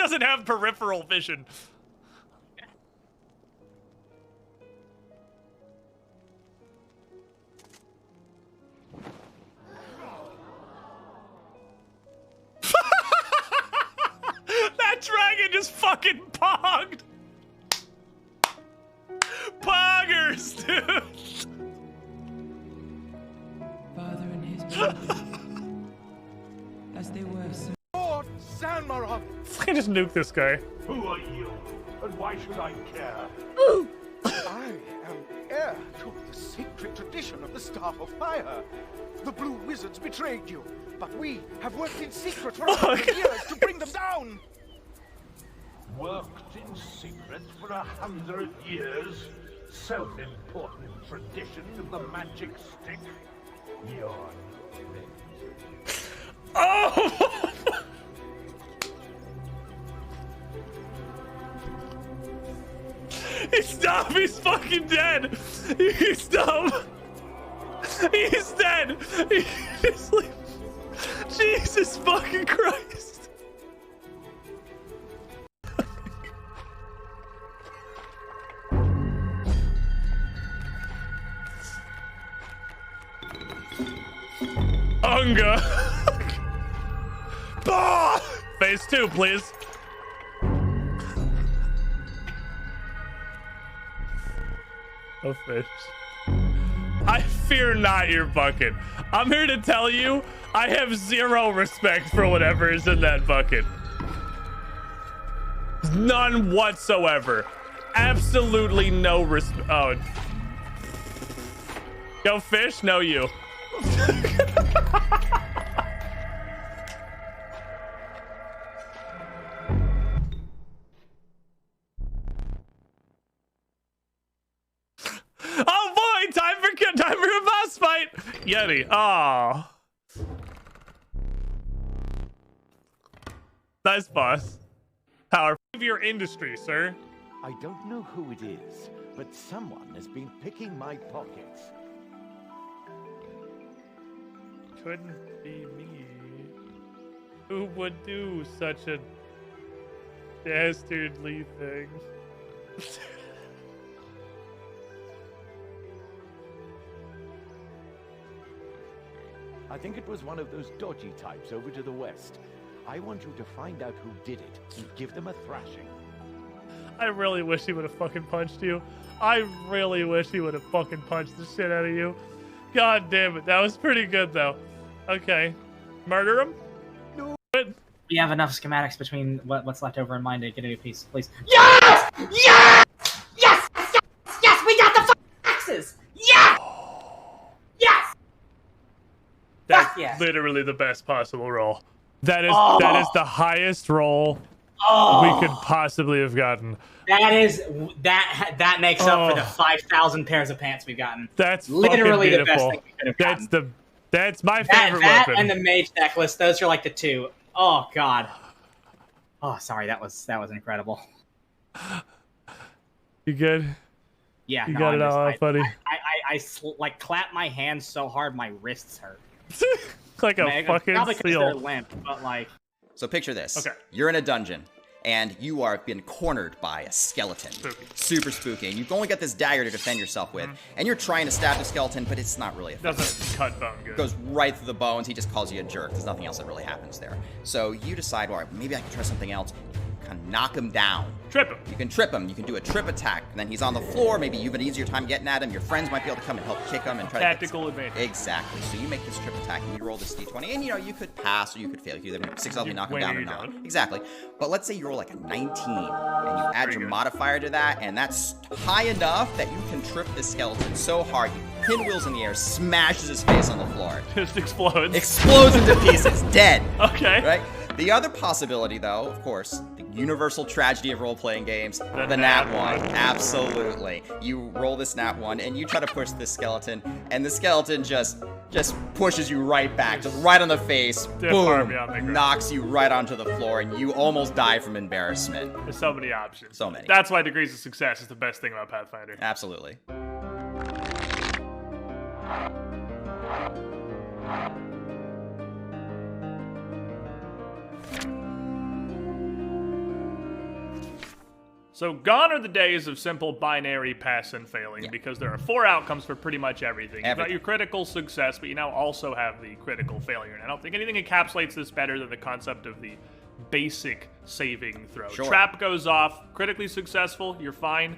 doesn't have peripheral vision? That dragon just fucking pogged. Poggers, dude. Father and his as they were. Lord Sanmaron! I just nuke this guy. Who are you? And why should I care? I am heir to the sacred tradition of the Staff of Fire. The Blue Wizards betrayed you, but we have worked in secret for 100 years to bring them down. Worked in secret for 100 years? Self-important tradition of the magic stick? You're Oh! He's dumb. He's fucking dead. He's dumb. He's dead. He's like, Jesus fucking Christ. Unga. Ah! Phase 2, please. Oh, fish. I fear not your bucket. I'm here to tell you, I have zero respect for whatever is in that bucket. None whatsoever. Absolutely no respect. Oh. Go fish? No, you. Oh boy, time for a boss fight. Yeti. Oh. Nice boss. Power of your industry, sir. I don't know who it is, but someone has been picking my pockets. Couldn't be me. Who would do such a dastardly thing? I think it was one of those dodgy types over to the west. I want you to find out who did it and give them a thrashing. I really wish he would have fucking punched you. I really wish he would have fucking punched the shit out of you. God damn it. That was pretty good, though. Okay. Murder him? No. We have enough schematics between what's left over in mine to get a new piece, please. Yes! Yes! Yes! Yes! Yes! We got the fucking axes! Yes! Yes! That's yes. literally the best possible roll. That is the highest roll we could possibly have gotten. That makes up for the 5,000 pairs of pants we've gotten. That's literally the best thing we could have gotten. That's my favorite that weapon. And the mage necklace, those are like the two. Oh god. Oh, sorry, that was incredible. You good? Yeah, you got it all out, buddy. I like clap my hands so hard my wrists hurt. Like a fucking probably because seal. they're limp, but like. So picture this. Okay. You're in a dungeon, and you are been cornered by a skeleton. Spooky. Super spooky. And you've only got this dagger to defend yourself with, and you're trying to stab the skeleton, but it's not really effective. Doesn't cut bone good. It goes right through the bones. He just calls you a jerk. There's nothing else that really happens there. So you decide, all right, maybe I can try something else. Kind of knock him down. Trip him. You can trip him. You can do a trip attack, and then he's on the floor. Maybe you have an easier time getting at him. Your friends might be able to come and help kick him and try Tactical to advantage. Exactly. So you make this trip attack, and you roll this d20, and you could pass or you could fail. You either successfully knock him down or not. Exactly. But let's say you roll like a 19, and you add your modifier to that, and that's high enough that you can trip this skeleton so hard, you pinwheels in the air, smashes his face on the floor. Just explodes. Explodes into pieces. Dead. Okay. Right? The other possibility, though, of course, the universal tragedy of role-playing games, the nat 1. Absolutely. You roll this nat 1, and you try to push this skeleton, and the skeleton just pushes you right back, just right on the face, boom, knocks you right onto the floor, and you almost die from embarrassment. There's so many options. So many. That's why degrees of success is the best thing about Pathfinder. Absolutely. So gone are the days of simple binary pass and failing, because there are 4 outcomes for pretty much everything. You've got your critical success, but you now also have the critical failure. And I don't think anything encapsulates this better than the concept of the basic saving throw. Sure. Trap goes off, critically successful, you're fine.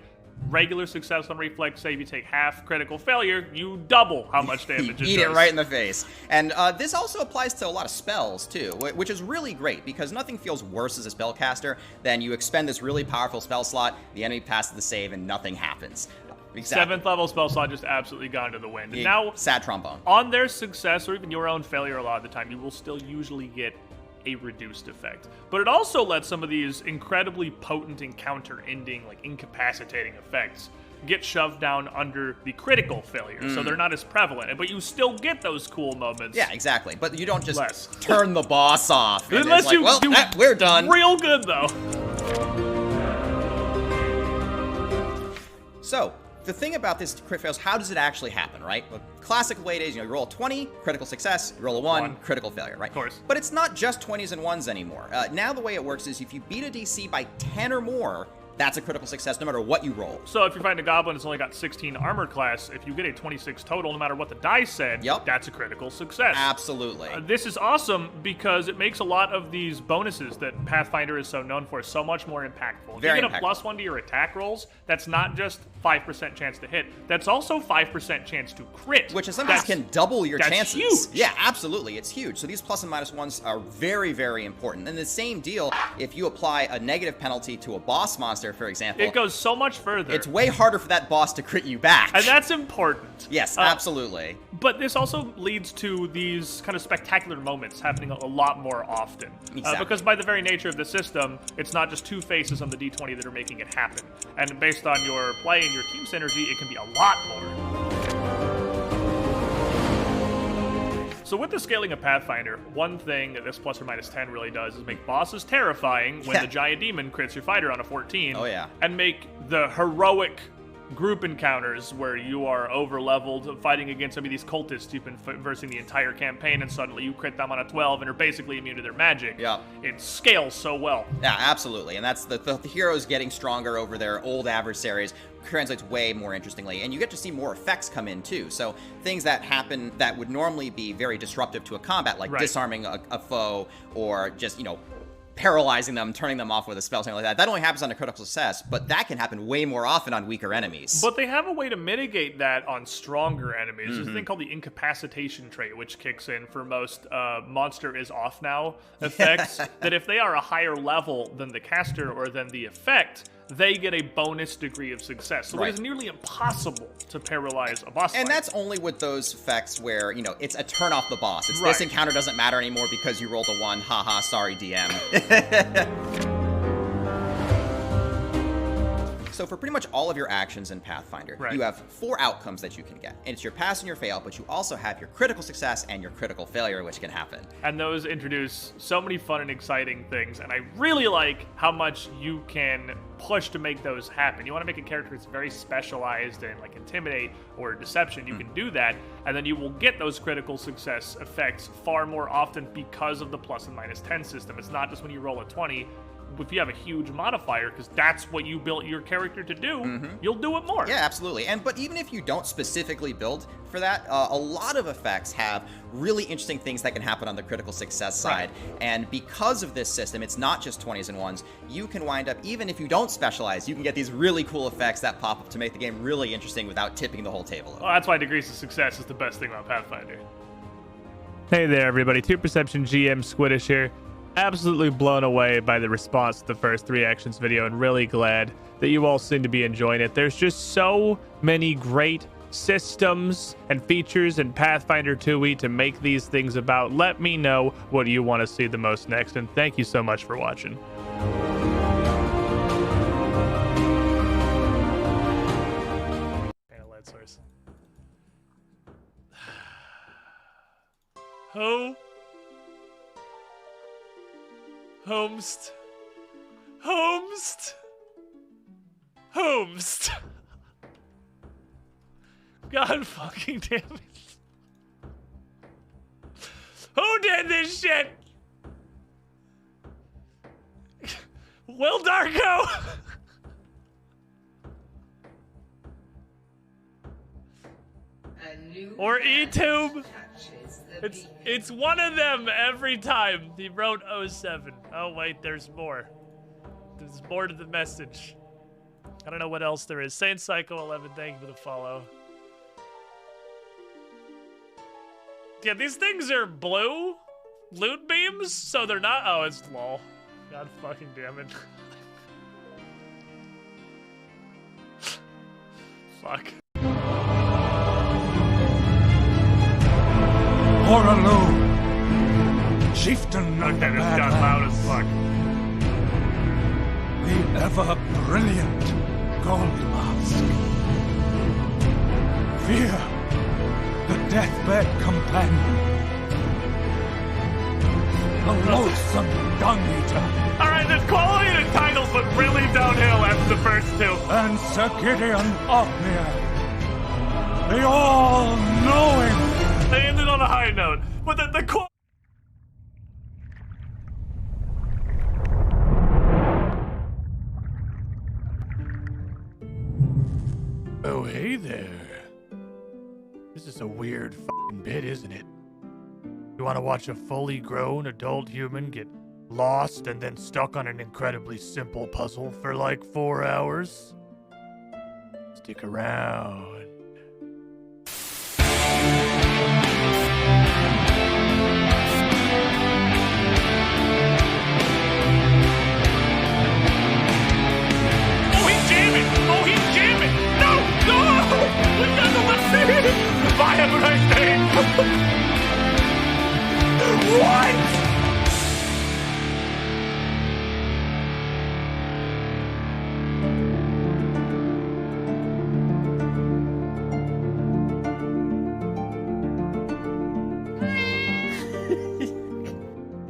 Regular success on reflex save, you take half. Critical failure, you double how much damage it Eat does. it right in the face. And this also applies to a lot of spells, too, which is really great, because nothing feels worse as a spellcaster than you expend this really powerful spell slot, the enemy passes the save, and nothing happens. Exactly. 7th level spell slot just absolutely gone to the wind. And now, sad trombone. on their success, or even your own failure a lot of the time, you will still usually get a reduced effect. But it also lets some of these incredibly potent encounter-ending, like incapacitating effects get shoved down under the critical failure, so they're not as prevalent. But you still get those cool moments. Yeah, exactly. But you don't just turn the boss off. And Unless it's like, you well, do we're done. Real good, though. So, the thing about this crit fails, how does it actually happen, right? The classic way it is, you roll a 20, critical success, you roll a 1, critical failure, right? Of course. But it's not just 20s and 1s anymore. Now the way it works is if you beat a DC by 10 or more, that's a critical success no matter what you roll. So if you're fighting a goblin that's only got 16 armor class, if you get a 26 total, no matter what the dice said, that's a critical success. Absolutely. This is awesome because it makes a lot of these bonuses that Pathfinder is so known for so much more impactful. If Very you get a impactful. +1 to your attack rolls, that's not just 5% chance to hit, that's also 5% chance to crit. Which in some cases can double your chances. Huge. Yeah, absolutely. It's huge. So these plus and minus ones are very, very important. And the same deal, if you apply a negative penalty to a boss monster, for example, it goes so much further. It's way harder for that boss to crit you back. And that's important. Yes, absolutely. But this also leads to these kind of spectacular moments happening a lot more often. Exactly. Because by the very nature of the system, it's not just 2 faces on the D20 that are making it happen. And based on your play and your team synergy, it can be a lot more. So with the scaling of Pathfinder, one thing that this plus or minus 10 really does is make bosses terrifying when the giant demon crits your fighter on a 14. Oh, yeah. And make the heroic group encounters where you are over-leveled fighting against some of these cultists you've been versing the entire campaign, and suddenly you crit them on a 12 and are basically immune to their magic. Yeah. It scales so well. Yeah, absolutely. And that's the heroes getting stronger over their old adversaries translates way more interestingly. And you get to see more effects come in, too. So things that happen that would normally be very disruptive to a combat, like disarming a foe or just, paralyzing them, turning them off with a spell, something like that. That only happens on a critical success, but that can happen way more often on weaker enemies. But they have a way to mitigate that on stronger enemies. There's a thing called the incapacitation trait, which kicks in for most monster is off now effects, that if they are a higher level than the caster or than the effect, they get a bonus degree of success. So it is nearly impossible to paralyze a boss fight. And that's only with those effects where, it's a turn off the boss. It's this encounter doesn't matter anymore because you rolled a 1. Haha, sorry, DM. So for pretty much all of your actions in Pathfinder, you have 4 outcomes that you can get. And it's your pass and your fail, but you also have your critical success and your critical failure, which can happen. And those introduce so many fun and exciting things, and I really like how much you can push to make those happen. You want to make a character that's very specialized in like Intimidate or Deception, you can do that, and then you will get those critical success effects far more often because of the plus and minus 10 system. It's not just when you roll a 20, if you have a huge modifier, because that's what you built your character to do, you'll do it more. Yeah, absolutely. But even if you don't specifically build for that, a lot of effects have really interesting things that can happen on the critical success side. And because of this system, it's not just 20s and 1s. You can wind up, even if you don't specialize, you can get these really cool effects that pop up to make the game really interesting without tipping the whole table over. Well, that's why degrees of success is the best thing about Pathfinder. Hey there, everybody. 2 Perception GM Squiddish here. Absolutely blown away by the response to the first 3 actions video, and really glad that you all seem to be enjoying it. There's just so many great systems and features in Pathfinder 2e to make these things about. Let me know what you want to see the most next, and thank you so much for watching. Light source. Homest. God fucking damn it. Who did this shit? Will Darko? Or eTube. It's one of them every time. He wrote 07. Oh wait, there's more. There's more to the message. I don't know what else there is. Saint Psycho 11, thank you for the follow. Yeah, these things are blue loot beams, so they're not. Oh, it's lol. God fucking damn it. Fuck. Oraloo, chieftain of Okay, the this got loud as fuck. the ever-brilliant Gold Mask. Fear, the deathbed companion. The loathsome dung-eater. Alright, the quality of the titles went really downhill after the first two. And Sir Gideon Othmere. The all-knowing. They ended on a high note, but the quality. Oh, hey there. This is a weird f***ing bit, isn't it? You want to watch a fully grown adult human get lost and then stuck on an incredibly simple puzzle for like 4 hours? Stick around. Oh, he's jamming! Oh, he's jamming! No! No! Look down the left! Bye, have a nice day! What?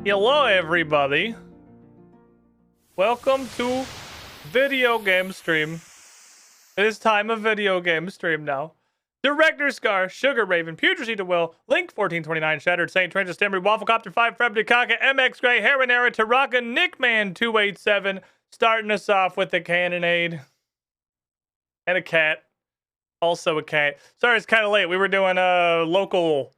Hello, everybody. Welcome to video game stream. It is time of video game stream now. Director Scar, Sugar Raven, Putricity to Will, Link 1429, Shattered Saint, Trenches Stimmery, Wafflecopter 5, Freb Dukaka, MX Gray, Heronera, Taraka, Nickman 287, starting us off with a cannonade. And a cat. Also a cat. Sorry, it's kind of late. We were doing a local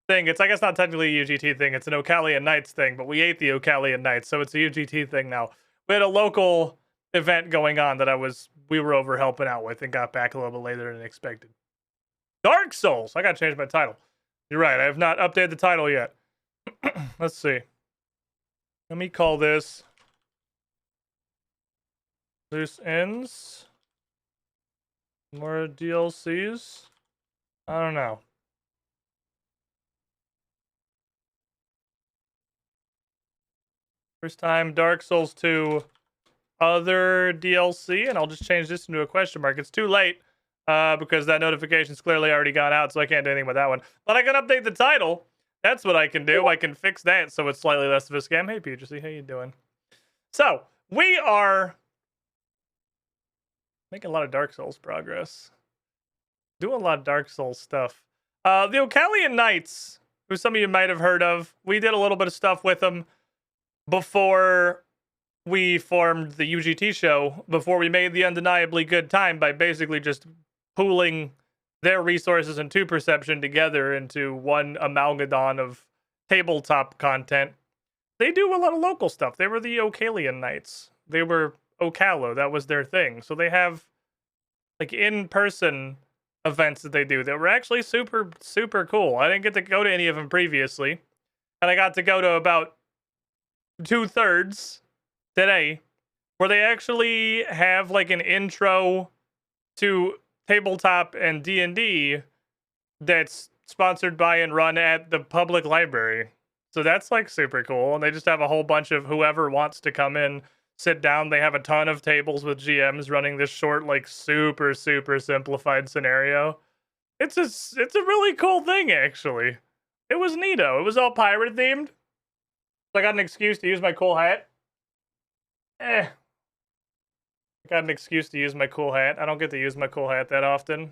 thing. It's, I guess, not technically a UGT thing. It's an Ocalian Nights thing, but we ate the Ocalian Nights, so it's a UGT thing now. We had a local event going on that we were over helping out with and got back a little bit later than expected. Dark Souls! I gotta change my title. You're right, I have not updated the title yet. Let's see. Let me call this Loose Ends. More DLCs? I don't know. First time Dark Souls 2 other DLC, and I'll just change this into a question mark. It's too late. Because that notification's clearly already gone out, so I can't do anything with that one. But I can update the title. That's what I can do. I can fix that so it's slightly less of a scam. Hey, Putricity, how you doing? So, we are making a lot of Dark Souls progress. Doing a lot of Dark Souls stuff. The Ocalian Knights, who some of you might have heard of, we did a little bit of stuff with them before we formed the UGT show, before we made the undeniably good time by basically just pooling their resources and two perception together into one amalgadon of tabletop content. They do a lot of local stuff. They were the Ocalian Knights. They were Ocalo. That was their thing. So they have like in-person events that they do that were actually super, super cool. I didn't get to go to any of them previously. And I got to go to about 2/3 today, where they actually have like an intro to tabletop and D&D that's sponsored by and run at the public library. So that's like super cool. And they just have a whole bunch of whoever wants to come in, sit down. They have a ton of tables with GMs running this short, like super, super simplified scenario. It's a really cool thing, actually. It was neato. It was all pirate themed. So I got an excuse to use my cool hat. I got an excuse to use my cool hat. I don't get to use my cool hat that often.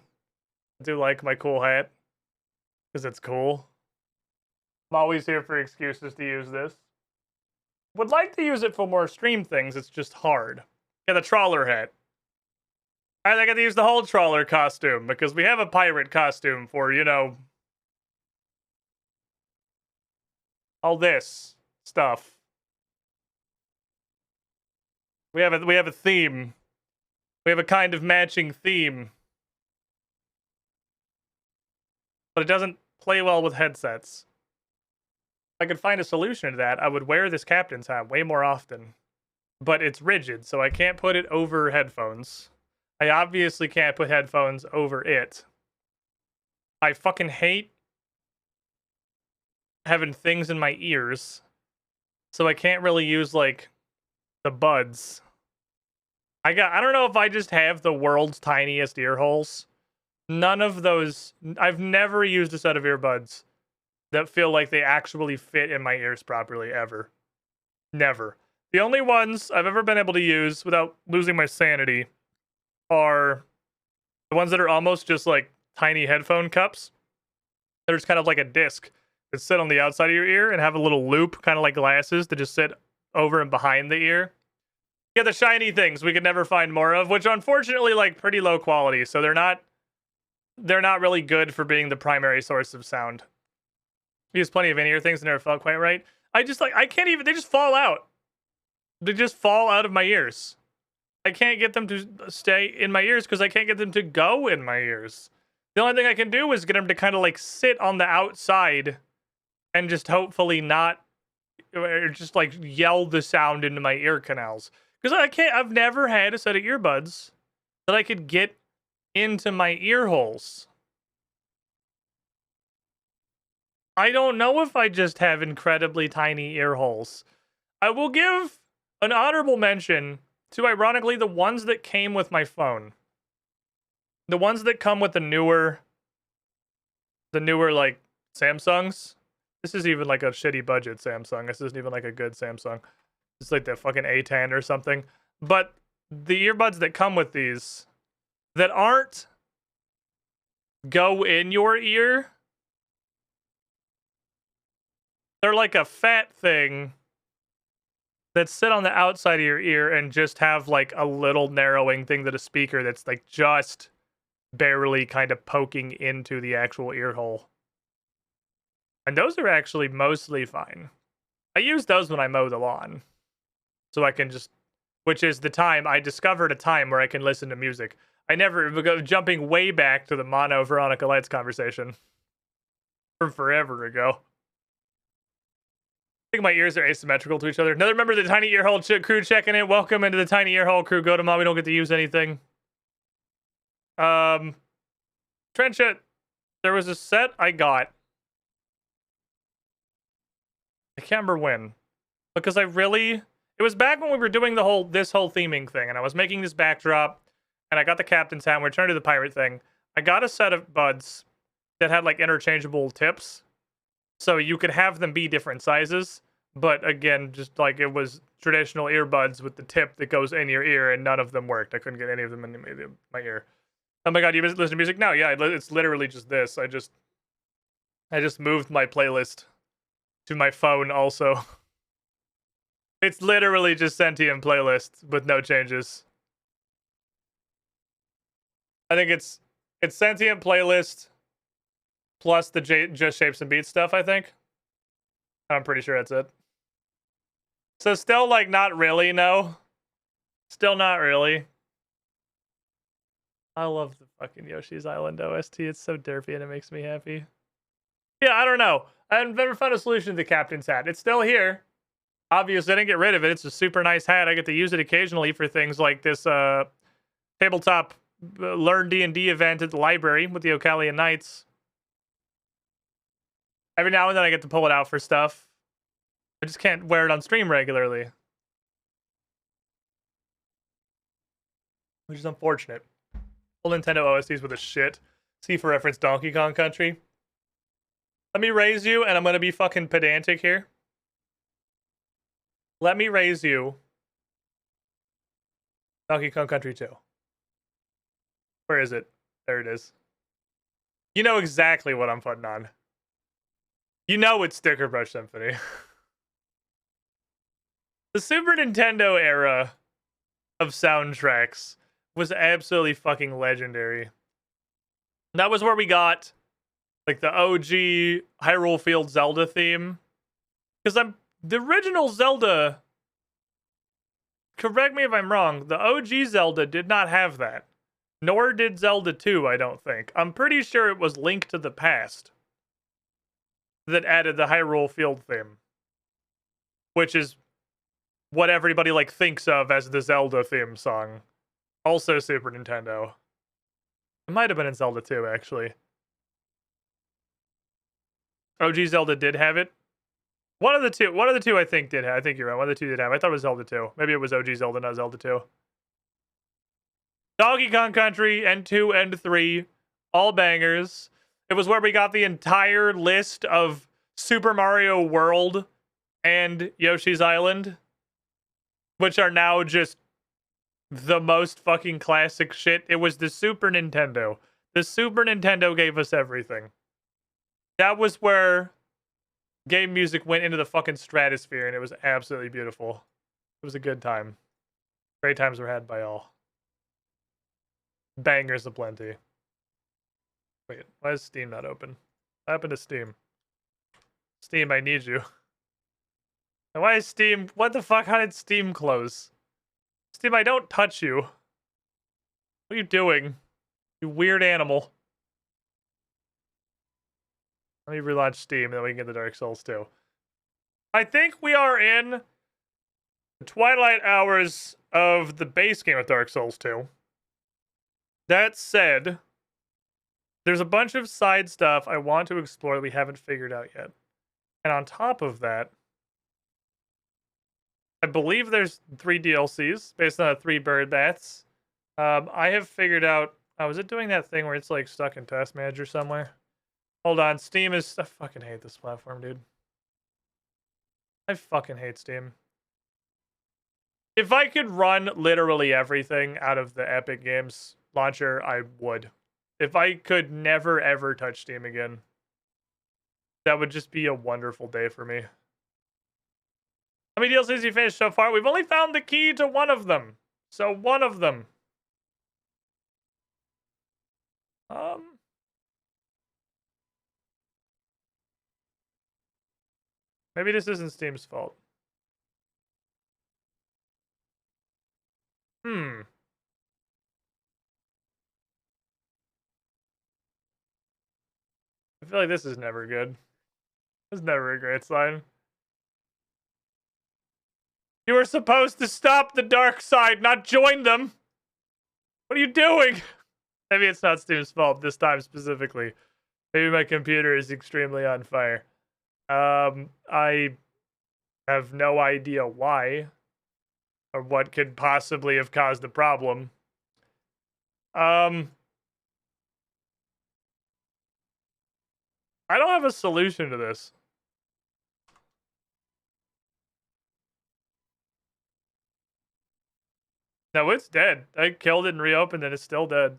I do like my cool hat. Because it's cool. I'm always here for excuses to use this. Would like to use it for more stream things, it's just hard. Yeah, the trawler hat. Alright, I got to use the whole trawler costume because we have a pirate costume for, you know, all this stuff. We have a theme. We have a kind of matching theme. But it doesn't play well with headsets. If I could find a solution to that, I would wear this captain's hat way more often. But it's rigid, so I can't put it over headphones. I obviously can't put headphones over it. I fucking hate having things in my ears. So I can't really use, like, the buds. I don't know if I just have the world's tiniest ear holes. None of those... I've never used a set of earbuds that feel like they actually fit in my ears properly, ever. Never. The only ones I've ever been able to use without losing my sanity are the ones that are almost just like tiny headphone cups. They're just kind of like a disc that sit on the outside of your ear and have a little loop, kind of like glasses, that just sit over and behind the ear. Yeah, the shiny things we could never find more of, which unfortunately like pretty low quality, so they're not really good for being the primary source of sound. We use plenty of in-ear things that never felt quite right. I can't even, they just fall out. They just fall out of my ears. I can't get them to stay in my ears because I can't get them to go in my ears. The only thing I can do is get them to kind of like sit on the outside and just hopefully not, or just like yell the sound into my ear canals. Because I've never had a set of earbuds that I could get into my ear holes. I don't know if I just have incredibly tiny ear holes. I will give an honorable mention to, ironically, the ones that came with my phone. The ones that come with the newer like Samsungs. This is even like a shitty budget Samsung. This isn't even like a good Samsung. It's like the fucking A10 or something. But the earbuds that come with these that aren't go in your ear, they're like a fat thing that sit on the outside of your ear and just have like a little narrowing thing that a speaker that's like just barely kind of poking into the actual ear hole. And those are actually mostly fine. I use those when I mow the lawn. So I can just, which is the time I discovered a time where I can listen to music. I never go jumping way back to the Mono Veronica Lights conversation from forever ago. I think my ears are asymmetrical to each other. Another member of the Tiny Earhole crew checking in. Welcome into the Tiny Earhole crew. Go to Mom. We don't get to use anything. Trenchant. There was a set I got. I can't remember when. Because it was back when we were doing this whole theming thing. And I was making this backdrop. And I got the captain's hat. And we're trying to do the pirate thing. I got a set of buds that had like interchangeable tips. So you could have them be different sizes, but again, just like it was traditional earbuds with the tip that goes in your ear, and none of them worked. I couldn't get any of them in my ear. Oh my god, you listen to music now? Yeah, it's literally just this. I just moved my playlist to my phone also. It's literally just Sentient playlist with no changes. I think it's Sentient playlist plus the Just Shapes and Beats stuff, I think. I'm pretty sure that's it. So still, like, not really, no. Still not really. I love the fucking Yoshi's Island OST. It's so derpy and it makes me happy. Yeah, I don't know. I've never found a solution to the captain's hat. It's still here. Obviously, I didn't get rid of it. It's a super nice hat. I get to use it occasionally for things like this tabletop Learn D&D event at the library with the Ocalian Knights. Every now and then I get to pull it out for stuff. I just can't wear it on stream regularly. Which is unfortunate. Full Nintendo OSTs with a shit. See for reference Donkey Kong Country. Let me raise you, and I'm going to be fucking pedantic here. Let me raise you Donkey Kong Country 2. Where is it? There it is. You know exactly what I'm putting on. You know it's Sticker Brush Symphony. The Super Nintendo era of soundtracks was absolutely fucking legendary. That was where we got like the OG Hyrule Field Zelda theme. Because the original Zelda, correct me if I'm wrong, the OG Zelda did not have that. Nor did Zelda 2, I don't think. I'm pretty sure it was Link to the Past that added the Hyrule Field theme. Which is what everybody like thinks of as the Zelda theme song. Also Super Nintendo. It might have been in Zelda 2, actually. OG Zelda did have it. One of the two I think did have. I think you're right. One of the two did have. I thought it was Zelda 2. Maybe it was OG Zelda, not Zelda 2. Donkey Kong Country and 2 and 3, all bangers. It was where we got the entire list of Super Mario World and Yoshi's Island, which are now just the most fucking classic shit. It was the Super Nintendo. The Super Nintendo gave us everything. That was where game music went into the fucking stratosphere, and it was absolutely beautiful. It was a good time. Great times were had by all. Bangers aplenty. Wait, why is Steam not open? What happened to Steam? Steam, I need you. And why is Steam... What the fuck? How did Steam close? Steam, I don't touch you. What are you doing? You weird animal. Let me relaunch Steam, and then we can get the Dark Souls too. I think we are in the twilight hours of the base game of Dark Souls 2. That said, there's a bunch of side stuff I want to explore that we haven't figured out yet. And on top of that, I believe there's 3 DLCs based on 3 bird baths. I have figured out... Oh, is it doing that thing where it's like stuck in Task Manager somewhere? Hold on, Steam is... I fucking hate this platform, dude. I fucking hate Steam. If I could run literally everything out of the Epic Games launcher, I would. If I could never ever touch Steam again, that would just be a wonderful day for me. How many DLCs have you finished so far? We've only found the key to one of them. So one of them. Maybe this isn't Steam's fault. I feel like this is never good. This is never a great sign. You were supposed to stop the dark side, not join them. What are you doing? Maybe it's not Steam's fault this time specifically. Maybe my computer is extremely on fire. I have no idea why or what could possibly have caused the problem. I don't have a solution to this. No, it's dead. I killed it and reopened it. It's still dead.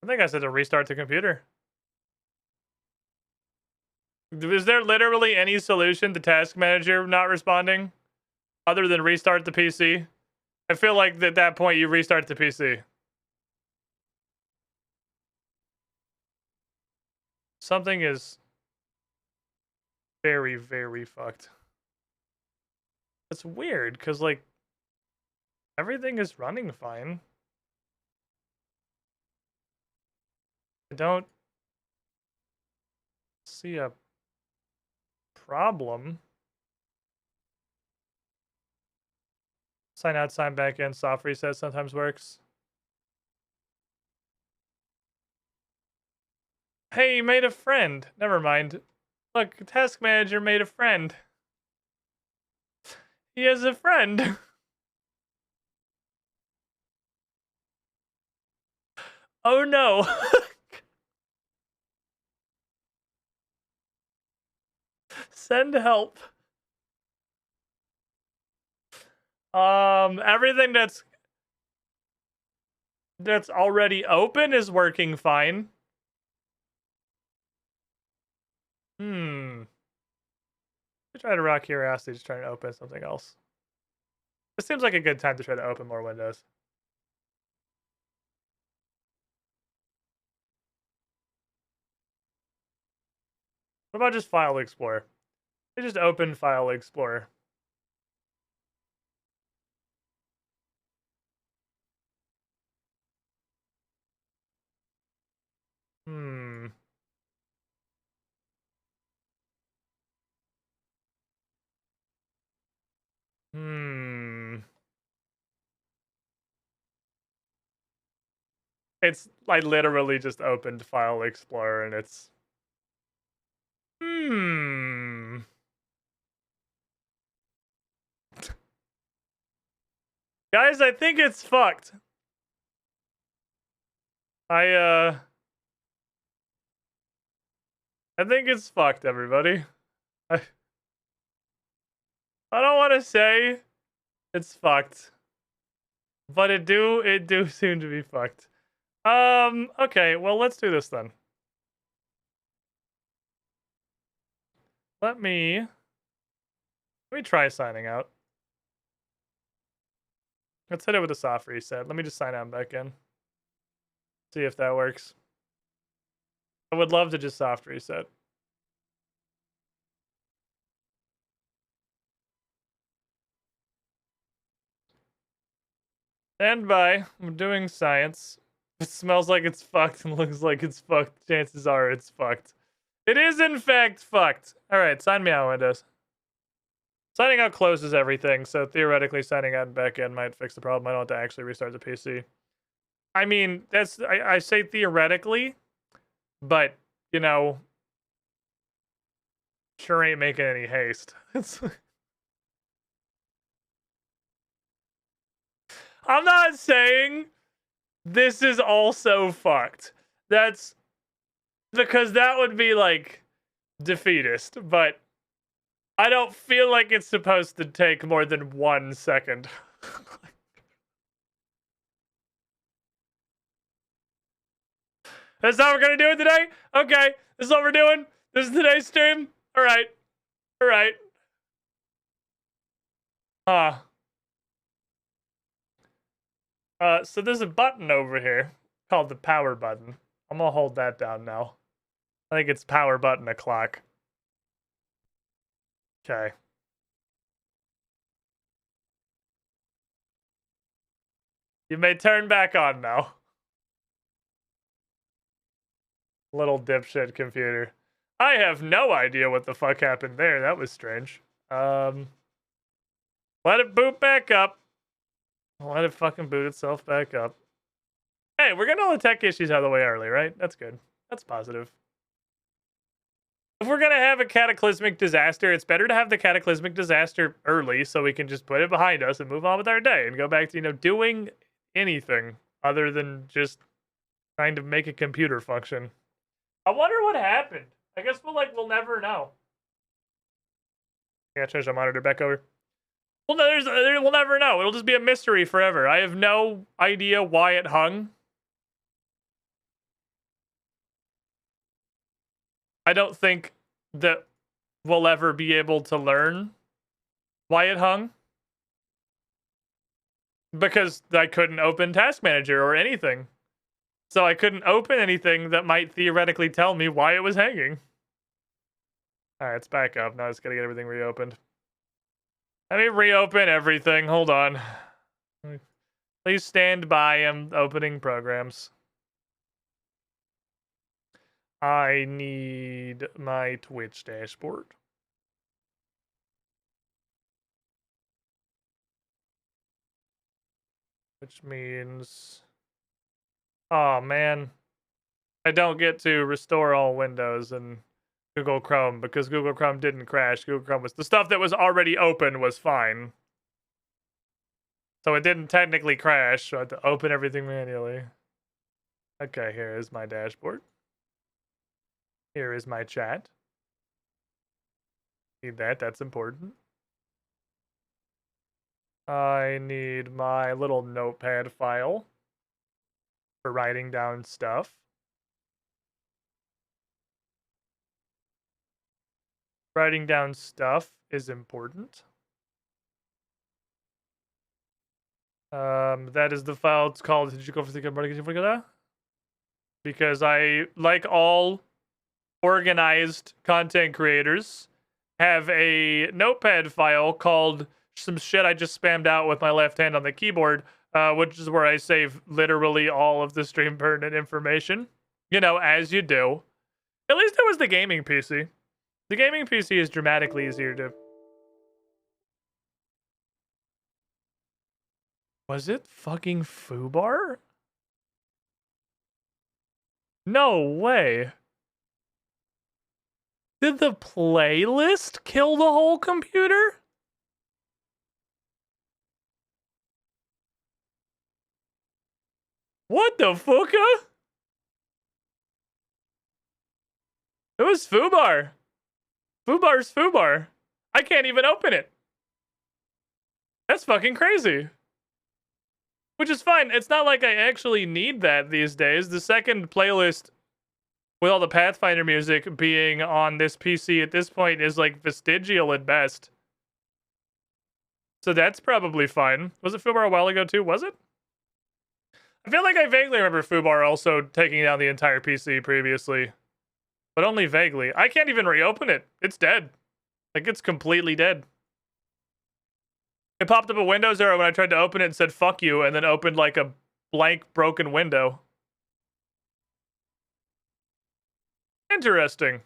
I think I said to restart the computer. Is there literally any solution to Task Manager not responding other than restart the PC? I feel like at that point you restart the PC. Something is very, very fucked. It's weird because, like, everything is running fine. I don't see a problem. Sign out, sign back in, soft reset sometimes works. Hey, you made a friend. Never mind. Look, Task Manager made a friend. He has a friend. Oh no. Send help. Everything that's already open is working fine. I try to rock curiosity, just trying to open something else. This seems like a good time to try to open more windows. What about just File Explorer? They just open File Explorer. Hmm. It's, I literally just opened File Explorer and it's... Guys, I think it's fucked. I think it's fucked, everybody. I don't want to say it's fucked, but it do seem to be fucked. Okay, well, let's do this then. Let me try signing out. Let's hit it with a soft reset. Let me just sign out and back in. See if that works. I would love to just soft reset. Stand by. I'm doing science. If it smells like it's fucked and looks like it's fucked, chances are it's fucked. It is, in fact, fucked. All right, sign me out, Windows. Signing out closes everything, so theoretically signing out and back in might fix the problem. I don't have to actually restart the PC. I mean, that's, I say theoretically, but, you know, sure ain't making any haste. I'm not saying this is also fucked. That's because that would be like defeatist, but I don't feel like it's supposed to take more than 1 second. That's how we're gonna do it today? Okay, this is what we're doing. This is today's stream. Alright. Alright. So there's a button over here called the power button. I'm gonna hold that down now. I think it's power button o'clock. Okay. You may turn back on now. Little dipshit computer. I have no idea what the fuck happened there. That was strange. Let it boot back up. Let it fucking boot itself back up. Hey, we're getting all the tech issues out of the way early, right? That's good. That's positive. If we're gonna have a cataclysmic disaster, it's better to have the cataclysmic disaster early so we can just put it behind us and move on with our day and go back to, you know, doing anything other than just trying to make a computer function. I wonder what happened. I guess we'll never know. Yeah, change the monitor back over. Well, no, we'll never know. It'll just be a mystery forever. I have no idea why it hung. I don't think that we'll ever be able to learn why it hung. Because I couldn't open Task Manager or anything. So I couldn't open anything that might theoretically tell me why it was hanging. Alright, it's back up. Now I just gotta get everything reopened. Let me reopen everything. Hold on. Please stand by. I'm opening programs. I need my Twitch dashboard. Which means... Oh, man. I don't get to restore all windows in Google Chrome because Google Chrome didn't crash. Google Chrome was... The stuff that was already open was fine. So it didn't technically crash, so I had to open everything manually. Okay, here is my dashboard. Here is my chat. Need that, that's important. I need my little notepad file for writing down stuff. Writing down stuff is important. That is the file. It's called. Did you go for the because I, like all organized content creators have a notepad file called some shit I just spammed out with my left hand on the keyboard, which is where I save literally all of the stream pertinent information. You know, as you do. At least it was the gaming PC. The gaming PC is dramatically easier to... Was it fucking Fubar? No way. Did the playlist kill the whole computer? What the fucka? It was Fubar. Fubar's Fubar. I can't even open it. That's fucking crazy. Which is fine. It's not like I actually need that these days. The second playlist with all the Pathfinder music being on this PC at this point is like vestigial at best. So that's probably fine. Was it Fubar a while ago too? Was it? I feel like I vaguely remember Fubar also taking down the entire PC previously. But only vaguely. I can't even reopen it. It's dead. Like, it's completely dead. It popped up a Windows error when I tried to open it and said, fuck you, and then opened, like, a blank, broken window. Interesting.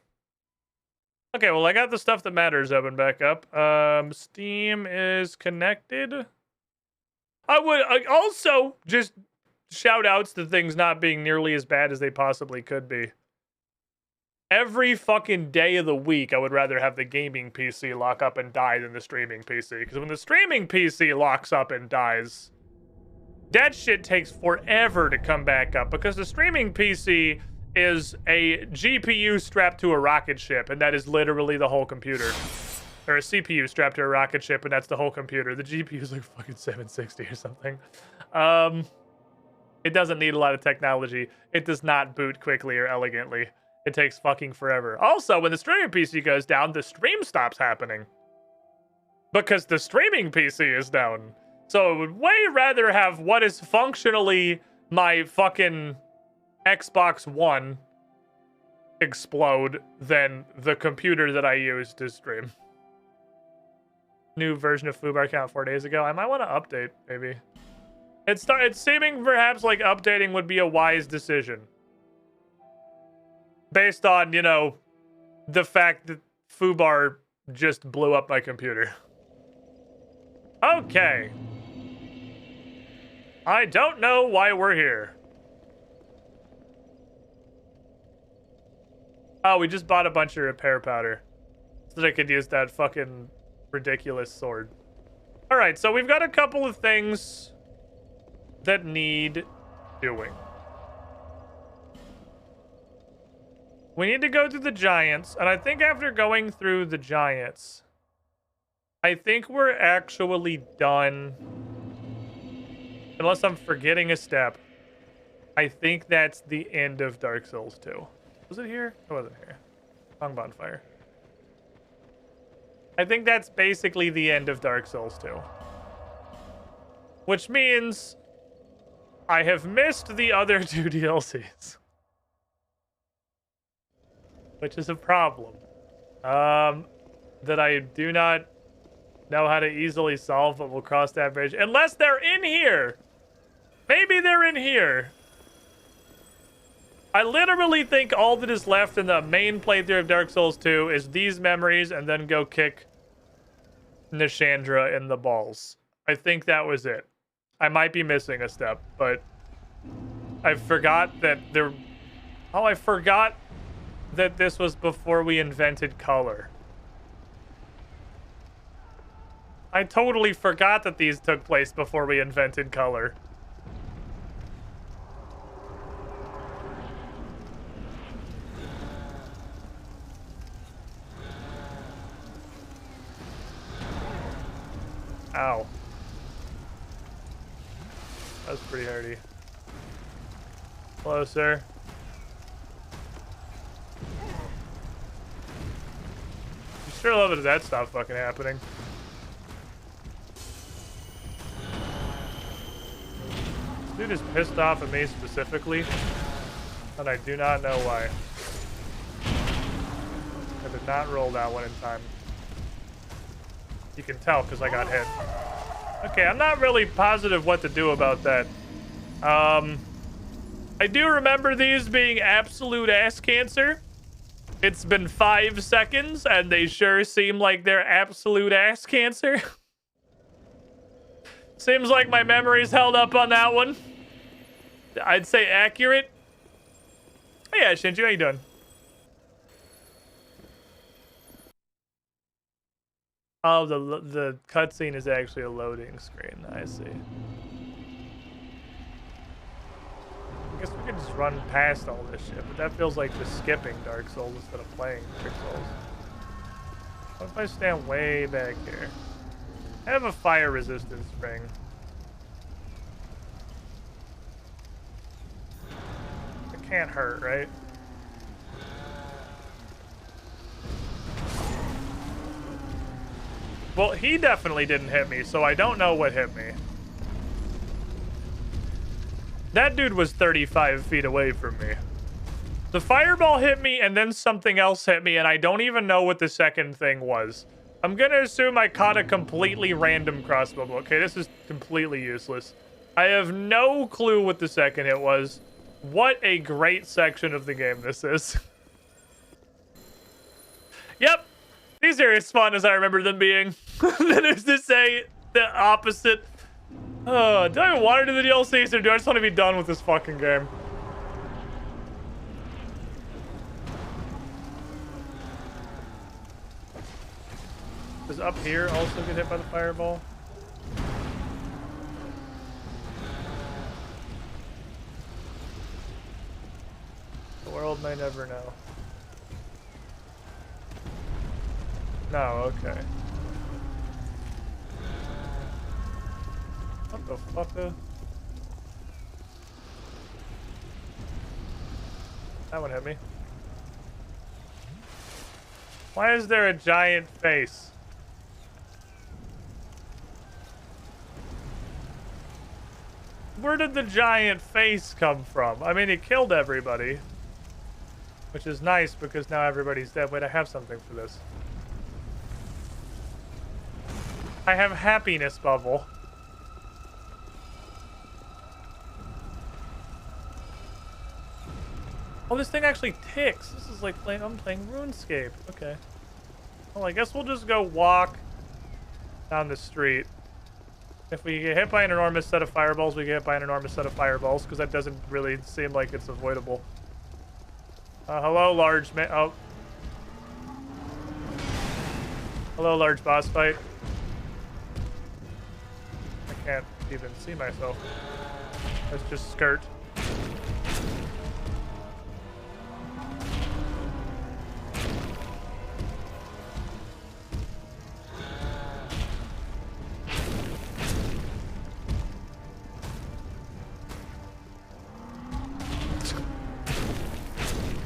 Okay, well, I got the stuff that matters open back up. Steam is connected. I would also just shout outs to things not being nearly as bad as they possibly could be. Every fucking day of the week, I would rather have the gaming PC lock up and die than the streaming PC. Because when the streaming PC locks up and dies, that shit takes forever to come back up. Because the streaming PC is a GPU strapped to a rocket ship, and that is literally the whole computer. Or a CPU strapped to a rocket ship, and that's the whole computer. The GPU is like fucking 760 or something. It doesn't need a lot of technology. It does not boot quickly or elegantly. It takes fucking forever. Also, when the streaming PC goes down, the stream stops happening. Because the streaming PC is down. So I would way rather have what is functionally my fucking Xbox One explode than the computer that I use to stream. New version of Fubar account 4 days ago. I might want to update, maybe. It's seeming perhaps like updating would be a wise decision. Based on, you know, the fact that Fubar just blew up my computer. Okay. I don't know why we're here. Oh, we just bought a bunch of repair powder. So that I could use that fucking ridiculous sword. Alright, so we've got a couple of things that need doing. We need to go through the giants, and I think after going through the giants, I think we're actually done. Unless I'm forgetting a step. I think that's the end of Dark Souls 2. Was it here? It wasn't here. Wrong bonfire. I think that's basically the end of Dark Souls 2. Which means I have missed the other two DLCs. Which is a problem. That I do not know how to easily solve, but we'll cross that bridge. Unless they're in here! Maybe they're in here. I literally think all that is left in the main playthrough of Dark Souls 2 is these memories and then go kick Nishandra in the balls. I think that was it. I might be missing a step, but I forgot that there... Oh, I forgot that this was before we invented color. I totally forgot that these took place before we invented color. Ow. That was pretty hardy. Closer. You sure love it if that stopped fucking happening. This dude is pissed off at me specifically, and I do not know why. I did not roll that one in time. You can tell because I got hit. Okay, I'm not really positive what to do about that. I do remember these being absolute ass cancer. It's been 5 seconds, and they sure seem like they're absolute ass cancer. Seems like my memory's held up on that one. I'd say accurate. Oh yeah, Shinju, how you doing? Oh, the cutscene is actually a loading screen. I see. I guess we could just run past all this shit, but that feels like just skipping Dark Souls instead of playing Dark Souls. What if I stand way back here? I have a fire resistance ring. It can't hurt, right? Well, he definitely didn't hit me, so I don't know what hit me. That dude was 35 feet away from me. The fireball hit me, and then something else hit me, and I don't even know what the second thing was. I'm gonna assume I caught a completely random crossbow bolt. Okay, this is completely useless. I have no clue what the second hit was. What a great section of the game this is. Yep. These are as fun as I remember them being. Then there's to say the opposite. Do I even want to do the DLCs, or do I just want to be done with this fucking game? Does up here also get hit by the fireball? The world may never know. No, okay. What the fuck? That one hit me. Why is there a giant face? Where did the giant face come from? I mean, it killed everybody. Which is nice because now everybody's dead. Wait, I have something for this. I have happiness bubble. Oh, this thing actually ticks. This is like I'm playing RuneScape. Okay. Well, I guess we'll just go walk down the street. If we get hit by an enormous set of fireballs, we get hit by an enormous set of fireballs, because that doesn't really seem like it's avoidable. Hello, large man. Oh. Hello, large boss fight. I can't even see myself. Let's just skirt.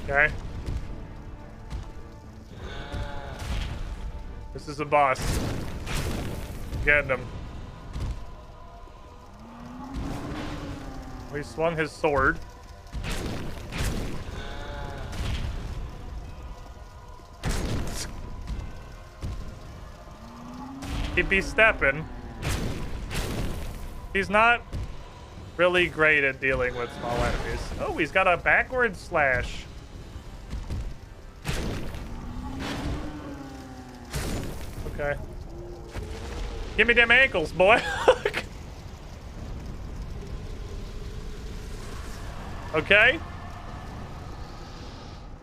Okay. This is a boss. Getting him. He swung his sword. He'd be stepping. He's not really great at dealing with small enemies. Oh, he's got a backward slash. Okay. Give me them ankles, boy. Okay.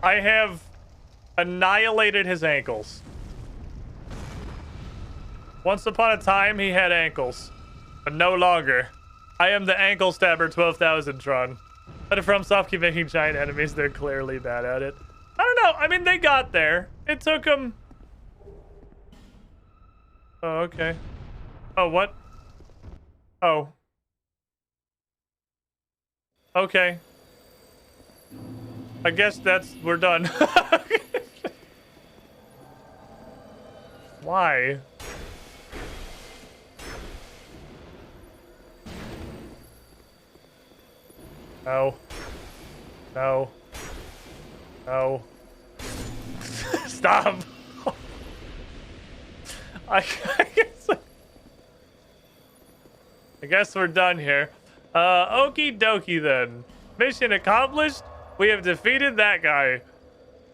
I have annihilated his ankles. Once upon a time, he had ankles, but no longer. I am the ankle stabber 12,000 Tron. But if FromSoft keep making giant enemies, they're clearly bad at it. I don't know. I mean, they got there. It took them. Oh, okay. Oh, what? Oh. Okay. I guess we're done. Why? No. No. No. stop. I guess we're done here. Okie dokie then. Mission accomplished. We have defeated that guy.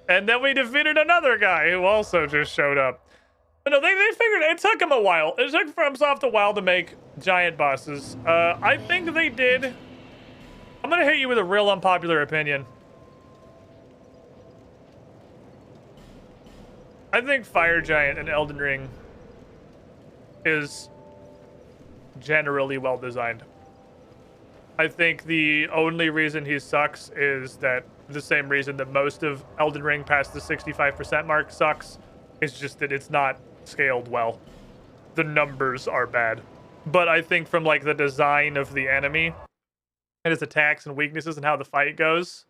And then we defeated another guy who also just showed up. But no, they figured it took them a while. It took FromSoft a while to make giant bosses. I think they did. I'm gonna hit you with a real unpopular opinion. I think Fire Giant in Elden Ring is generally well designed. I think the only reason he sucks is that the same reason that most of Elden Ring past the 65% mark sucks. It's just that it's not scaled well. The numbers are bad. But I think from like the design of the enemy and his attacks and weaknesses and how the fight goes,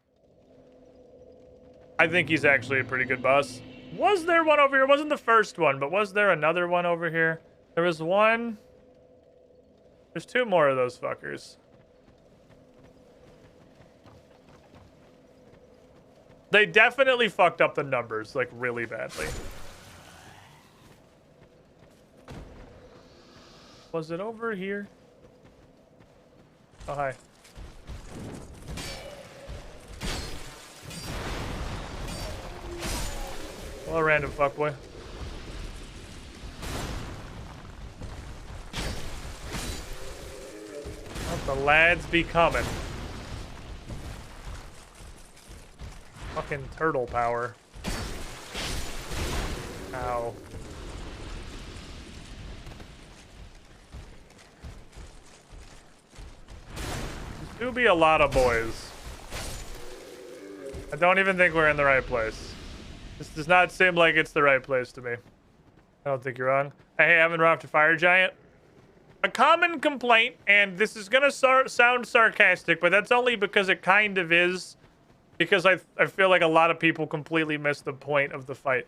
I think he's actually a pretty good boss. Was there one over here? It wasn't the first one, but was there another one over here? There was one. There's two more of those fuckers. They definitely fucked up the numbers, like, really badly. Was it over here? Oh, hi. Hello, random fuckboy. Let the lads be coming. Fucking turtle power. Ow. This do be a lot of boys. I don't even think we're in the right place. This does not seem like it's the right place to me. I don't think you're wrong. Hey, Evan, we're after Fire Giant. A common complaint, and this is gonna sound sarcastic, but that's only because it kind of is. Because I feel like a lot of people completely miss the point of the fight.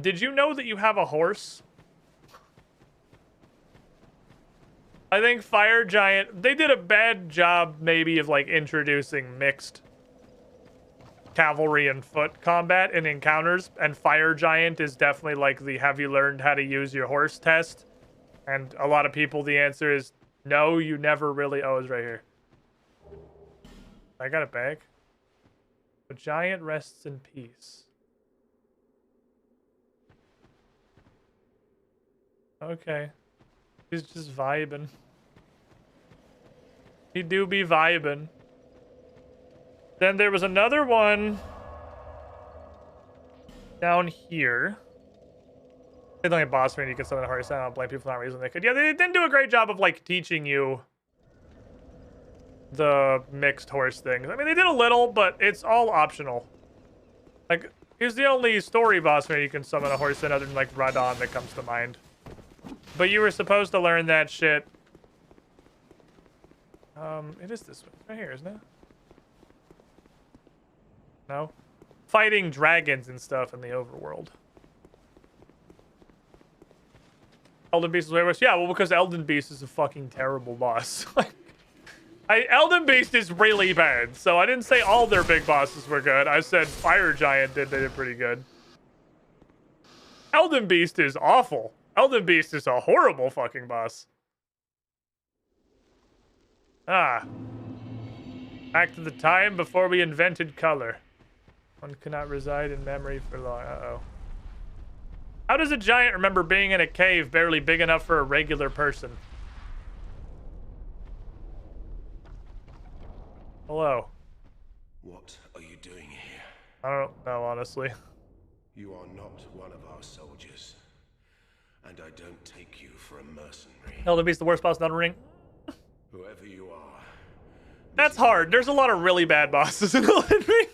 Did you know that you have a horse? I think Fire Giant, they did a bad job maybe of like introducing mixed cavalry and foot combat in encounters, and Fire Giant is definitely like the have you learned how to use your horse test. And a lot of people, the answer is no, you never really. Oh, it's right here. I got it back. The giant rests in peace. Okay. He's just vibing. He do be vibing. Then there was another one down here. It's only a boss fight. You can summon a horse. I don't blame people for not reason they could. Yeah, they didn't do a great job of like teaching you the mixed horse things. I mean, they did a little, but it's all optional. Like, here's the only story boss where you can summon a horse in other than like Radon that comes to mind. But you were supposed to learn that shit. It is this one right here, isn't it? No, fighting dragons and stuff in the overworld. Elden Beast is way worse. Yeah, well, because Elden Beast is a fucking terrible boss. Like, Elden Beast is really bad, so I didn't say all their big bosses were good. I said Fire Giant they did pretty good. Elden Beast is awful. Elden Beast is a horrible fucking boss. Ah. Back to the time before we invented color. One cannot reside in memory for long. Uh-oh. How does a giant remember being in a cave barely big enough for a regular person? Hello. What are you doing here? I don't know, honestly. You are not one of our soldiers, and I don't take you for a mercenary. Elden Beast, the worst boss in Elden Ring. Whoever you are. That's hard. There's a lot of really bad bosses in Elden Ring.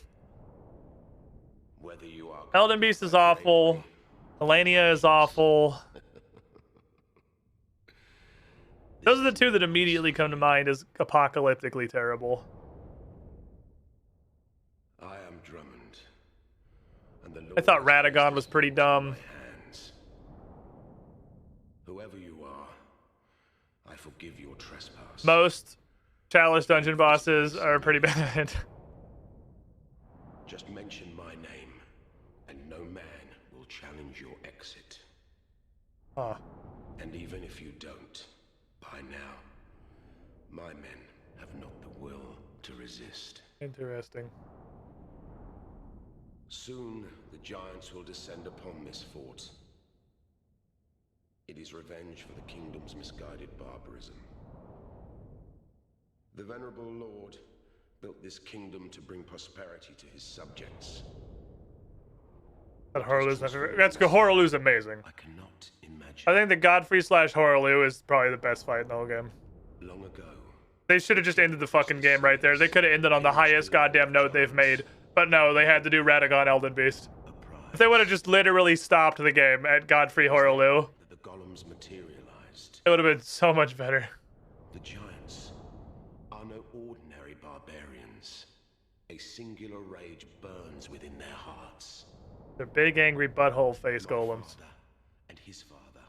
Whether you are Elden Beast is awful. Elenia is awful. Those are the two that immediately come to mind as apocalyptically terrible. I am Drummond, and the Lord I thought Radagon was pretty dumb. Whoever you are, I forgive your trespass. Most Chalice dungeon bosses are pretty bad. Just mention my name, and no man will challenge your exit. Huh. And even if you don't, by now, my men have not the will to resist. Interesting. Soon, the giants will descend upon this fort. It is revenge for the kingdom's misguided barbarism. The venerable lord built this kingdom to bring prosperity to his subjects. But Horaloo's my favorite. That's good. Horaloo's amazing. I cannot imagine. I think the Godfrey / Horaloo is probably the best fight in the whole game. Long ago, They should have just ended the fucking game right there. They could have ended on the highest goddamn note they've made. But no, they had to do Radagon Elden Beast. If they would have just literally stopped the game at Godfrey Horaloo, the golems materialized. it would have been so much better. The giants are no ordinary barbarians. A singular rage burns within their hearts. They're big, angry butthole face My golems. father and his father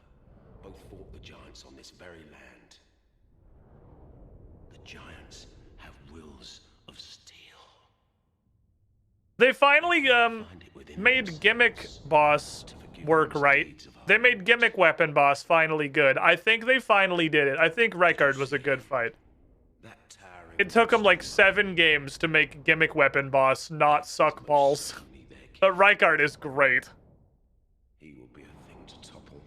both fought the giants on this very land. The giants have wills of steel. They finally made gimmick boss work right. They made gimmick weapon boss finally good. I think they finally did it. I think Rykard was a good fight. It took them like 7 games to make gimmick weapon boss not suck balls. But Rykard is great. He will be a thing to topple.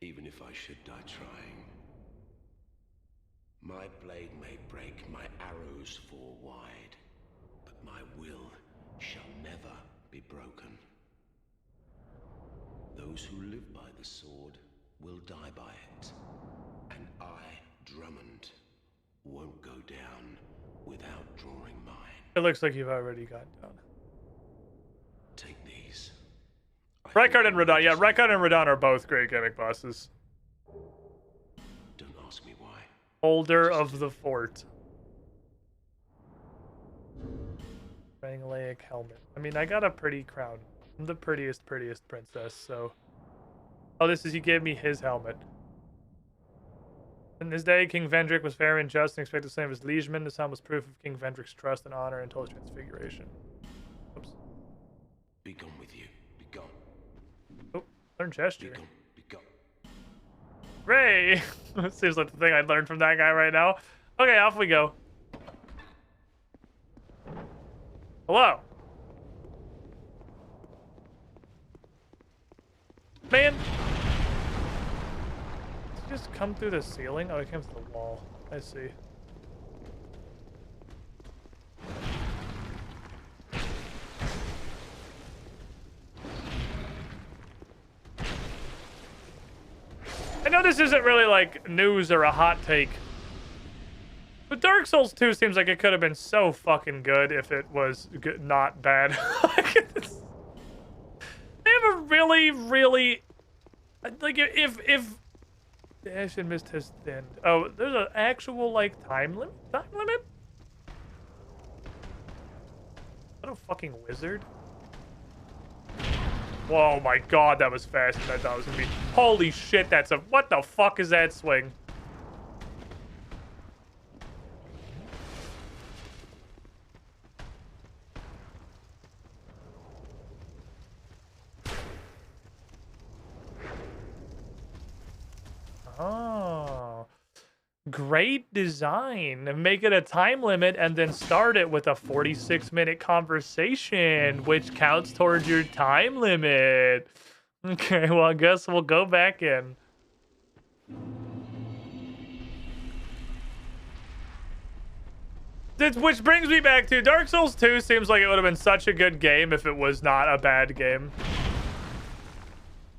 Even if I should die trying. My blade may break, my arrows fall wide, but my will shall never be broken. Those who live by the sword will die by it. And I, Drummond, won't go down without drawing mine. It looks like you've already got down. Take these. Rykard and Radon. Yeah, Rykard and Radon are both great gimmick bosses. Don't ask me why. Holder of the fort. Ranglaic helmet. I mean, I got a pretty crown. I'm the prettiest princess, so... Oh, this is... He gave me his helmet. In this day, King Vendrick was fair and just and expected the same of his liegemen. This helm was proof of King Vendrick's trust and honor until his transfiguration. Oops. Be gone with you. Be gone. Oh, learn gesture. Be gone. Be gone. Ray! Seems like the thing I'd learn from that guy right now. Okay, off we go. Hello. Man! Did it just come through the ceiling? Oh, it came through the wall. I see. I know this isn't really like news or a hot take, but Dark Souls 2 seems like it could have been so fucking good if it was good, not bad. They have a really like if Dash and missed his end. Oh, there's an actual like time limit. Time limit? Is that a fucking wizard? Whoa, my god, that was faster than I thought it was gonna be. Holy shit, that's a... What the fuck is that swing? Oh. Great design. Make it a time limit and then start it with a 46-minute conversation, which counts towards your time limit. Okay, well, I guess we'll go back in. Which brings me back to Dark Souls 2 seems like it would have been such a good game if it was not a bad game.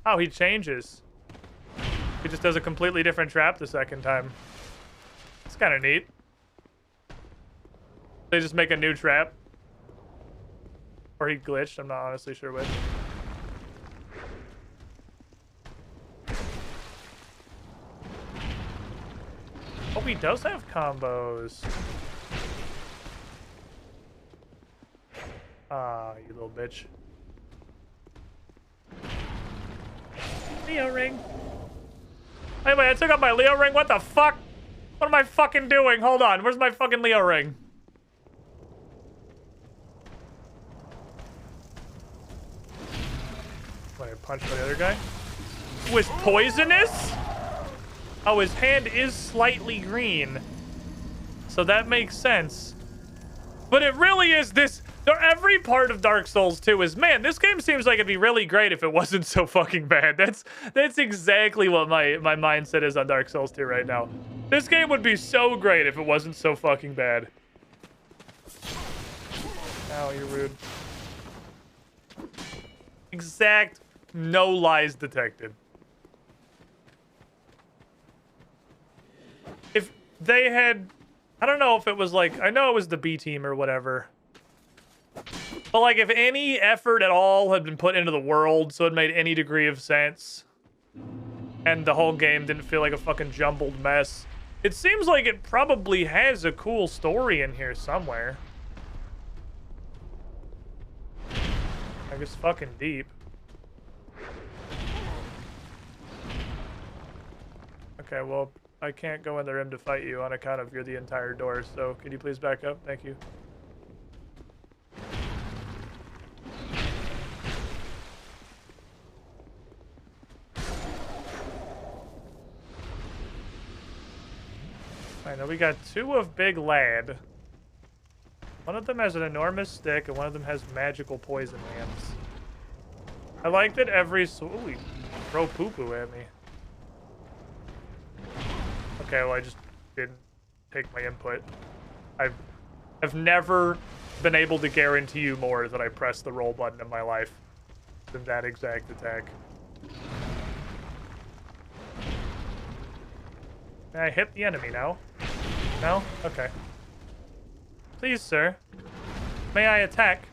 Oh, he changes. He just does a completely different trap the second time. It's kind of neat. They just make a new trap. Or he glitched, I'm not honestly sure which. Oh, he does have combos. Ah, you little bitch. Leo ring. Hey, wait, I took out my Leo ring? What the fuck? What am I fucking doing? Hold on, where's my fucking Leo ring? When I punched the other guy. Was poisonous? Oh, his hand is slightly green. So that makes sense. But it really is this... Every part of Dark Souls 2 is, man, this game seems like it'd be really great if it wasn't so fucking bad. That's exactly what my mindset is on Dark Souls 2 right now. This game would be so great if it wasn't so fucking bad. Ow, you're rude. Exact, no lies detected. If they had... I don't know if it was like... I know it was the B team or whatever. But like if any effort at all had been put into the world so it made any degree of sense and the whole game didn't feel like a fucking jumbled mess, it seems like it probably has a cool story in here somewhere. I guess fucking deep. Okay, well, I can't go in the room to fight you on account of you're the entire door, so could you please back up? Thank you. I know we got two of Big Lad. One of them has an enormous stick, and one of them has magical poison hands. I like that every... Ooh, he throw poo-poo at me. Okay, well, I just didn't take my input. I've never been able to guarantee you more that I pressed the roll button in my life than that exact attack. Can I hit the enemy now? No? Okay. Please, sir. May I attack?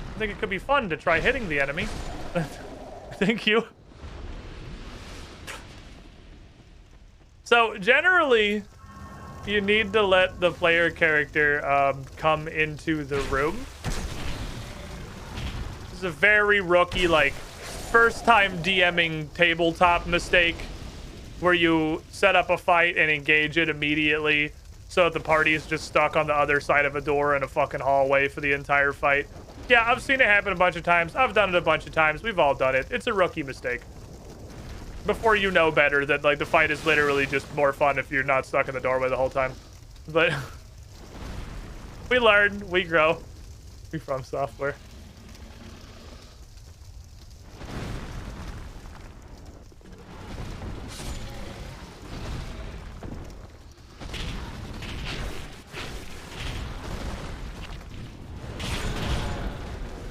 I think it could be fun to try hitting the enemy. Thank you. So, generally, you need to let the player character come into the room. This is a very rookie, like, first-time DMing tabletop mistake where you set up a fight and engage it immediately so that the party is just stuck on the other side of a door in a fucking hallway for the entire fight. Yeah, I've seen it happen a bunch of times. I've done it a bunch of times. We've all done it. It's a rookie mistake. Before you know better that, like, the fight is literally just more fun if you're not stuck in the doorway the whole time. But we learn, we grow. We from software.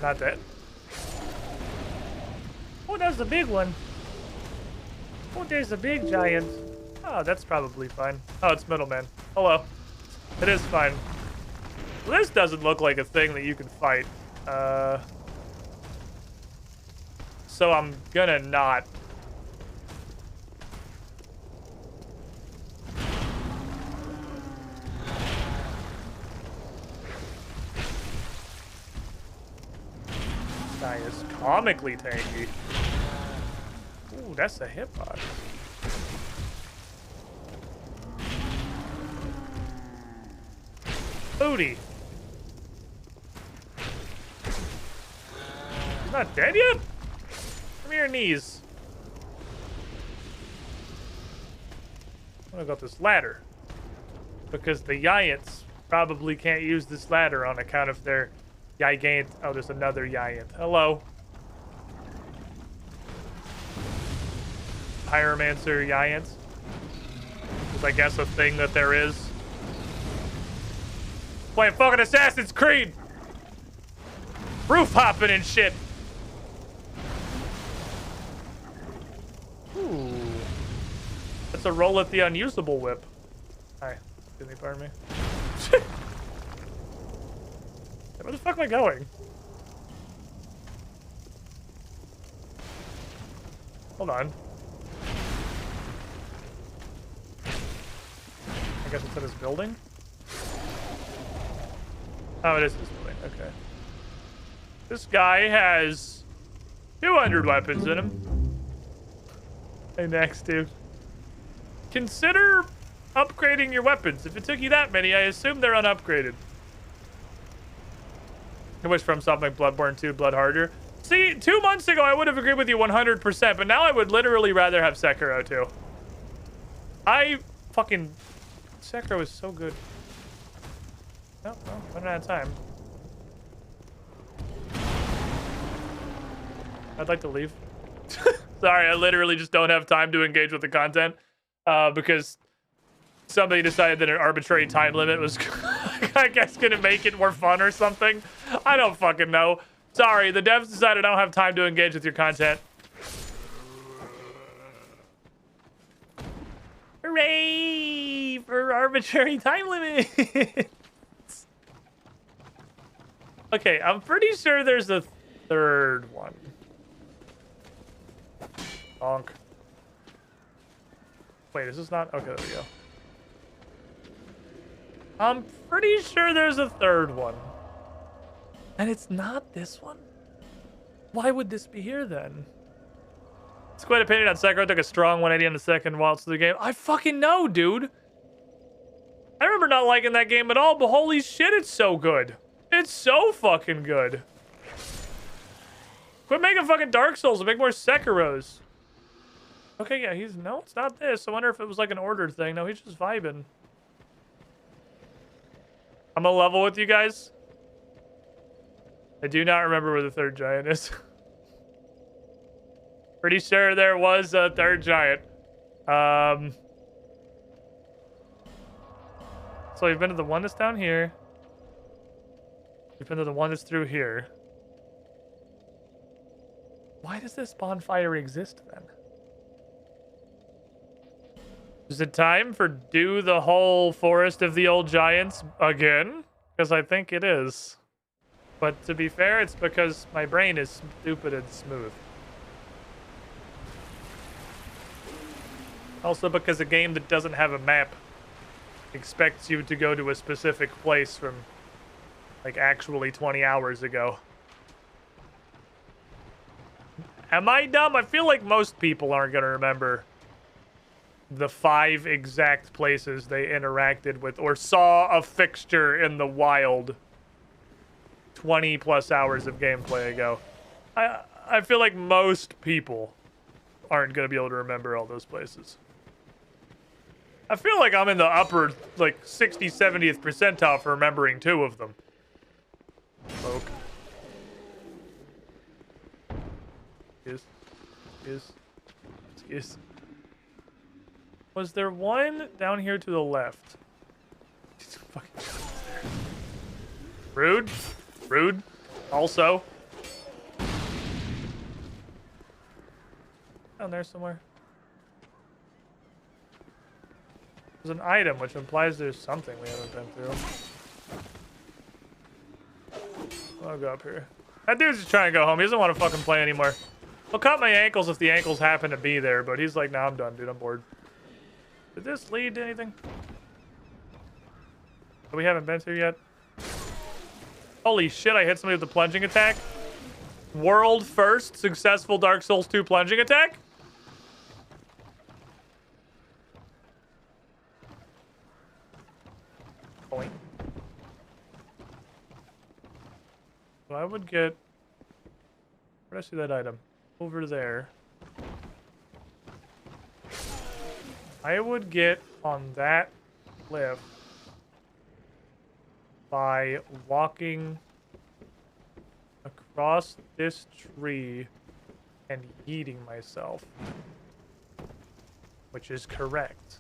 Not that. Oh, that's the big one. Oh, there's a big giant. Oh, that's probably fine. Oh, it's Middleman. Hello. It is fine. Well, this doesn't look like a thing that you can fight. So I'm gonna not. Guy is comically tanky. Ooh, that's a hitbox. Booty. He's not dead yet? Come here, knees. I'm gonna go up this ladder. Because the giants probably can't use this ladder on account of their gigant. Oh, there's another giant. Hello. Pyromancer giants. Is I guess a thing that there is. Playing fucking Assassin's Creed. Roof hopping and shit. Ooh. That's a roll at the unusable whip. Hi. Excuse me, pardon me. Where the fuck am I going? Hold on. I guess it's in this building? Oh, it is this building. Okay. This guy has 200 weapons in him. Hey, next, dude. Consider upgrading your weapons? If it took you that many, I assume they're unupgraded. I wish from something Bloodborne 2 Blood Harder. See, 2 months ago I would have agreed with you 100%, but now I would literally rather have Sekiro 2. Sekiro is so good. Oh, well, running out of time. I'd like to leave. Sorry, I literally just don't have time to engage with the content because somebody decided that an arbitrary time limit was, I guess, gonna make it more fun or something. I don't fucking know. Sorry, the devs decided I don't have time to engage with your content. Hooray for arbitrary time limits. Okay, I'm pretty sure there's a third one. Bonk. Wait, is this not? Okay, there we go. I'm pretty sure there's a third one. And it's not this one? Why would this be here then? It's quite opinion on Sekiro took a strong 180 on the second waltz through the game. I fucking know, dude. I remember not liking that game at all, but holy shit, it's so good. It's so fucking good. Quit making fucking Dark Souls and make more Sekiros. Okay, yeah, no, it's not this. I wonder if it was like an ordered thing. No, he's just vibing. I'm gonna level with you guys. I do not remember where the third giant is. Pretty sure there was a third giant. So we've been to the one that's down here. We've been to the one that's through here. Why does this bonfire exist then? Is it time for do the whole Forest of the Old Giants again? Because I think it is. But to be fair, it's because my brain is stupid and smooth. Also because a game that doesn't have a map expects you to go to a specific place from like actually 20 hours ago. Am I dumb? I feel like most people aren't going to remember the 5 exact places they interacted with or saw a fixture in the wild 20 plus hours of gameplay ago. I feel like most people aren't going to be able to remember all those places. I feel like I'm in the upper, like, 60th, 70th percentile for remembering 2 of them. Smoke. Excuse. Was there one down here to the left? Rude. Rude. Also. Down there somewhere. There's an item, which implies there's something we haven't been through. I'll go up here. That dude's just trying to go home. He doesn't want to fucking play anymore. He'll cut my ankles if the ankles happen to be there, but he's like, nah, I'm done, dude. I'm bored. Did this lead to anything? We haven't been through yet. Holy shit, I hit somebody with a plunging attack. World first successful Dark Souls 2 plunging attack? Point. So I would get... Where'd I see that item? Over there. I would get on that cliff by walking across this tree and yeeting myself. Which is correct.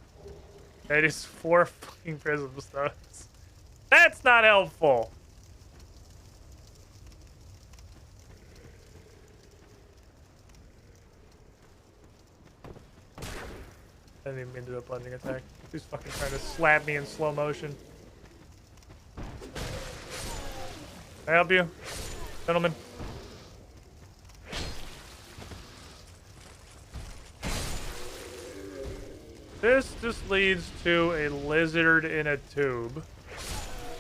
That is 4 fucking prisms, though. That's not helpful. I didn't even mean to do a plunging attack. He's fucking trying to slap me in slow motion. Can I help you, gentlemen? This just leads to a lizard in a tube.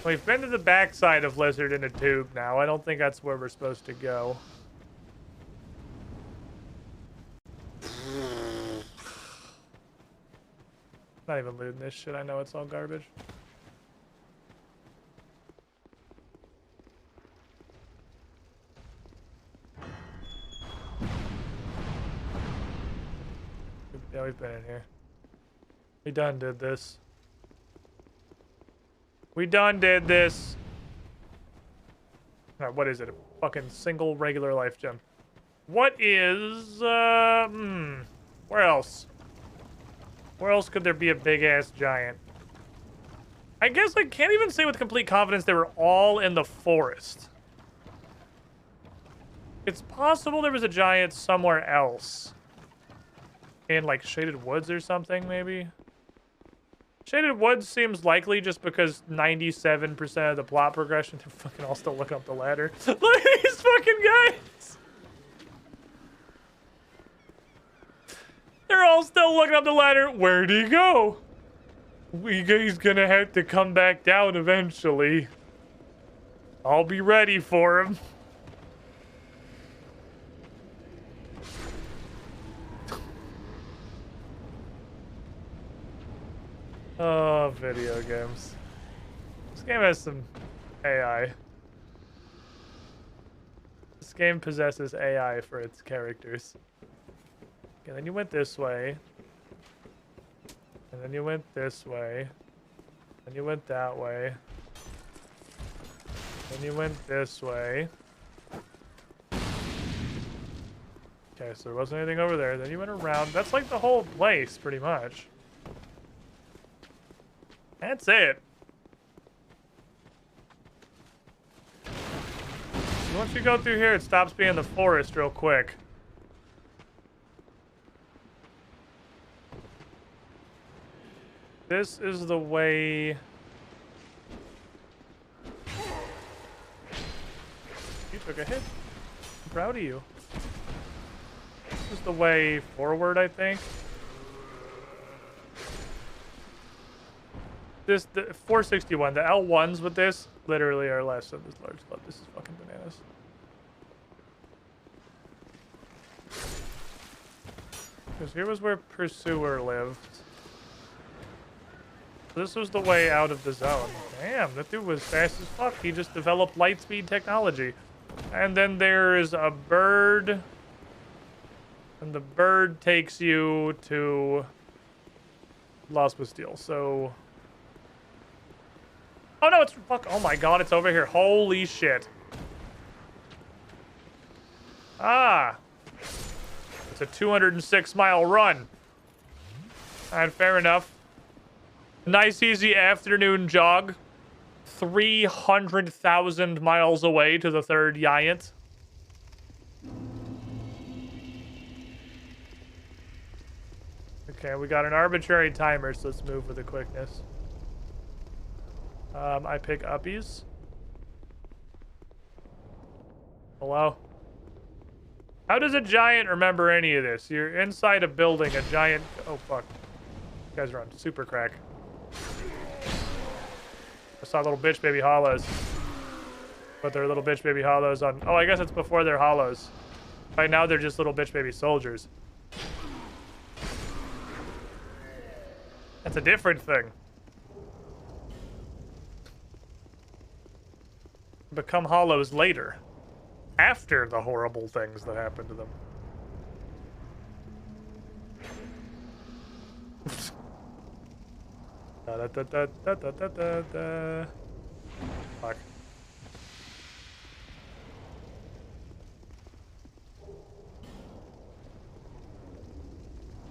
We've been to the backside of lizard in a tube now. I don't think that's where we're supposed to go. Not even looting this shit. I know it's all garbage. Yeah, we've been in here. We done did this. We done did this. Alright, what is it? A fucking single regular life gem. What is, where else? Where else could there be a big-ass giant? I guess I can't even say with complete confidence they were all in the forest. It's possible there was a giant somewhere else. In, like, Shaded Woods or something, maybe? Shaded Woods seems likely just because 97% of the plot progression, they're fucking all still looking up the ladder. Look at these fucking guys! They're all still looking up the ladder. Where'd he go? He's gonna have to come back down eventually. I'll be ready for him. Oh, video games. This game has some AI. This game possesses AI for its characters. Okay, then you went this way. And then you went this way. Then you went that way. Then you went this way. Okay, so there wasn't anything over there. Then you went around. That's like the whole place, pretty much. That's it. Once you go through here, it stops being the forest real quick. This is the way... You took a hit. I'm proud of you. This is the way forward, I think. This, the 461, the L1s with this literally are less than this large club. This is fucking bananas. Because here was where Pursuer lived. This was the way out of the zone. Damn, that dude was fast as fuck. He just developed light speed technology. And then there is a bird. And the bird takes you to Las Bastille. So... Oh no, it's fuck. Oh my god, it's over here. Holy shit. Ah. It's a 206-mile run. Alright, fair enough. Nice, easy afternoon jog. 300,000 miles away to the third giant. Okay, we got an arbitrary timer, so let's move with the quickness. I pick uppies. Hello? How does a giant remember any of this? You're inside a building, a giant... Oh, fuck. You guys are on super crack. I saw little bitch baby hollows. But they're little bitch baby hollows on... Oh, I guess it's before they're hollows. Right now, they're just little bitch baby soldiers. That's a different thing. Become hollows later. After the horrible things that happen to them. Da, da, da, da, da, da, da, da. Fuck.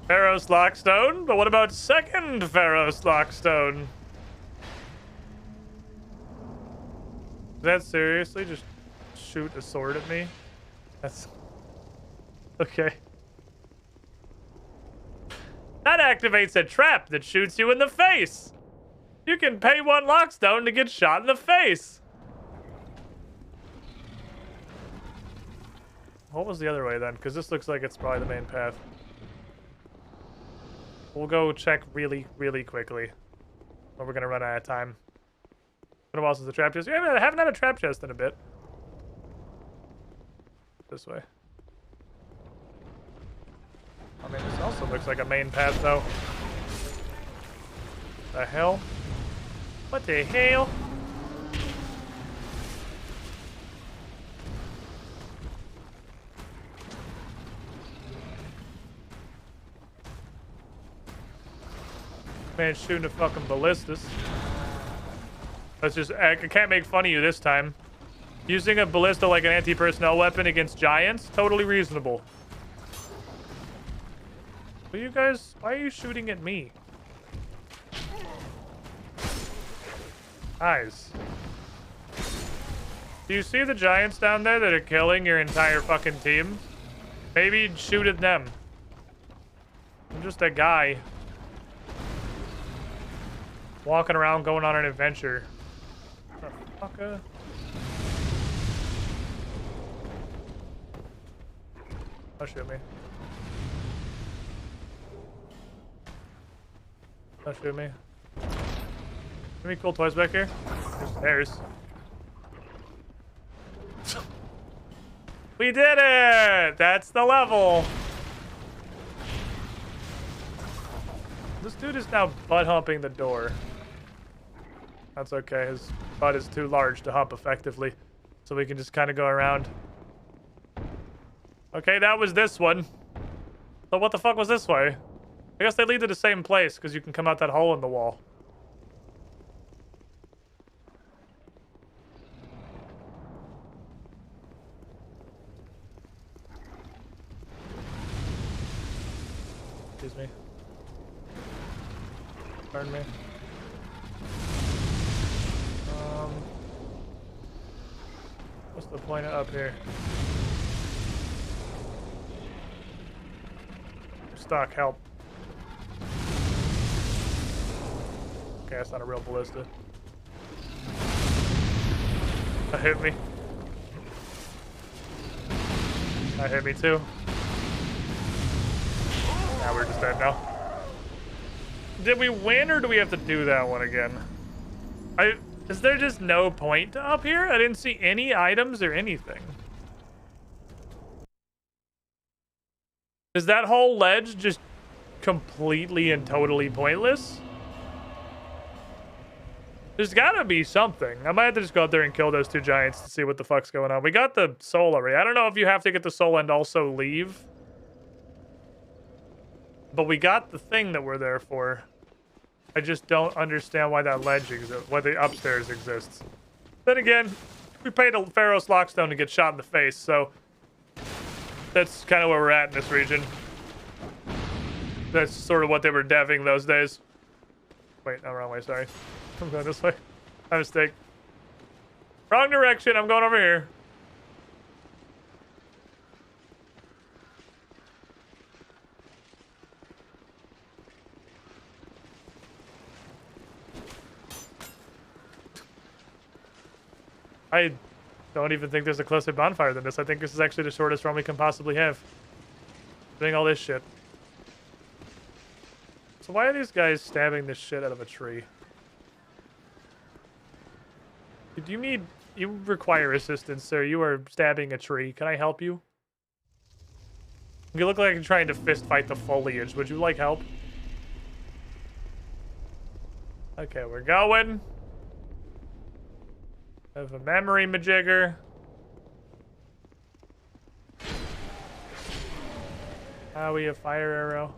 Pharaoh's Lockstone? But what about second Pharaoh's Lockstone? Is that seriously just shoot a sword at me? That's... Okay. That activates a trap that shoots you in the face! You can pay 1 Lockstone to get shot in the face! What was the other way then? Because this looks like it's probably the main path. We'll go check really, really quickly. Or we're gonna run out of time. What else is the trap chest? I haven't had a trap chest in a bit. This way. I mean, this also looks like a main path, though. The hell? What the hell? Man shooting a fucking ballistas. Let's just, I can't make fun of you this time. Using a ballista like an anti-personnel weapon against giants, totally reasonable. But you guys, why are you shooting at me? Guys. Do you see the giants down there that are killing your entire fucking team? Maybe shoot at them. I'm just a guy. Walking around going on an adventure. Fucker. Don't shoot me. Don't shoot me. Any cool toys back here? There's stairs. We did it! That's the level. This dude is now butt humping the door. That's okay. His butt is too large to hump effectively. So we can just kind of go around. Okay, that was this one. So what the fuck was this way? I guess they lead to the same place because you can come out that hole in the wall. Excuse me. Pardon me. What's the point of up here? Stock, help. Okay, that's not a real ballista. That hit me. That hit me too. Now we're just dead now. Did we win or do we have to do that one again? Is there just no point to up here? I didn't see any items or anything. Is that whole ledge just completely and totally pointless? There's gotta be something. I might have to just go out there and kill those two giants to see what the fuck's going on. We got the soul already. I don't know if you have to get the soul and also leave. But we got the thing that we're there for. I just don't understand why that ledge exists, why the upstairs exists. Then again, we paid a Pharaoh's Lockstone to get shot in the face, so that's kind of where we're at in this region. That's sort of what they were deving those days. Wait, no, wrong way, sorry. I'm going this way. My mistake. Wrong direction, I'm going over here. I don't even think there's a closer bonfire than this. I think this is actually the shortest run we can possibly have. Doing all this shit. So why are these guys stabbing this shit out of a tree? You require assistance, sir. You are stabbing a tree. Can I help you? You look like you're trying to fist fight the foliage. Would you like help? Okay, we're going. I have a memory majigger. We have fire arrow.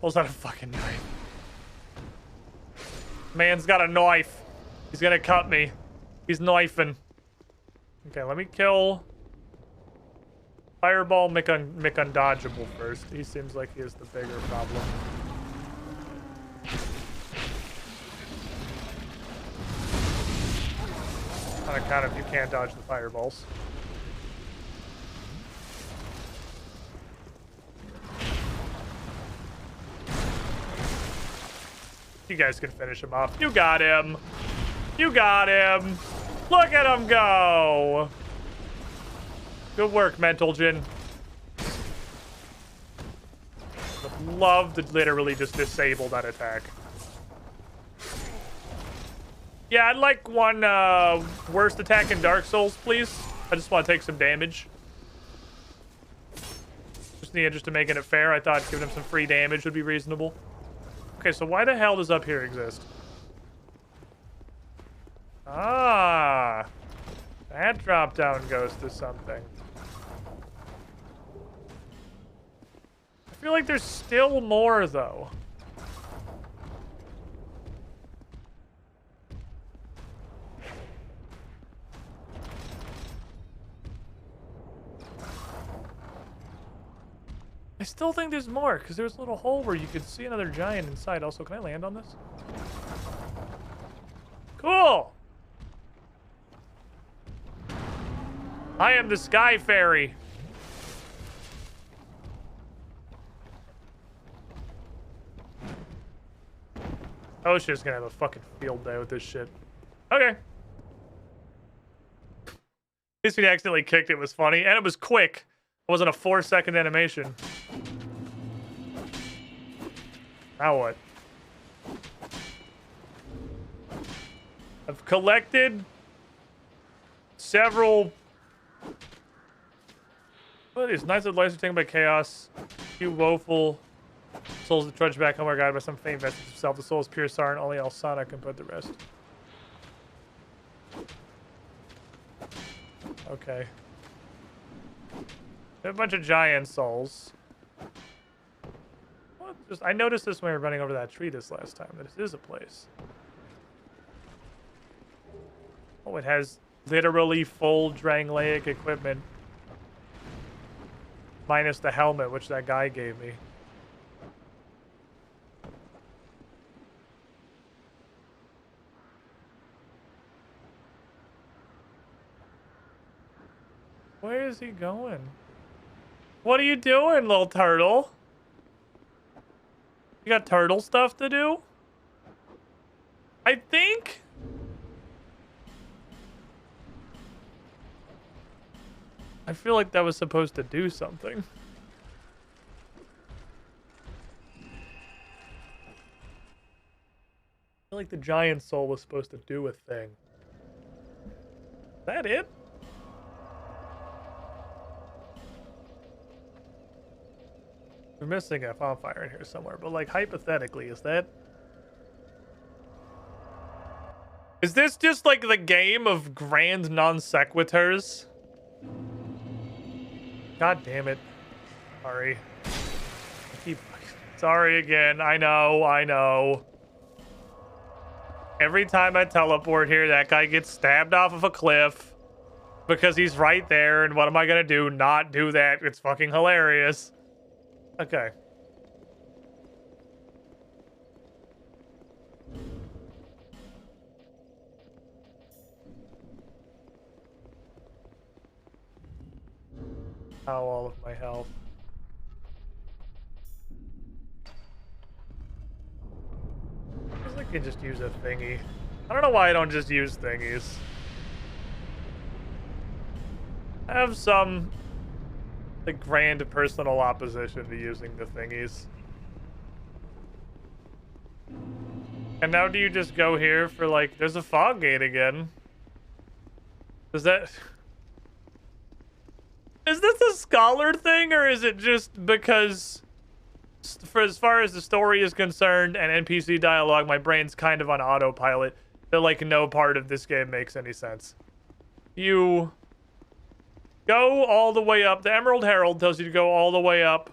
Pulls out a fucking knife. Man's got a knife. He's gonna cut me. He's knifing. Okay, let me kill Fireball McUndodgeable first. He seems like he is the bigger problem. On account of you can't dodge the fireballs. You guys can finish him off. You got him. You got him. Look at him go. Good work, Mental Jin. Would love to literally just disable that attack. Yeah, I'd like one worst attack in Dark Souls, please. I just want to take some damage. Just in the interest of making it fair, I thought giving him some free damage would be reasonable. Okay, so why the hell does up here exist? Ah, that drop down goes to something. I feel like there's still more though. I still think there's more, because there's a little hole where you could see another giant inside. Also, can I land on this? Cool! I am the Sky Fairy. Oh, shit's gonna have a fucking field day with this shit. Okay. At least when you accidentally kicked it was funny, and it was quick. It wasn't a 4-second animation. Now what? I've collected several... What are these? Knights of Lights are taken by chaos. You woeful souls that trudge back home are guided by some faint vestige of self. The soul is pure sorrow, and only Alsana can put the rest. Okay. A bunch of giant souls. What? Just, I noticed this when we were running over that tree this last time. That this is a place. Oh, it has literally full Drangleic equipment. Minus the helmet, which that guy gave me. Where is he going? What are you doing, little turtle? You got turtle stuff to do? I think... I feel like that was supposed to do something. I feel like the giant soul was supposed to do a thing. Is that it? We're missing a bonfire in here somewhere, but like hypothetically, is that... Is this just like the game of grand non sequiturs? God damn it. Sorry. Sorry again. I know. Every time I teleport here, that guy gets stabbed off of a cliff because he's right there, and what am I gonna do? Not do that. It's fucking hilarious. Okay. How all of my health. I guess I can just use a thingy. I don't know why I don't just use thingies. I have some like grand personal opposition to using the thingies. And now do you just go here for like, there's a fog gate again. Does that... Is this a scholar thing, or is it just because, for as far as the story is concerned and NPC dialogue, my brain's kind of on autopilot, that like no part of this game makes any sense? You go all the way up. The Emerald Herald tells you to go all the way up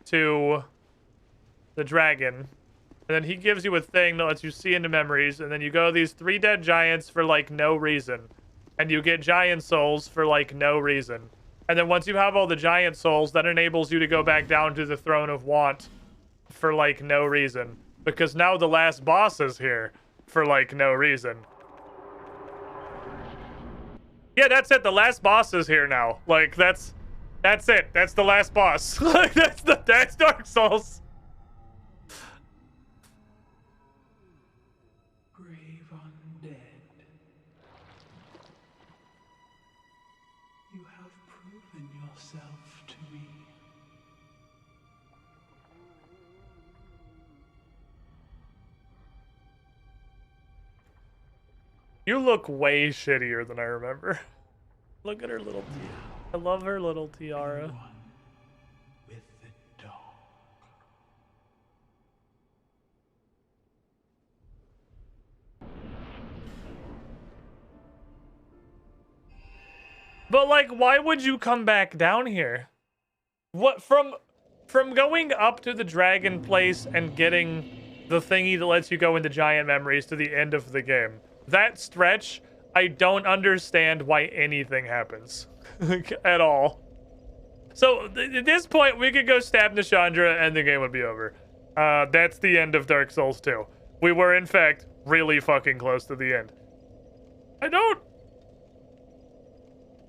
to the dragon, and then he gives you a thing that lets you see into memories, and then you go to these 3 dead giants for like no reason, and you get giant souls for like no reason. And then once you have all the giant souls, that enables you to go back down to the Throne of Want for, like, no reason. Because now the last boss is here for, like, no reason. Yeah, that's it. The last boss is here now. Like, that's it. That's the last boss. Like, that's Dark Souls. Grave undead. You have proven yourself to me. You look way shittier than I remember. Look at her little tiara. I love her little tiara. One with the dog. But like, why would you come back down here? What from going up to the dragon place and getting the thingy that lets you go into giant memories to the end of the game? That stretch, I don't understand why anything happens at all. So at this point, we could go stab Nishandra and the game would be over. That's the end of Dark Souls 2. We were in fact really fucking close to the end. I don't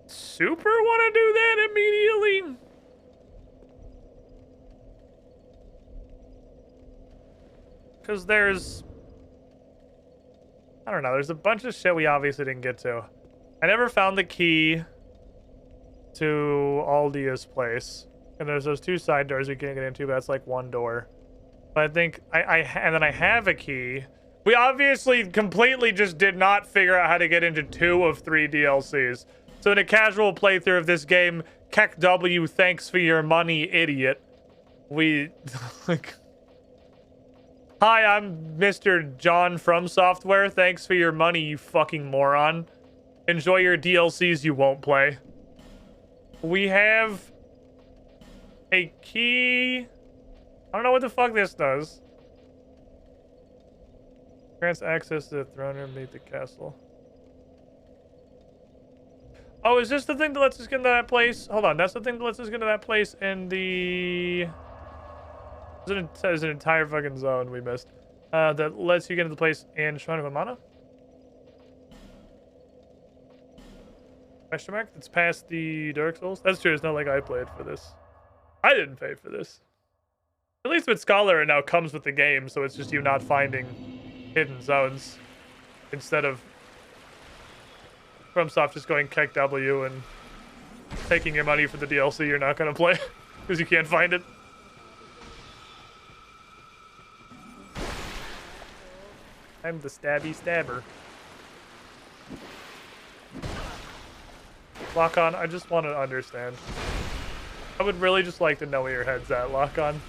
super want to do that immediately. Because there's... I don't know, there's a bunch of shit we obviously didn't get to. I never found the key to Aldia's place. And there's those 2 side doors we can't get into, but that's like 1 door. But I think and then I have a key. We obviously completely just did not figure out how to get into 2 of 3 DLCs. So in a casual playthrough of this game, Keck W, thanks for your money, idiot. We like, hi, I'm Mr. John from Software. Thanks for your money, you fucking moron. Enjoy your DLCs you won't play. We have a key. I don't know what the fuck this does. Grants access to the throne room beneath the castle. Oh, is this the thing that lets us get into that place? Hold on, that's the thing that lets us get into that place in the... There's an entire fucking zone we missed. That lets you get into the place in Shrine of Amana? Question mark? That's past the Dark Souls? That's true, it's not like I played for this. I didn't pay for this. At least with Scholar, it now comes with the game, so it's just you not finding hidden zones. Instead of FromSoft just going Keck W and taking your money for the DLC you're not going to play because you can't find it. I'm the stabby stabber. Lock-on, I just want to understand. I would really just like to know where your head's at, Lock-on.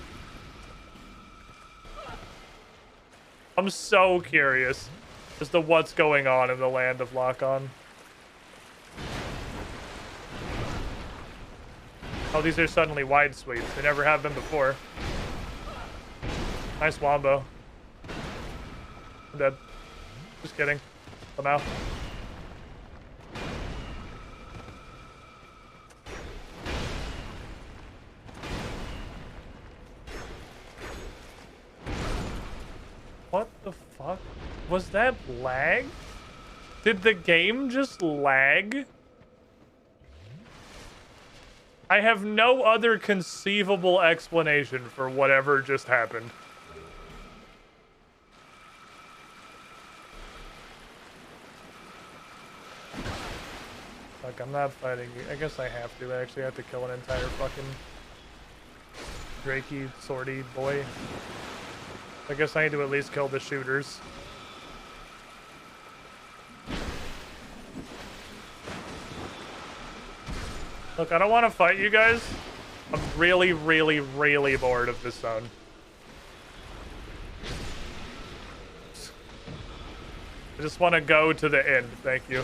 I'm so curious as to what's going on in the land of Lock-on. Oh, these are suddenly wide sweeps. They never have been before. Nice wombo. I'm dead. Just kidding. Somehow. What the fuck? Was that lag? Did the game just lag? I have no other conceivable explanation for whatever just happened. Fuck, I'm not fighting you. I guess I have to. I actually have to kill an entire fucking Drakey, swordy boy. I guess I need to at least kill the shooters. Look, I don't want to fight you guys. I'm really, really, really bored of this zone. I just want to go to the end. Thank you.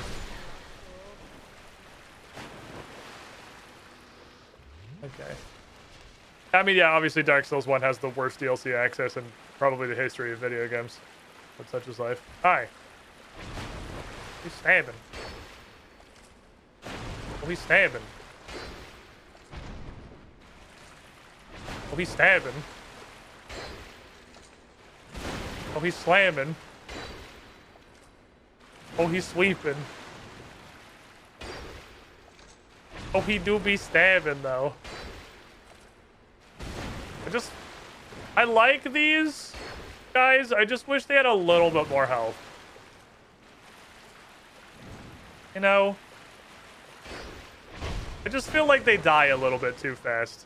Okay. I mean, yeah, obviously Dark Souls 1 has the worst DLC access in probably the history of video games. But such is life. Hi. He's stabbing. Oh, he's stabbing. Oh, he's stabbing. Oh, he's slamming. Oh, he's sweeping. Oh, he do be stabbing, though. I like these guys. I just wish they had a little bit more health. You know? I just feel like they die a little bit too fast.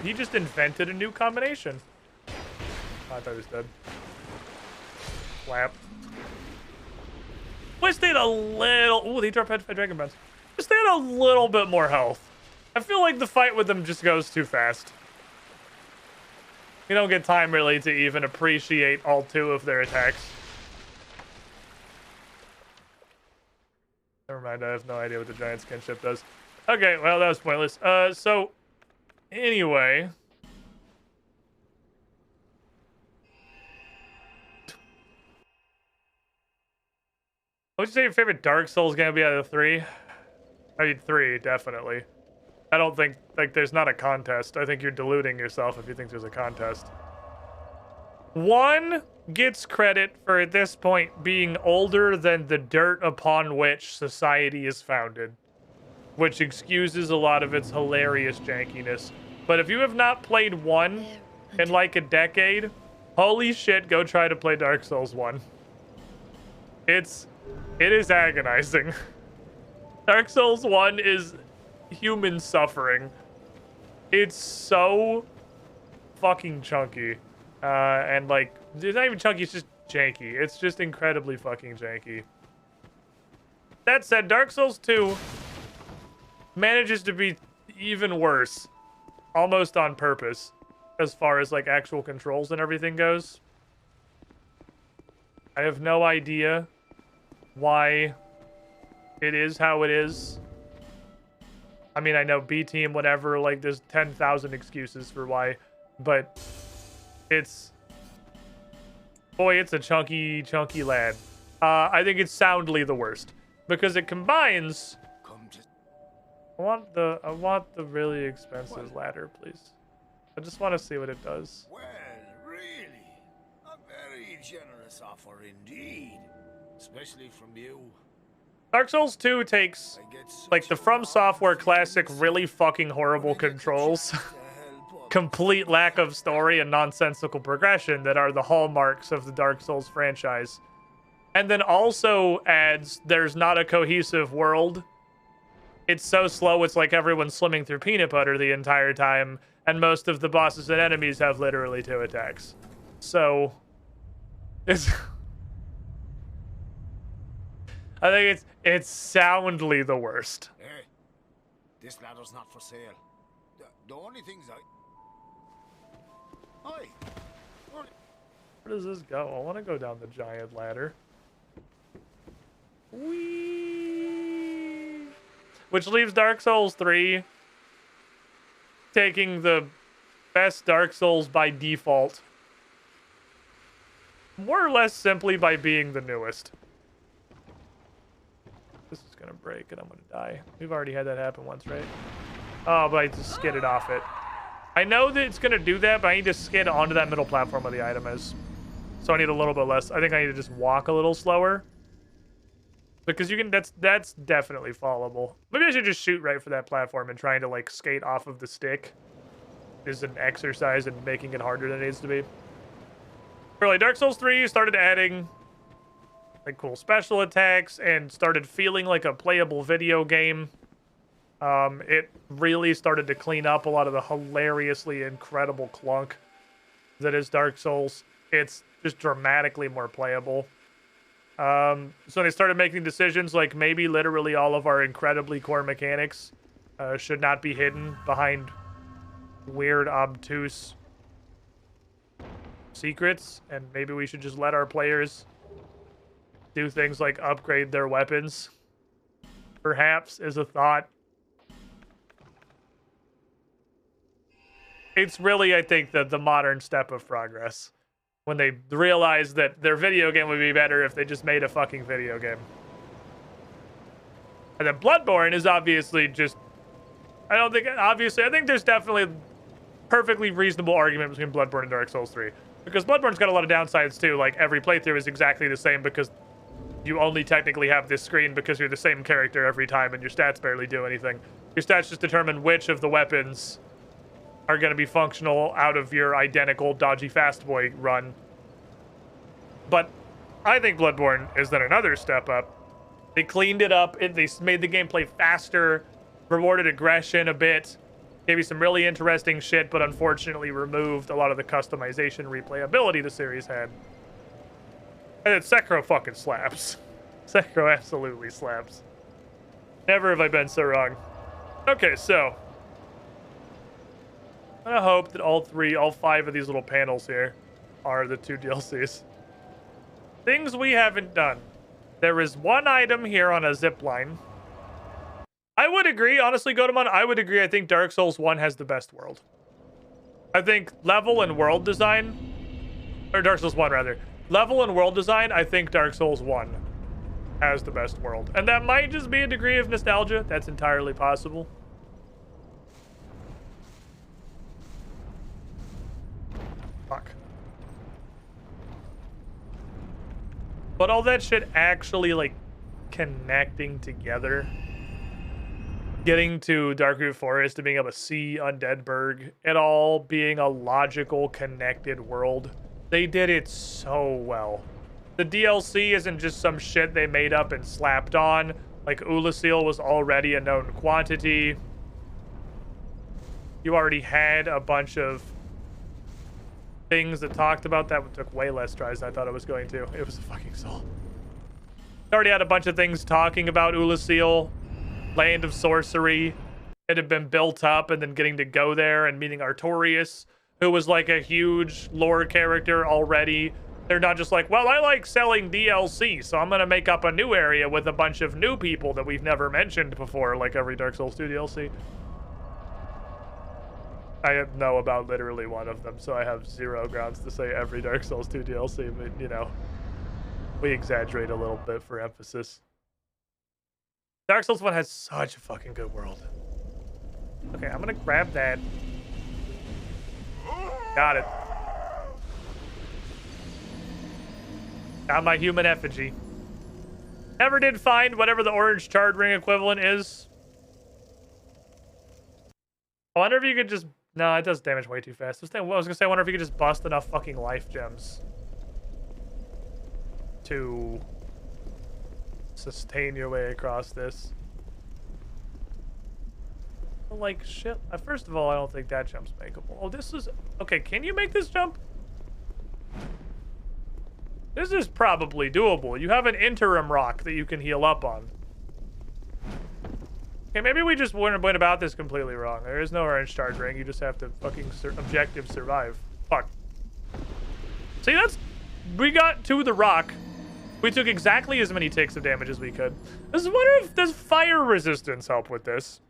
He just invented a new combination. Oh, I thought he was dead. Slap. Wish they had a little... Ooh, they drop head dragon bones. Wish they had a little bit more health. I feel like the fight with them just goes too fast. You don't get time really to even appreciate all 2 of their attacks. Never mind, I have no idea what the giant skinship does. Okay, well, that was pointless. So, anyway... What would you say your favorite Dark Souls game be out of 3? I mean, 3, definitely. I don't think, like, there's not a contest. I think you're deluding yourself if you think there's a contest. 1 gets credit for, at this point, being older than the dirt upon which society is founded, which excuses a lot of its hilarious jankiness. But if you have not played 1 in, like, a decade, holy shit, go try to play Dark Souls 1. It is agonizing. Dark Souls 1 is human suffering. It's so fucking chunky. And like, it's not even chunky, it's just janky. It's just incredibly fucking janky. That said, Dark Souls 2 manages to be even worse. Almost on purpose. As far as like actual controls and everything goes. I have no idea why it is how it is. I mean, I know B team, whatever, like there's 10,000 excuses for why, but it's, boy, it's a chunky lad. I think it's soundly the worst because it combines. I want the really expensive ladder, please. I just want to see what it does. Well, really, a very generous offer indeed. Especially from you. Dark Souls 2 takes, like, the From Software classic really fucking horrible controls, complete lack of story, and nonsensical progression that are the hallmarks of the Dark Souls franchise. And then also adds, there's not a cohesive world. It's so slow, it's like everyone's swimming through peanut butter the entire time, and most of the bosses and enemies have literally 2 attacks. So, it's... I think it's soundly the worst. Hey, this ladder's not for sale. The only things Hi. Where does this go? I want to go down the giant ladder. Whee! Which leaves Dark Souls 3 taking the best Dark Souls by default. More or less simply by being the newest. This is gonna break and I'm gonna die. We've already had that happen once, right? Oh, but I just skidded off it. I know that it's gonna do that, but I need to skid onto that middle platform where the item is. So I need a little bit less. I think I need to just walk a little slower. Because you can, that's definitely fallable. Maybe I should just shoot right for that platform and trying to like skate off of the stick is an exercise in making it harder than it needs to be. Early Dark Souls 3 started adding like cool special attacks and started feeling like a playable video game. It really started to clean up a lot of the hilariously incredible clunk that is Dark Souls. It's just dramatically more playable. So they started making decisions like maybe literally all of our incredibly core mechanics should not be hidden behind weird, obtuse secrets, and maybe we should just let our players do things like upgrade their weapons. Perhaps is a thought. It's really, I think, the modern step of progress. When they realized that their video game would be better if they just made a fucking video game. And then Bloodborne is obviously just... I think there's definitely perfectly reasonable argument between Bloodborne and Dark Souls 3. Because Bloodborne's got a lot of downsides too, like every playthrough is exactly the same because you only technically have this screen because you're the same character every time and your stats barely do anything. Your stats just determine which of the weapons are going to be functional out of your identical dodgy fast boy run. But I think Bloodborne is then another step up. They cleaned it up, they made the gameplay faster, rewarded aggression a bit, gave you some really interesting shit, but unfortunately removed a lot of the customization replayability the series had. And then Sekiro fucking slaps. Sekiro absolutely slaps. Never have I been so wrong. Okay, so I hope that all 5 of these little panels here are the 2 DLCs. Things we haven't done. There is one item here on a zip line. I would agree, honestly, Godemon, I would agree. I think Dark Souls 1 has the best world. I think level and world design, or Dark Souls 1 rather. Level and world design, I think Dark Souls 1 has the best world. And that might just be a degree of nostalgia. That's entirely possible. Fuck. But all that shit actually, like, connecting together. Getting to Darkroot Forest, to being able to see Undeadburg, it all being a logical, connected world. They did it so well. The DLC isn't just some shit they made up and slapped on. Like, Ulasil was already a known quantity. You already had a bunch of things that talked about that. Took way less tries than I thought it was going to. It was a fucking soul. You already had a bunch of things talking about Ulasil. Land of Sorcery. It had been built up, and then getting to go there and meeting Artorias, who was like a huge lore character already. They're not just like, well, I like selling DLC, so I'm gonna make up a new area with a bunch of new people that we've never mentioned before, like every Dark Souls 2 DLC. I know about literally one of them, so I have 0 grounds to say every Dark Souls 2 DLC, but, you know, we exaggerate a little bit for emphasis. Dark Souls 1 has such a fucking good world. Okay, I'm gonna grab that. Got it. Got my human effigy. Never did find whatever the orange charred ring equivalent is. I wonder if you could just... No, it does damage way too fast. I was gonna say, I wonder if you could just bust enough fucking life gems to sustain your way across this. Like, shit. First of all, I don't think that jump's makeable. Oh, this is... Okay, can you make this jump? This is probably doable. You have an interim rock that you can heal up on. Okay, maybe we just went about this completely wrong. There is no orange charge ring. You just have to fucking objective survive. Fuck. See, that's... We got to the rock. We took exactly as many ticks of damage as we could. I was wondering if does fire resistance help with this?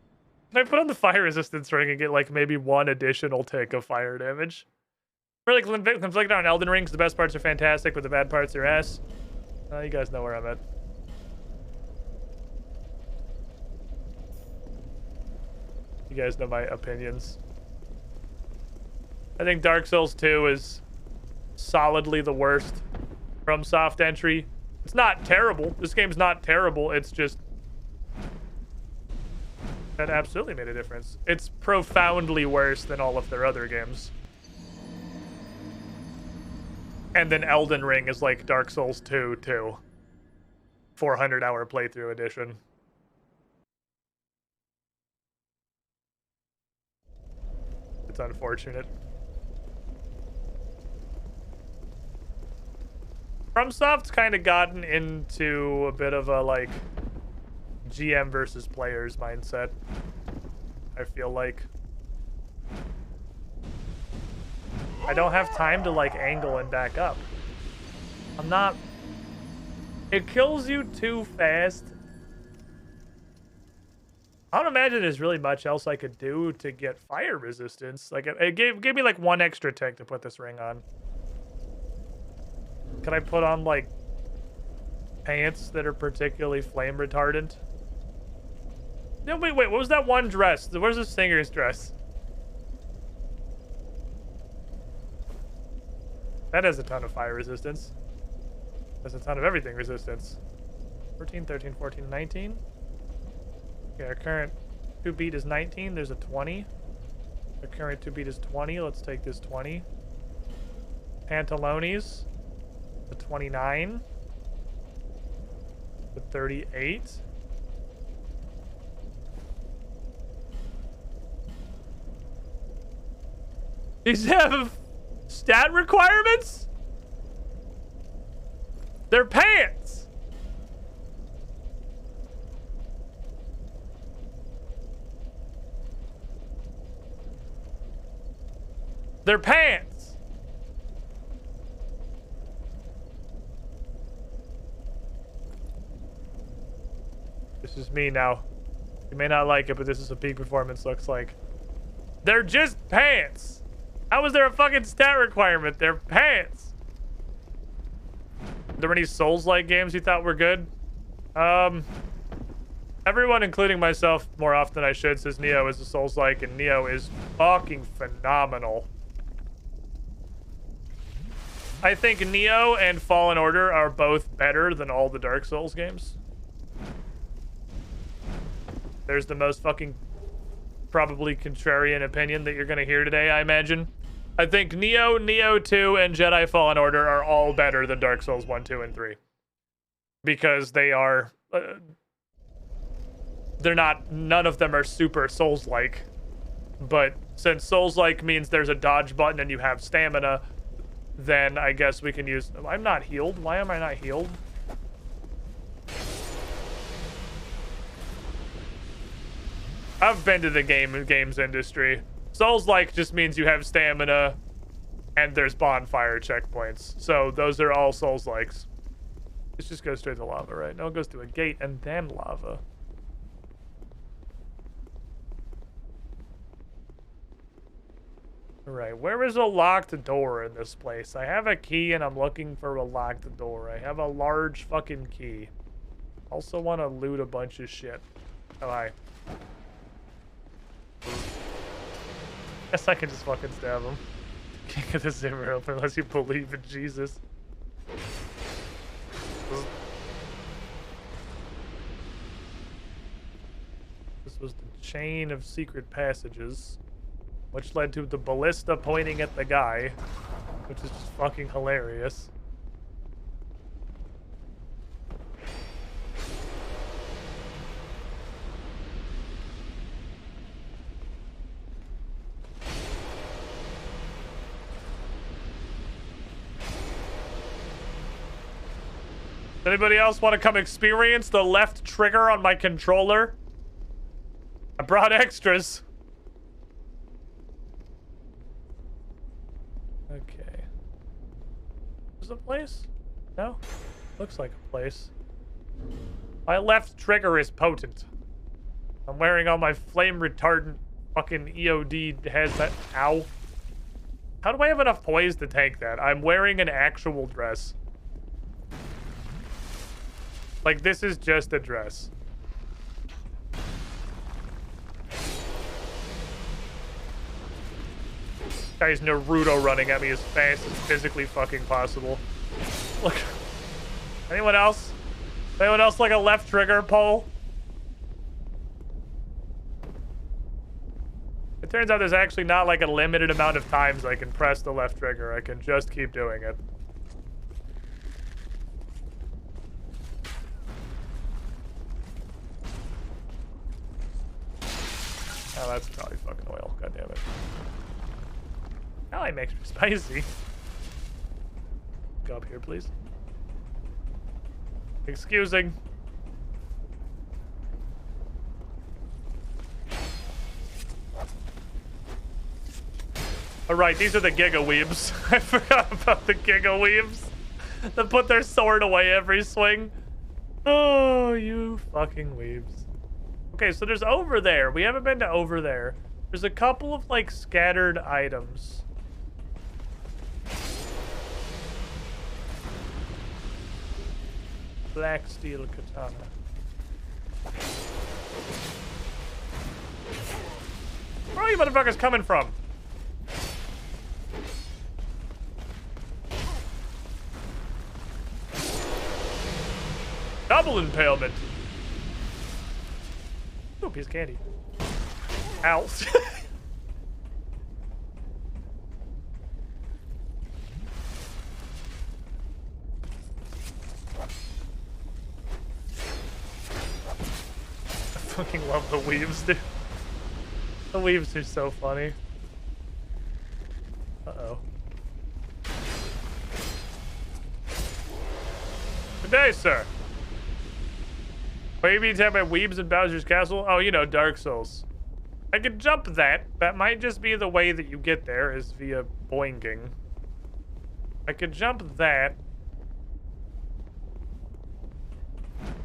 Can I put on the fire resistance ring and get like maybe 1 additional tick of fire damage? Really, conflict on Elden Rings. The best parts are fantastic, but the bad parts are ass. You guys know where I'm at. You guys know my opinions. I think Dark Souls 2 is solidly the worst from soft entry. It's not terrible. This game's not terrible. It's just... That absolutely made a difference. It's profoundly worse than all of their other games. And then Elden Ring is like Dark Souls 2 too. 400-hour playthrough edition. It's unfortunate. FromSoft's kind of gotten into a bit of a, like, GM versus players mindset, I feel like. I don't have time to, like, angle and back up. I'm not... It kills you too fast. I don't imagine there's really much else I could do to get fire resistance. Like, it gave me, like, 1 extra tick to put this ring on. Can I put on, like, pants that are particularly flame retardant? No, wait, what was that one dress? Where's the singer's dress? That has a ton of fire resistance. That's a ton of everything resistance. 14, 13, 14, 19. Okay, our current 2 beat is 19. There's a 20. Our current 2 beat is 20. Let's take this 20. Pantalones. The 29. The 38. These have stat requirements? Their pants! Their pants! This is me now. You may not like it, but this is what peak performance looks like. They're just pants! How is there a fucking stat requirement? They're pants! Are there any Souls-like games you thought were good? Everyone, including myself, more often than I should, says Neo is a Souls-like, and Neo is fucking phenomenal. I think Neo and Fallen Order are both better than all the Dark Souls games. There's the most fucking probably contrarian opinion that you're gonna hear today, I imagine. I think Neo, Neo 2, and Jedi Fallen Order are all better than Dark Souls 1, 2, and 3. Because they are... they're not... None of them are super Souls-like. But since Souls-like means there's a dodge button and you have stamina, then I guess we can use... I'm not healed. Why am I not healed? I've been to the games industry. Souls-like just means you have stamina and there's bonfire checkpoints. So those are all Souls-likes. This just goes straight to lava, right? No, it goes through a gate and then lava. Alright, where is a locked door in this place? I have a key and I'm looking for a locked door. I have a large fucking key. Also want to loot a bunch of shit. Oh, hi. Guess I can just fucking stab him. Can't get the zimmer open unless you believe in Jesus. This was the chain of secret passages, which led to the ballista pointing at the guy, which is just fucking hilarious. Anybody else want to come experience the left trigger on my controller? I brought extras. Okay. Is it a place? No? Looks like a place. My left trigger is potent. I'm wearing all my flame retardant fucking EOD hazmat. Ow. How do I have enough poise to tank that? I'm wearing an actual dress. Like, this is just a dress. Guy's Naruto running at me as fast as physically fucking possible. Look. Anyone else? Anyone else like a left trigger pull? It turns out there's actually not like a limited amount of times I can press the left trigger. I can just keep doing it. Oh, that's probably fucking oil. God damn it. That makes me spicy. Go up here, please. Excusing. Alright, these are the Giga Weebs. I forgot about the Giga Weebs. That put their sword away every swing. Oh, you fucking weebs. Okay, so there's over there. We haven't been to over there. There's a couple of, like, scattered items. Black steel katana. Where are you motherfuckers coming from? Double impalement. Ooh, piece of candy. Ow. I fucking love the weaves, dude. The weaves are so funny. Uh-oh. Good day, sir. Will you be attacked by weebs in Bowser's Castle? Oh, you know, Dark Souls. I could jump that. That might just be the way that you get there, is via boinking. I could jump that.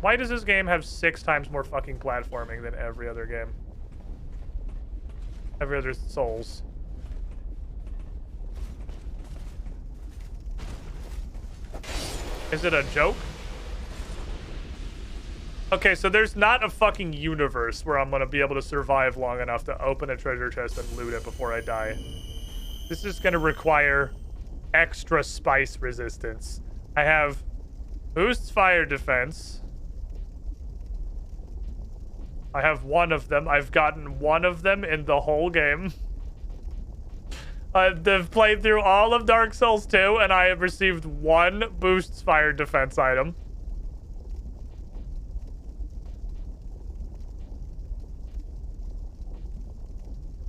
Why does this game have 6 times more fucking platforming than every other game? Every other Souls. Is it a joke? Okay, so there's not a fucking universe where I'm gonna be able to survive long enough to open a treasure chest and loot it before I die. This is gonna require extra spice resistance. I have boosts fire defense. I have one of them. I've gotten one of them in the whole game. I've played through all of Dark Souls 2, and I have received 1 boosts fire defense item.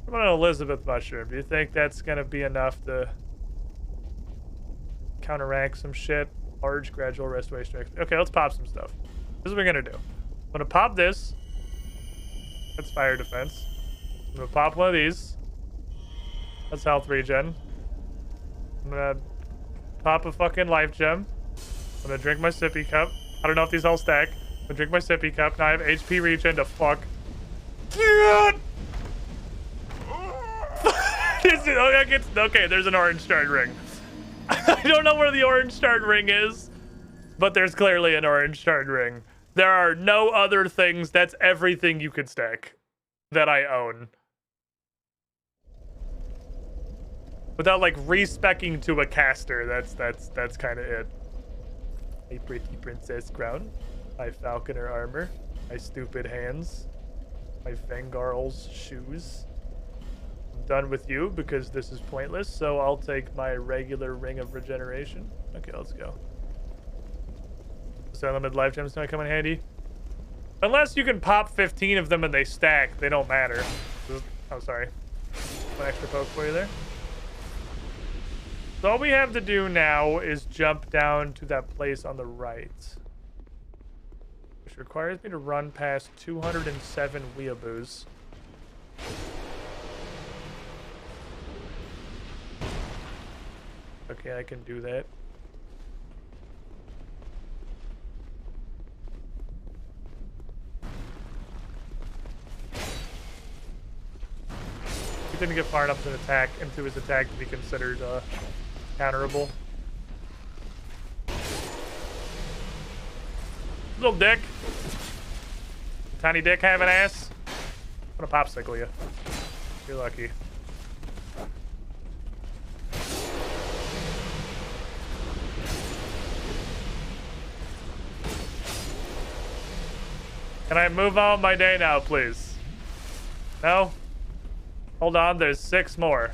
What about an Elizabeth mushroom? Do you think that's gonna be enough to counteract some shit? Large gradual restoration. Okay, let's pop some stuff. This is what we're gonna do. I'm gonna pop this. That's fire defense. I'm gonna pop one of these. That's health regen. I'm gonna pop a fucking life gem. I'm gonna drink my sippy cup. I don't know if these all stack. I'm gonna drink my sippy cup. Now I have HP regen to fuck. Okay, there's an orange shard ring. I don't know where the orange shard ring is, but there's clearly an orange shard ring. There are no other things. That's everything you could stack that I own. Without like respecking to a caster, that's kind of it. A pretty princess crown, my falconer armor, my stupid hands, my Fangarl's shoes. I'm done with you because this is pointless, so I'll take my regular ring of regeneration. Okay, let's go. So unlimited life gems don't come in handy. Unless you can pop 15 of them and they stack, they don't matter. Oh, sorry. One extra poke for you there. So all we have to do now is jump down to that place on the right, which requires me to run past 207 weeaboos. Okay, I can do that. He didn't get far enough to attack into his attack to be considered counterable. Little dick. Tiny dick having ass. I'm gonna popsicle you. You're lucky. Can I move on my day now, please? No? Hold on, there's 6 more.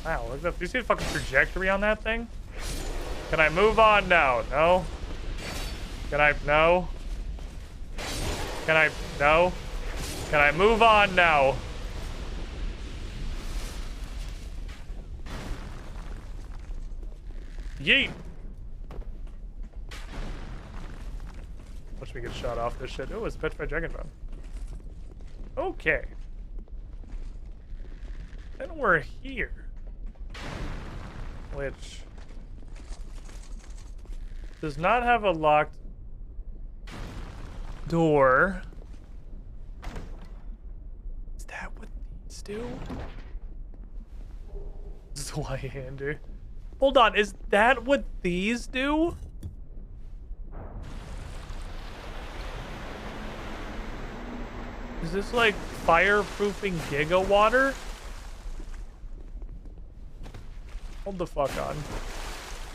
Wow, look at that. Do you see the fucking trajectory on that thing? Can I move on now? No? Can I? No? Can I? No? Can I move on now? Yeet! Watch me get shot off this shit. Oh, it's a petrified dragon bone. Okay. Then we're here. Which does not have a locked door. Is that what these do? Zweihander. Hold on, is that what these do? Is this like fireproofing Giga Water? Hold the fuck on.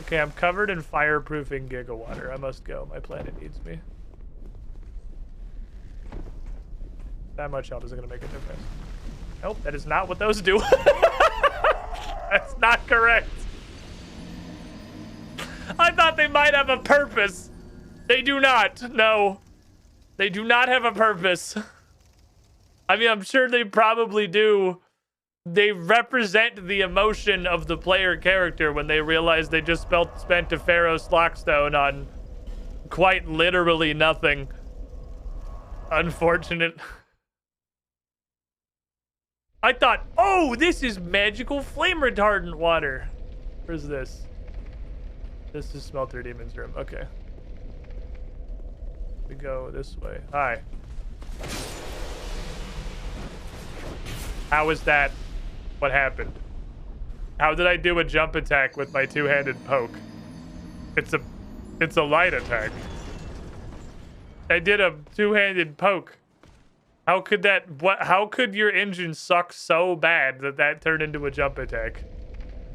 Okay, I'm covered in fireproofing Giga Water. I must go. My planet needs me. That much health isn't gonna make a difference. Nope, that is not what those do. That's not correct. I thought they might have a purpose. They do not. No. They do not have a purpose. I mean, I'm sure they probably do, they represent the emotion of the player character when they realize they just spent a Pharaoh's Lockstone on quite literally nothing. Unfortunate. I thought, oh, this is magical flame retardant water. Where's this? This is Smelter Demon's room. Okay. We go this way. Hi. How is that? What happened? How did I do a jump attack with my two-handed poke? It's a light attack. I did a two-handed poke. How could that, how could your engine suck so bad that that turned into a jump attack?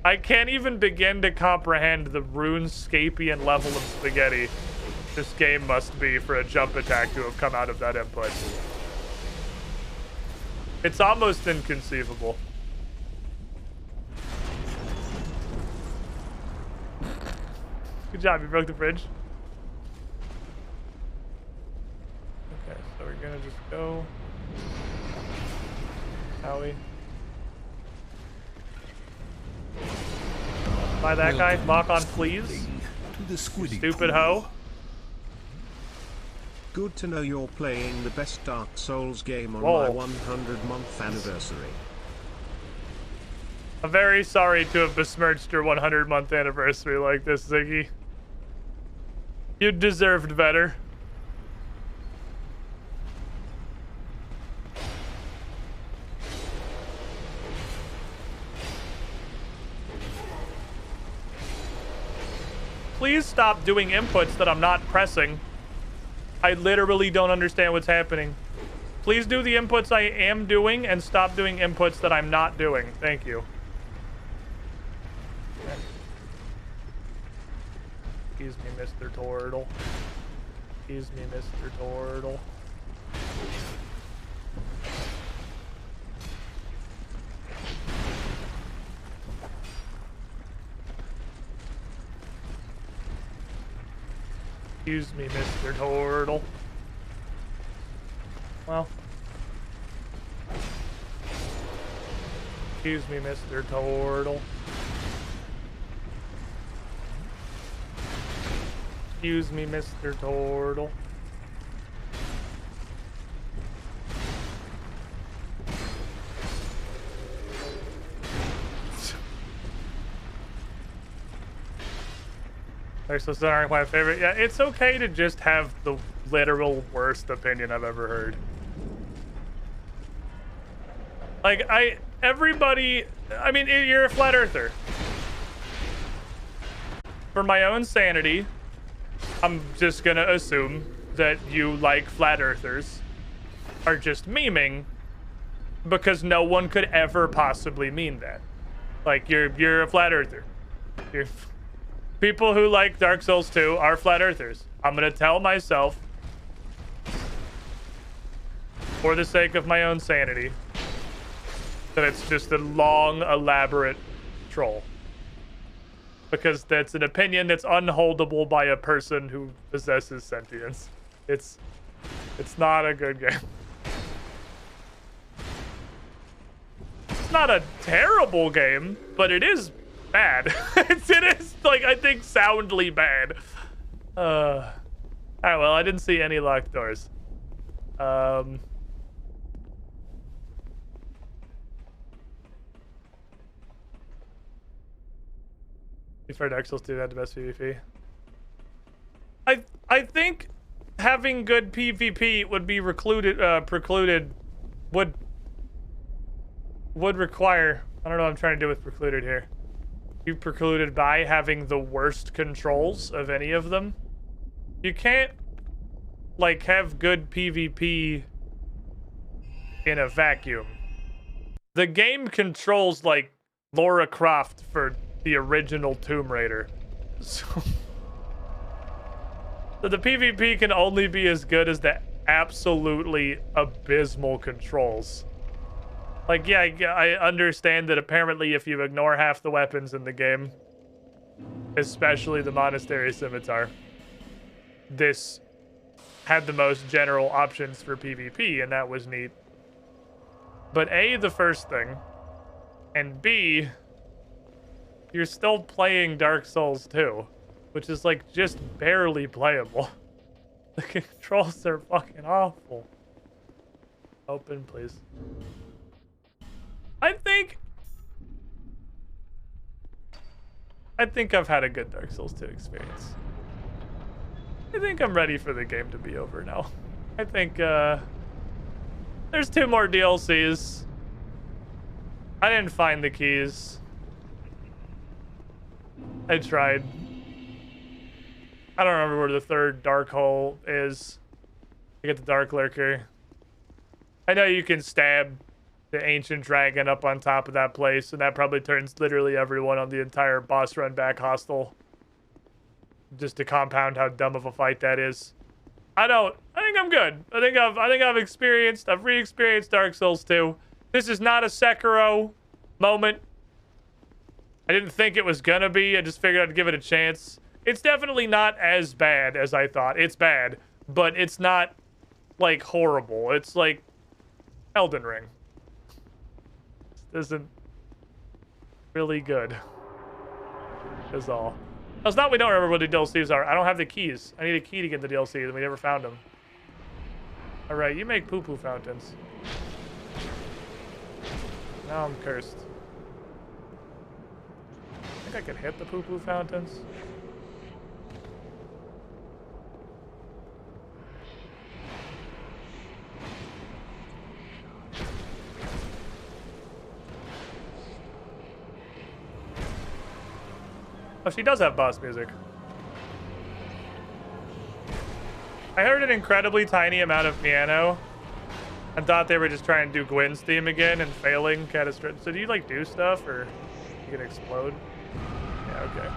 I can't even begin to comprehend the Runescapian level of spaghetti this game must be for a jump attack to have come out of that input. It's almost inconceivable. Good job, you broke the bridge. Okay, so we're gonna just go. Howie. By that guy, mock on please. To the squiddy Stupid hoe. Good to know you're playing the best Dark Souls game on Whoa. my 100-month anniversary. I'm very sorry to have besmirched your 100-month anniversary like this, Ziggy. You deserved better. Please stop doing inputs that I'm not pressing. I literally don't understand what's happening. Please do the inputs I am doing and stop doing inputs that I'm not doing. Thank you. Excuse me, Mr. Turtle. Excuse me, Mr. Turtle. Excuse me, Mr. Turtle. Well. Excuse me, Mr. Turtle. Excuse me, Mr. Turtle. Exos aren't my favorite. Yeah, it's okay to just have the literal worst opinion I've ever heard. Like, everybody, I mean, you're a flat earther. For my own sanity, I'm just gonna assume that you, like flat earthers, are just memeing because no one could ever possibly mean that. Like, you're a flat earther. People who like Dark Souls 2 are flat earthers. I'm gonna tell myself, for the sake of my own sanity, that it's just a long, elaborate troll. Because that's an opinion that's unholdable by a person who possesses sentience. It's not a good game. It's not a terrible game, but it is bad. it is, like, I think, soundly bad. Alright, well, I didn't see any locked doors. For Dark Souls 2 had the best PvP. I think having good PvP would be precluded would require, I don't know what I'm trying to do with precluded here. You precluded by having the worst controls of any of them. You can't, like, have good PvP in a vacuum. The game controls like Lara Croft for the original Tomb Raider. So the PvP can only be as good as the absolutely abysmal controls. Like, yeah, I understand that apparently if you ignore half the weapons in the game, especially the Monastery Scimitar, this had the most general options for PvP, and that was neat. But A, the first thing, And B, you're still playing Dark Souls 2, which is like just barely playable. The controls are fucking awful. Open, please. I think I've had a good Dark Souls 2 experience. I think I'm ready for the game to be over now. I think there's 2 more DLCs. I didn't find the keys. I tried. I don't remember where the 3rd dark hole is. I get the Dark Lurker. I know you can stab the ancient dragon up on top of that place, and that probably turns literally everyone on the entire boss run back hostile. Just to compound how dumb of a fight that is. I think I'm good. I think I've re-experienced Dark Souls 2. This is not a Sekiro moment. I didn't think it was gonna be. I just figured I'd give it a chance. It's definitely not as bad as I thought. It's bad, but it's not like horrible. It's like Elden Ring. This isn't really good. Is all. It's not we don't remember what the DLCs are. I don't have the keys. I need a key to get the DLC, and we never found them. Alright, you make poo-poo fountains. Now I'm cursed. I think I can hit the poo-poo fountains. Oh, she does have boss music. I heard an incredibly tiny amount of piano and thought they were just trying to do Gwen's theme again and failing catastrophic. So do you like do stuff or you can explode? Yeah, okay.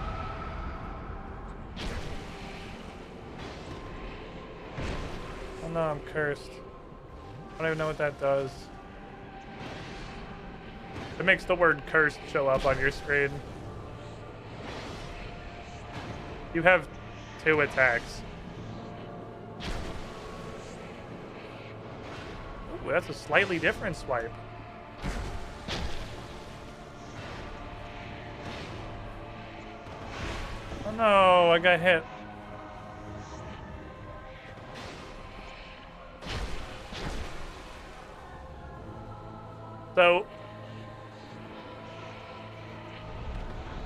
Oh no, I'm cursed. I don't even know what that does. It makes the word cursed show up on your screen. You have 2 attacks. Ooh, that's a slightly different swipe. Oh no, I got hit. So,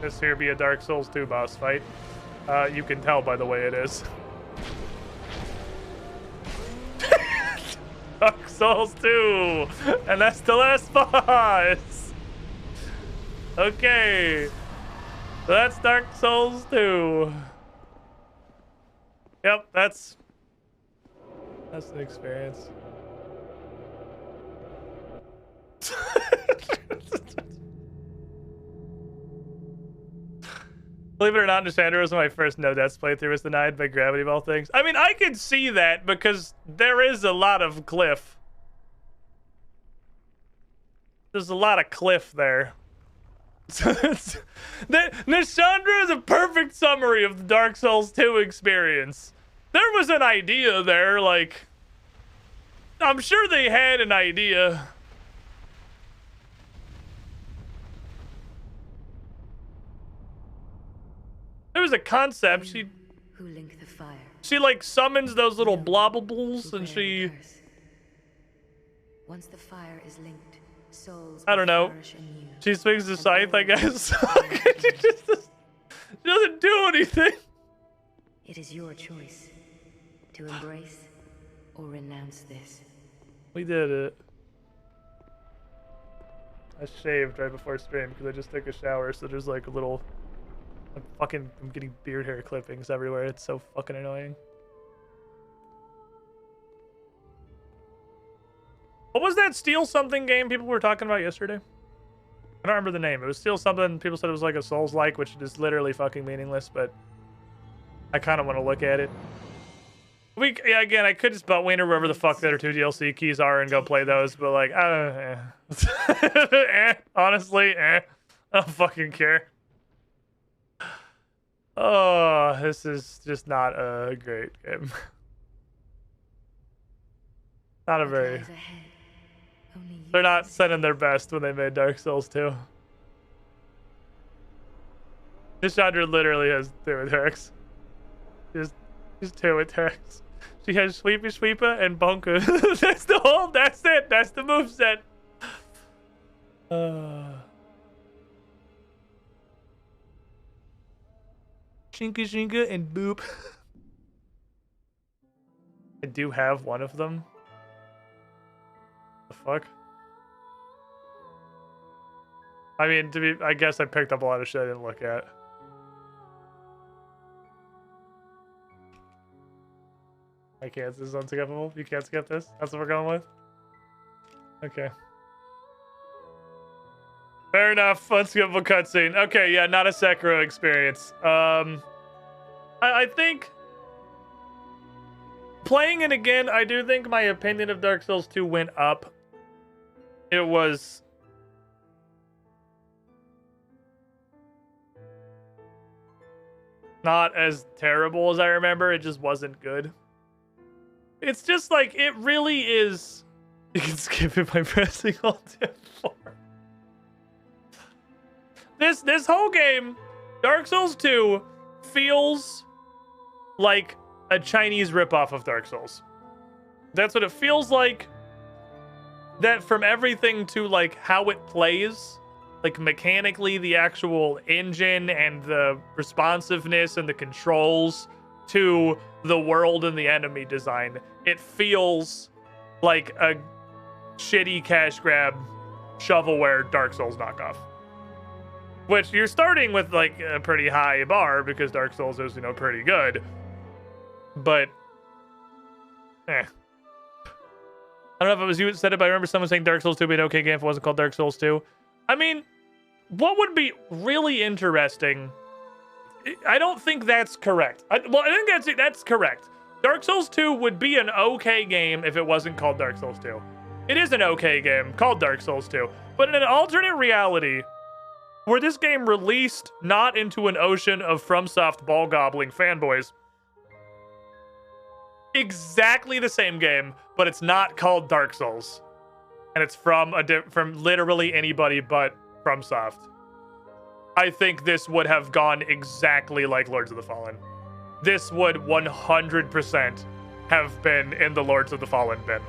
this here be a Dark Souls 2 boss fight. You can tell by the way it is. Dark Souls 2! And that's the last boss! Okay. So that's Dark Souls 2. Yep, that's an experience. Believe it or not, Nishandra was my first no deaths playthrough was denied by gravity of all things. I mean, I can see that because there is a lot of cliff. There's a lot of cliff there. Nishandra is a perfect summary of the Dark Souls 2 experience. There was an idea there, like... I'm sure they had an idea. There was a concept. She like summons those little blobbables and she... Once the fire is linked, souls I don't know. She swings the scythe, I guess. She doesn't do anything. It is your choice to embrace or renounce this. We did it. I shaved right before stream because I just took a shower, so there's like a little... I'm getting beard hair clippings everywhere. It's so fucking annoying. What was that Steal Something game people were talking about yesterday? I don't remember the name. It was Steal Something. People said it was like a Souls-like, which is literally fucking meaningless, but I kind of want to look at it. Yeah, again, I could just butt wiener wherever the fuck the other 2 DLC keys are and go play those, but like, honestly, I don't fucking care. Oh, this is just not a great game. Not a very... They're not sending their best when they made Dark Souls 2. Nishandra literally has 2 attacks. She's 2 attacks. She has Sweepy Sweeper and Bonker. That's it. That's the moveset. Shinka Shinka and Boop. I do have one of them. The fuck? I mean, I guess I picked up a lot of shit I didn't look at. I can't. This is unskippable. You can't skip this. That's what we're going with. Okay. Fair enough. Unskippable cutscene. Okay, yeah, not a Sekiro experience. I think playing it again, I do think my opinion of Dark Souls 2 went up. It was not as terrible as I remember. It just wasn't good. It's just like, it really is. You can skip it by pressing Alt F4. This whole game, Dark Souls 2, feels like a Chinese ripoff of Dark Souls. That's what it feels like. That from everything to like how it plays, like mechanically, the actual engine and the responsiveness and the controls to the world and the enemy design, it feels like a shitty cash grab shovelware Dark Souls knockoff. Which you're starting with like a pretty high bar because Dark Souls is, pretty good. But, I don't know if it was you that said it, but I remember someone saying Dark Souls 2 would be an okay game if it wasn't called Dark Souls 2. I mean, what would be really interesting? I don't think that's correct. I think that's correct. Dark Souls 2 would be an okay game if it wasn't called Dark Souls 2. It is an okay game called Dark Souls 2. But in an alternate reality, were this game released not into an ocean of FromSoft ball-gobbling fanboys, exactly the same game, but it's not called Dark Souls, and it's from literally anybody but FromSoft, I think this would have gone exactly like Lords of the Fallen. This would 100% have been in the Lords of the Fallen bin.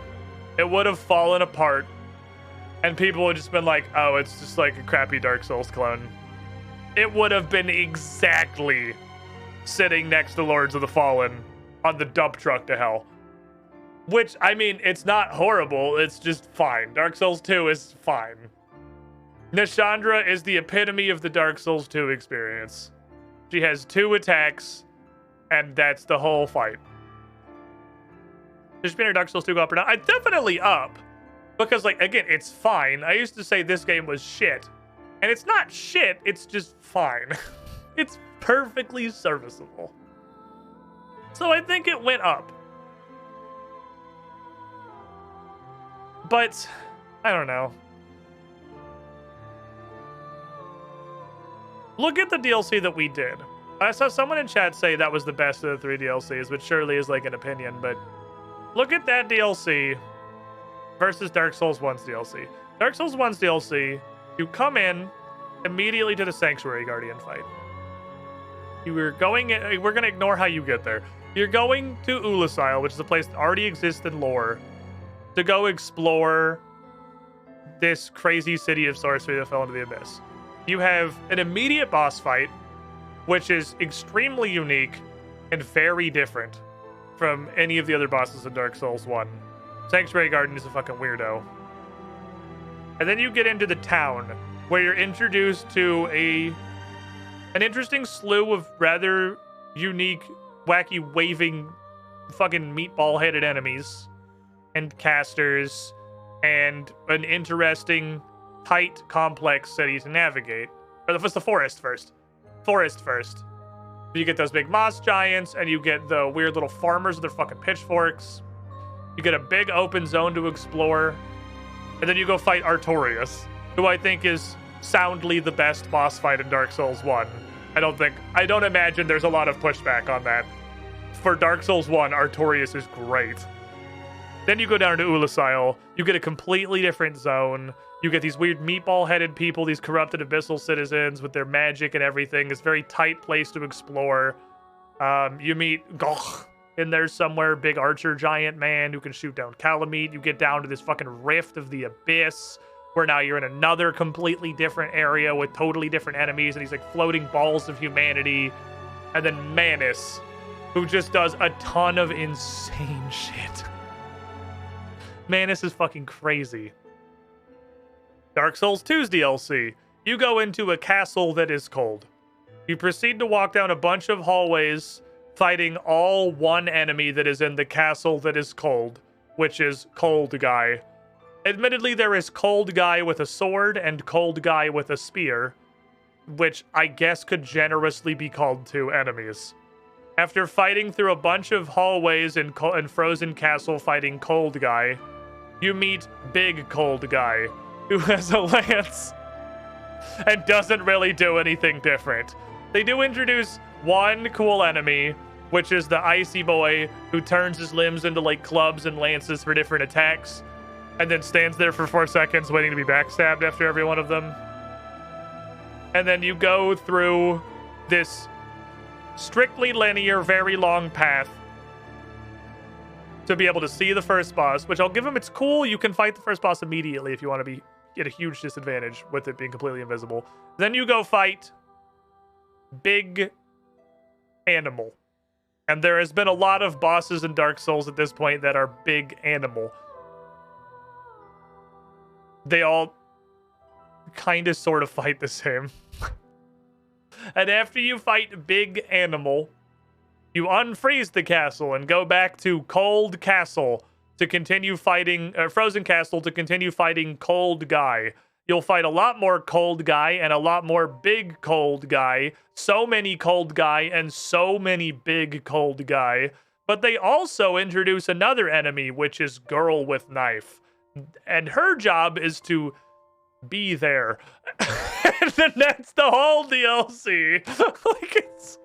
It would have fallen apart, and people would just been like, oh, it's just like a crappy Dark Souls clone. It would have been exactly sitting next to Lords of the Fallen on the dump truck to hell. Which, I mean, it's not horrible, it's just fine. Dark Souls 2 is fine. Nishandra is the epitome of the Dark Souls 2 experience. She has 2 attacks, and that's the whole fight. Just being a Dark Souls 2 go up or down? I definitely up. Because, like, again, it's fine. I used to say this game was shit. And it's not shit, it's just fine. It's perfectly serviceable. So I think it went up. But, I don't know. Look at the DLC that we did. I saw someone in chat say that was the best of the 3 DLCs, which surely is like an opinion, but look at that DLC versus Dark Souls 1's DLC. Dark Souls 1's DLC, you come in immediately to the Sanctuary Guardian fight. We're going to ignore how you get there. You're going to Ulasile, which is a place that already exists in lore, to go explore this crazy city of sorcery that fell into the abyss. You have an immediate boss fight, which is extremely unique and very different from any of the other bosses in Dark Souls 1. Sanctuary Garden is a fucking weirdo. And then you get into the town, where you're introduced to an interesting slew of rather unique, wacky, waving, fucking meatball-headed enemies, and casters, and an interesting, tight, complex city to navigate. Or it's the forest first. Forest first. You get those big moss giants, and you get the weird little farmers with their fucking pitchforks. You get a big open zone to explore. And then you go fight Artorias, who I think is soundly the best boss fight in Dark Souls 1. I don't imagine there's a lot of pushback on that. For Dark Souls 1, Artorias is great. Then you go down to Ulasile, you get a completely different zone. You get these weird meatball-headed people, these corrupted abyssal citizens with their magic and everything. It's a very tight place to explore. You meet Goch in there somewhere, big archer giant man who can shoot down Calamite. You get down to this fucking rift of the abyss, where now you're in another completely different area with totally different enemies, and he's like floating balls of humanity. And then Manus, who just does a ton of insane shit. Manus is fucking crazy. Dark Souls 2's DLC. You go into a castle that is cold. You proceed to walk down a bunch of hallways, fighting all one enemy that is in the castle that is cold, which is Cold Guy. Admittedly, there is Cold Guy with a sword and Cold Guy with a spear, which I guess could generously be called two enemies. After fighting through a bunch of hallways in Frozen Castle fighting Cold Guy, you meet Big Cold Guy, who has a lance and doesn't really do anything different. They do introduce one cool enemy, which is the Icy Boy, who turns his limbs into like clubs and lances for different attacks, and then stands there for 4 seconds waiting to be backstabbed after every one of them. And then you go through this strictly linear, very long path to be able to see the first boss, which I'll give him, it's cool. You can fight the first boss immediately if you want to be at a huge disadvantage with it being completely invisible. Then you go fight Big Animal. And there has been a lot of bosses in Dark Souls at this point that are Big Animal. They all kind of sort of fight the same. And after you fight Big Animal, you unfreeze the castle and go back to Cold Castle to continue fighting, Frozen Castle to continue fighting Cold Guy. You'll fight a lot more Cold Guy and a lot more Big Cold Guy. So many Cold Guy and so many Big Cold Guy. But they also introduce another enemy, which is Girl with Knife. And her job is to be there. And then that's the whole DLC. Like, it's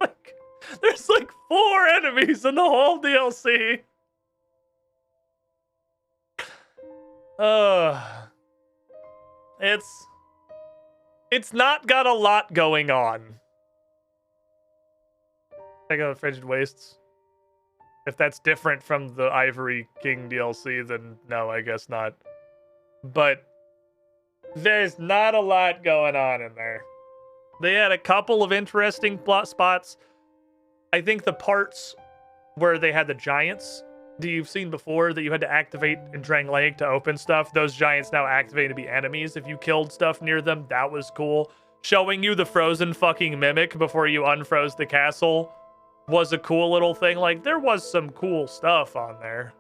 like, there's like 4 enemies in the whole DLC. It's not got a lot going on. Check out Frigid Wastes. If that's different from the Ivory King DLC, then no, I guess not. But there's not a lot going on in there. They had a couple of interesting plot spots. I think the parts where they had the giants that you've seen before that you had to activate in Drang Lake to open stuff, those giants now activate to be enemies if you killed stuff near them. That was cool. Showing you the frozen fucking mimic before you unfroze the castle was a cool little thing. Like, there was some cool stuff on there.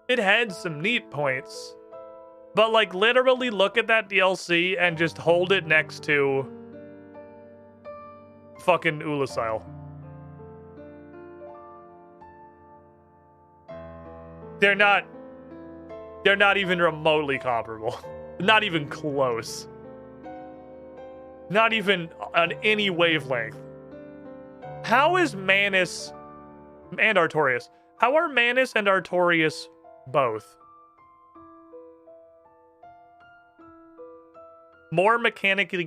It had some neat points. But, like, literally look at that DLC and just hold it next to fucking Ulasil. They're not even remotely comparable. Not even close. Not even on any wavelength. How is Manus and Artorias? How are Manus and Artorias both more mechanically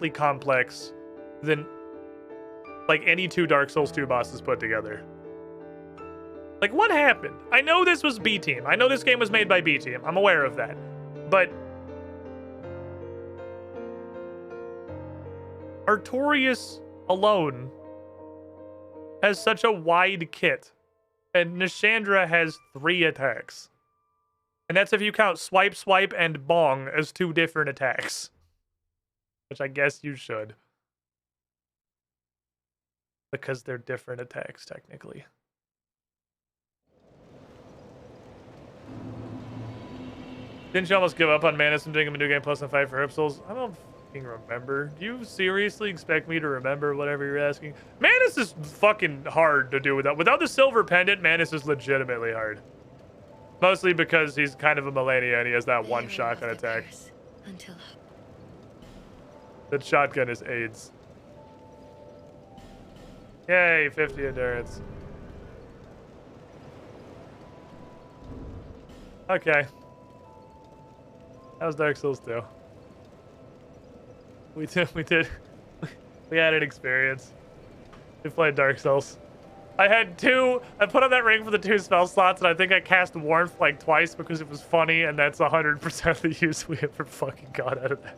complex than like any 2 Dark Souls 2 bosses put together? Like, what happened? I know this was B Team. I know this game was made by B Team. I'm aware of that. But Artorias alone has such a wide kit. And Nishandra has 3 attacks. And that's if you count Swipe, Swipe, and Bong as 2 different attacks. Which I guess you should. Because they're different attacks, technically. Didn't you almost give up on Manus and doing him a new game plus and 5 for Herb Souls? I don't fucking remember. Do you seriously expect me to remember whatever you're asking? Manus is fucking hard to do without. Without the silver pendant, Manus is legitimately hard. Mostly because he's kind of a Melania and he has that one shotgun attack. That shotgun is AIDS. Yay, 50 endurance. Okay. That was Dark Souls 2. We did. We had an experience. We played Dark Souls. I put on that ring for the 2 spell slots, and I think I cast Warmth like twice because it was funny, and that's 100% the use we ever fucking got out of that.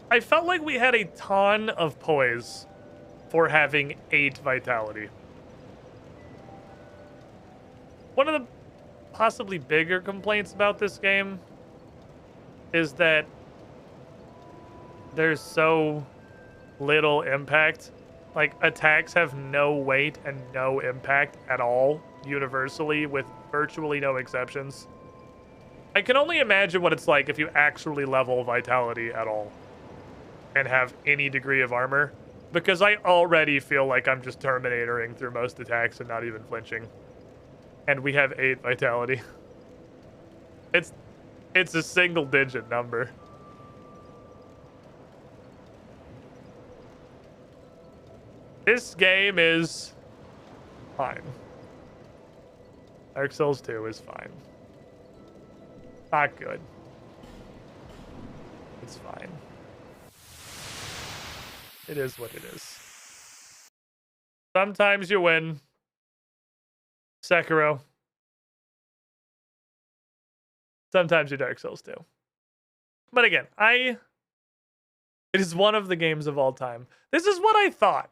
I felt like we had a ton of poise for having 8 vitality. One of the possibly bigger complaints about this game is that there's so little impact. Like, attacks have no weight and no impact at all, universally, with virtually no exceptions. I can only imagine what it's like if you actually level vitality at all and have any degree of armor, because I already feel like I'm just Terminatoring through most attacks and not even flinching. And we have 8 vitality. It's a single-digit number. This game is fine. Dark Souls 2 is fine. Not good. It's fine. It is what it is. Sometimes you win. Sekiro. Sometimes you're Dark Souls 2. But again, it is one of the games of all time. This is what I thought.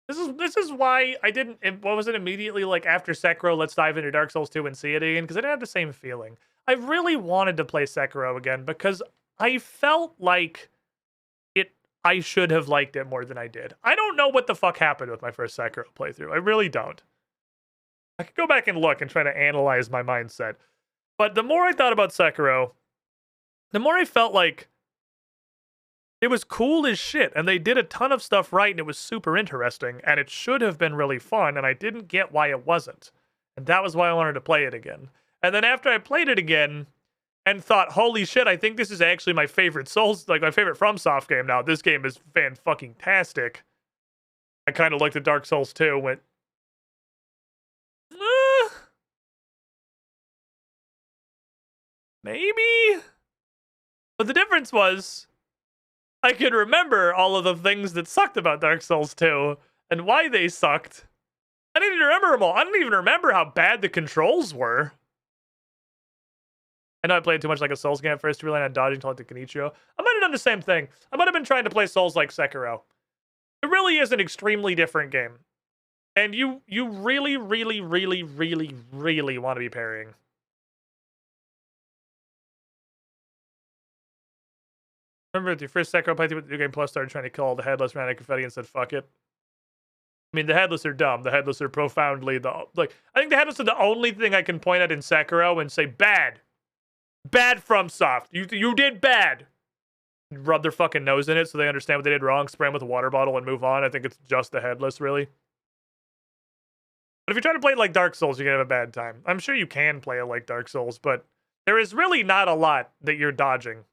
This is why I didn't, what was it immediately like after Sekiro, let's dive into Dark Souls 2 and see it again, because I didn't have the same feeling. I really wanted to play Sekiro again because I felt like I should have liked it more than I did. I don't know what the fuck happened with my first Sekiro playthrough. I really don't. I could go back and look and try to analyze my mindset. But the more I thought about Sekiro, the more I felt like it was cool as shit, and they did a ton of stuff right, and it was super interesting, and it should have been really fun, and I didn't get why it wasn't. And that was why I wanted to play it again. And then after I played it again and thought, holy shit, I think this is actually my favorite Souls, like my favorite FromSoft game now. This game is fan-fucking-tastic. I kind of looked at Dark Souls 2 and went, maybe? But the difference was, I could remember all of the things that sucked about Dark Souls 2 and why they sucked. I didn't even remember them all. I didn't even remember how bad the controls were. I know I played too much like a Souls game at first to rely on dodging to like the Kenichiro. I might have done the same thing. I might have been trying to play Souls like Sekiro. It really is an extremely different game. And you really, really, really, really, really want to be parrying. Remember with your first Sekiro playthrough with the New Game Plus started trying to kill all the headless, ran out of confetti and said, fuck it. I mean, the headless are dumb. The headless are profoundly I think the headless are the only thing I can point at in Sekiro and say, bad. Bad FromSoft. You did bad. Rub their fucking nose in it so they understand what they did wrong, spray them with a water bottle and move on. I think it's just the headless, really. But if you're trying to play it like Dark Souls, you're going to have a bad time. I'm sure you can play it like Dark Souls, but there is really not a lot that you're dodging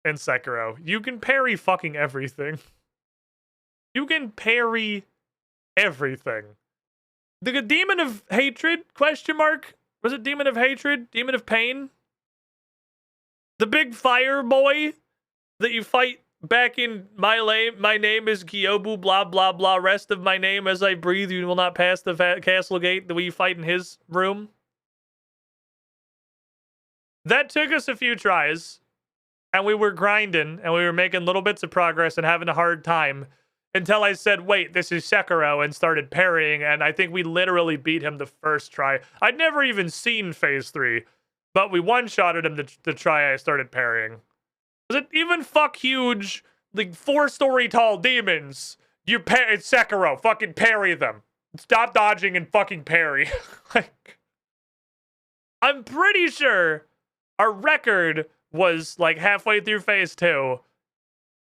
in Sekiro. You can parry fucking everything. You can parry everything. The Demon of Hatred, question mark? Was it Demon of Hatred? Demon of Pain? The big fire boy that you fight back in my name is Kyobu, blah, blah, blah. Rest of my name as I breathe, you will not pass the castle gate that we fight in his room. That took us a few tries. And we were grinding, and we were making little bits of progress and having a hard time until I said, wait, this is Sekiro, and started parrying, and I think we literally beat him the first try. I'd never even seen Phase 3, but we one-shotted him the try I started parrying. Was it even fuck huge, like 4-story tall demons? It's Sekiro, fucking parry them. Stop dodging and fucking parry. Like, I'm pretty sure our record was like halfway through Phase 2.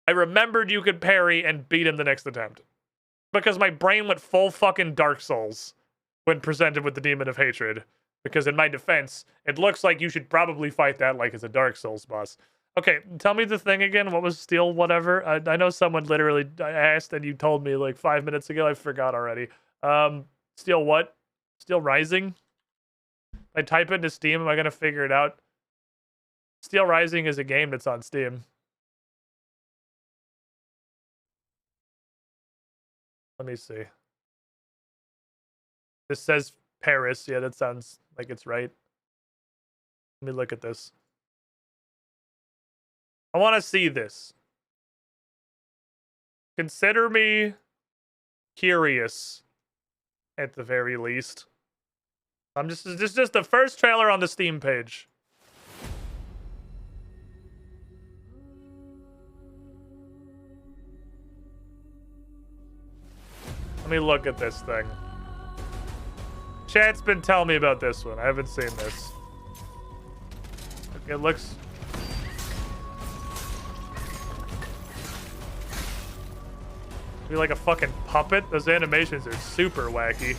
I remembered you could parry and beat him the next attempt. Because my brain went full fucking Dark Souls when presented with the Demon of Hatred. Because in my defense, it looks like you should probably fight that like it's a Dark Souls boss. Okay, tell me the thing again. What was steel whatever? I know someone literally asked and you told me like 5 minutes ago. I forgot already. Steel what? Steel Rising? If I type into Steam, am I gonna figure it out? Steel Rising is a game that's on Steam. Let me see. This says Paris. Yeah, that sounds like it's right. Let me look at this. I want to see this. Consider me curious, at the very least. This is just the first trailer on the Steam page. Let me look at this thing. Chat's been telling me about this one. I haven't seen this. Okay, it looks... be like a fucking puppet. Those animations are super wacky.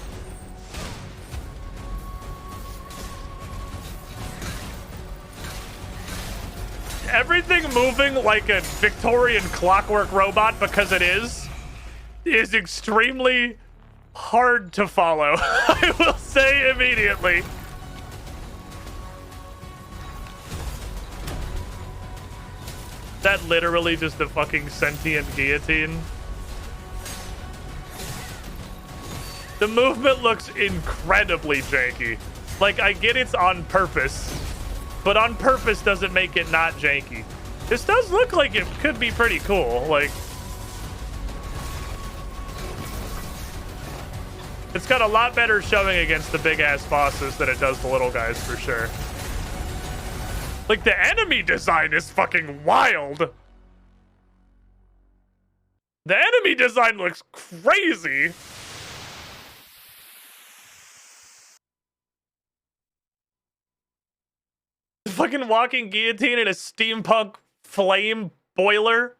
Everything moving like a Victorian clockwork robot, because it is extremely hard to follow. I will say immediately. That literally just a fucking sentient guillotine. The movement looks incredibly janky. Like, I get it's on purpose, but on purpose doesn't make it not janky. This does look like it could be pretty cool. Like, it's got a lot better showing against the big-ass bosses than it does the little guys, for sure. Like, the enemy design is fucking wild. The enemy design looks crazy. Fucking walking guillotine in a steampunk flame boiler.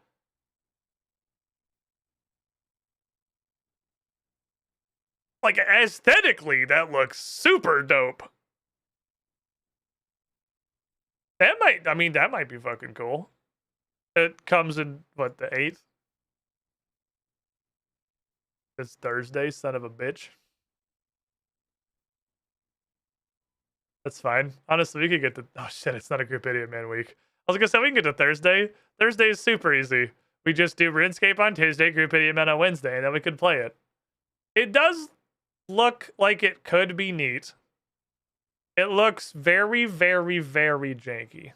Like, aesthetically, that looks super dope. That might be fucking cool. It comes in, what, the 8th? It's Thursday, son of a bitch. That's fine. Honestly, we could get to... oh, shit, it's not a Group Idiot Man week. I was gonna say, we can get to Thursday. Thursday is super easy. We just do RuneScape on Tuesday, Group Idiot Man on Wednesday, and then we could play it. It does look like it could be neat. It looks very, very, very janky.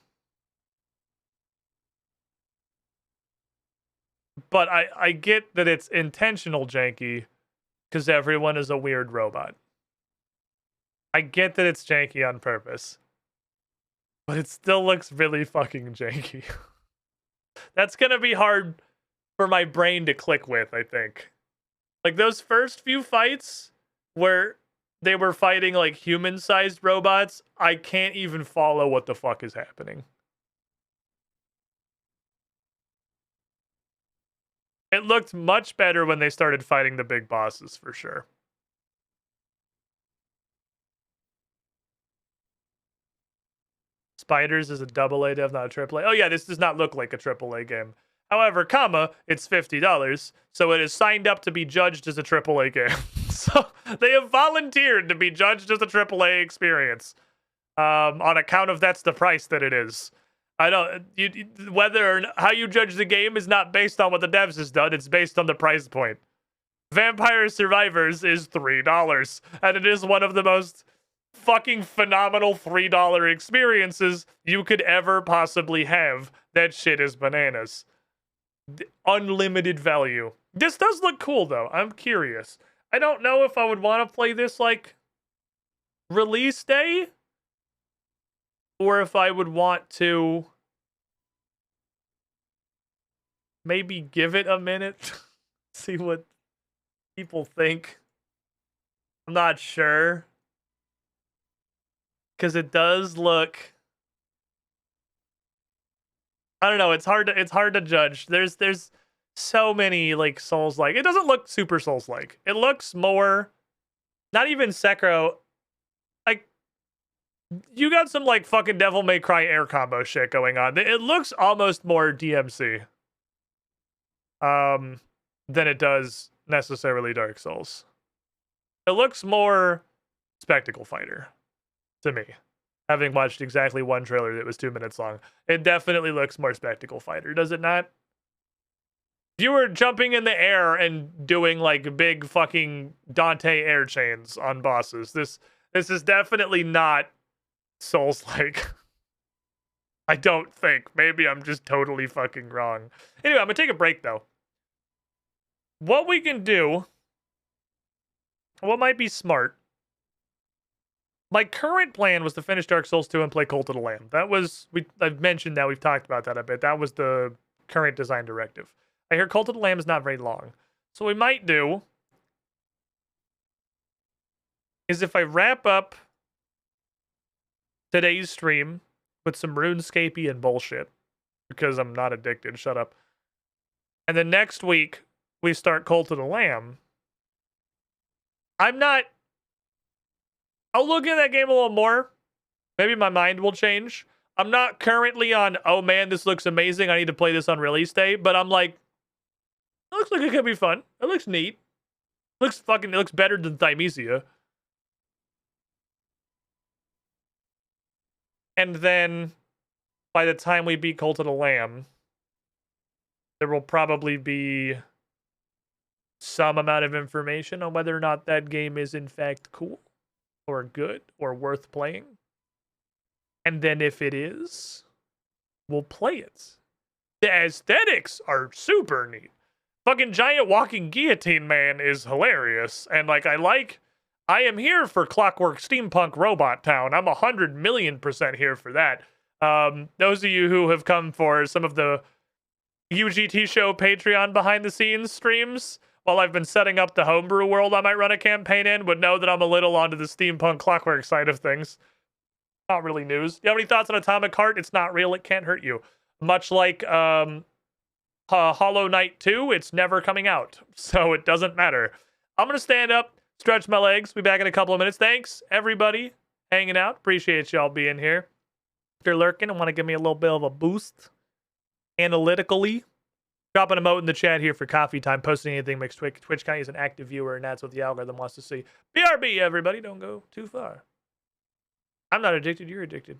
But I get that it's intentional janky, because everyone is a weird robot. I get that it's janky on purpose, but it still looks really fucking janky. That's gonna be hard for my brain to click with, I think. Like, those first few fights where they were fighting like human-sized robots, I can't even follow what the fuck is happening. It looked much better when they started fighting the big bosses, for sure. Spiders is a AA dev, not a AAA. Oh yeah, this does not look like a AAA game. However, it's $50, so it is signed up to be judged as a AAA game. So they have volunteered to be judged as a AAA experience, on account of that's the price that it is. I don't. Whether or not, how you judge the game is not based on what the devs has done. It's based on the price point. Vampire Survivors is $3, and it is one of the most fucking phenomenal $3 experiences you could ever possibly have. That shit is bananas. Unlimited value. This does look cool, though. I'm curious. I don't know if I would want to play this, like, release day, or if I would want to maybe give it a minute, see what people think. I'm not sure. Because it does look... I don't know, it's hard to judge. There's so many, like, Souls-like. It doesn't look super Souls-like. It looks more... not even Sekiro. Like, you got some, like, fucking Devil May Cry air combo shit going on. It looks almost more DMC. Than it does necessarily Dark Souls. It looks more spectacle fighter to me. Having watched exactly one trailer that was 2 minutes long, it definitely looks more spectacle fighter, does it not? If you were jumping in the air and doing like big fucking Dante air chains on bosses, this is definitely not Souls-like. I don't think. Maybe I'm just totally fucking wrong. Anyway, I'm gonna take a break though. What we can do, what might be smart, my current plan was to finish Dark Souls 2 and play Cult of the Lamb. That was, I've mentioned that, we've talked about that a bit. That was the current design directive. I hear Cult of the Lamb is not very long. So what we might do is if I wrap up today's stream with some RuneScape and bullshit, because I'm not addicted, shut up. And then next week, we start Cult of the Lamb. I'll look at that game a little more. Maybe my mind will change. I'm not currently on, oh man, this looks amazing, I need to play this on release day. But I'm like, it looks like it could be fun. It looks neat. It looks better than Thymesia. And then, by the time we beat Cult of the Lamb, there will probably be some amount of information on whether or not that game is in fact cool, or good, or worth playing. And then if it is, we'll play it. The aesthetics are super neat. Fucking giant walking guillotine man is hilarious. And like, I am here for Clockwork Steampunk Robot Town. I'm 100,000,000% here for that. Those of you who have come for some of the UGT show Patreon behind the scenes streams, while I've been setting up the homebrew world I might run a campaign in, would know that I'm a little onto the steampunk clockwork side of things. Not really news. You have any thoughts on Atomic Heart? It's not real. It can't hurt you. Much like Hollow Knight 2, it's never coming out. So it doesn't matter. I'm going to stand up, stretch my legs. Be back in a couple of minutes. Thanks, everybody, hanging out. Appreciate y'all being here. If you're lurking and want to give me a little bit of a boost analytically, drop an emote in the chat here for coffee time. Posting anything makes Twitch County is an active viewer, and that's what the algorithm wants to see. BRB, everybody. Don't go too far. I'm not addicted. You're addicted.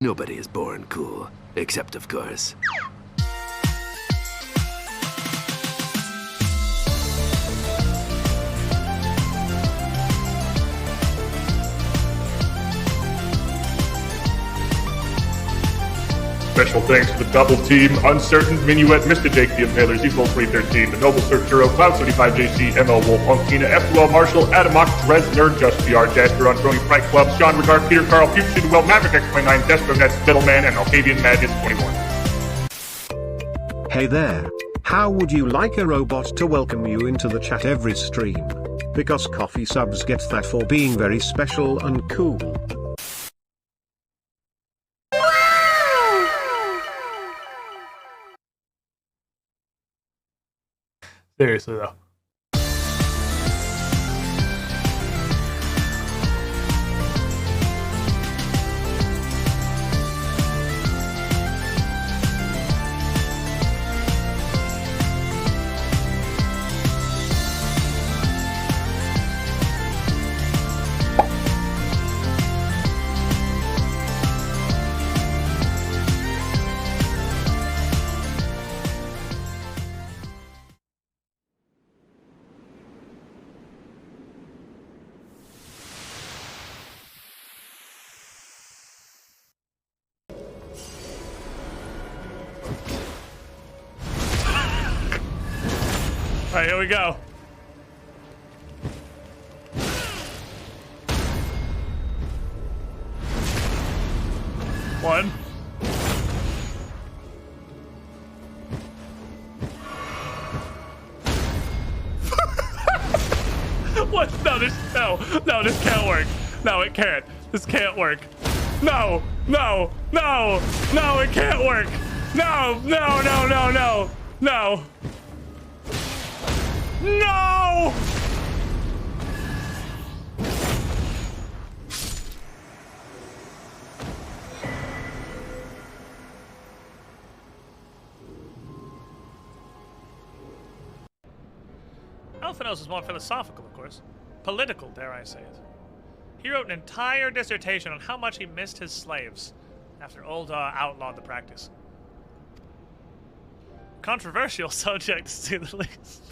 Nobody is born cool, except, of course, Special thanks to the double team, Uncertain, Minuet, Mr. Jake the Impaler, Zevil 313, the Noble Searcher, Cloud 75JC, ML Wolf, Punkina, F2L Marshall, Adamox, Dresner, Just PR, Jasper, Unfurling Fright Club, Sean Regard, Peter Carl, Future Well, Maverick X29, Destronets, Middleman, and Alcavian Madness 21. Hey there. How would you like a robot to welcome you into the chat every stream? Because coffee subs get that for being very special and cool. Seriously though. All right, here we go. One. What? No, this can't work. No, it can't. This can't work. No, it can't work. No. No! Sophonos is more philosophical, of course. Political, dare I say it. He wrote an entire dissertation on how much he missed his slaves after Ul'dah outlawed the practice. Controversial subject, to say the least.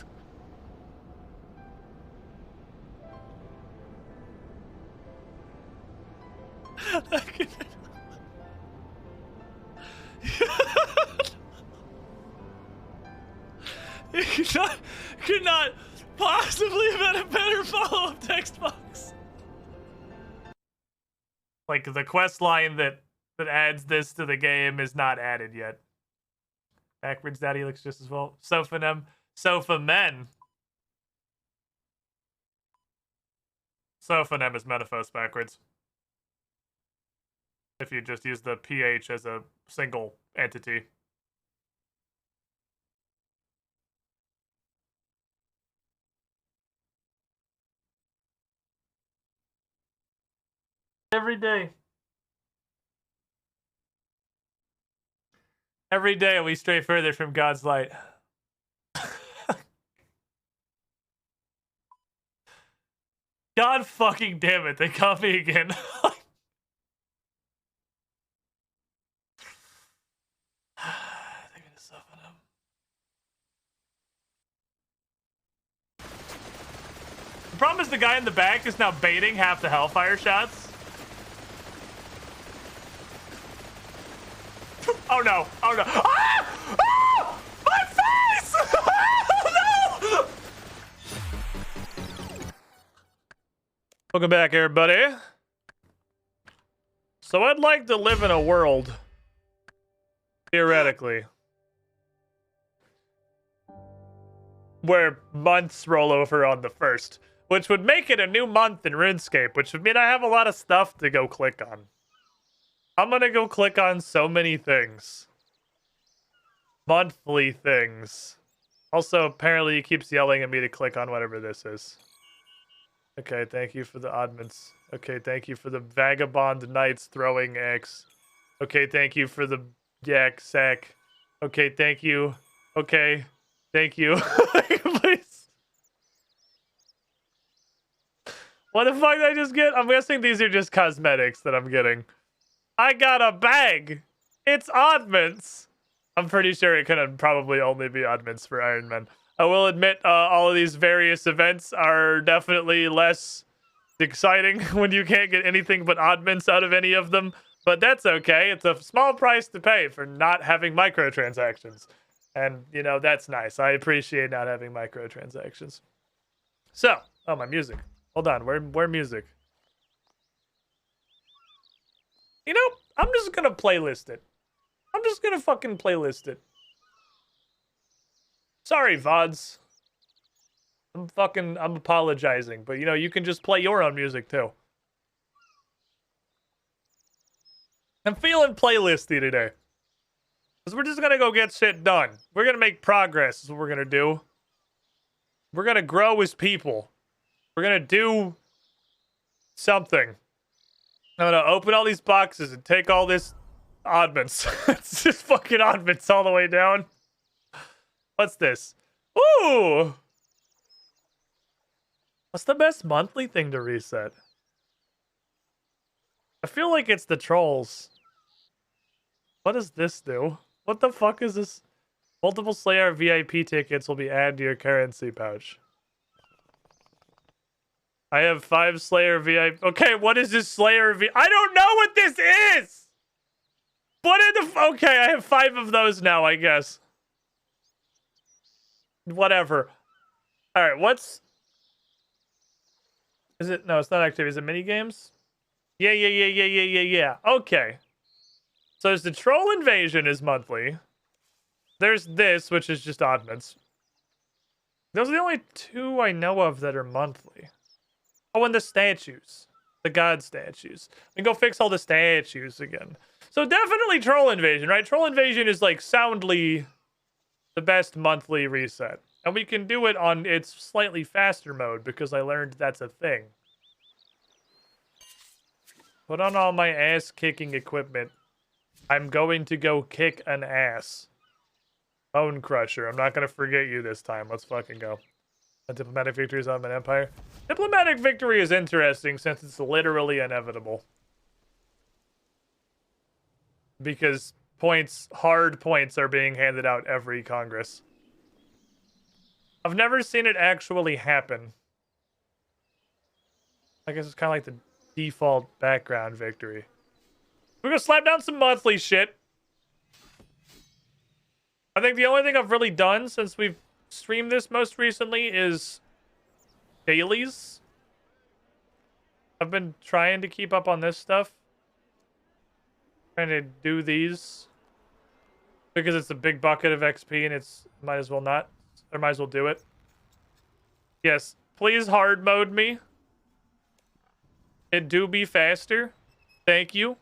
It could not possibly have been a better follow-up text box. Like, the quest line that adds this to the game is not added yet. Backwards daddy looks just as well. Sophonem. Sophomen. Sophonem is Metaphos backwards. If you just use the PH as a single entity. Every day. Every day we stray further from God's light. God fucking damn it, they caught me again. The problem is the guy in the back is now baiting half the Hellfire shots. Oh no! Oh no! Ah! Ah! My face! Oh no! Welcome back, everybody. So I'd like to live in a world, theoretically, where months roll over on the 1st, which would make it a new month in RuneScape, which would mean I have a lot of stuff to go click on. I'm gonna go click on so many things. Monthly things. Also, apparently he keeps yelling at me to click on whatever this is. Okay, thank you for the oddments. Okay, thank you for the vagabond knights throwing X. Okay, thank you for the yak sack. Okay, thank you. Okay, thank you. Please. What the fuck did I just get? I'm guessing these are just cosmetics that I'm getting. I got a bag. It's oddments. I'm pretty sure it could probably only be oddments for Iron Man. I will admit, all of these various events are definitely less exciting when you can't get anything but oddments out of any of them. But that's okay. It's a small price to pay for not having microtransactions. And, you know, that's nice. I appreciate not having microtransactions. So, oh, my music. Hold on, where music? You know, I'm just gonna playlist it. I'm just gonna fucking playlist it. Sorry, VODs. I'm apologizing, but you know, you can just play your own music too. I'm feeling playlisty today. Because we're just gonna go get shit done. We're gonna make progress is what we're gonna do. We're gonna grow as people. We're gonna do something. I'm gonna open all these boxes and take all this oddments. It's just fucking oddments all the way down. What's this? Ooh! What's the best monthly thing to reset? I feel like it's the trolls. What does this do? What the fuck is this? Multiple Slayer VIP tickets will be added to your currency pouch. I have 5 Slayer VIP. Okay, what is this Slayer VIP? I don't know what this is! What in the... Okay, I have 5 of those now, I guess. Whatever. Alright, what's... Is it... No, it's not activity. Is it minigames? Yeah. Okay. So there's the Troll Invasion is monthly. There's this, which is just oddments. Those are the only 2 I know of that are monthly. Oh, and the statues. The god statues. We can go fix all the statues again. So definitely Troll Invasion, right? Troll Invasion is like soundly the best monthly reset. And we can do it on its slightly faster mode because I learned that's a thing. Put on all my ass-kicking equipment. I'm going to go kick an ass. Bone Crusher. I'm not going to forget you this time. Let's fucking go. A diplomatic victory is on an empire. Diplomatic victory is interesting since it's literally inevitable. Because hard points are being handed out every Congress. I've never seen it actually happen. I guess it's kind of like the default background victory. We're gonna slap down some monthly shit. I think the only thing I've really done since we've streamed this most recently is dailies. I've been trying to keep up on this stuff. Trying to do these. Because it's a big bucket of XP and it's might as well not. Or might as well do it. Yes, please hard mode me. It do be faster. Thank you.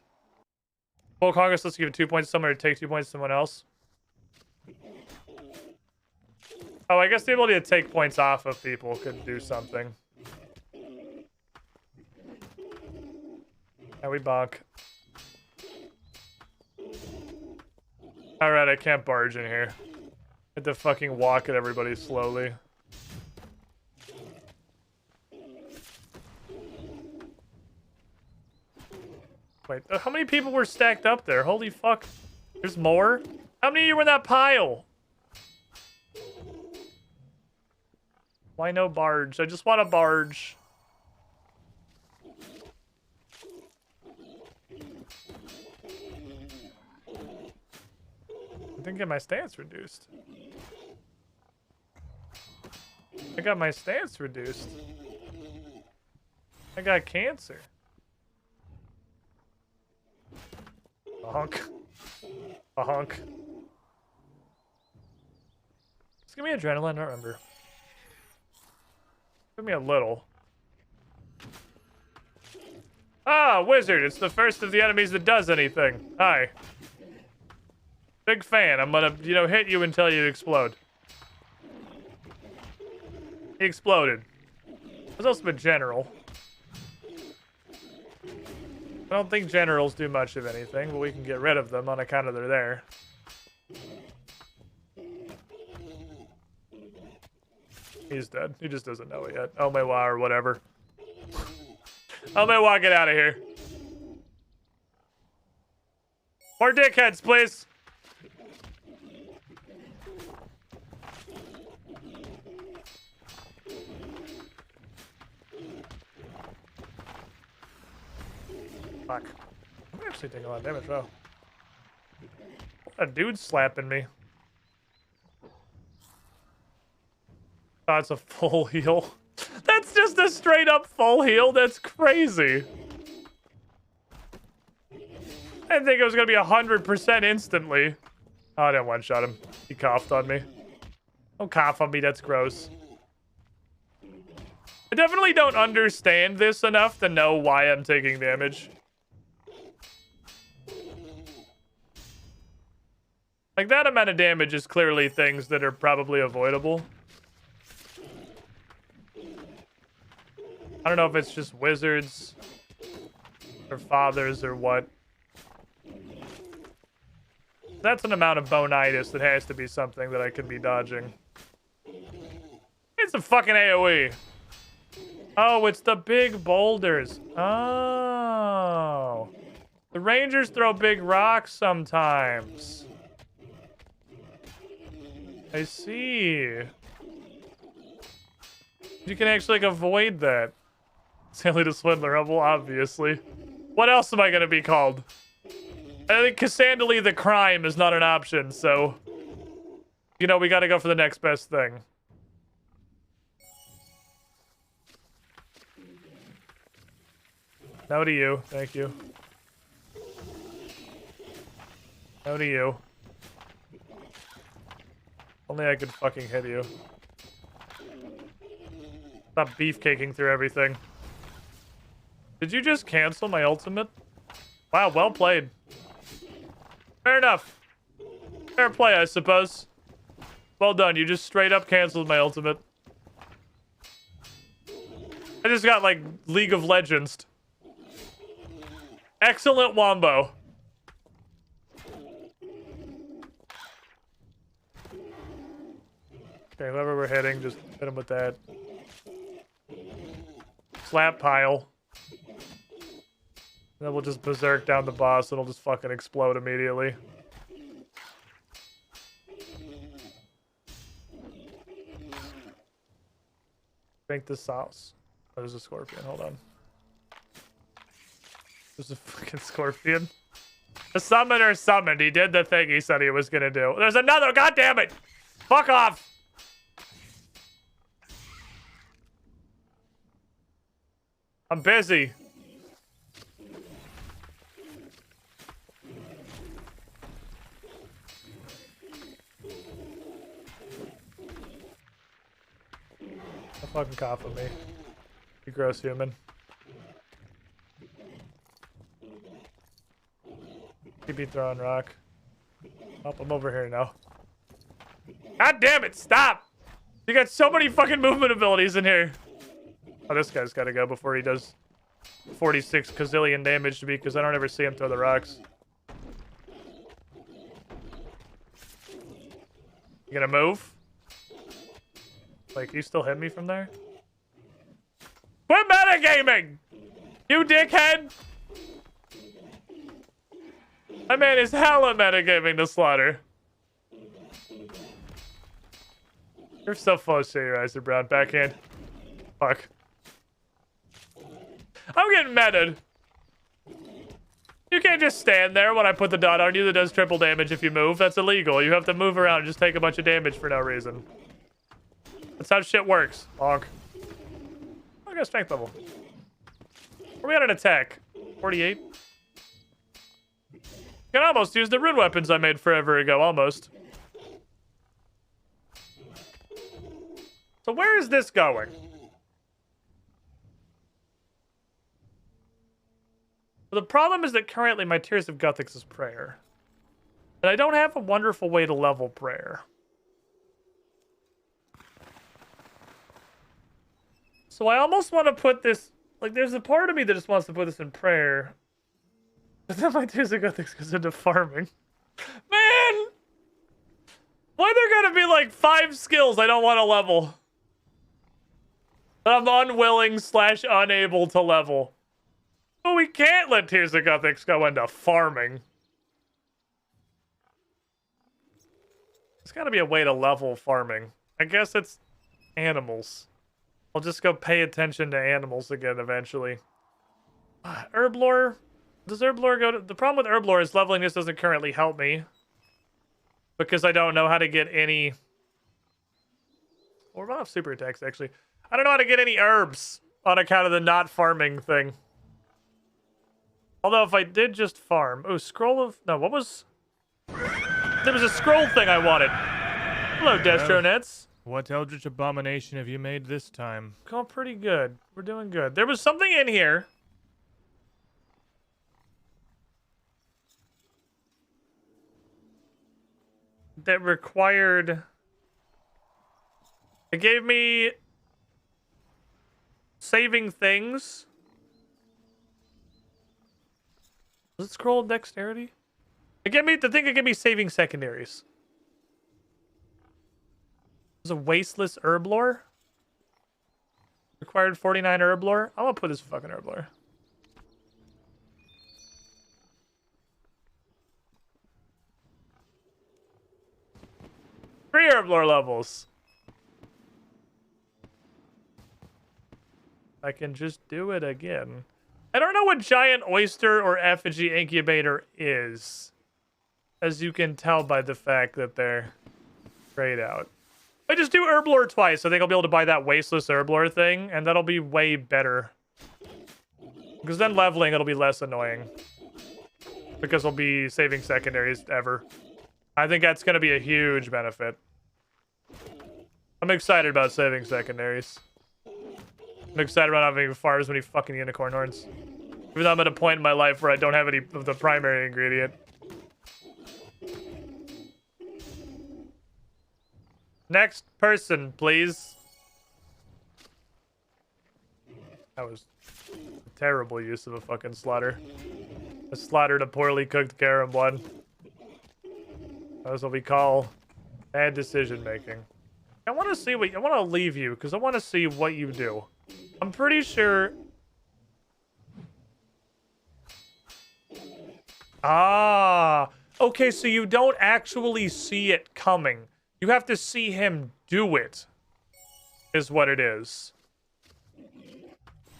Full Congress, let's give it 2 points to someone or take 2 points to someone else. Oh, I guess the ability to take points off of people could do something. Yeah, we bonk. Alright, I can't barge in here. I have to fucking walk at everybody slowly. Wait, how many people were stacked up there? Holy fuck. There's more? How many of you were in that pile? Why no barge? I just want a barge. I didn't get my stance reduced. I got my stance reduced. I got cancer. Honk. A honk. Just give me adrenaline, I don't remember. Give me a little. Ah, wizard, it's the first of the enemies that does anything. Hi. Big fan. I'm gonna, hit you until you explode. He exploded. There's also a general. I don't think generals do much of anything, but we can get rid of them on account of they're there. He's dead. He just doesn't know it yet. Oh my wow, or whatever. Oh my wow, get out of here. More dickheads, please. Fuck. I'm actually taking a lot of damage, though. A dude's slapping me. Oh, it's a full heal. That's just a straight up full heal? That's crazy. I didn't think it was gonna be 100% instantly. Oh, I didn't one-shot him. He coughed on me. Don't cough on me, that's gross. I definitely don't understand this enough to know why I'm taking damage. Like, that amount of damage is clearly things that are probably avoidable. I don't know if it's just wizards or fathers or what. That's an amount of bonitis that has to be something that I could be dodging. It's a fucking AoE. Oh, it's the big boulders. Oh. The rangers throw big rocks sometimes. I see. You can actually, like, avoid that. Stanley the Swindler, well, obviously. What else am I gonna be called? I think Cassandra the Crime is not an option, so... we gotta go for the next best thing. No to you, thank you. No to you. Only I could fucking hit you. Stop beefcaking through everything. Did you just cancel my ultimate? Wow, well played. Fair enough. Fair play, I suppose. Well done, you just straight up canceled my ultimate. I just got, like, League of Legends. Excellent wombo. Okay, whoever we're hitting, just hit him with that. Slap pile. Then we'll just berserk down the boss and it'll just fucking explode immediately. Drink this sauce. Oh, there's a scorpion. Hold on. There's a fucking scorpion. The summoner summoned. He did the thing he said he was gonna do. There's another. God damn it! Fuck off! I'm busy. Don't fucking cough at me. You gross human. Keep throwing rock. Oh, I'm over here now. God damn it, stop! You got so many fucking movement abilities in here. Oh, this guy's gotta go before he does 46 gazillion damage to me, because I don't ever see him throw the rocks. You gonna move? Like, you still hit me from there? Quit metagaming! You dickhead! That man is hella metagaming to slaughter. You're so close to your eyes, Brown. Backhand. Fuck. I'm getting meted. You can't just stand there when I put the dot on you that does triple damage if you move. That's illegal. You have to move around and just take a bunch of damage for no reason. That's how shit works. Bonk. I got strength level. Where are we at an attack? 48? Can almost use the rune weapons I made forever ago. Almost. So where is this going? Well, the problem is that currently my Tears of Guthix is prayer. And I don't have a wonderful way to level prayer. So I almost want to put this... Like, there's a part of me that just wants to put this in prayer. But then my Tears of Guthix goes into farming. Man! Why there gotta be, like, 5 skills I don't want to level? That I'm unwilling / unable to level. But we can't let Tears of Guthix go into farming. There's gotta be a way to level farming. I guess it's animals. I'll just go pay attention to animals again eventually. Herblore? Does Herblore go to... The problem with Herblore is leveling this doesn't currently help me. Because I don't know how to get any... Or off super attacks, actually. I don't know how to get any herbs on account of the not farming thing. Although if I did just farm... Oh, scroll of... No, what was... There was a scroll thing I wanted. Hello, Destronets. What eldritch abomination have you made this time? Going pretty good. We're doing good. There was something in here. That required... It gave me... Saving things. Does it scroll dexterity? It gave me... The thing that gave me saving secondaries. There's a wasteless herblore. Required 49 herblore. I'm gonna put this fucking herblore. Three herblore levels. I can just do it again. I don't know what giant oyster or effigy incubator is. As you can tell by the fact that they're grayed out. I just do herblore twice. I think I'll be able to buy that wasteless herblore thing, and that'll be way better. Because then leveling, it'll be less annoying. Because I'll be saving secondaries ever. I think that's going to be a huge benefit. I'm excited about saving secondaries. I'm excited about having far as many fucking unicorn horns. Even though I'm at a point in my life where I don't have any of the primary ingredient. Next person, please. That was a terrible use of a fucking slaughter. I slaughtered a poorly cooked carom one. That was what we call bad decision making. I want to see what... I want to leave you, because I want to see what you do. I'm pretty sure... Ah, okay, so you don't actually see it coming. You have to see him do it, is what it is.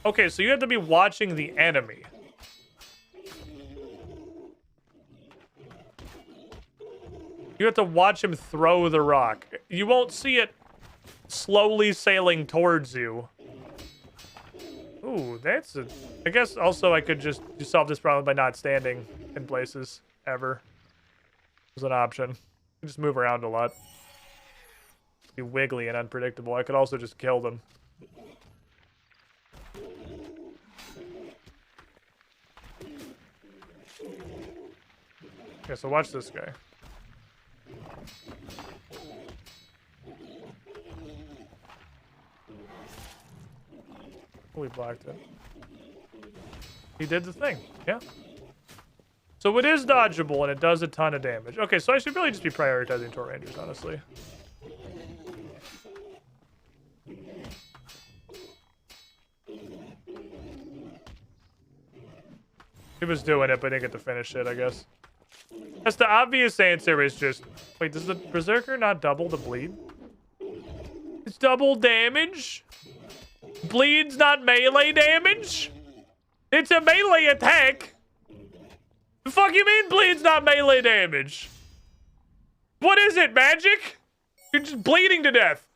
Okay, so you have to be watching the enemy. You have to watch him throw the rock. You won't see it slowly sailing towards you. Ooh, that's a... I guess also I could just solve this problem by not standing in places ever. There's an option. You just move around a lot. Be wiggly and unpredictable. I could also just kill them. Okay, so watch this guy. We blocked it. He did the thing, yeah. So it is dodgeable and it does a ton of damage. Okay, so I should really just be prioritizing Tor Rangers, honestly. He was doing it, but didn't get to finish it, I guess. That's the obvious answer is just... Wait, does the Berserker not double the bleed? It's double damage? Bleed's not melee damage? It's a melee attack. The fuck you mean bleed's not melee damage? What is it, magic? You're just bleeding to death.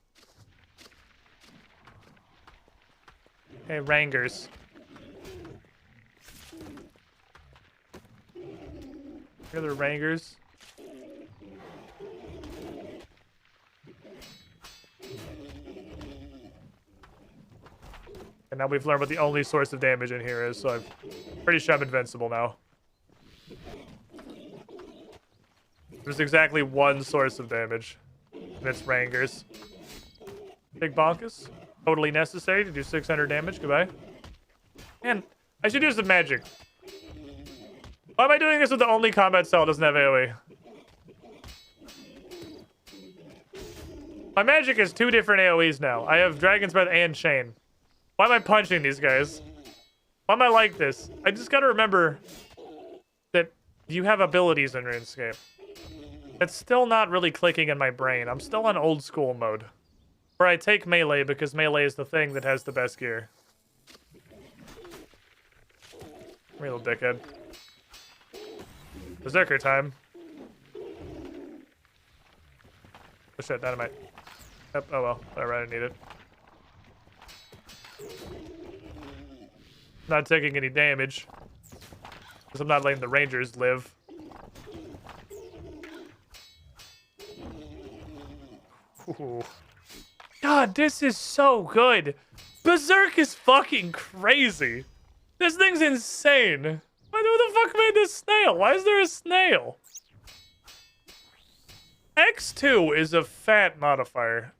Hey, Rangers. Here are the Rangers. And now we've learned what the only source of damage in here is, so I'm pretty sure I'm invincible now. There's exactly one source of damage, and it's Rangers. Big bonkus. Totally necessary to do 600 damage. Goodbye. Man, I should do some magic. Why am I doing this with the only combat style that doesn't have AoE? My magic is 2 different AoEs now. I have Dragon's Breath and Chain. Why am I punching these guys? Why am I like this? I just gotta remember that you have abilities in RuneScape. It's still not really clicking in my brain. I'm still on old school mode. Where I take melee because melee is the thing that has the best gear. Real dickhead. Berserker time. Oh shit, dynamite. Yep, oh well. Whatever, I didn't need it. Not taking any damage. Because I'm not letting the Rangers live. Ooh. God, this is so good. Berserk is fucking crazy. This thing's insane. Who the fuck made this snail? Why is there a snail? X2 is a fat modifier.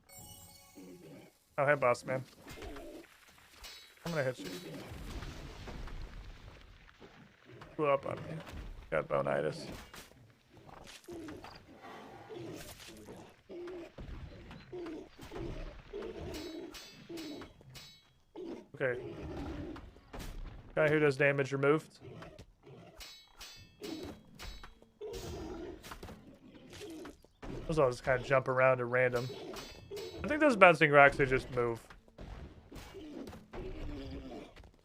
Oh, hey, boss man. I'm gonna hit you. Blew up on me. Got bonitis. Okay. Guy who does damage removed. Those all just kind of jump around at random. I think those bouncing rocks are just move. I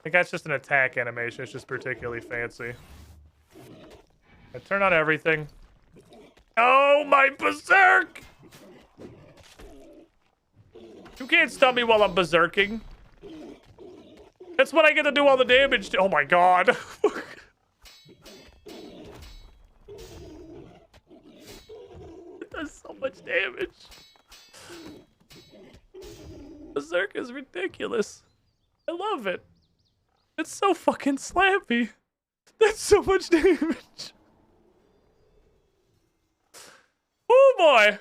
think that's just an attack animation. It's just particularly fancy. I turn on everything. Oh, my berserk! You can't stun me while I'm berserking. That's what I get to do all the damage to. Oh my god. It does so much damage. Berserk is ridiculous. I love it. It's so fucking slappy. That's so much damage. Oh boy.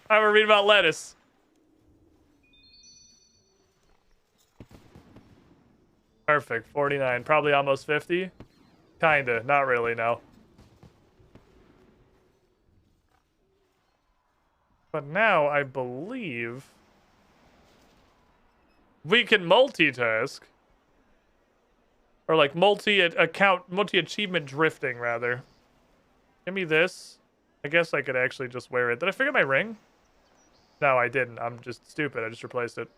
I will read about lettuce. Perfect. 49. Probably almost 50. Kinda. Not really, no. But now I believe we can multitask. Or like multi-achievement drifting, rather. Give me this. I guess I could actually just wear it. Did I forget my ring? No, I didn't. I'm just stupid. I just replaced it.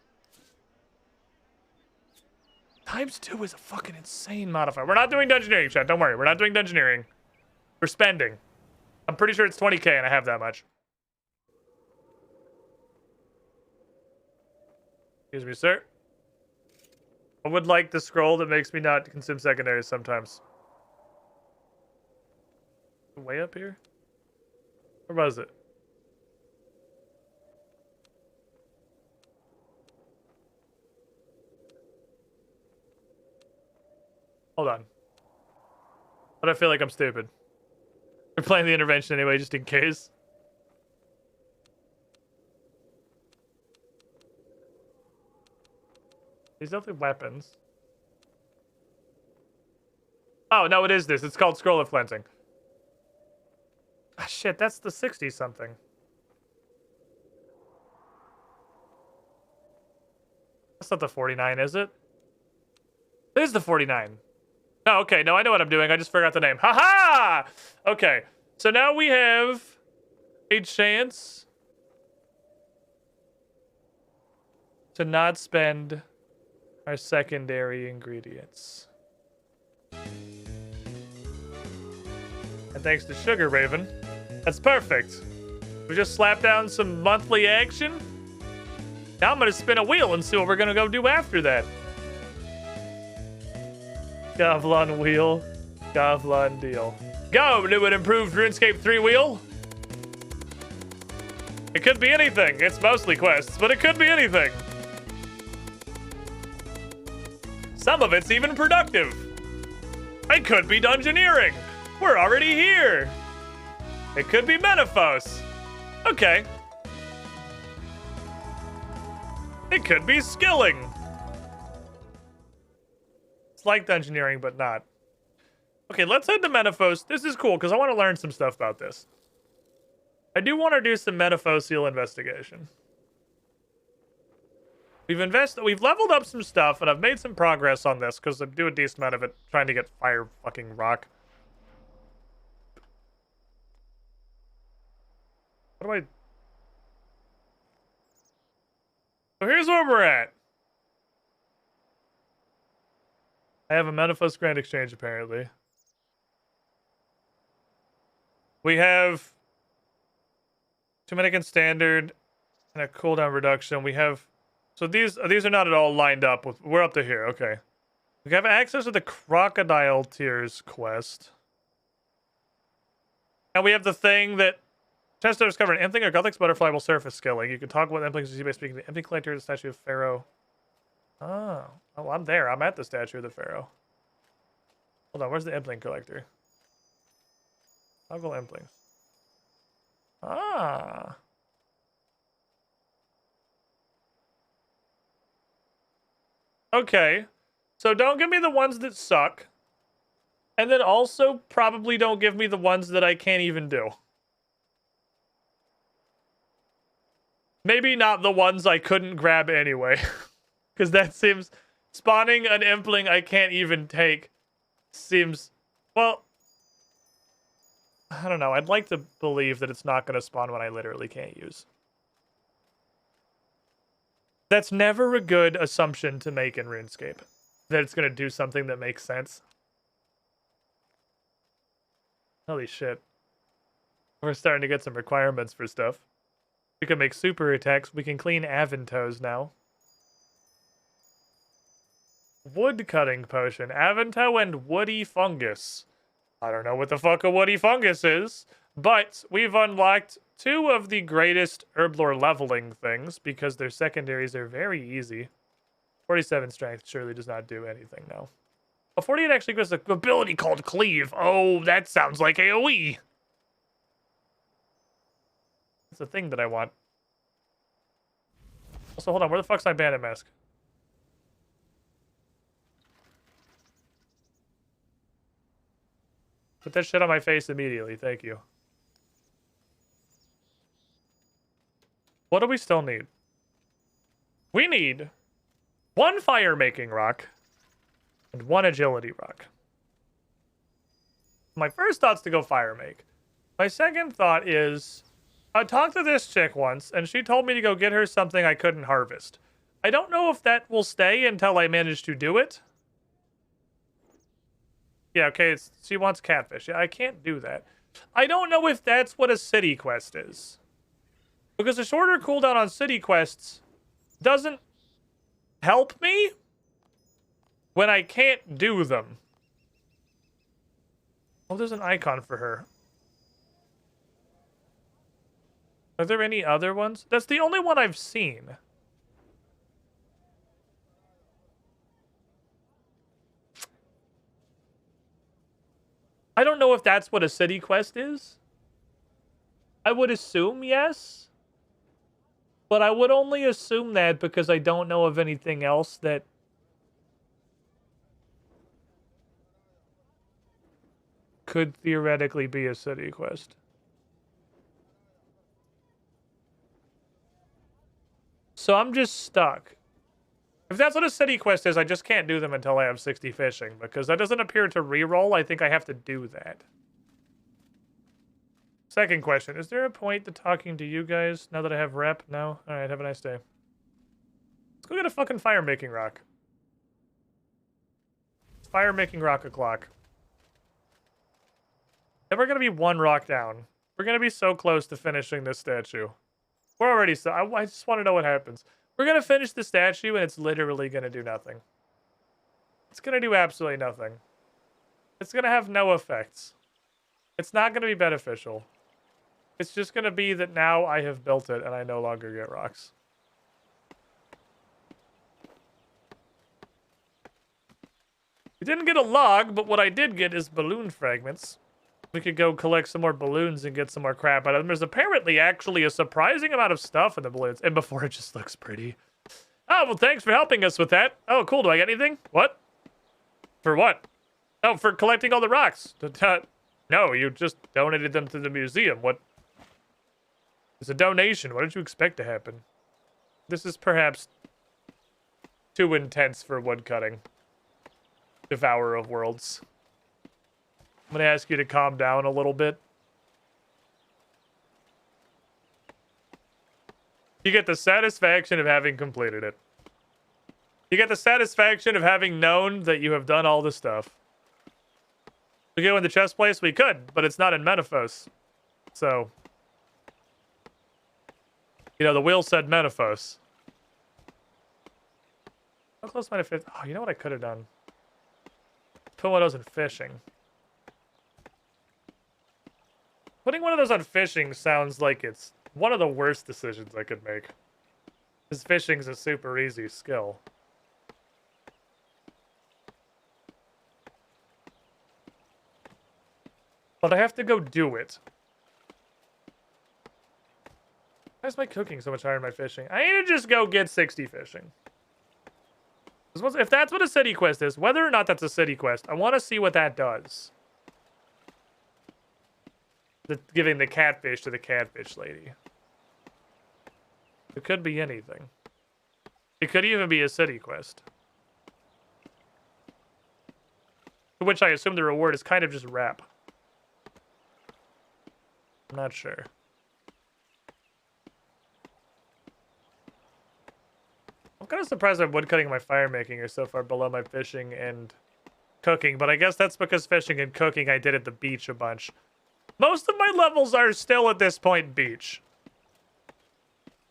×2 is a fucking insane modifier. We're not doing dungeoneering, chat. Don't worry. We're not doing dungeoneering. We're spending. I'm pretty sure it's 20k and I have that much. Excuse me, sir. I would like the scroll that makes me not consume secondaries sometimes. Way up here? Where was it? Hold on. But I feel like I'm stupid. We're playing the intervention anyway, just in case. These definitely weapons. Oh, no, it is this. It's called Scroll of Cleansing. Ah, shit, that's the 60-something. That's not the 49, is it? It is the 49. Oh, okay. No, I know what I'm doing. I just forgot the name. Ha-ha! Okay. So now we have a chance to not spend our secondary ingredients. And thanks to Sugar Raven, that's perfect. We just slapped down some monthly action. Now I'm gonna spin a wheel and see what we're gonna go do after that. Govlon wheel, Govlon deal. Go, new and improved RuneScape 3 wheel. It could be anything. It's mostly quests, but it could be anything. Some of it's even productive. It could be dungeoneering. We're already here. It could be Menaphos. Okay. It could be skilling. It's like dungeoneering, but not. Okay, let's head to Menaphos. This is cool, because I want to learn some stuff about this. I do want to do some Metaphosial investigation. We've leveled up some stuff, and I've made some progress on this, because I do a decent amount of it trying to get fire fucking rock. What do I... So here's where we're at. I have a Menaphos Grand Exchange, apparently. We have Dominican Standard and a cooldown reduction. We have... So these are not at all lined up with... We're up to here, okay. We have access to the Crocodile Tears quest. And we have the thing that... Chest to discover an Impling or Gothic butterfly will surface scaling. You can talk about Implings you see by speaking to the Impling Collector, the statue of Pharaoh. Oh. Oh, I'm there. I'm at the statue of the Pharaoh. Hold on, where's the Impling Collector? Toggle Implings. Ah. Okay. So don't give me the ones that suck. And then also probably don't give me the ones that I can't even do. Maybe not the ones I couldn't grab anyway. Because that seems... Spawning an Impling I can't even take seems... Well... I don't know. I'd like to believe that it's not going to spawn one I literally can't use. That's never a good assumption to make in RuneScape. That it's going to do something that makes sense. Holy shit. We're starting to get some requirements for stuff. We can make super attacks. We can clean Aventos now. Wood cutting potion. Avento and woody fungus. I don't know what the fuck a woody fungus is, but we've unlocked 2 of the greatest herblore leveling things because their secondaries are very easy. 47 strength surely does not do anything now. A 48 actually gives an ability called Cleave. Oh, that sounds like AoE. That's the thing that I want. Also, hold on. Where the fuck's my bandit mask? Put that shit on my face immediately. Thank you. What do we still need? We need 1 fire-making rock and 1 agility rock. My first thought's to go fire make. My second thought is, I talked to this chick once, and she told me to go get her something I couldn't harvest. I don't know if that will stay until I manage to do it. Yeah, okay, she wants catfish. Yeah, I can't do that. I don't know if that's what a city quest is. Because a shorter cooldown on city quests doesn't help me when I can't do them. Oh, there's an icon for her. Are there any other ones? That's the only one I've seen. I don't know if that's what a city quest is. I would assume yes. But I would only assume that because I don't know of anything else that... could theoretically be a city quest. So I'm just stuck. If that's what a city quest is, I just can't do them until I have 60 fishing, because that doesn't appear to reroll. I think I have to do that. Second question, is there a point to talking to you guys now that I have rep? No? Alright, have a nice day. Let's go get a fucking fire-making rock. Fire-making rock o'clock. And we're gonna be 1 rock down. We're gonna be so close to finishing this statue. We're already so... I just want to know what happens. We're gonna finish the statue and it's literally gonna do nothing. It's gonna do absolutely nothing. It's gonna have no effects. It's not gonna be beneficial. It's just gonna be that now I have built it and I no longer get rocks. We didn't get a log, but what I did get is balloon fragments. We could go collect some more balloons and get some more crap out of them. There's apparently actually a surprising amount of stuff in the balloons. And before it just looks pretty. Oh, well, thanks for helping us with that. Oh, cool. Do I get anything? What? For what? Oh, for collecting all the rocks. No, you just donated them to the museum. What? It's a donation. What did you expect to happen? This is perhaps too intense for woodcutting. Devourer of Worlds. I'm gonna ask you to calm down a little bit. You get the satisfaction of having completed it. You get the satisfaction of having known that you have done all the stuff. We go in the chest place? We could, but it's not in Menaphos. So... you know, the wheel said Menaphos. How close might I fit? Oh, you know what I could have done? Put one of those in fishing. Putting one of those on fishing sounds like it's one of the worst decisions I could make. Because fishing's a super easy skill. But I have to go do it. Why is my cooking so much higher than my fishing? I need to just go get 60 fishing. If that's what a city quest is, whether or not that's a city quest, I want to see what that does. Giving the catfish to the catfish lady. It could be anything. It could even be a city quest. To which I assume the reward is kind of just rap. I'm not sure. I'm kind of surprised my woodcutting and my fire making are so far below my fishing and cooking, but I guess that's because fishing and cooking I did at the beach a bunch. Most of my levels are still at this point beach.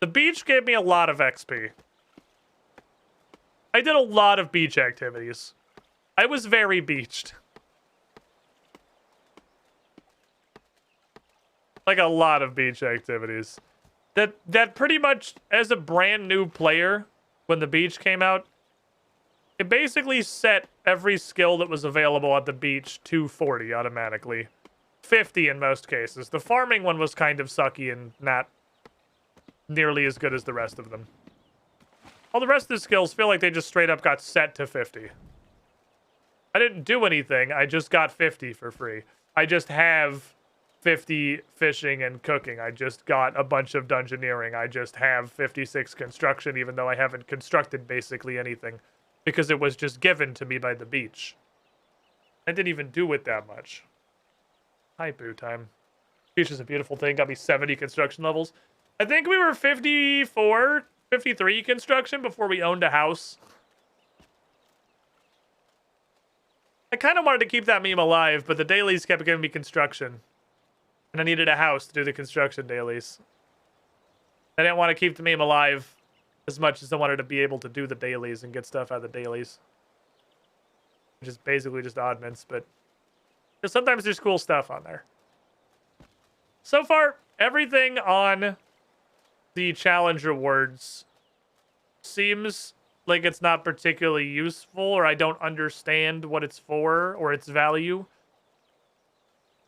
The beach gave me a lot of XP. I did a lot of beach activities. I was very beached. Like a lot of beach activities. That pretty much, as a brand new player, when the beach came out, it basically set every skill that was available at the beach to 40 automatically. 50 in most cases. The farming one was kind of sucky and not nearly as good as the rest of them. All the rest of the skills feel like they just straight up got set to 50. I didn't do anything, I just got 50 for free. I just have 50 fishing and cooking. I just got a bunch of dungeoneering. I just have 56 construction, even though I haven't constructed basically anything because it was just given to me by the beach. I didn't even do it that much. Hi, boo time. Beach is a beautiful thing. Got me 70 construction levels. I think we were 54, 53 construction before we owned a house. I kind of wanted to keep that meme alive, but the dailies kept giving me construction. And I needed a house to do the construction dailies. I didn't want to keep the meme alive as much as I wanted to be able to do the dailies and get stuff out of the dailies. Which is basically just oddments, but sometimes there's cool stuff on there. So far, everything on the challenge rewards seems like it's not particularly useful, or I don't understand what it's for or its value.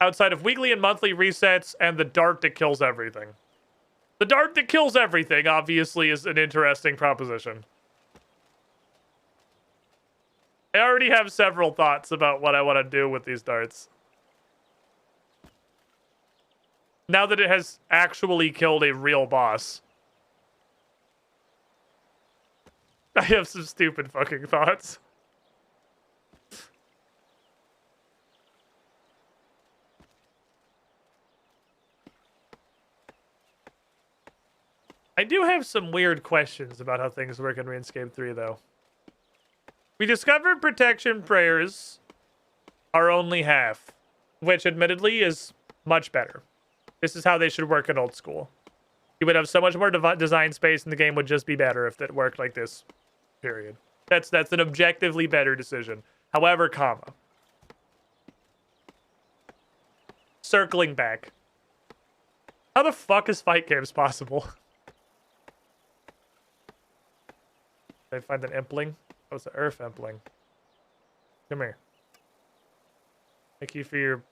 Outside of weekly and monthly resets and the dart that kills everything. The dart that kills everything, obviously, is an interesting proposition. I already have several thoughts about what I want to do with these darts. Now that it has actually killed a real boss. I have some stupid fucking thoughts. I do have some weird questions about how things work in RuneScape 3, though. We discovered protection prayers are only half, which admittedly is much better. This is how they should work in old school. You would have so much more design space and the game would just be better if it worked like this, period. That's an objectively better decision. However, comma. Circling back. How the fuck is fight games possible? Did I find an impling? Oh, it's an earth impling. Come here. Thank you for your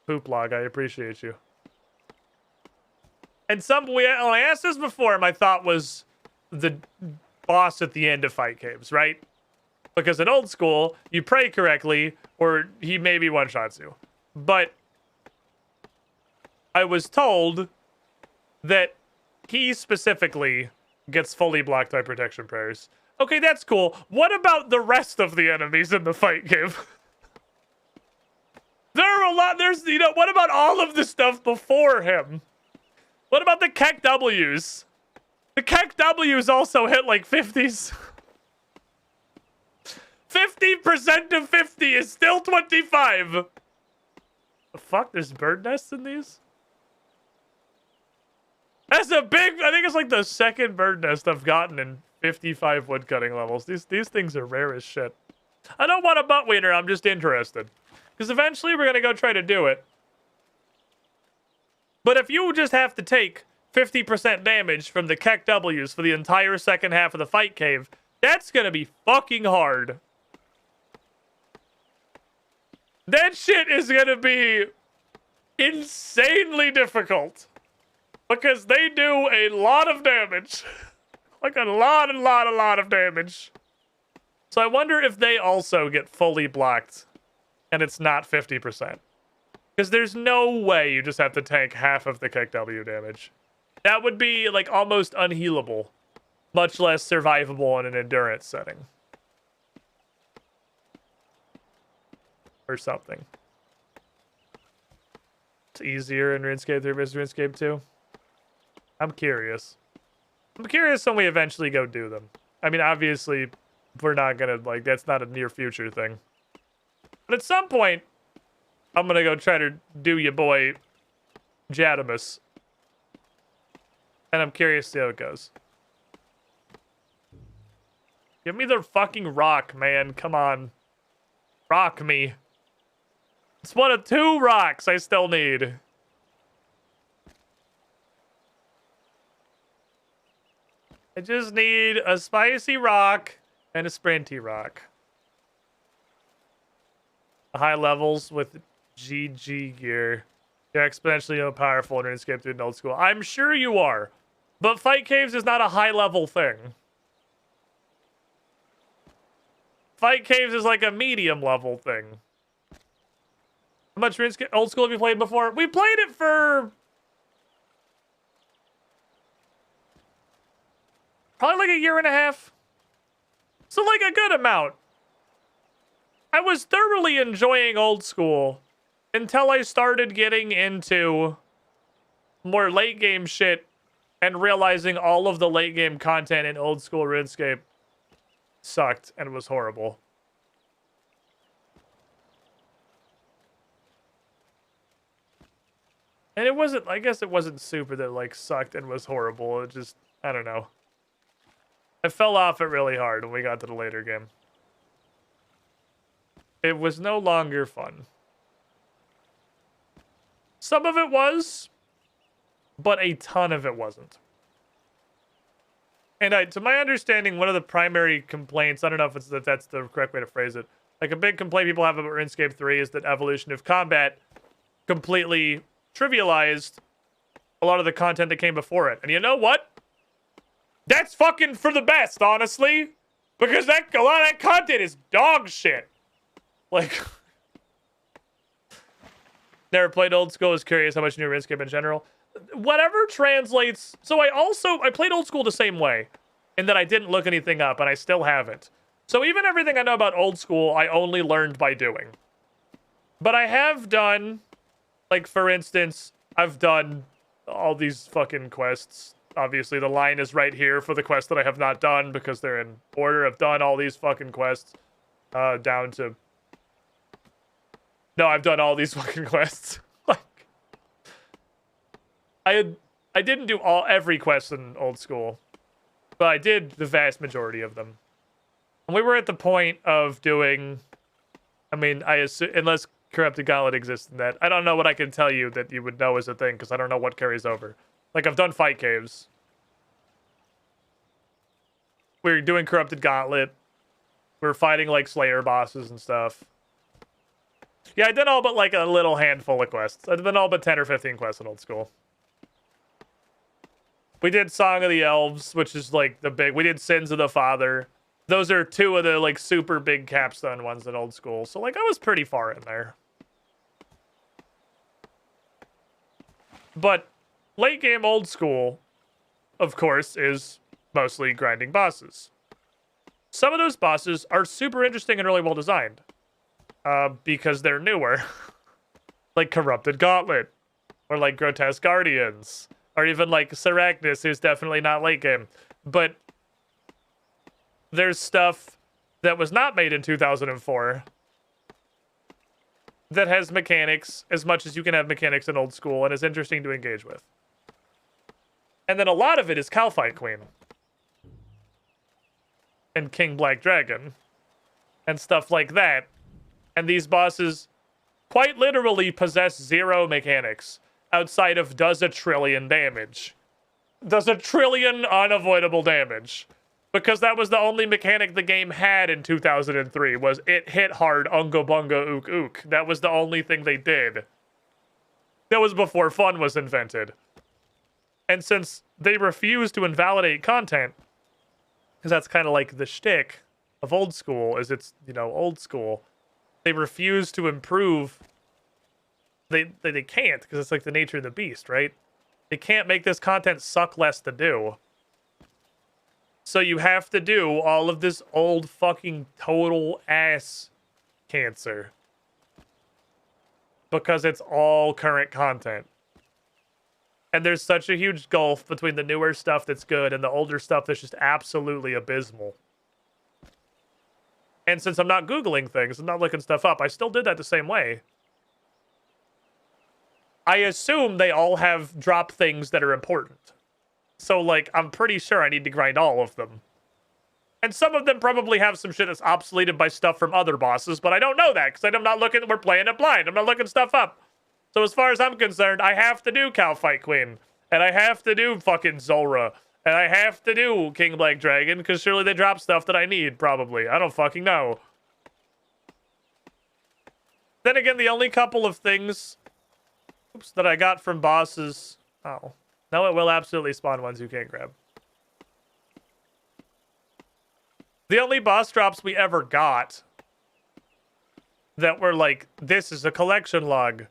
poop log. I appreciate you. And when I asked this before, my thought was the boss at the end of fight caves, right? Because in old school, you pray correctly, or he maybe one-shots you. But I was told that he specifically gets fully blocked by protection prayers. Okay, that's cool. What about the rest of the enemies in the fight cave? There are a lot. What about all of the stuff before him? What about the Keck W's? The Keck W's also hit like 50s. 50% of 50 is still 25. The fuck? There's bird nests in these? That's a big... I think it's like the second bird nest I've gotten in 55 woodcutting levels. These things are rare as shit. I don't want a butt wiener. I'm just interested. Because eventually we're going to go try to do it. But if you just have to take 50% damage from the Keck W's for the entire second half of the fight cave, that's going to be fucking hard. That shit is going to be insanely difficult. Because they do a lot of damage. Like a lot of damage. So I wonder if they also get fully blocked. And it's not 50%. Because there's no way you just have to tank half of the Keck W damage. That would be like almost unhealable. Much less survivable in an endurance setting. Or something. It's easier in RuneScape 3 versus RuneScape 2. I'm curious. I'm curious when we eventually go do them. I mean, obviously, we're not gonna, like, that's not a near future thing. But at some point, I'm gonna go try to do your boy Jadamus. And I'm curious to see how it goes. Give me the fucking rock, man. Come on. Rock me. It's one of 2 rocks I still need. I just need a spicy rock and a sprinty rock. High levels with GG gear. You're exponentially more powerful in RuneScape 3 in old school. I'm sure you are. But fight caves is not a high level thing. Fight caves is like a medium level thing. How much Runescape Old School have you played before? We played it for probably like a year and a half. So like a good amount. I was thoroughly enjoying Old School until I started getting into more late game shit and realizing all of the late game content in Old School RuneScape sucked and was horrible. And it wasn't, I guess it wasn't super that like sucked and was horrible. It just, I don't know. I fell off it really hard when we got to the later game. It was no longer fun. Some of it was, but a ton of it wasn't. And to my understanding, one of the primary complaints, I don't know if that's the correct way to phrase it, like a big complaint people have about RuneScape 3 is that evolution of combat completely trivialized a lot of the content that came before it. And you know what? That's fucking for the best, honestly. Because a lot of that content is dog shit. Like, never played Old School, was curious how much you knew RuneScape in general. Whatever translates. So I played Old School the same way, in that I didn't look anything up, and I still haven't. So even everything I know about Old School, I only learned by doing. But I have done, like, for instance, I've done all these fucking quests. Obviously, the line is right here for the quests that I have not done, because they're in order. I've done all these fucking quests, down to... No, I've done all these fucking quests. Like, I didn't do every quest in Old School, but I did the vast majority of them. And we were at the point of doing, I mean, I assume, unless Corrupted Gauntlet exists in that, I don't know what I can tell you that you would know is a thing, because I don't know what carries over. Like, I've done fight caves. We're doing Corrupted Gauntlet. We're fighting, like, Slayer bosses and stuff. Yeah, I did all but, like, a little handful of quests. I've done all but 10 or 15 quests in Old School. We did Song of the Elves, which is, like, the big... We did Sins of the Father. Those are two of the, like, super big capstone ones in Old School. So, like, I was pretty far in there. But late game Old School, of course, is mostly grinding bosses. Some of those bosses are super interesting and really well designed. Because they're newer. Like Corrupted Gauntlet. Or like Grotesque Guardians. Or even like Seracnus, who's definitely not late game. But there's stuff that was not made in 2004 that has mechanics as much as you can have mechanics in Old School and is interesting to engage with. And then a lot of it is Calfight Queen. And King Black Dragon. And stuff like that. And these bosses quite literally possess zero mechanics outside of does a trillion damage. Does a trillion unavoidable damage. Because that was the only mechanic the game had in 2003, was it hit hard, unga bunga ook ook. That was the only thing they did. That was before fun was invented. And since they refused to invalidate content, because that's kind of like the shtick of Old School, is it's, you know, Old School. They refuse to improve. They can't, because it's like the nature of the beast, right? They can't make this content suck less to do. So you have to do all of this old fucking total ass cancer. Because it's all current content. And there's such a huge gulf between the newer stuff that's good and the older stuff that's just absolutely abysmal. And since I'm not Googling things, I'm not looking stuff up, I still did that the same way. I assume they all have drop things that are important. So, like, I'm pretty sure I need to grind all of them. And some of them probably have some shit that's obsoleted by stuff from other bosses, but I don't know that, because I'm not looking, we're playing it blind. I'm not looking stuff up. So as far as I'm concerned, I have to do Calfight Queen. And I have to do fucking Zulrah. And I have to do King Black Dragon, because surely they drop stuff that I need, probably. I don't fucking know. Then again, the only couple of things that I got from bosses... Oh. No, it will absolutely spawn ones you can't grab. The only boss drops we ever got that were like, this is a collection log,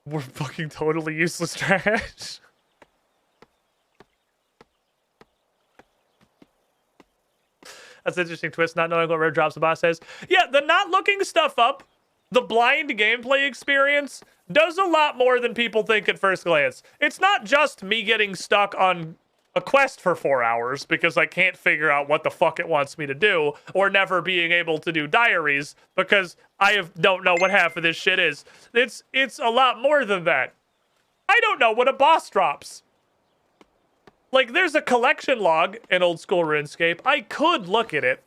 were fucking totally useless trash. That's an interesting twist, not knowing what rare drops the boss says. Yeah, the not looking stuff up, the blind gameplay experience, does a lot more than people think at first glance. It's not just me getting stuck on a quest for 4 hours because I can't figure out what the fuck it wants me to do, or never being able to do diaries because don't know what half of this shit is. It's a lot more than that. I don't know what a boss drops. Like, there's a collection log in old school RuneScape. I could look at it.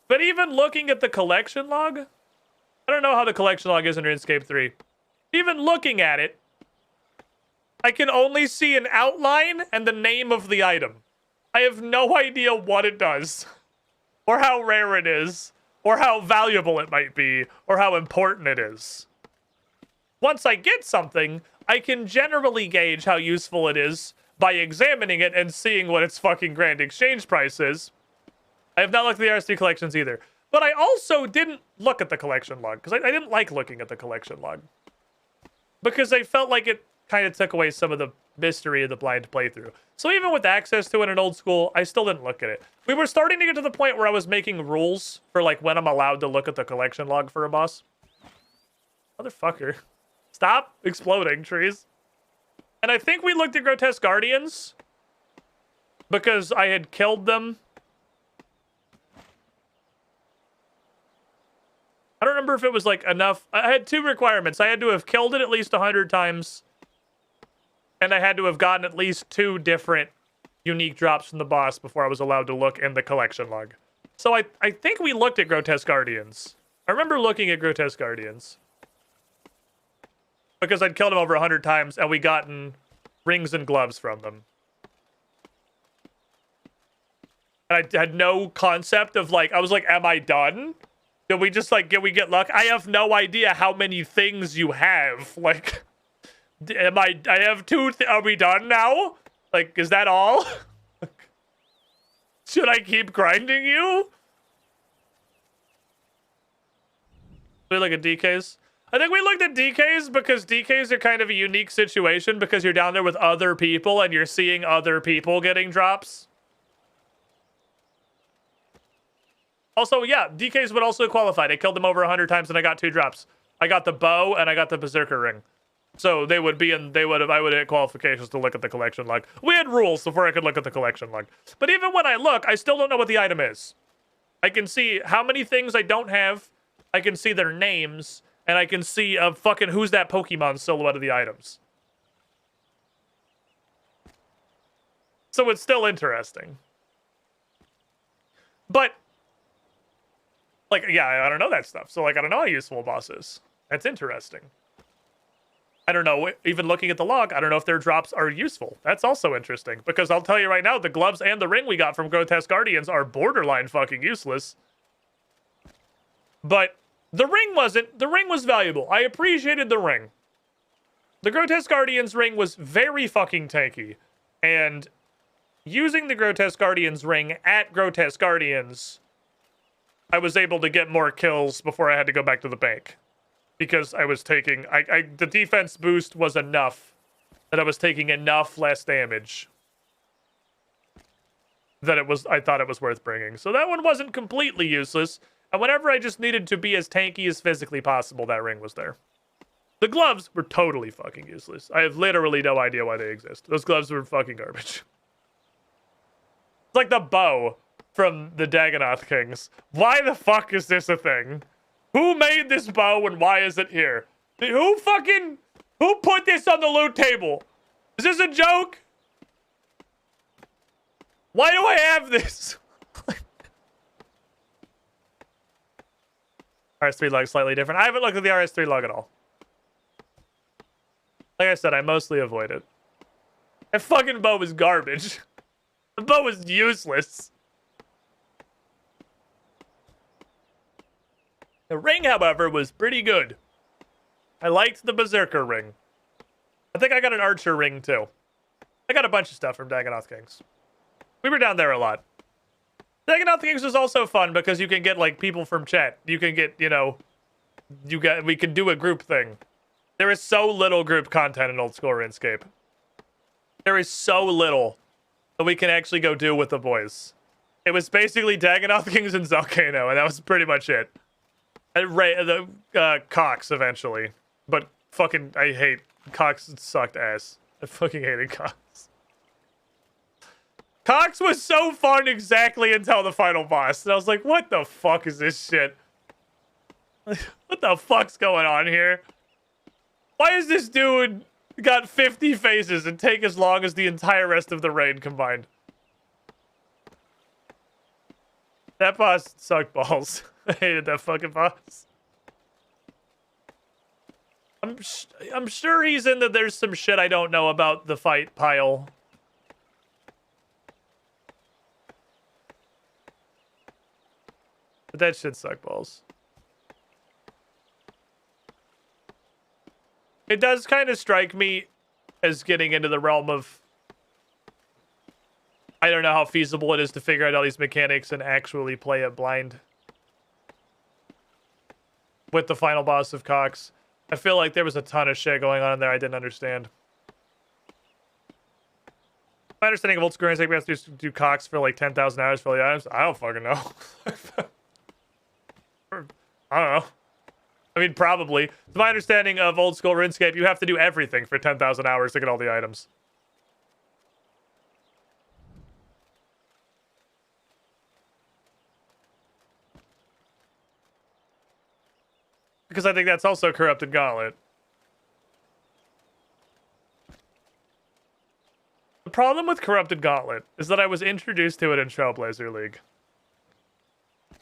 But even looking at the collection log, I don't know how the collection log is in RuneScape 3. Even looking at it, I can only see an outline and the name of the item. I have no idea what it does, or how rare it is, or how valuable it might be, or how important it is. Once I get something, I can generally gauge how useful it is by examining it and seeing what its fucking grand exchange price is. I have not looked at the RS3 collections either. But I also didn't look at the collection log, because I didn't like looking at the collection log. Because I felt like it kind of took away some of the mystery of the blind playthrough. So even with access to it in old school, I still didn't look at it. We were starting to get to the point where I was making rules for like when I'm allowed to look at the collection log for a boss. Motherfucker. Stop exploding, trees. And I think we looked at Grotesque Guardians because I had killed them. I don't remember if it was like enough. I had 2 requirements. I had to have killed it at least 100 times. And I had to have gotten at least 2 different unique drops from the boss before I was allowed to look in the collection log. So I think we looked at Grotesque Guardians. I remember looking at Grotesque Guardians. Because I'd killed them over 100 times and we gotten rings and gloves from them. And I had no concept of like, I was like, am I done? Did we just like, we get luck? I have no idea how many things you have. Like, I have 2, are we done now? Like, is that all? Should I keep grinding you? We look at DKs. I think we looked at DKs because DKs are kind of a unique situation because you're down there with other people and you're seeing other people getting drops. Also, yeah, DKs would also qualify. I killed them over 100 times and I got 2 drops. I got the bow and I got the Berserker ring. So they would be in, I would hit qualifications to look at the collection log. We had rules before I could look at the collection log. But even when I look, I still don't know what the item is. I can see how many things I don't have. I can see their names. And I can see fucking who's that Pokemon silhouette of the items. So it's still interesting. But, like, yeah, I don't know that stuff. So, like, I don't know how useful a boss is. That's interesting. I don't know, even looking at the log, I don't know if their drops are useful. That's also interesting. Because I'll tell you right now, the gloves and the ring we got from Grotesque Guardians are borderline fucking useless. But the ring wasn't. The ring was valuable. I appreciated the ring. The Grotesque Guardians ring was very fucking tanky. And using the Grotesque Guardians ring at Grotesque Guardians, I was able to get more kills before I had to go back to the bank. Because I was taking... the defense boost was enough that I was taking enough less damage that I thought it was worth bringing. So that one wasn't completely useless. And whenever I just needed to be as tanky as physically possible, that ring was there. The gloves were totally fucking useless. I have literally no idea why they exist. Those gloves were fucking garbage. It's like the bow from the Dagonoth Kings. Why the fuck is this a thing? Who made this bow and why is it here? Who put this on the loot table? Is this a joke? Why do I have this? RS3 log slightly different. I haven't looked at the RS3 log at all. Like I said, I mostly avoid it. That fucking bow was garbage. The bow was useless. The ring, however, was pretty good. I liked the Berserker ring. I think I got an Archer ring, too. I got a bunch of stuff from Dagonoth Kings. We were down there a lot. Taking out things is also fun because you can get like people from chat. You can get, you know, we can do a group thing. There is so little group content in old school RuneScape. There is so little that we can actually go do with the boys. It was basically Dagonoth Kings and Zelcano, and that was pretty much it. And Cox eventually, but fucking I hate Cox. Sucked ass. I fucking hated Cox. Cox was so fun exactly until the final boss, and I was like, what the fuck is this shit? What the fuck's going on here? Why is this dude got 50 phases and take as long as the entire rest of the raid combined? That boss sucked balls. I hated that fucking boss. I'm sure he's in that there's some shit I don't know about the fight pile. But that shit sucked balls. It does kind of strike me as getting into the realm of... I don't know how feasible it is to figure out all these mechanics and actually play it blind. With the final boss of Cox. I feel like there was a ton of shit going on in there I didn't understand. My understanding of old school RuneScape, we have to do Cox for like 10,000 hours for the items. I don't fucking know. I don't know. I mean, probably. To my understanding of old school RuneScape, you have to do everything for 10,000 hours to get all the items. Because I think that's also Corrupted Gauntlet. The problem with Corrupted Gauntlet is that I was introduced to it in Trailblazer League.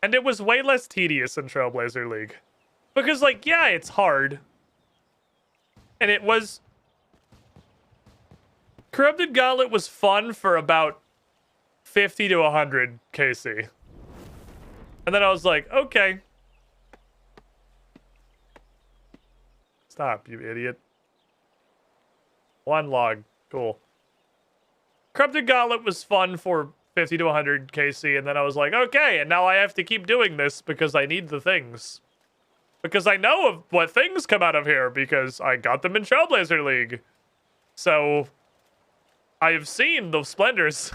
And it was way less tedious in Trailblazer League. Because, like, yeah, it's hard. And it was... Corrupted Gauntlet was fun for about 50 to 100 KC. And then I was like, okay. Stop, you idiot. One log. Cool. Corrupted Gauntlet was fun for 50 to 100 KC, and then I was like, okay, and now I have to keep doing this because I need the things. Because I know of what things come out of here, because I got them in Trailblazer League. So, I have seen the splendors.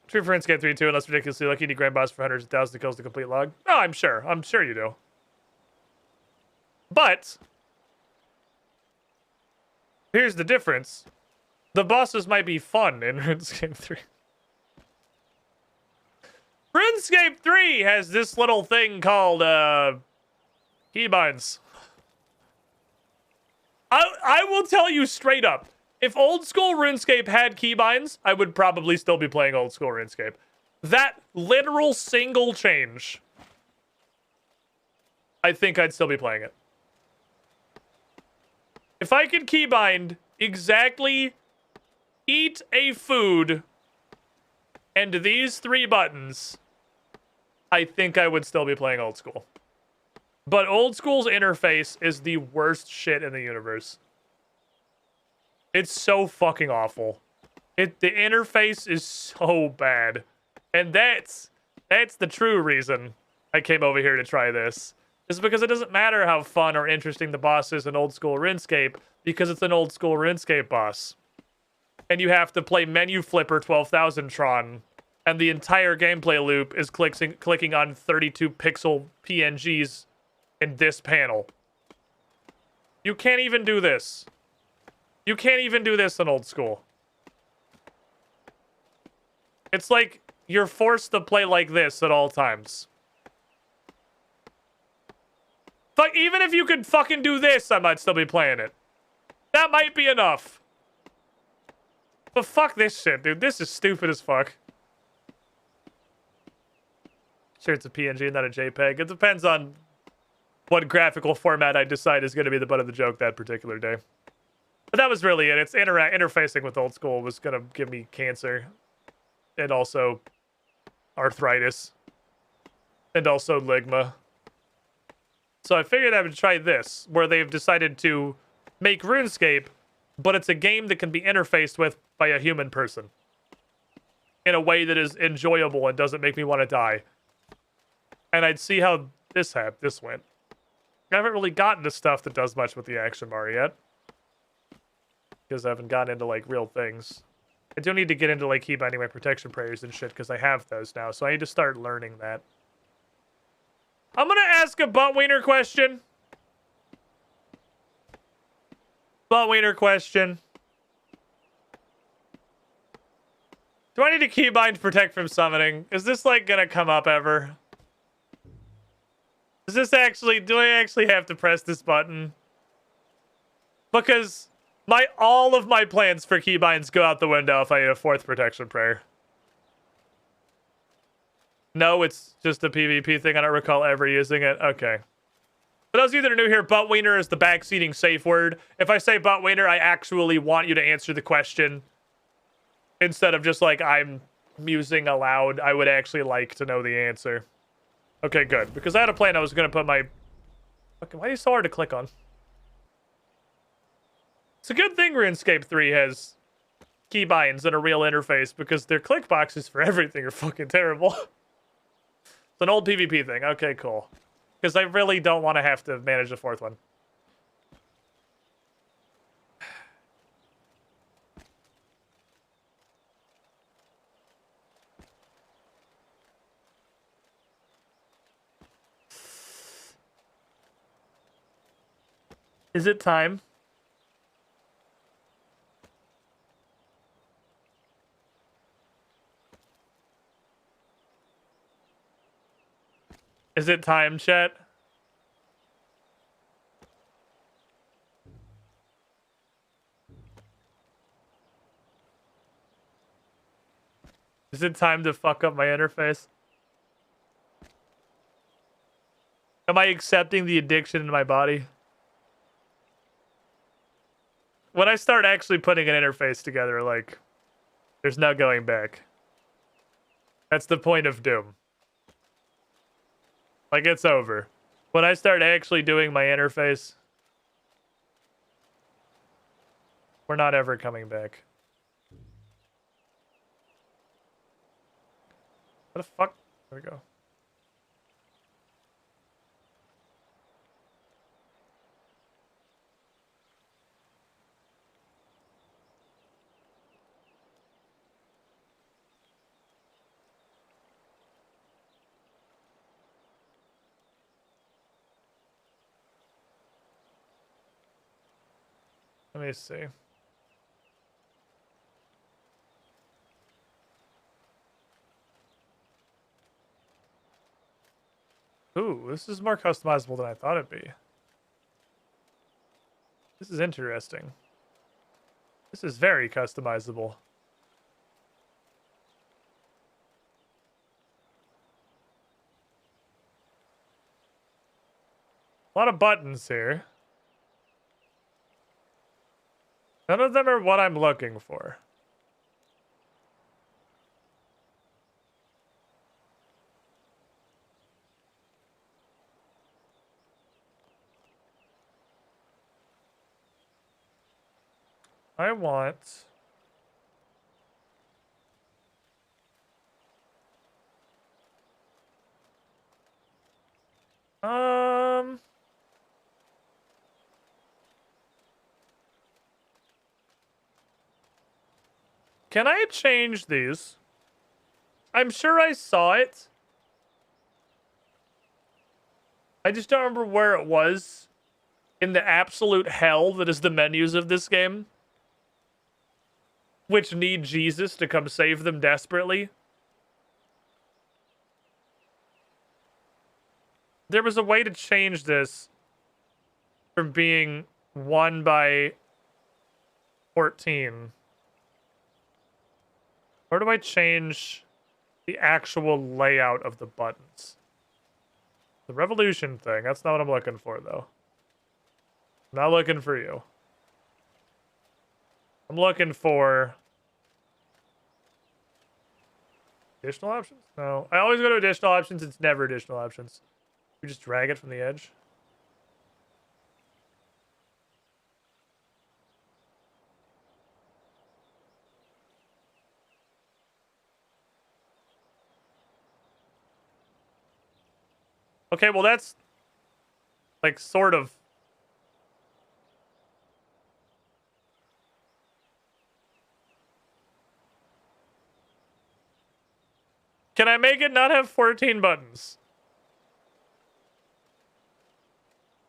True for Runescape 3-2, unless ridiculously lucky, you need Grand Boss for hundreds of thousands of kills to complete log. Oh, I'm sure. I'm sure you do. But, here's the difference. The bosses might be fun in RuneScape 3. RuneScape 3 has this little thing called, keybinds. I will tell you straight up. If old school RuneScape had keybinds, I would probably still be playing old school RuneScape. That literal single change, I think I'd still be playing it. If I could keybind exactly eat a food and these 3 buttons, I think I would still be playing old school. But old school's interface is the worst shit in the universe. It's so fucking awful. The interface is so bad. And that's the true reason I came over here to try this. Is because it doesn't matter how fun or interesting the boss is in old school RuneScape, because it's an old school RuneScape boss. And you have to play Menu Flipper 12,000 Tron, and the entire gameplay loop is clicking on 32 pixel PNGs in this panel. You can't even do this. You can't even do this in old school. It's like you're forced to play like this at all times. Fuck, even if you could fucking do this, I might still be playing it. That might be enough. But fuck this shit, dude. This is stupid as fuck. Sure, it's a PNG and not a JPEG. It depends on what graphical format I decide is going to be the butt of the joke that particular day. But that was really it. It's interfacing with old school was going to give me cancer. And also arthritis. And also ligma. So I figured I would try this, where they've decided to make RuneScape, but it's a game that can be interfaced with by a human person. in a way that is enjoyable and doesn't make me want to die. And I'd see how this went. I haven't really gotten to stuff that does much with the action bar yet. Because I haven't gotten into, like, real things. I do need to get into, like, keybinding my protection prayers and shit, because I have those now, so I need to start learning that. I'm gonna ask a butt wiener question. Butt wiener question. Do I need to keybind protect from summoning? Is this, like, gonna come up ever? Is this actually... Do I actually have to press this button? Because all of my plans for keybinds go out the window if I need a 4th protection prayer. No, it's just a PvP thing. I don't recall ever using it. Okay. For those of you that are new here, butt wiener is the backseating safe word. If I say butt wiener, I actually want you to answer the question. Instead of just like I'm musing aloud, I would actually like to know the answer. Okay, good. Because I had a plan I was going to put my... Okay, why are you so hard to click on? It's a good thing RuneScape 3 has keybinds and a real interface because their click boxes for everything are fucking terrible. It's an old PvP thing. Okay, cool. Because I really don't want to have to manage a 4th one. Is it time? Is it time, chat? Is it time to fuck up my interface? Am I accepting the addiction in my body? When I start actually putting an interface together, like, there's no going back. That's the point of Doom. Like, it's over. When I start actually doing my interface, we're not ever coming back. What the fuck? There we go. Let me see. Ooh, this is more customizable than I thought it'd be. This is interesting. This is very customizable. A lot of buttons here. None of them are what I'm looking for. I want... Can I change these? I'm sure I saw it. I just don't remember where it was in the absolute hell that is the menus of this game, which need Jesus to come save them desperately. There was a way to change this from being 1 by 14. Where do I change the actual layout of the buttons? The revolution thing, that's not what I'm looking for, though. I'm not looking for you. I'm looking for... additional options? No. I always go to additional options, it's never additional options. You just drag it from the edge. Okay, well that's like sort of. Can I make it not have 14 buttons?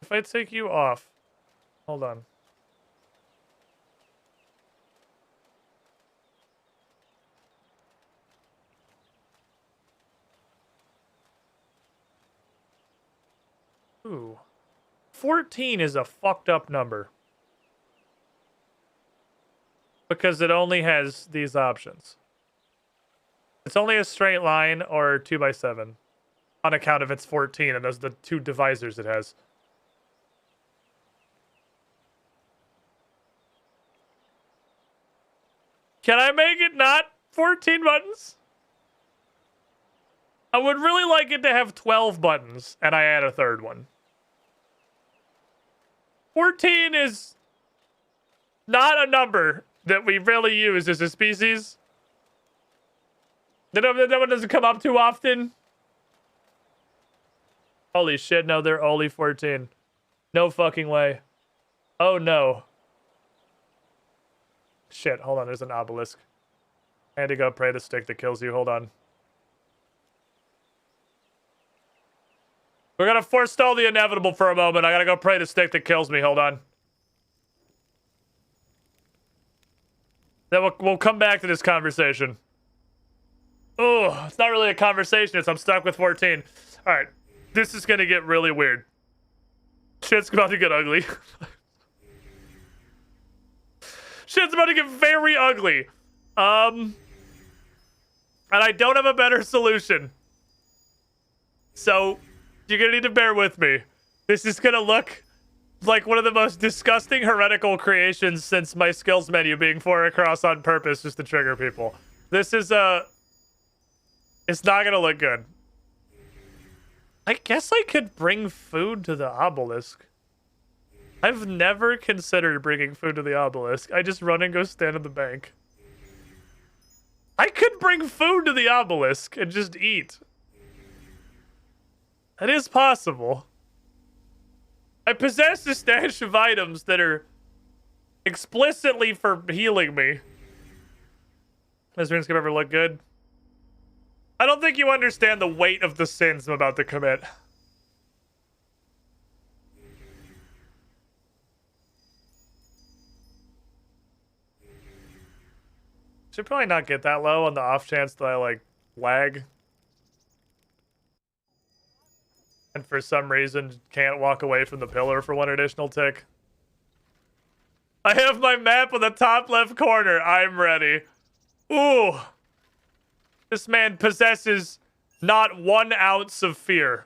If I take you off. Hold on. Ooh. 14 is a fucked up number. Because it only has these options. It's only a straight line or 2x7. On account of its 14 and those the two divisors it has. Can I make it not 14 buttons? I would really like it to have 12 buttons, and I add a third one. 14 is not a number that we really use as a species. That one doesn't come up too often. Holy shit, no, they're only 14. No fucking way. Oh no. Shit, hold on, there's an obelisk. I had to go pray the stick that kills you, hold on. We're gonna forestall the inevitable for a moment. I gotta go pray the stick that kills me, hold on. Then we'll come back to this conversation. Oh, it's not really a conversation, it's I'm stuck with 14. Alright, this is gonna get really weird. Shit's about to get ugly. Shit's about to get very ugly. And I don't have a better solution. So, you're gonna need to bear with me. This is gonna look like one of the most disgusting heretical creations since my skills menu being 4 across on purpose just to trigger people. This is, it's not gonna look good. I guess I could bring food to the obelisk. I've never considered bringing food to the obelisk. I just run and go stand at the bank. I could bring food to the obelisk and just eat. That is possible. I possess a stash of items that are explicitly for healing me. Does Runescape ever look good? I don't think you understand the weight of the sins I'm about to commit. Should probably not get that low on the off chance that I, like, lag. And for some reason, can't walk away from the pillar for one additional tick. I have my map on the top left corner. I'm ready. Ooh. This man possesses not 1 ounce of fear.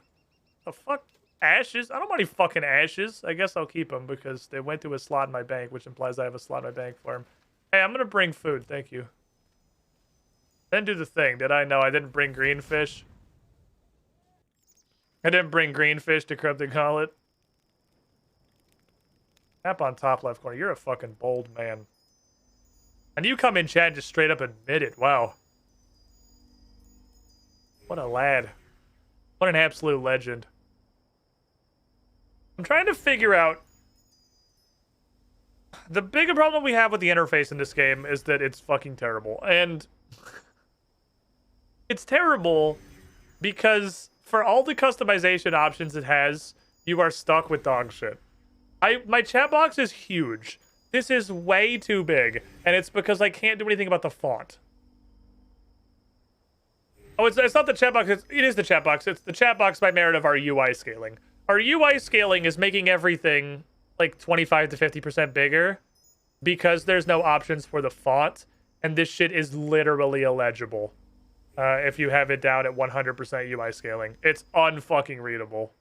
The fuck? Ashes? I don't want any fucking ashes. I guess I'll keep them because they went to a slot in my bank, which implies I have a slot in my bank for him. Hey, I'm gonna bring food. Thank you. Then do the thing. Did I? No, I didn't bring green fish. I didn't bring green fish to Cryptic Gauntlet. Tap on top left corner. You're a fucking bold man. And you come in chat and just straight up admit it. Wow. What a lad. What an absolute legend. I'm trying to figure out... The bigger problem we have with the interface in this game is that it's fucking terrible. And... it's terrible because for all the customization options it has, you are stuck with dog shit. My chat box is huge. This is way too big. And it's because I can't do anything about the font. Oh, it's not the chat box. It is the chat box. It's the chat box by merit of our UI scaling. Our UI scaling is making everything like 25 to 50% bigger because there's no options for the font. And this shit is literally illegible if you have it down at 100% UI scaling. It's unfucking readable.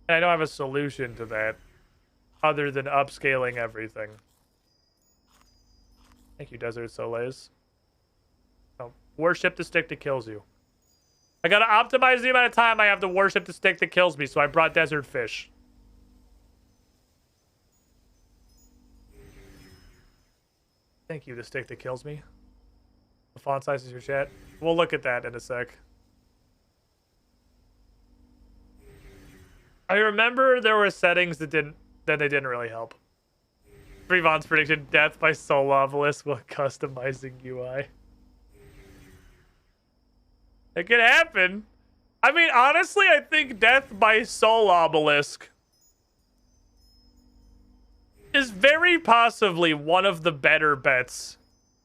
And I don't have a solution to that other than upscaling everything. Thank you, Desert Soleils. Oh, worship the stick that kills you. I gotta optimize the amount of time I have to worship the stick that kills me, so I brought desert fish. Thank you, the stick that kills me. The font size is your chat. We'll look at that in a sec. I remember there were settings that they didn't really help. Frevon's prediction: death by Soul Obelisk while customizing UI. It could happen. I mean, honestly, I think death by Soul Obelisk is very possibly one of the better bets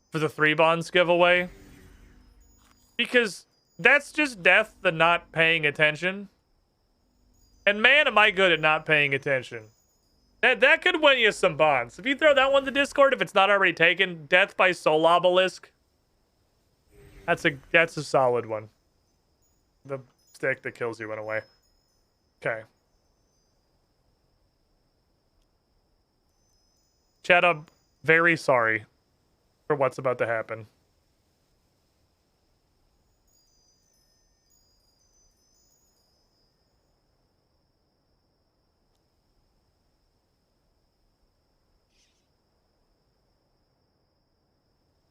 for the 3 bonds giveaway. Because that's just death to not paying attention. And man, am I good at not paying attention. That could win you some bonds. If you throw that one to Discord, if it's not already taken, death by Soul Obelisk. That's a solid one. The stick that kills you went away. Okay. Chat, I'm very sorry for what's about to happen.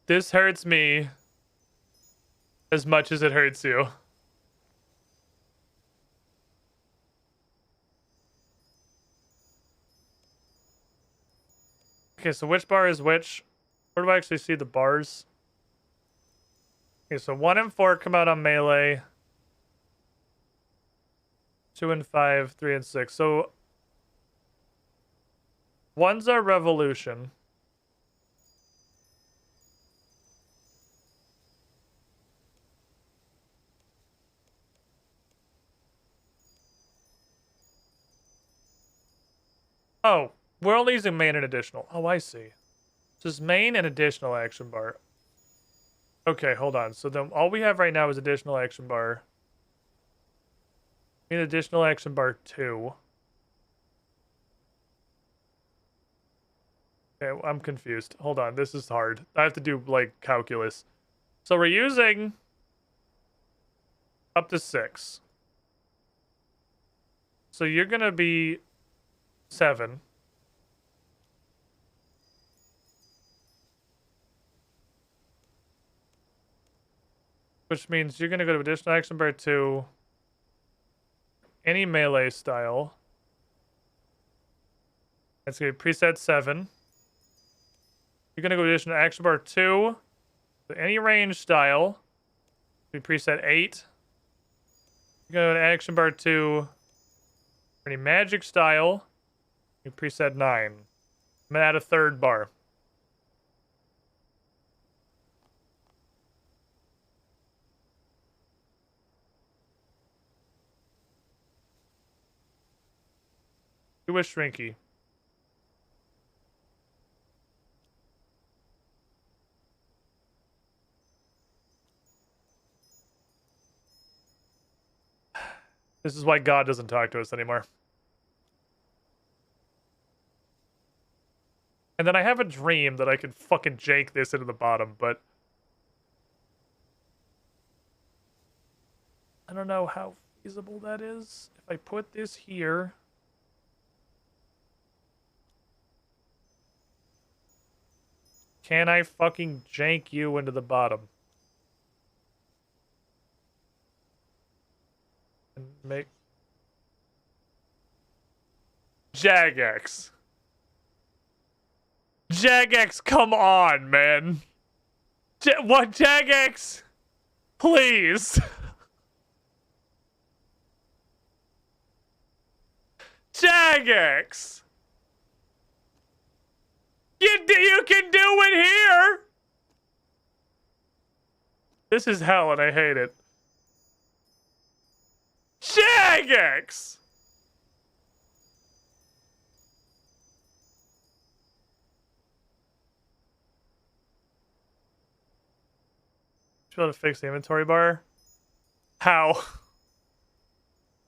This hurts me as much as it hurts you. Okay, so which bar is which? Where do I actually see the bars? Okay, so 1 and 4 come out on melee. 2 and 5, 3 and 6. So 1's our revolution. Oh, we're only using main and additional. Oh, I see. So it's main and additional action bar. Okay, hold on. So then all we have right now is additional action bar. Main additional action bar 2. Okay, I'm confused. Hold on. This is hard. I have to do, like, calculus. So we're using up to 6. So you're going to be 7. Which means you're going to go to additional action bar 2. Any melee style. It's going to be preset 7. You're going to go to additional action bar 2. So any range style. Be preset 8. You're going to go to action bar 2. Any magic style. You preset 9. I'm going to add a 3rd bar. Do a shrinky. This is why God doesn't talk to us anymore. And then I have a dream that I could fucking jank this into the bottom, but I don't know how feasible that is. If I put this here, can I fucking jank you into the bottom? And make Jagex. Jagex, come on, man. What, Jagex? Please. Jagex. You can do it here. This is hell and I hate it. Jagex. Should be able to fix the inventory bar. How?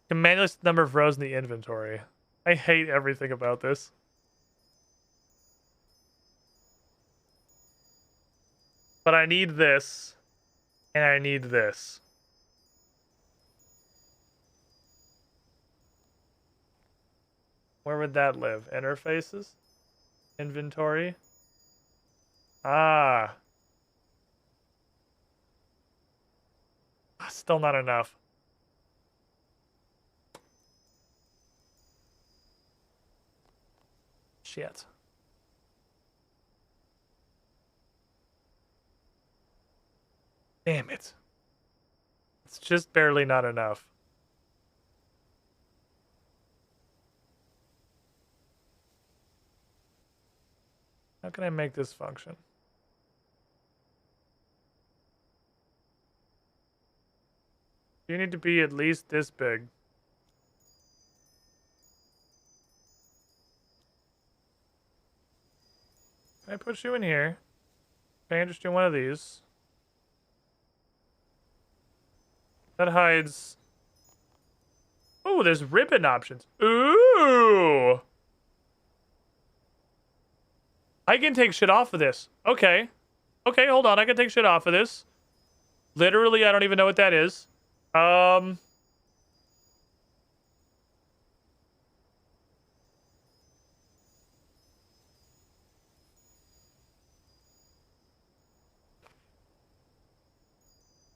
Can manually list the number of rows in the inventory. I hate everything about this. But I need this. And I need this. Where would that live? Interfaces? Inventory? Ah. still not enough. Shit. Damn it. It's just barely not enough. How can I make this function? You need to be at least this big. Can I put you in here? Can I just do one of these? That hides... Oh, there's ribbon options. Ooh! I can take shit off of this. Okay. Okay, hold on. I can take shit off of this. Literally, I don't even know what that is.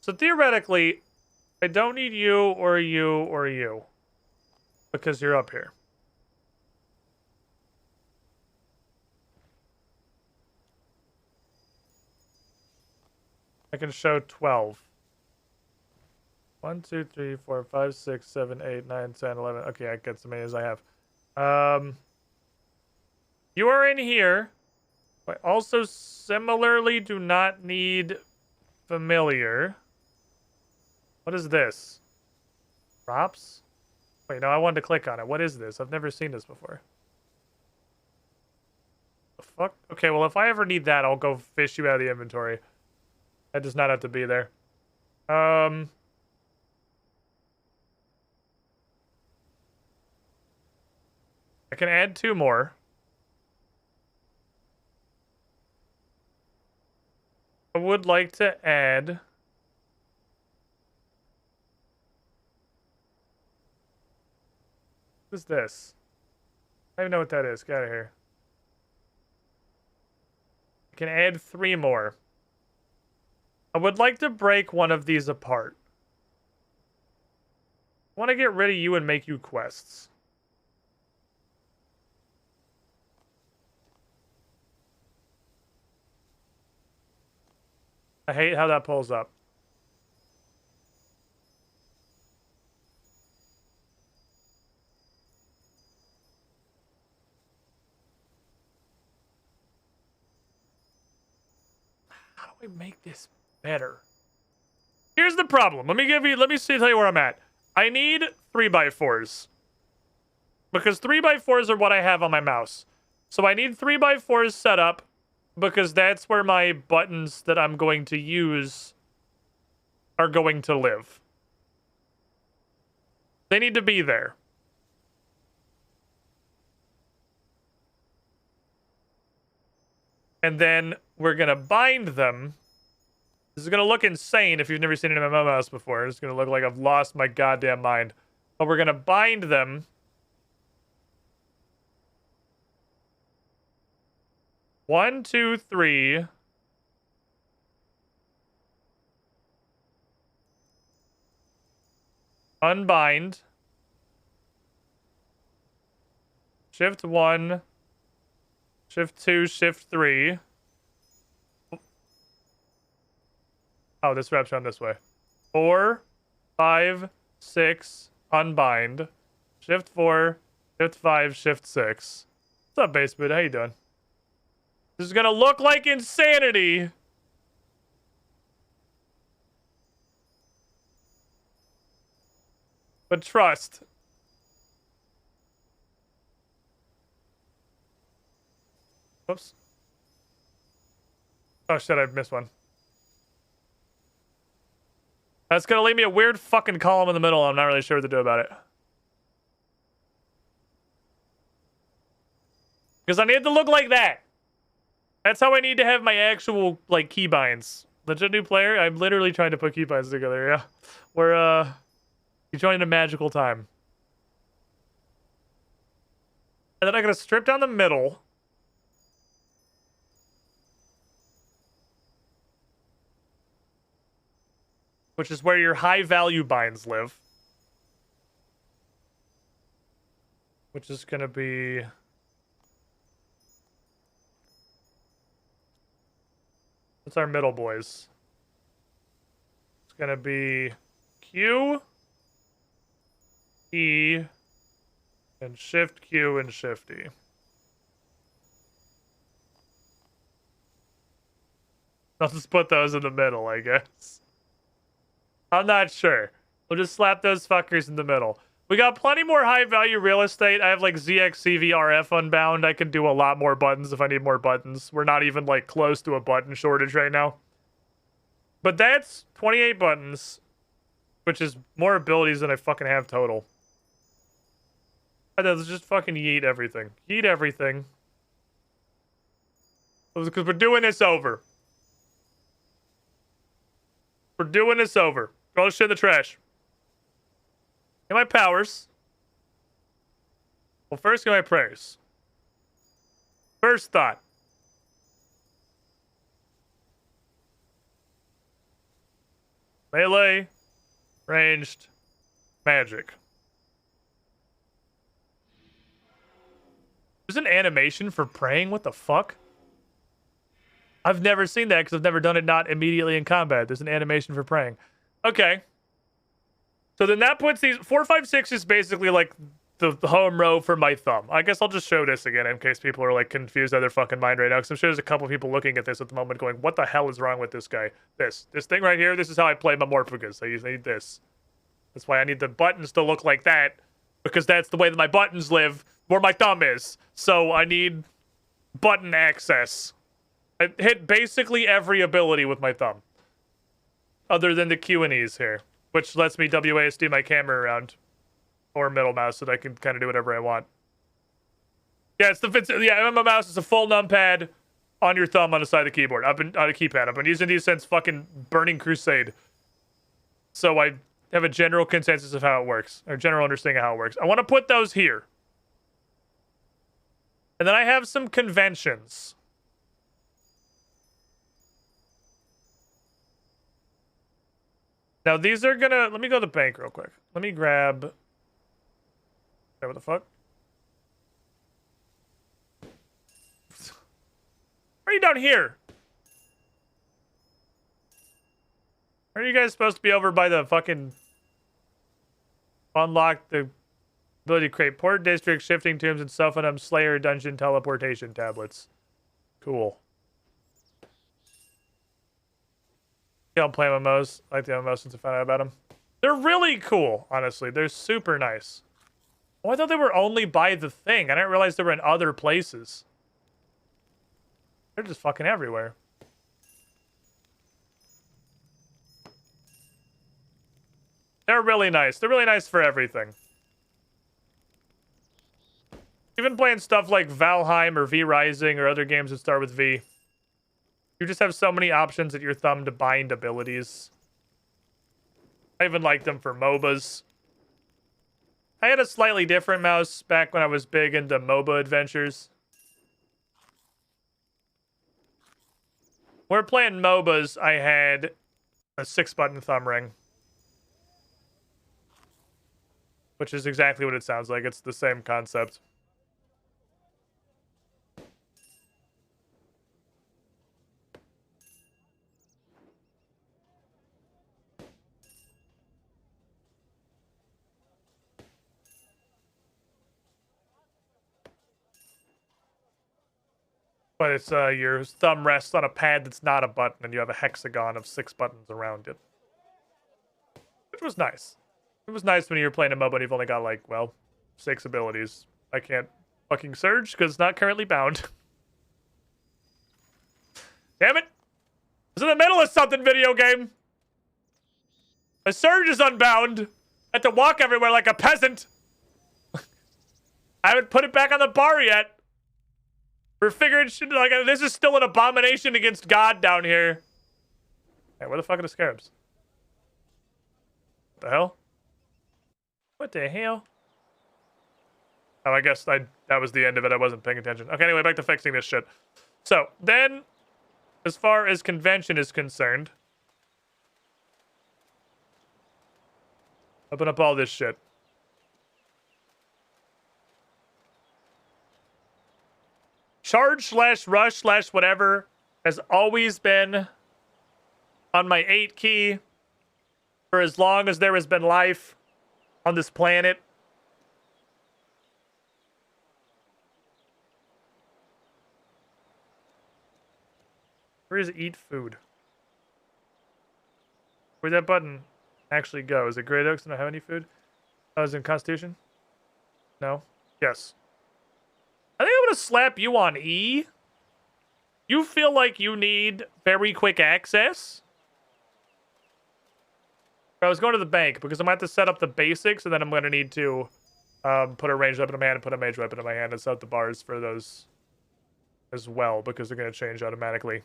So theoretically, I don't need you or you or you. Because you're up here. I can show 12. 1, 2, 3, 4, 5, 6, 7, 8, 9, 10, 11. Okay, I get as many as I have. You are in here. I also similarly do not need familiar. What is this? Props? Wait, no, I wanted to click on it. What is this? I've never seen this before. The fuck? Okay, well, if I ever need that, I'll go fish you out of the inventory. That does not have to be there. I can add 2 more. I would like to add... What is this? I don't even know what that is. Get out of here. I can add 3 more. I would like to break one of these apart. I want to get rid of you and make you quests. I hate how that pulls up. How do we make this better? Here's the problem. Let me tell you where I'm at. I need 3x4s. Because 3x4s are what I have on my mouse. So I need 3x4s set up because that's where my buttons that I'm going to use are going to live. They need to be there. And then we're going to bind them. This is going to look insane if you've never seen an MMO mouse before. It's going to look like I've lost my goddamn mind. But we're going to bind them. One, two, three. Unbind. Shift 1. Shift 2, Shift 3. Oh, this wraps around this way. 4, 5, 6, unbind. Shift 4, Shift 5, Shift 6. What's up, Basement? How you doing? This is gonna look like insanity. But trust. Oops. Oh shit, I missed one. That's gonna leave me a weird fucking column in the middle. I'm not really sure what to do about it. Because I need it to look like that. That's how I need to have my actual, like, keybinds. Legit new player, I'm literally trying to put keybinds together, yeah. We're, enjoying a magical time. And then I'm gonna strip down the middle. which is where your high-value binds live. Which is going to be... What's our middle boys? It's going to be Q, E, and Shift Q and Shift E. I'll just put those in the middle, I guess. I'm not sure. We'll just slap those fuckers in the middle. We got plenty more high-value real estate. I have, like, ZXCVRF unbound. I can do a lot more buttons if I need more buttons. We're not even, like, close to a button shortage right now. But that's 28 buttons, which is more abilities than I fucking have total. Let's just fucking yeet everything. Yeet everything. Because we're doing this over. We're doing this over. Throw this shit in the trash. Get my powers. Well, first get my prayers. First thought. Melee. Ranged. Magic. There's an animation for praying? What the fuck? I've never seen that because I've never done it not immediately in combat. There's an animation for praying. Okay. So then that puts these... 4, 5, 6 is basically like the home row for my thumb. I guess I'll just show this again in case people are like confused out of their fucking mind right now. Because I'm sure there's a couple people looking at this at the moment going, what the hell is wrong with this guy? This thing right here, this is how I play my Morphagus. I need this. That's why I need the buttons to look like that. Because that's the way that my buttons live where my thumb is. So I need button access. I hit basically every ability with my thumb. Other than the Q and E's here. Which lets me WASD my camera around. Or middle mouse so that I can kind of do whatever I want. Yeah, my mouse is a full numpad on your thumb on the side of the keyboard. On a keypad. I've been using these since fucking Burning Crusade. So I have a general consensus of how it works. Or general understanding of how it works. I want to put those here. And then I have some conventions. Now, these are gonna... Let me go to the bank real quick. Let me grab... Okay, what the fuck? Why are you down here? Are you guys supposed to be over by the fucking... Unlock the ability to create port districts, shifting tombs, and Sophanum Slayer dungeon teleportation tablets. Cool. Yeah, I'll play MMOs. I like the MMOs since I found out about them. They're really cool, honestly. They're super nice. Oh, I thought they were only by the thing. I didn't realize they were in other places. They're just fucking everywhere. They're really nice. They're really nice for everything. Even playing stuff like Valheim or V Rising or other games that start with V. You just have so many options at your thumb to bind abilities. I even like them for MOBAs. I had a slightly different mouse back when I was big into MOBA adventures. When we're playing MOBAs, I had a 6-button thumb ring. Which is exactly what it sounds like. It's the same concept. But it's your thumb rests on a pad that's not a button, and you have a hexagon of 6 buttons around it. Which was nice. It was nice when you're playing a MOBA and you've only got, like, well, 6 abilities. I can't fucking surge because it's not currently bound. Damn it! I was in the middle of something, video game! My surge is unbound! I had to walk everywhere like a peasant! I haven't put it back on the bar yet! We're figuring shit, like, this is still an abomination against God down here. Hey, where the fuck are the scarabs? What the hell? What the hell? Oh, I guess that was the end of it. I wasn't paying attention. Okay, anyway, back to fixing this shit. So, then, as far as convention is concerned, Open up all this shit. Charge / rush / whatever has always been on my 8 key for as long as there has been life on this planet. Where is eat food? Where'd that button actually go? Is it Great Oaks? Do I have any food? Oh, is it in Constitution? No? Yes. I think I'm gonna slap you on E. You feel like you need very quick access? I was going to the bank because I'm going to have to set up the basics, and then I'm going to need to put a ranged weapon in my hand and put a mage weapon in my hand and set up the bars for those as well, because they're going to change automatically.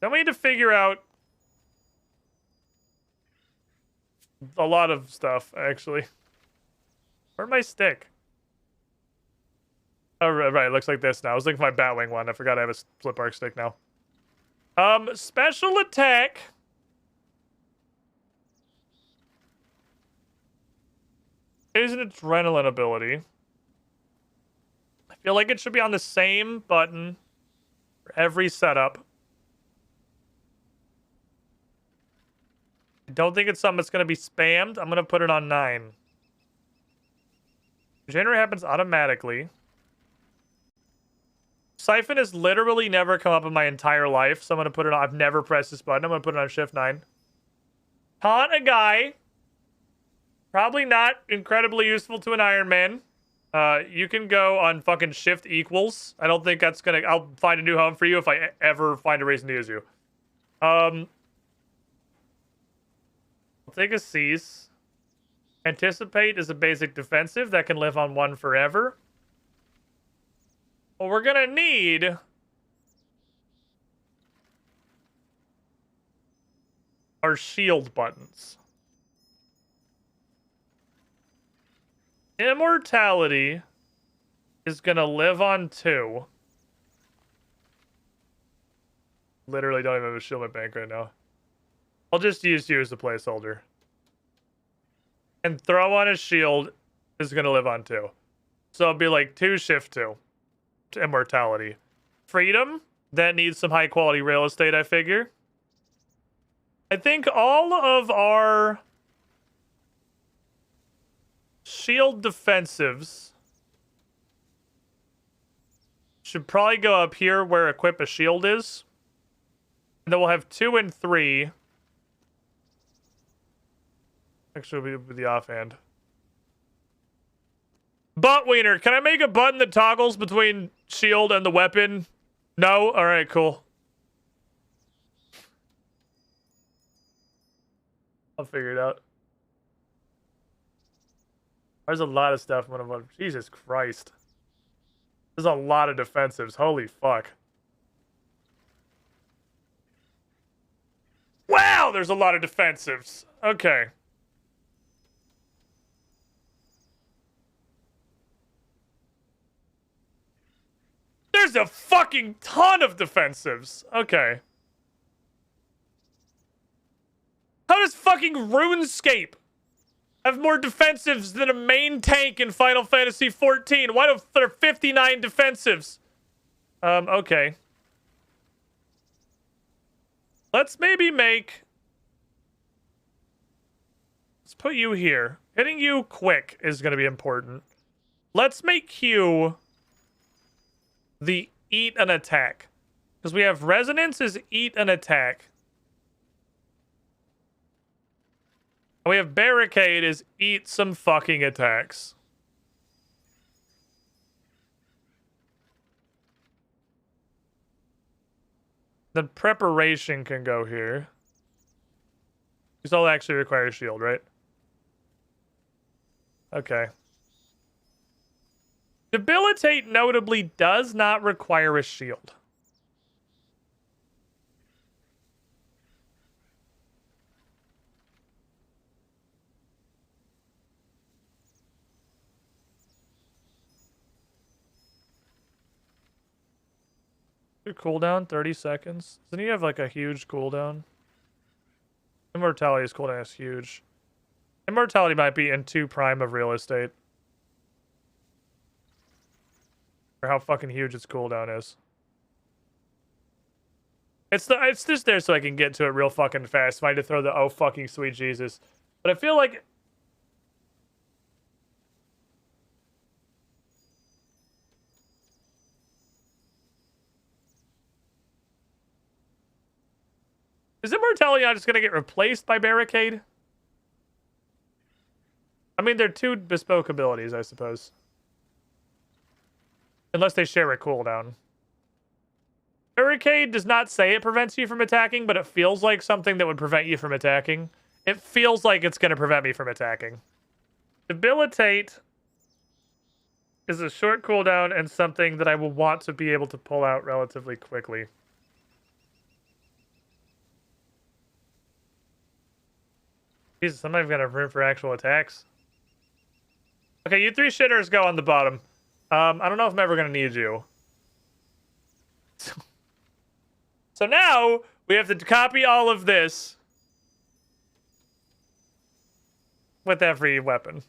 Then we need to figure out a lot of stuff, actually. Where'd my stick? Oh, right, it looks like this now. I was looking for my Batwing one. I forgot I have a flip arc stick now. Special attack. Is an adrenaline ability. I feel like it should be on the same button for every setup. I don't think it's something that's going to be spammed. I'm going to put it on 9. Regenerate happens automatically. Siphon has literally never come up in my entire life, so I'm going to put it on. I've never pressed this button. I'm going to put it on shift 9. Taunt a guy. Probably not incredibly useful to an Iron Man. You can go on fucking shift equals. I don't think that's going to... I'll find a new home for you if I ever find a reason to use you. I'll take a cease. Anticipate is a basic defensive that can live on 1 forever. Well, we're gonna need our shield buttons. Immortality is gonna live on 2. Literally don't even have a shield in my bank right now. I'll just use you as a placeholder. And throw on a shield is gonna live on 2. So it'll be like 2 shift 2. Immortality. Freedom, that needs some high quality real estate, I figure. I think all of our shield defensives should probably go up here where equip a shield is. And then we'll have 2 and 3. Actually, it'll be the offhand. Butt wiener, can I make a button that toggles between shield and the weapon? No? Alright, cool. I'll figure it out. There's a lot of stuff. Jesus Christ. There's a lot of defensives. Holy fuck. Wow, there's a lot of defensives. Okay. There's a fucking ton of defensives. Okay. How does fucking Runescape have more defensives than a main tank in Final Fantasy XIV? Why do there 59 defensives? Okay. Let's maybe make... Let's put you here. Hitting you quick is going to be important. Let's make Q the eat an attack. Because we have resonance is eat an attack. And we have barricade is eat some fucking attacks. Then preparation can go here. These all actually require a shield, right? Okay. Debilitate notably does not require a shield. Your cooldown, 30 seconds. Doesn't he have like a huge cooldown? Immortality's cooldown is huge. Immortality might be in 2 prime of real estate. Or how fucking huge its cooldown is. It's just there so I can get to it real fucking fast. If I had to throw the oh fucking sweet Jesus. But I feel like is Immortality not just gonna get replaced by Barricade? I mean, they're 2 bespoke abilities, I suppose. Unless they share a cooldown. Barricade does not say it prevents you from attacking, but it feels like something that would prevent you from attacking. It feels like it's going to prevent me from attacking. Debilitate is a short cooldown and something that I will want to be able to pull out relatively quickly. Jesus, I'm not even going to have room for actual attacks. Okay, you 3 shitters go on the bottom. I don't know if I'm ever going to need you. So now, we have to copy all of this with every weapon.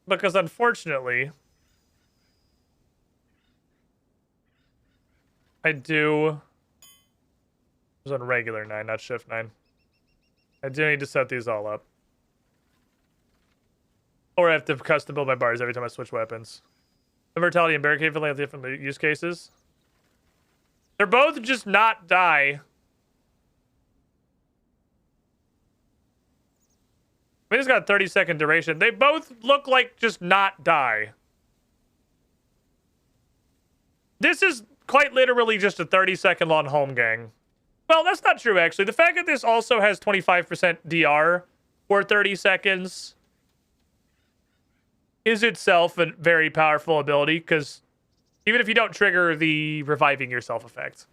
Because unfortunately, I do... I was on regular 9, not shift 9. I do need to set these all up. Or I have to custom build my bars every time I switch weapons. Immortality and Barricade have different use cases. They're both just not die. I mean, it's got a 30-second duration. They both look like just not die. This is quite literally just a 30-second long home gang. Well, that's not true, actually. The fact that this also has 25% DR for 30 seconds is itself a very powerful ability, because even if you don't trigger the reviving yourself effect,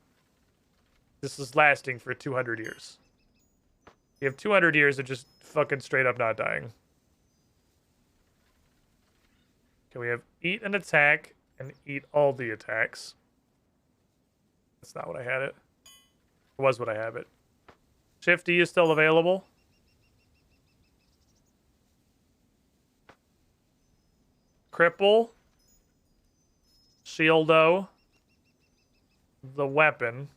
this is lasting for 200 years. You have 200 years of just fucking straight up not dying. Okay, we have eat an attack and eat all the attacks. That's not what I had it. It was what I have it. Shift E is still available. Cripple. Shieldo. The weapon.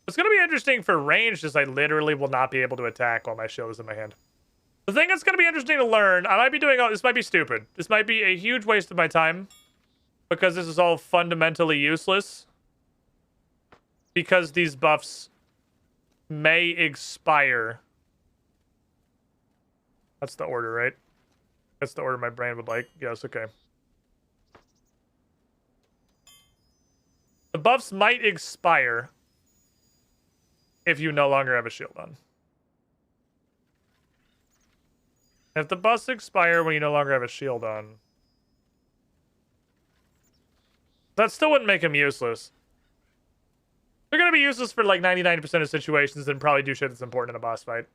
It's going to be interesting for range, as I literally will not be able to attack while my shield is in my hand. The thing that's going to be interesting to learn, I might be doing all this, might be stupid. This might be a huge waste of my time, because this is all fundamentally useless. Because these buffs may expire. That's the order, right? That's the order my brain would like. Yes, okay. The buffs might expire if you no longer have a shield on. If the buffs expire when you no longer have a shield on, that still wouldn't make them useless. They're going to be useless for like 99% of situations and probably do shit that's important in a boss fight.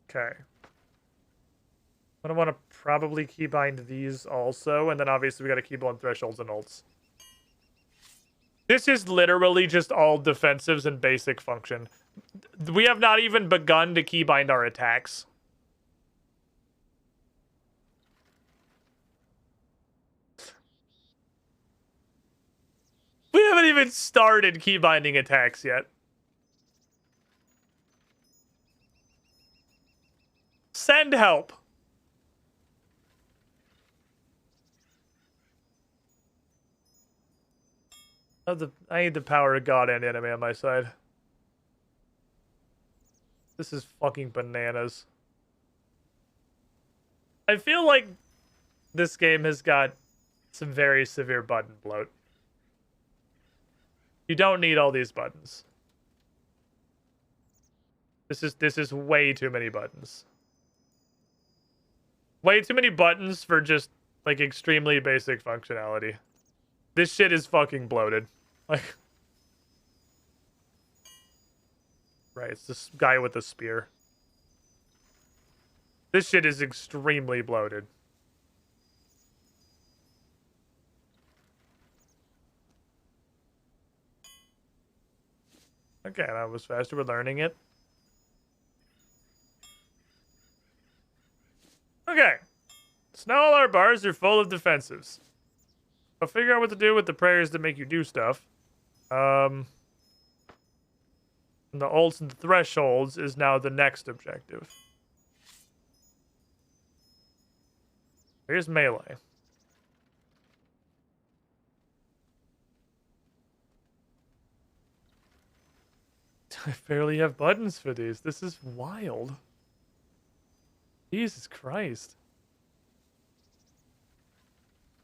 Okay. I'm going to want to probably keybind these also, and then obviously we got to keybind thresholds and ults. This is literally just all defensives and basic function. We have not even begun to keybind our attacks. We haven't even started keybinding attacks yet. Send help. I need the power of God and enemy on my side. This is fucking bananas. I feel like this game has got some very severe button bloat. You don't need all these buttons. This is way too many buttons. Way too many buttons for just like extremely basic functionality. This shit is fucking bloated. Like, right, it's this guy with the spear. This shit is extremely bloated. Okay, I was faster with learning it. Okay. So now all our bars are full of defensives. I'll figure out what to do with the prayers that make you do stuff. And the ults and the thresholds is now the next objective. Here's melee. I barely have buttons for these. This is wild. Jesus Christ.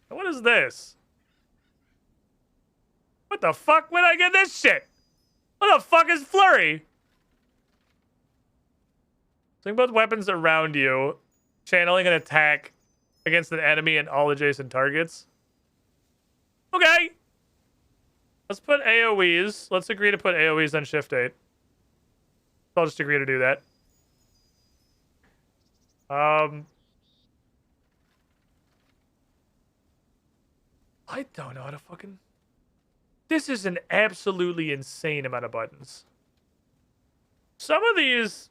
What is this? What the fuck? When I get this shit? What the fuck is flurry? Think about weapons around you. Channeling an attack against an enemy and all adjacent targets. Okay. Let's put AoEs. Let's agree to put AoEs on Shift 8. I'll just agree to do that. I don't know how to fucking... This is an absolutely insane amount of buttons. Some of these...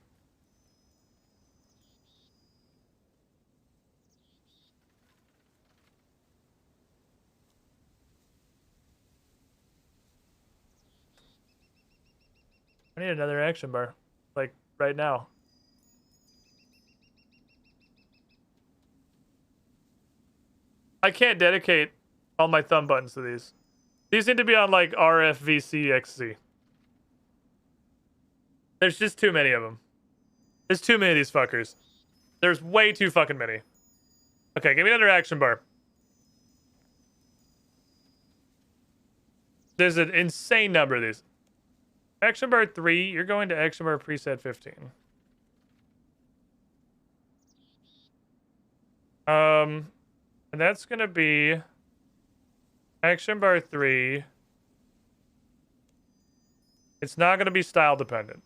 I need another action bar. Like, right now. I can't dedicate all my thumb buttons to these. These need to be on, like, RFVCXC. There's just too many of them. There's too many of these fuckers. There's way too fucking many. Okay, give me another action bar. There's an insane number of these. Action bar 3, you're going to action bar preset 15. And that's gonna be action bar 3. It's not gonna be style dependent.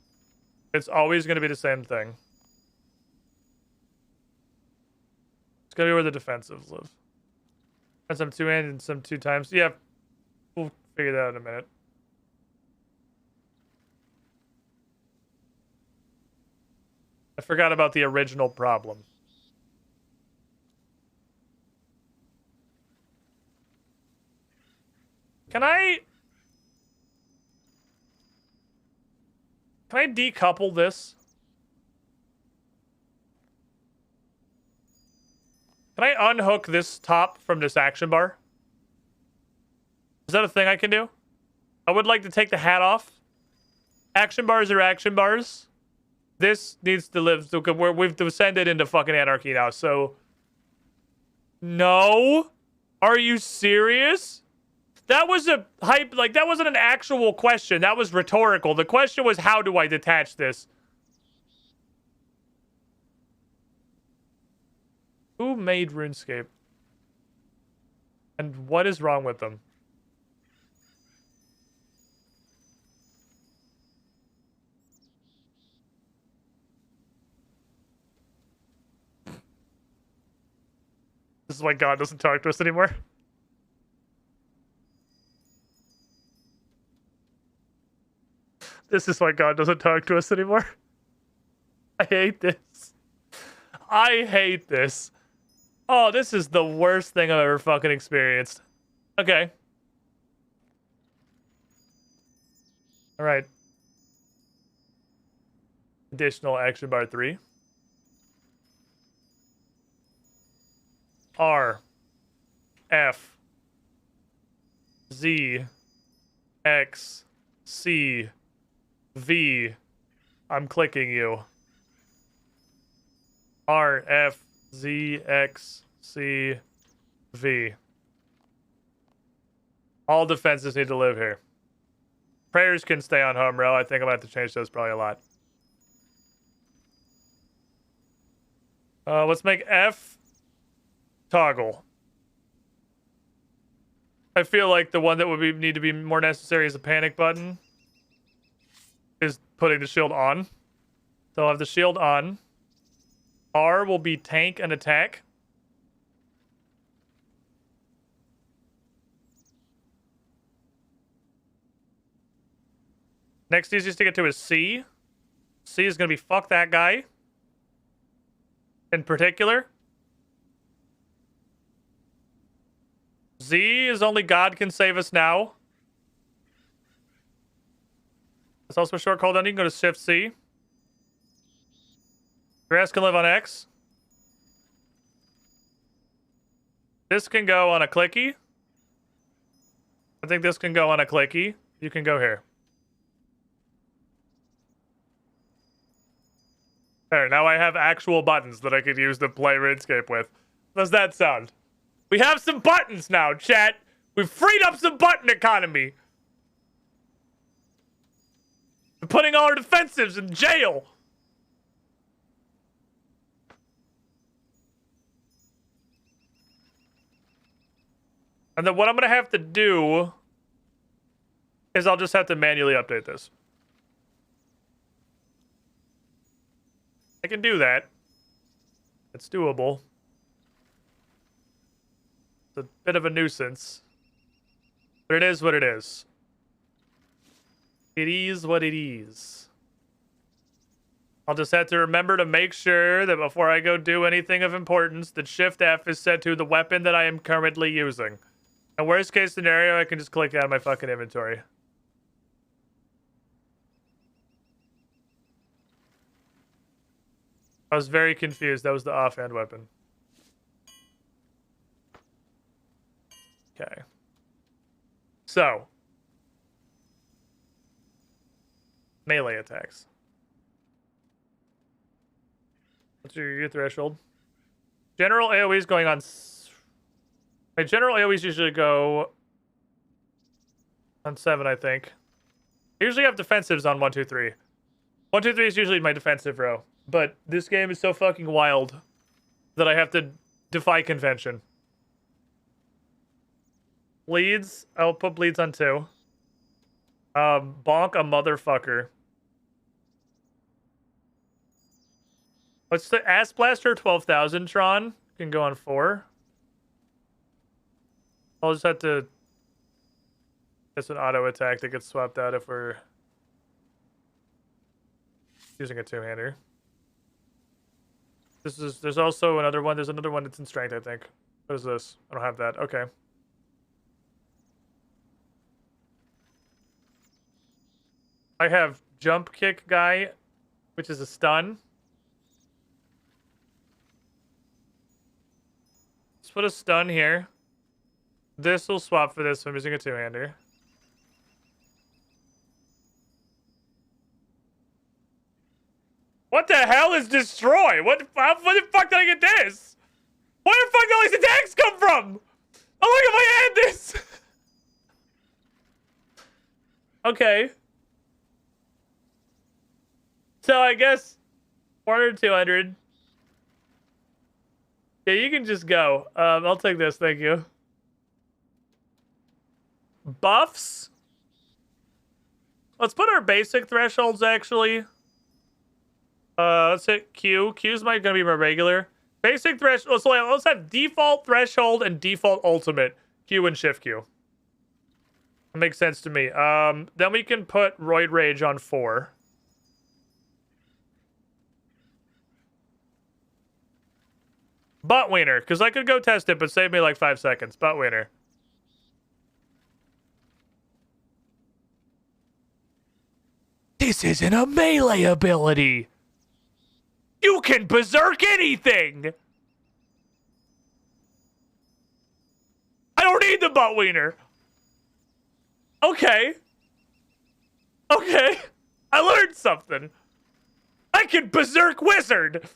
It's always gonna be the same thing. It's gonna be where the defensives live. And some 2-hand and some 2 times. Yeah, we'll figure that out in a minute. I forgot about the original problem. Can I decouple this? Can I unhook this top from this action bar? Is that a thing I can do? I would like to take the hat off. Action bars are action bars. This needs to live. So we've descended into fucking anarchy now. So, no, are you serious? That was a hype. Like, that wasn't an actual question. That was rhetorical. The question was, how do I detach this? Who made RuneScape? And what is wrong with them? This is why God doesn't talk to us anymore. This is why God doesn't talk to us anymore. I hate this. I hate this. Oh, this is the worst thing I've ever fucking experienced. Okay. Alright. Additional action bar 3. R. F. Z. X. C. V. I'm clicking you. R. F. Z. X. C. V. All defenses need to live here. Prayers can stay on home row. I think I'm going to have to change those probably a lot. Let's make F toggle. I feel like the one that would need to be more necessary as a panic button is putting the shield on. So I'll have the shield on. R will be tank and attack. Next easiest to get to is C. C is going to be fuck that guy. In particular. Z is only God can save us now. It's also a short cooldown. You can go to Shift C. Grass can live on X. This can go on a clicky. I think this can go on a clicky. You can go here. There, now I have actual buttons that I could use to play Runescape with. Does that sound? We have some buttons now, chat. We've freed up some button economy. We're putting all our defensives in jail. And then what I'm going to have to do is I'll just have to manually update this. I can do that. It's doable. It's a bit of a nuisance. But it is what it is. It is what it is. I'll just have to remember to make sure that before I go do anything of importance, that Shift F is set to the weapon that I am currently using. And worst case scenario, I can just click out of my fucking inventory. I was very confused. That was the offhand weapon. Okay. So. Melee attacks. What's your threshold? General AoE is going on... My general AoEs usually go... on 7, I think. I usually have defensives on 1, 2, 3. 1, 2, 3 is usually my defensive row. But this game is so fucking wild that I have to defy convention. Bleeds. I'll put bleeds on 2. Bonk a motherfucker. What's the Ass Blaster 12,000, Tron? Can go on 4. I'll just have to... It's an auto attack that gets swapped out if we're using a two-hander. There's also another one. There's another one that's in strength, I think. What is this? I don't have that. Okay. I have jump kick guy, which is a stun. Let's put a stun here. This will swap for this. So I'm using a two-hander. What the hell is destroy? What the fuck did I get this? Where the fuck did all these attacks come from? Oh, look at my hand this. Okay. So I guess 400, 200. Yeah, you can just go. I'll take this, thank you. Buffs? Let's put our basic thresholds, actually. Let's hit Q. Q's might gonna be more regular. Basic threshold. So let's have default threshold and default ultimate. Q and shift Q. That makes sense to me. Then we can put Roid Rage on 4. Butt wiener, because I could go test it, but save me like 5 seconds. Butt wiener. This isn't a melee ability. You can berserk anything! I don't need the butt wiener. Okay. Okay. I learned something. I can berserk wizard.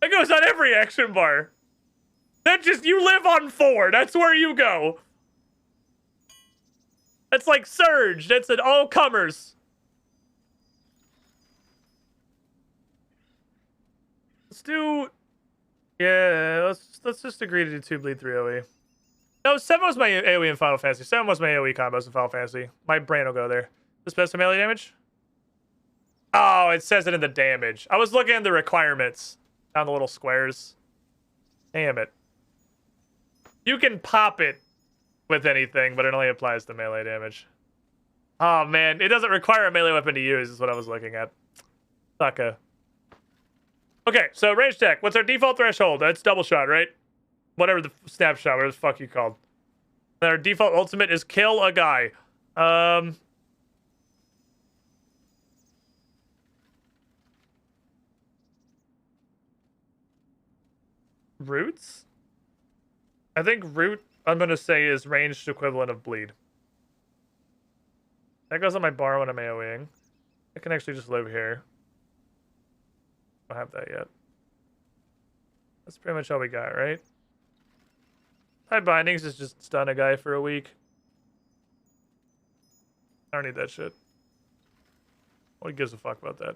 That goes on every action bar. That just, you live on 4. That's where you go. That's like Surge. That's an all-comers. Let's do... Yeah, let's just agree to do 2 bleed 3 AoE. No, 7 was my AoE in Final Fantasy. 7 was my AoE combos in Final Fantasy. My brain will go there. This best melee damage? Oh, it says it in the damage. I was looking at the requirements down the little squares. Damn it. You can pop it with anything, but it only applies to melee damage. Oh, man. It doesn't require a melee weapon to use, is what I was looking at. Sucka. Okay, so range tech. What's our default threshold? That's double shot, right? Whatever the snapshot, whatever the fuck you called. And our default ultimate is kill a guy. Roots? I think root, I'm going to say, is ranged equivalent of bleed. That goes on my bar when I'm AoEing. I can actually just live here. I don't have that yet. That's pretty much all we got, right? High bindings is just stun a guy for a week. I don't need that shit. What gives a fuck about that?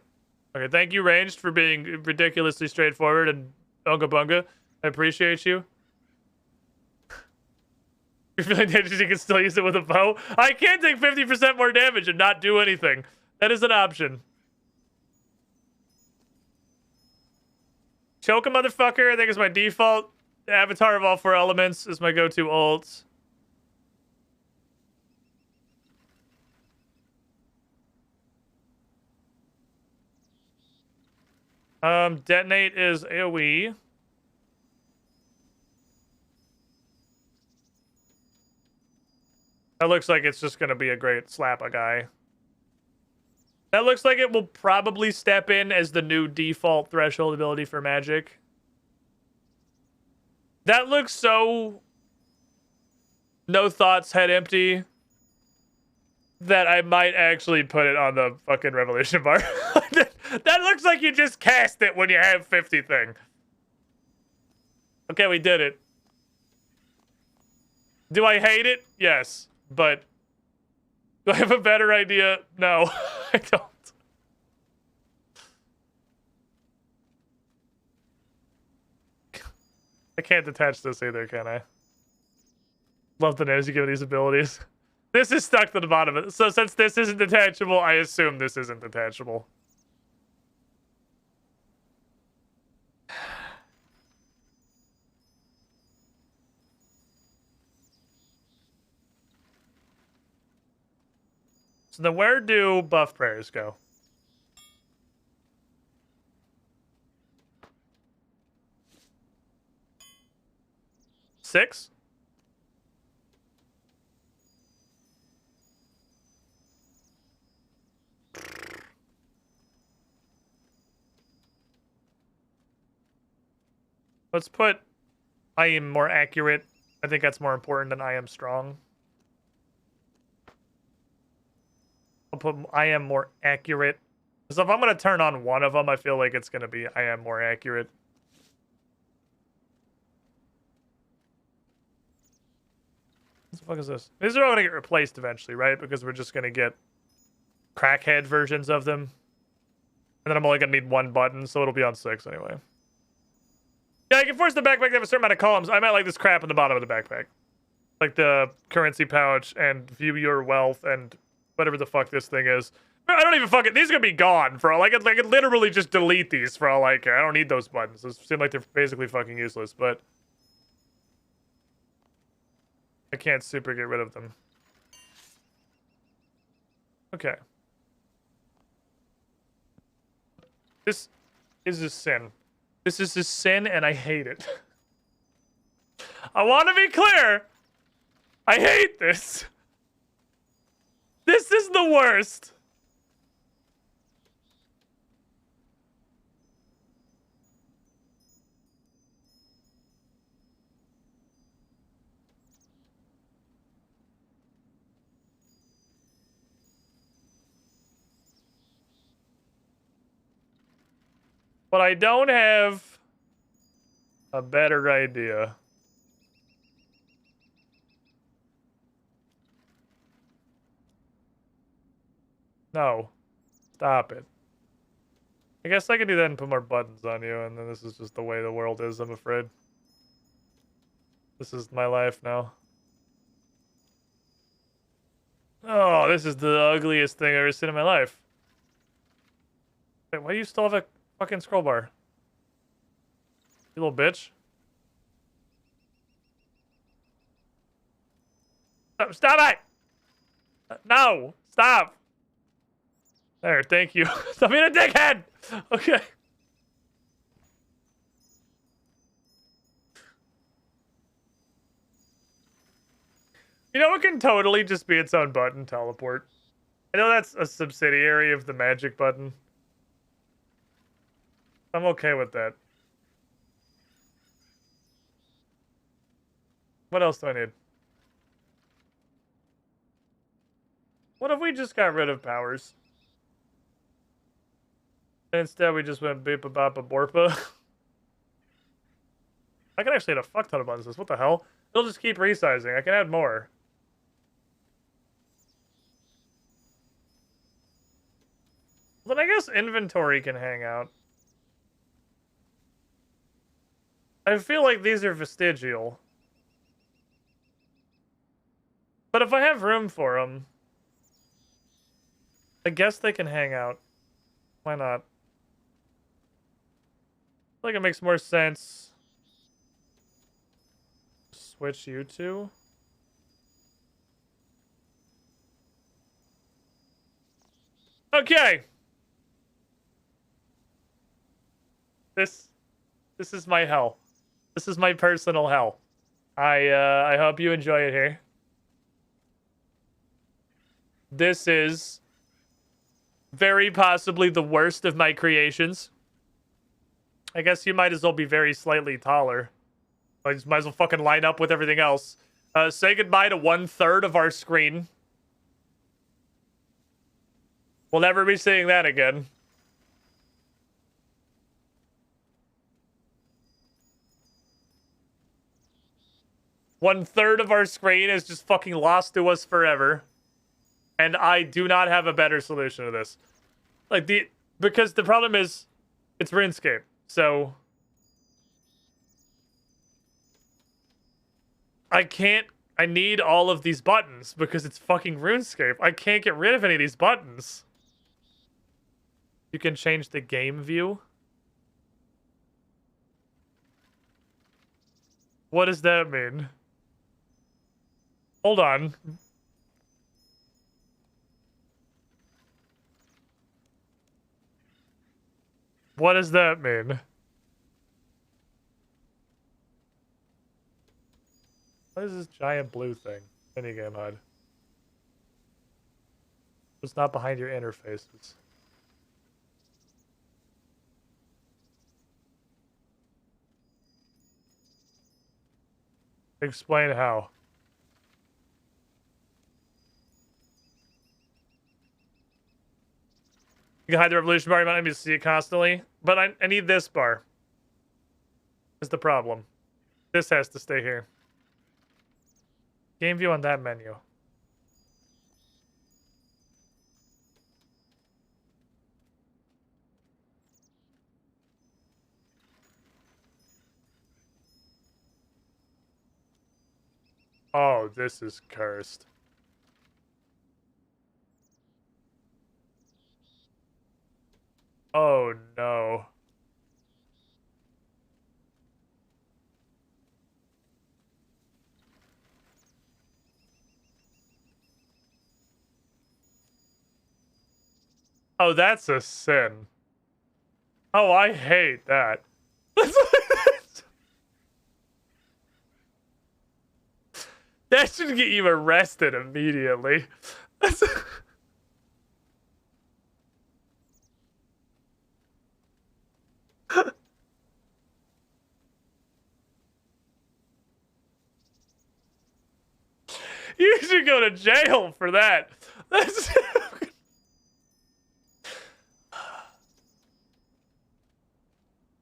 Okay, thank you, Ranged, for being ridiculously straightforward and unga bunga. I appreciate you. You're feeling dangerous, you can still use it with a bow. I can take 50% more damage and not do anything. That is an option. Choke a motherfucker, I think is my default. Avatar of all 4 elements is my go-to ult. Detonate is AoE. That looks like it's just going to be a great slap a guy. That looks like it will probably step in as the new default threshold ability for magic. That looks so no thoughts, head empty, that I might actually put it on the fucking revolution bar. That looks like you just cast it when you have 50 thing. Okay, we did it. Do I hate it? Yes. But do I have a better idea? No, I don't. I can't detach this either, can I? Love the names you give these abilities. This is stuck to the bottom of it. So since this isn't detachable, I assume this isn't detachable. So then where do buff prayers go? Six? Let's put I am more accurate. I think that's more important than I am strong. I'll put I am more accurate. So if I'm going to turn on one of them, I feel like it's going to be I am more accurate. What the fuck is this? These are all going to get replaced eventually, right? Because we're just going to get crackhead versions of them. And then I'm only going to need one button, so it'll be on 6 anyway. Yeah, I can force the backpack to have a certain amount of columns. I might like this crap in the bottom of the backpack. Like the currency pouch and view your wealth and whatever the fuck this thing is. I don't even fucking... These are going to be gone for all... I could literally just delete these for all I care. I don't need those buttons. Those seem like they're basically fucking useless, but... I can't super get rid of them. Okay. This is a sin. This is a sin, and I hate it. I want to be clear. I hate this. This is the worst. But I don't have a better idea. No. Stop it. I guess I could do that and put more buttons on you, and then this is just the way the world is, I'm afraid. This is my life now. Oh, this is the ugliest thing I've ever seen in my life. Wait, why do you still have a fucking scroll bar? You little bitch. Stop it! No! Stop! There, thank you. Stop being a dickhead! Okay. You know, it can totally just be its own button, teleport. I know that's a subsidiary of the magic button. I'm okay with that. What else do I need? What if we just got rid of powers? And instead we just went beepa bapa borpa. I can actually add a fuck ton of buttons. What the hell? It'll just keep resizing. I can add more. Then I guess inventory can hang out. I feel like these are vestigial. But if I have room for them, I guess they can hang out. Why not? I feel like it makes more sense. Switch you two. Okay. This is my hell. This is my personal hell. I hope you enjoy it here. This is very possibly the worst of my creations. I guess you might as well be very slightly taller. I just might as well fucking line up with everything else. Say goodbye to 1/3 of our screen. We'll never be seeing that again. One-third of our screen is just fucking lost to us forever. And I do not have a better solution to this. Because the problem is, it's RuneScape. So I need all of these buttons because it's fucking RuneScape. I can't get rid of any of these buttons. You can change the game view. What does that mean? Hold on. What does that mean? What is this giant blue thing? Minigame HUD. It's not behind your interfaces. Explain how. You can hide the revolution bar, you might not be able to see it constantly. But I need this bar. Is the problem. This has to stay here. Game view on that menu. Oh, this is cursed. Oh no. Oh, that's a sin. Oh, I hate that. That should get you arrested immediately. You should go to jail for that. That's...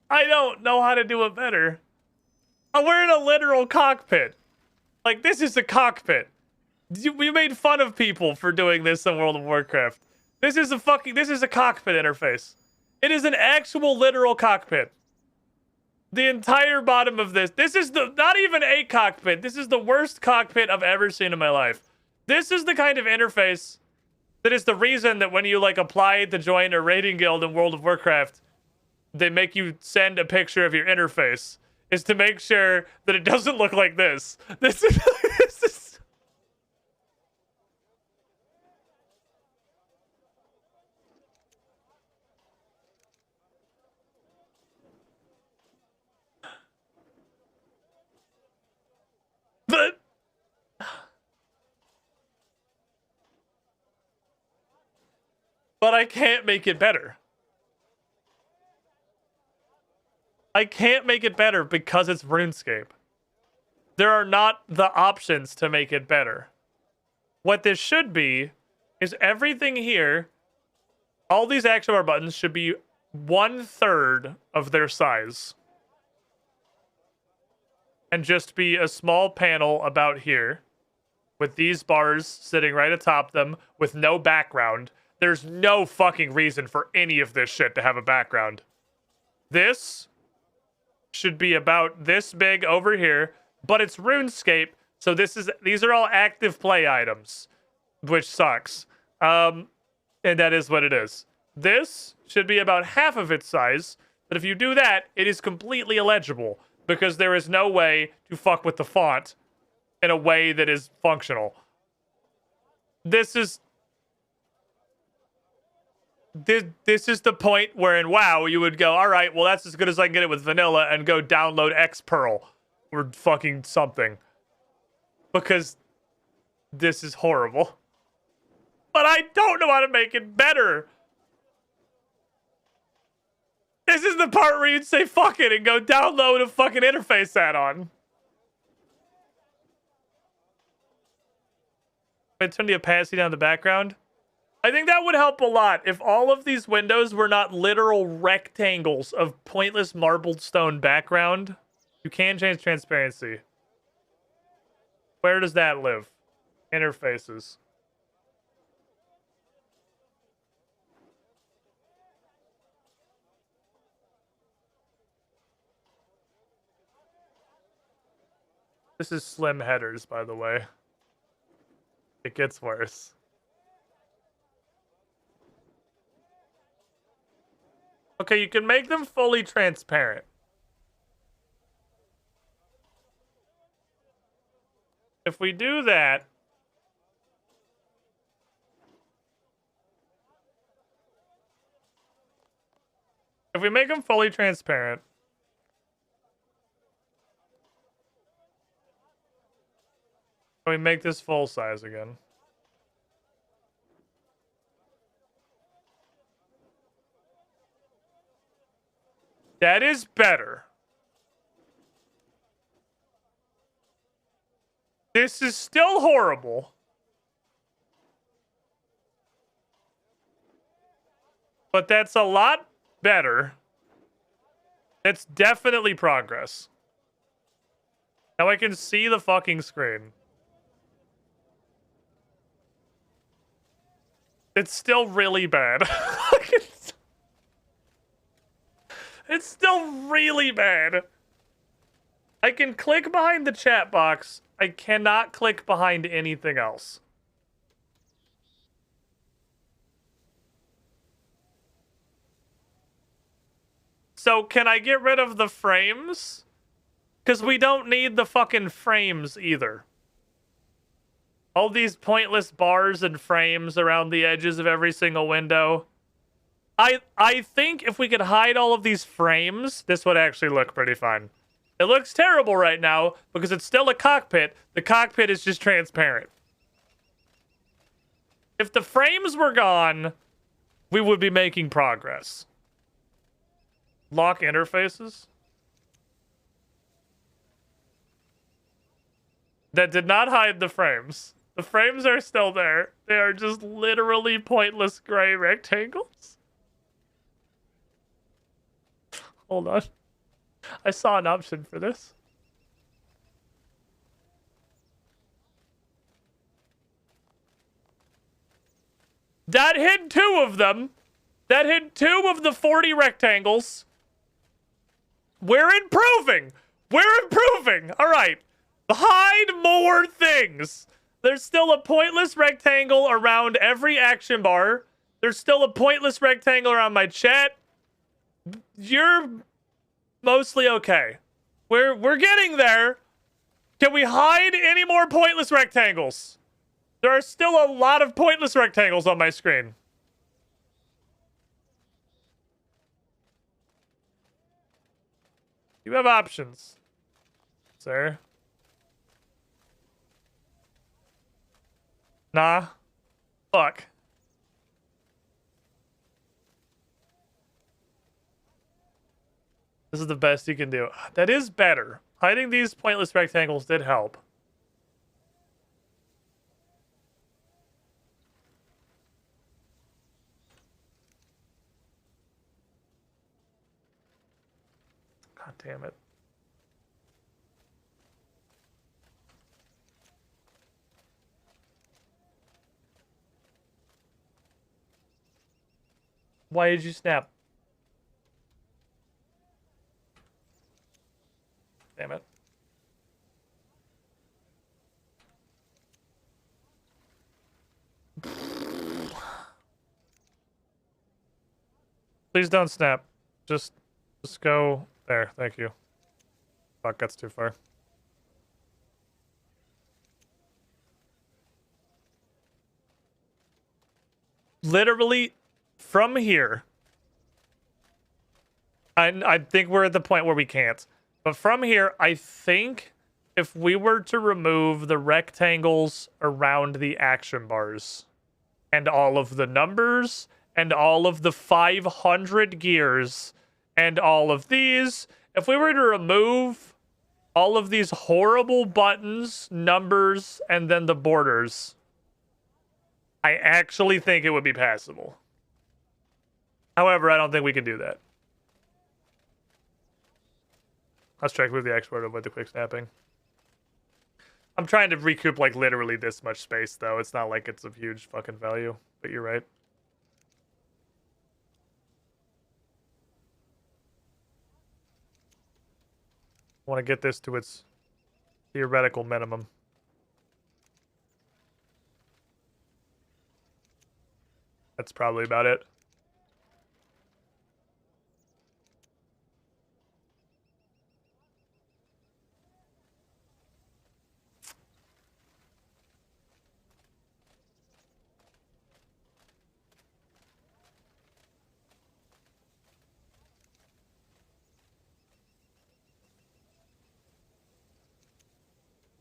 I don't know how to do it better. We're in a literal cockpit. Like, this is a cockpit. We made fun of people for doing this in World of Warcraft. This is a cockpit interface. It is an actual literal cockpit. The entire bottom of this is not even a cockpit. This is the worst cockpit I've ever seen in my life. This is the kind of interface That is the reason that when you like apply to join a raiding guild in World of Warcraft, they make you send a picture of your interface, is to make sure that it doesn't look like this. This is but I can't make it better. I can't make it better because it's RuneScape. There are not the options to make it better. What this should be is everything here, all these action bar buttons should be 1/3 of their size. And just be a small panel about here with these bars sitting right atop them with no background. There's no fucking reason for any of this shit to have a background. This should be about this big over here, but it's RuneScape, so these are all active play items, which sucks. And that is what it is. This should be about half of its size, but if you do that, it is completely illegible because there is no way to fuck with the font in a way that is functional. This is the point where in WoW you would go, all right, well, that's as good as I can get it with vanilla, and go download Xpearl or fucking something. Because this is horrible. But I don't know how to make it better. This is the part where you'd say fuck it and go download a fucking interface add-on. Wait, turn the opacity down in the background. I think that would help a lot if all of these windows were not literal rectangles of pointless marbled stone background. You can change transparency. Where does that live? Interfaces. This is slim headers, by the way. It gets worse. Okay, you can make them fully transparent. If we do that, if we make them fully transparent, we make this full size again. That is better. This is still horrible. But that's a lot better. It's definitely progress. Now I can see the fucking screen. It's still really bad. It's still really bad. I can click behind the chat box. I cannot click behind anything else. So can I get rid of the frames? Because we don't need the fucking frames either. All these pointless bars and frames around the edges of every single window. I think if we could hide all of these frames, this would actually look pretty fun. It looks terrible right now because it's still a cockpit. The cockpit is just transparent. If the frames were gone, we would be making progress. Lock interfaces. That did not hide the frames. The frames are still there. They are just literally pointless gray rectangles. Hold on. I saw an option for this. That hid 2 of them. That hid 2 of the 40 rectangles. We're improving. We're improving. All right. Hide more things. There's still a pointless rectangle around every action bar. There's still a pointless rectangle around my chat. You're mostly okay. We're getting there. Can we hide any more pointless rectangles? There are still a lot of pointless rectangles on my screen. You have options, sir. Nah. Fuck. This is the best you can do. That is better. Hiding these pointless rectangles did help. God damn it. Why did you snap? Damn it. Please don't snap. Just go there. Thank you. Fuck, that's too far. Literally, from here, I think we're at the point where we can't. But from here, I think if we were to remove the rectangles around the action bars and all of the numbers and all of the 500 gears and all of these, if we were to remove all of these horrible buttons, numbers, and then the borders, I actually think it would be passable. However, I don't think we can do that. Let's try to move the export with the quick snapping. I'm trying to recoup like literally this much space though. It's not like it's of huge fucking value, but you're right. I want to get this to its theoretical minimum. That's probably about it.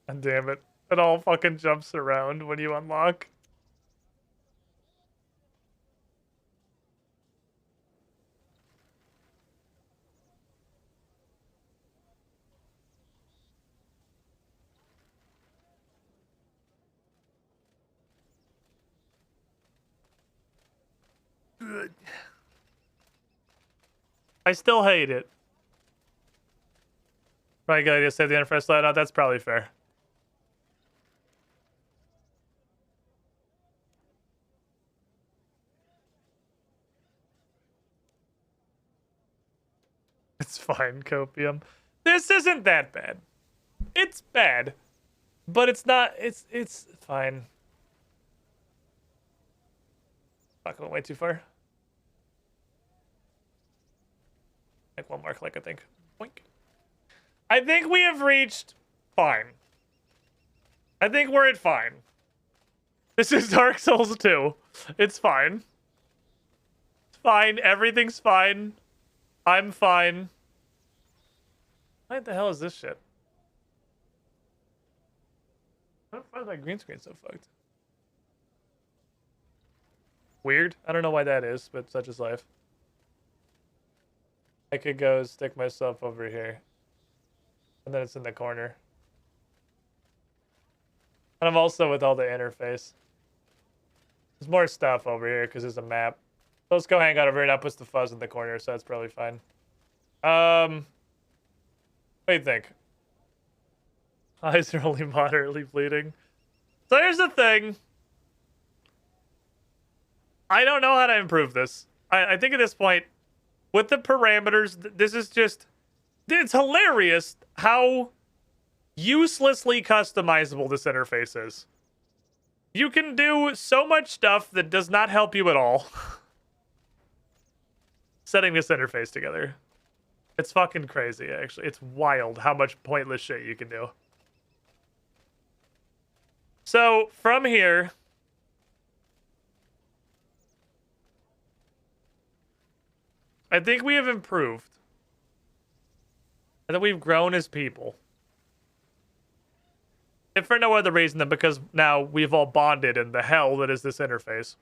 God damn it. It all fucking jumps around when you unlock. I still hate it. Probably good idea to save the interface layout. That's probably fair. It's fine, Copium. This isn't that bad. It's bad. But it's not, it's fine. Fuck, I went way too far. Like one more click, I think. Boink. I think we have reached fine. I think we're at fine. This is Dark Souls 2. It's fine. It's fine. Everything's fine. I'm fine. Why the hell is this shit? Why is my green screen so fucked? Weird. I don't know why that is, but such is life. I could go stick myself over here. And then it's in the corner. And I'm also with all the interface. There's more stuff over here because there's a map. So let's go hang out over here. That puts the fuzz in the corner, so that's probably fine. What do you think? Eyes are only moderately bleeding. So here's the thing. I don't know how to improve this. I think at this point, with the parameters, this is just... It's hilarious how uselessly customizable this interface is. You can do so much stuff that does not help you at all. Setting this interface together. It's fucking crazy, actually. It's wild how much pointless shit you can do. So, from here... I think we have improved. And that we've grown as people. If for no other reason than because now we've all bonded in the hell that is this interface.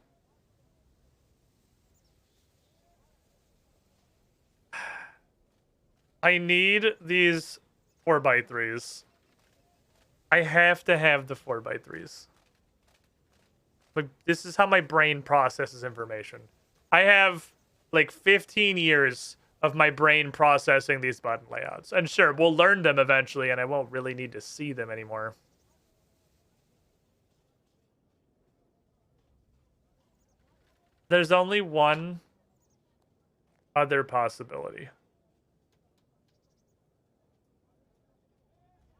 I need these 4x3s. I have to have the 4x3s. But this is how my brain processes information. I have like 15 years of my brain processing these button layouts. And sure, we'll learn them eventually and I won't really need to see them anymore. There's only one other possibility.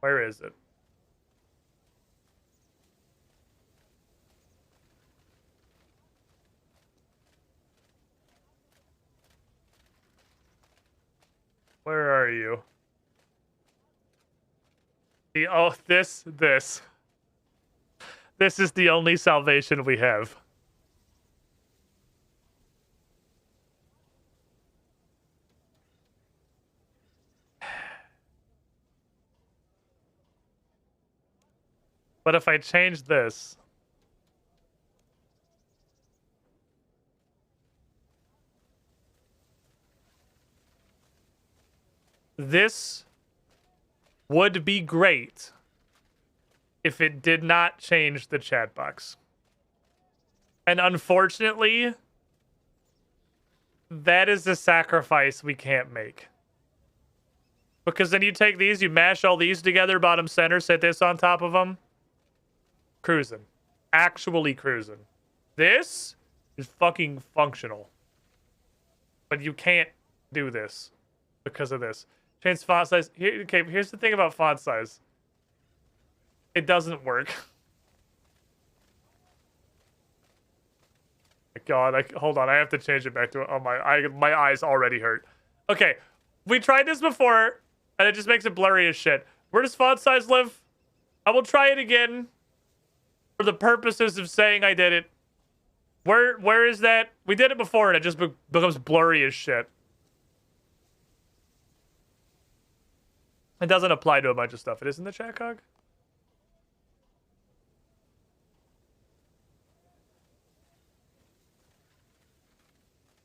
Where is it? Where are you? This is the only salvation we have. But if I change this... This would be great if it did not change the chat box. And unfortunately, that is a sacrifice we can't make. Because then you take these, you mash all these together, bottom center, set this on top of them. Cruising. Actually cruising. This is fucking functional. But you can't do this because of this. Change font size. Okay, here's the thing about font size. It doesn't work. God, hold on. I have to change it back to... Oh, my eyes already hurt. Okay, we tried this before, and it just makes it blurry as shit. Where does font size live? I will try it again for the purposes of saying I did it. Where is that? We did it before, and it just becomes blurry as shit. It doesn't apply to a bunch of stuff. It is in the chat cog?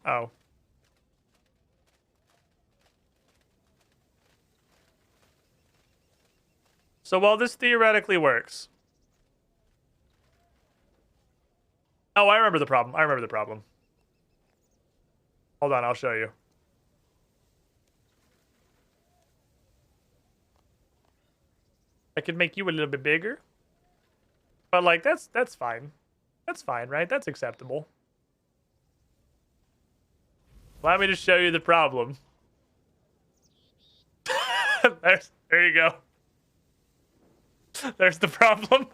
Oh. So while this theoretically works... Oh, I remember the problem. I remember the problem. Hold on, I'll show you. I could make you a little bit bigger. But, like, that's fine. That's fine, right? That's acceptable. Allow me to show you the problem. There you go. There's the problem.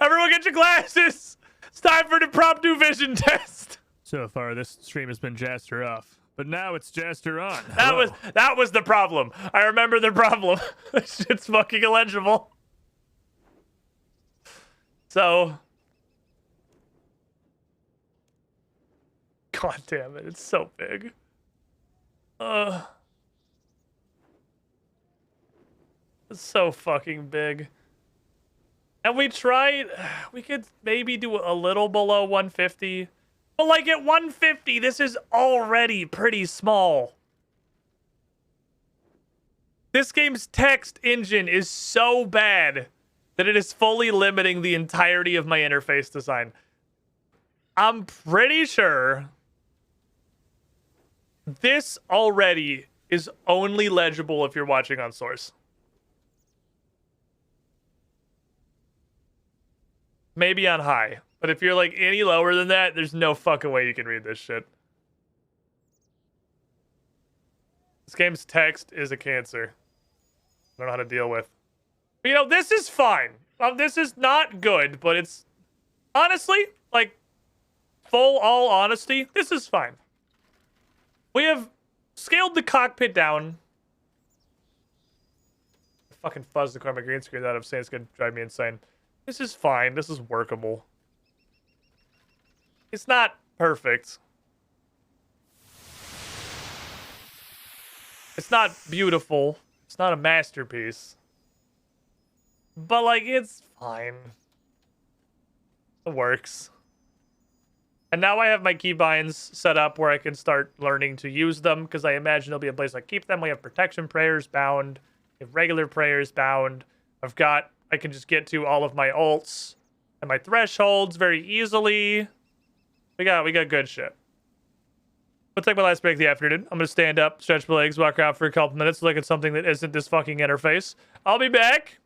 Everyone get your glasses! It's time for the prompt vision test! So far, this stream has been Jaster off. But now it's Jaster on. That was the problem. I remember the problem. It's fucking illegible. So... God damn it, it's so big. It's so fucking big. And we tried, we could maybe do a little below 150. But like at 150, this is already pretty small. This game's text engine is so bad that it is fully limiting the entirety of my interface design. I'm pretty sure this already is only legible if you're watching on source. Maybe on high. But if you're like any lower than that, there's no fucking way you can read this shit. This game's text is a cancer. I don't know how to deal with. But, you know, this is fine. This is not good, but it's honestly, like, all honesty, this is fine. We have scaled the cockpit down. I fucking fuzzed the corner of my green screen out of saying it's gonna drive me insane. This is fine. This is workable. It's not perfect. It's not beautiful. It's not a masterpiece. But, like, it's fine. It works. And now I have my keybinds set up where I can start learning to use them, because I imagine there'll be a place I keep them. We have protection prayers bound. We have regular prayers bound. I can just get to all of my ults and my thresholds very easily. We got good shit. Let's take my last break of the afternoon. I'm gonna stand up, stretch my legs, walk around for a couple minutes, look at something that isn't this fucking interface. I'll be back.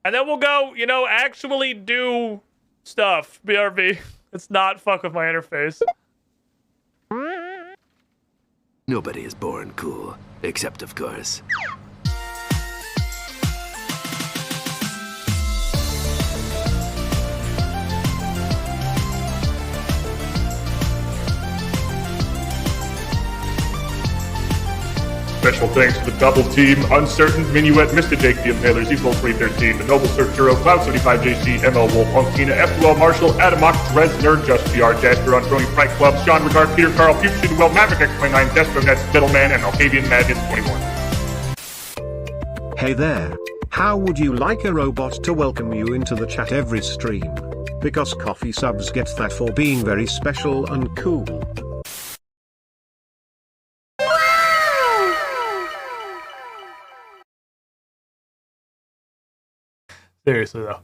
And then we'll go, you know, actually do stuff. BRB. It's not fuck with my interface. Nobody is born cool, except of course. Special thanks to the double team, Uncertain, Minuet, Mr. Jake the Impalers, Evil 313, the Noble Searcher, Cloud 75 JC, ML Wolf, Punkina, F2L Marshall, Adamok, Dresner, Just PR, Jasper, Unfrowing Fright Club, Sean Regard, Peter Carl, Future Well, Maverick X29, Destronets, Middleman, and Alcavian Madness 21. Hey there. How would you like a robot to welcome you into the chat every stream? Because coffee subs get that for being very special and cool. Seriously, though.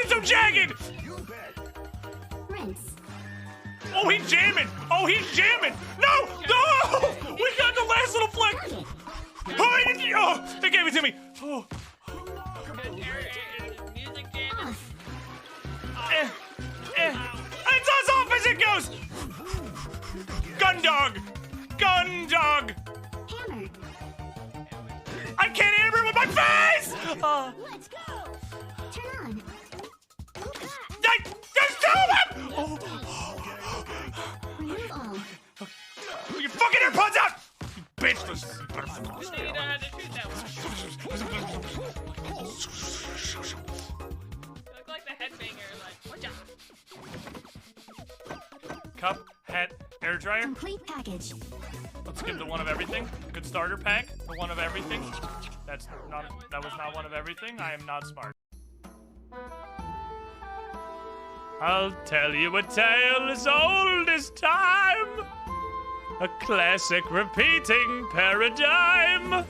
So jagged! Rinse. Oh, he's jamming! Oh, he's jamming! No! No! We got the last little flick! Oh, they gave it to me! Oh. It's as off as it goes! Gun dog! Gun dog! Hammer. I can't hammer it with my face! Let's go! Turn on. There's two of them! Oh. Remove all. Your fucking AirPods out! You bitch! Look like the headbanger, like, watch out. Cup, hat, air dryer. Complete package. Let's give the one of everything. Good starter pack. The one of everything. That was not one of everything. I am not smart. I'll tell you a tale as old as time. A classic repeating paradigm.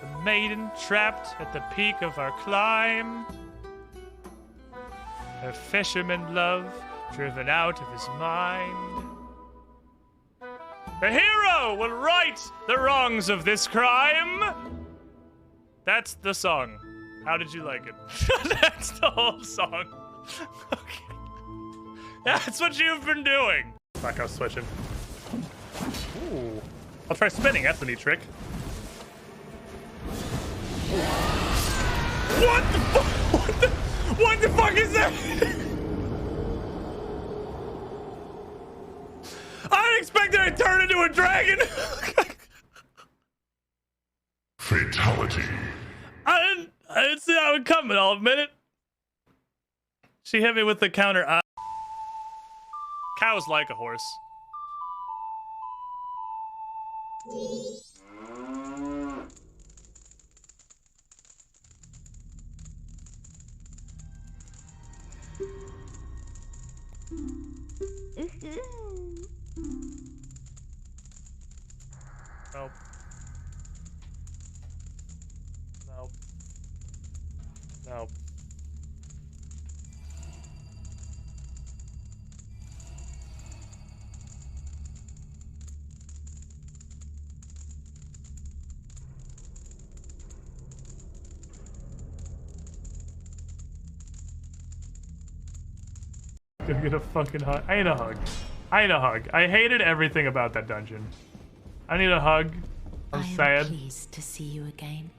The maiden trapped at the peak of our climb. Her fisherman love driven out of his mind. The hero will right the wrongs of this crime. That's the song. How did you like it? That's the whole song. Okay. That's what you've been doing. Back out switching. Ooh. I'll try spinning. That's a neat trick. What the fuck? What the fuck is that? I didn't expect it to turn into a dragon. Fatality. I didn't see how it would come, I'll admit it. She hit me with the counter. Cow's like a horse. Nope. Nope. Nope. Go get a fucking hug. I need a hug. I need a hug. I hated everything about that dungeon. I need a hug. I'm sad. I am pleased to see you again.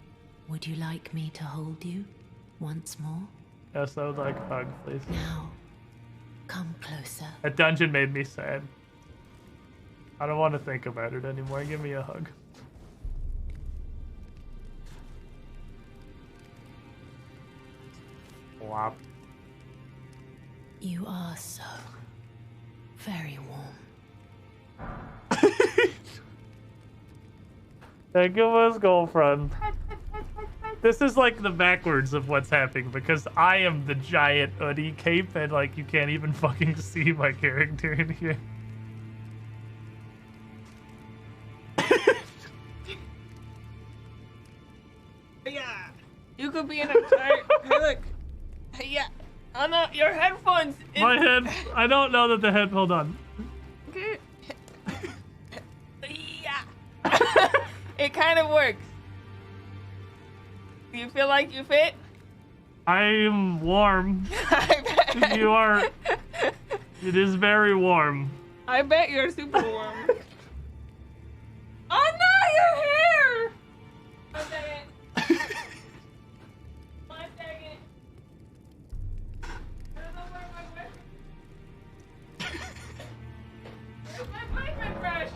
Would you like me to hold you once more? Yes, I would like a hug, please. Now, come closer. That dungeon made me sad. I don't want to think about it anymore. Give me a hug. Wop. You are so very warm. Thank you, Miss Girlfriend. This is like the backwards of what's happening because I am the giant hoodie cape and like you can't even fucking see my character in here. Yeah. You could be an entire. Hey, look. Hey, yeah. Oh no, your headphones. My head. I don't know that the head. Hold on. Yeah. It kind of works. Do you feel like you fit? I'm warm. You are. It is very warm. I bet you're super warm. Oh no, your hair! One second. One second. I don't know where where's my placement brush?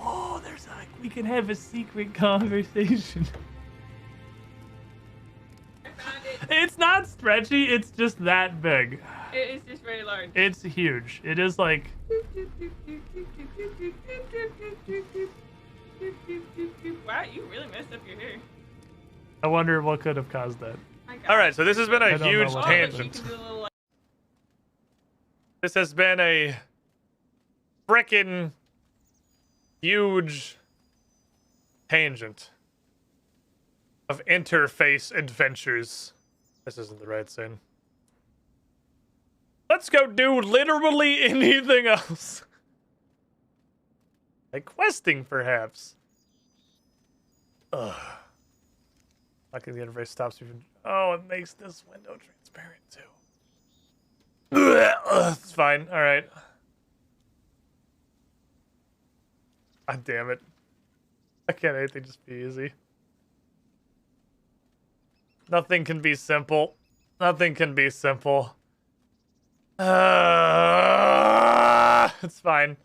Oh, there's like we can have a secret conversation. It's not stretchy, it's just that big. It is just very large. It's huge. It is like... Wow, you really messed up your hair. I wonder what could have caused that. Alright, so this has been I a don't huge know what tangent. happened. This has been a frickin' huge tangent of interface adventures. This isn't the right scene. Let's go do literally anything else. Like questing, perhaps. Ugh. Luckily, the interface stops me from... Oh, it makes this window transparent, too. Ugh, it's fine. All right. God damn it. Why can't anything just be easy? Nothing can be simple. Nothing can be simple. It's fine.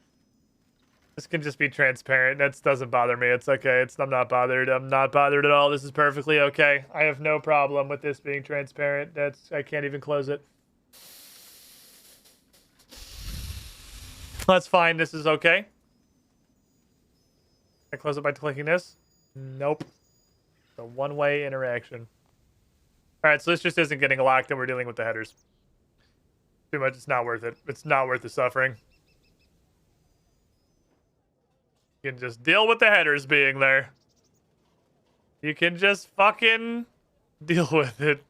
This can just be transparent. That doesn't bother me. It's okay. I'm not bothered. I'm not bothered at all. This is perfectly okay. I have no problem with this being transparent. I can't even close it. That's fine. This is okay. Can I close it by clicking this? Nope. It's a one-way interaction. Alright, so this just isn't getting locked and we're dealing with the headers. Too much, it's not worth it. It's not worth the suffering. You can just deal with the headers being there. You can just fucking deal with it.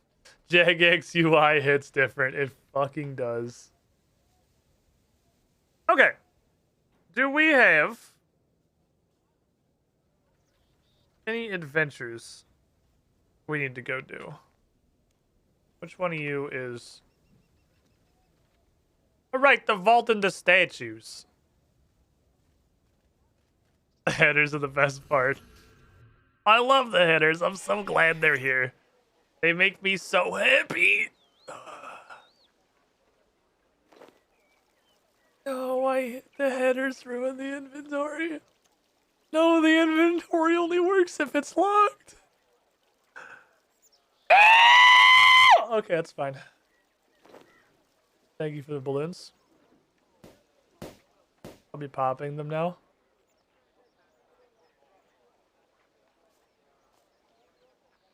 Jagex UI hits different. It fucking does. Okay. Do we have any adventures we need to go do? Which one of you is... Alright, the vault and the statues. The headers are the best part. I love the headers. I'm so glad they're here. They make me so happy. No, the headers ruin the inventory. No, the inventory only works if it's locked. Okay, that's fine. Thank you for the balloons. I'll be popping them now.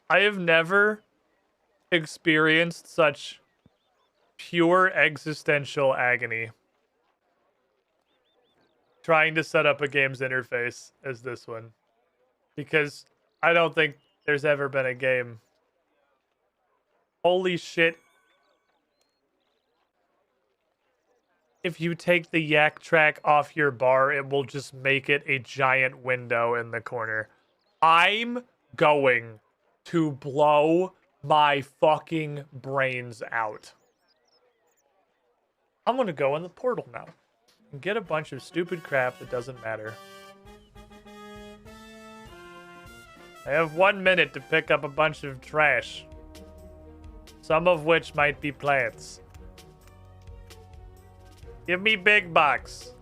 I have never experienced such pure existential agony trying to set up a game's interface as this one. Because I don't think there's ever been a game. Holy shit. If you take the yak track off your bar, it will just make it a giant window in the corner. I'm going to blow my fucking brains out. I'm gonna go in the portal now and get a bunch of stupid crap that doesn't matter. I have 1 minute to pick up a bunch of trash. Some of which might be plants. Give me big box.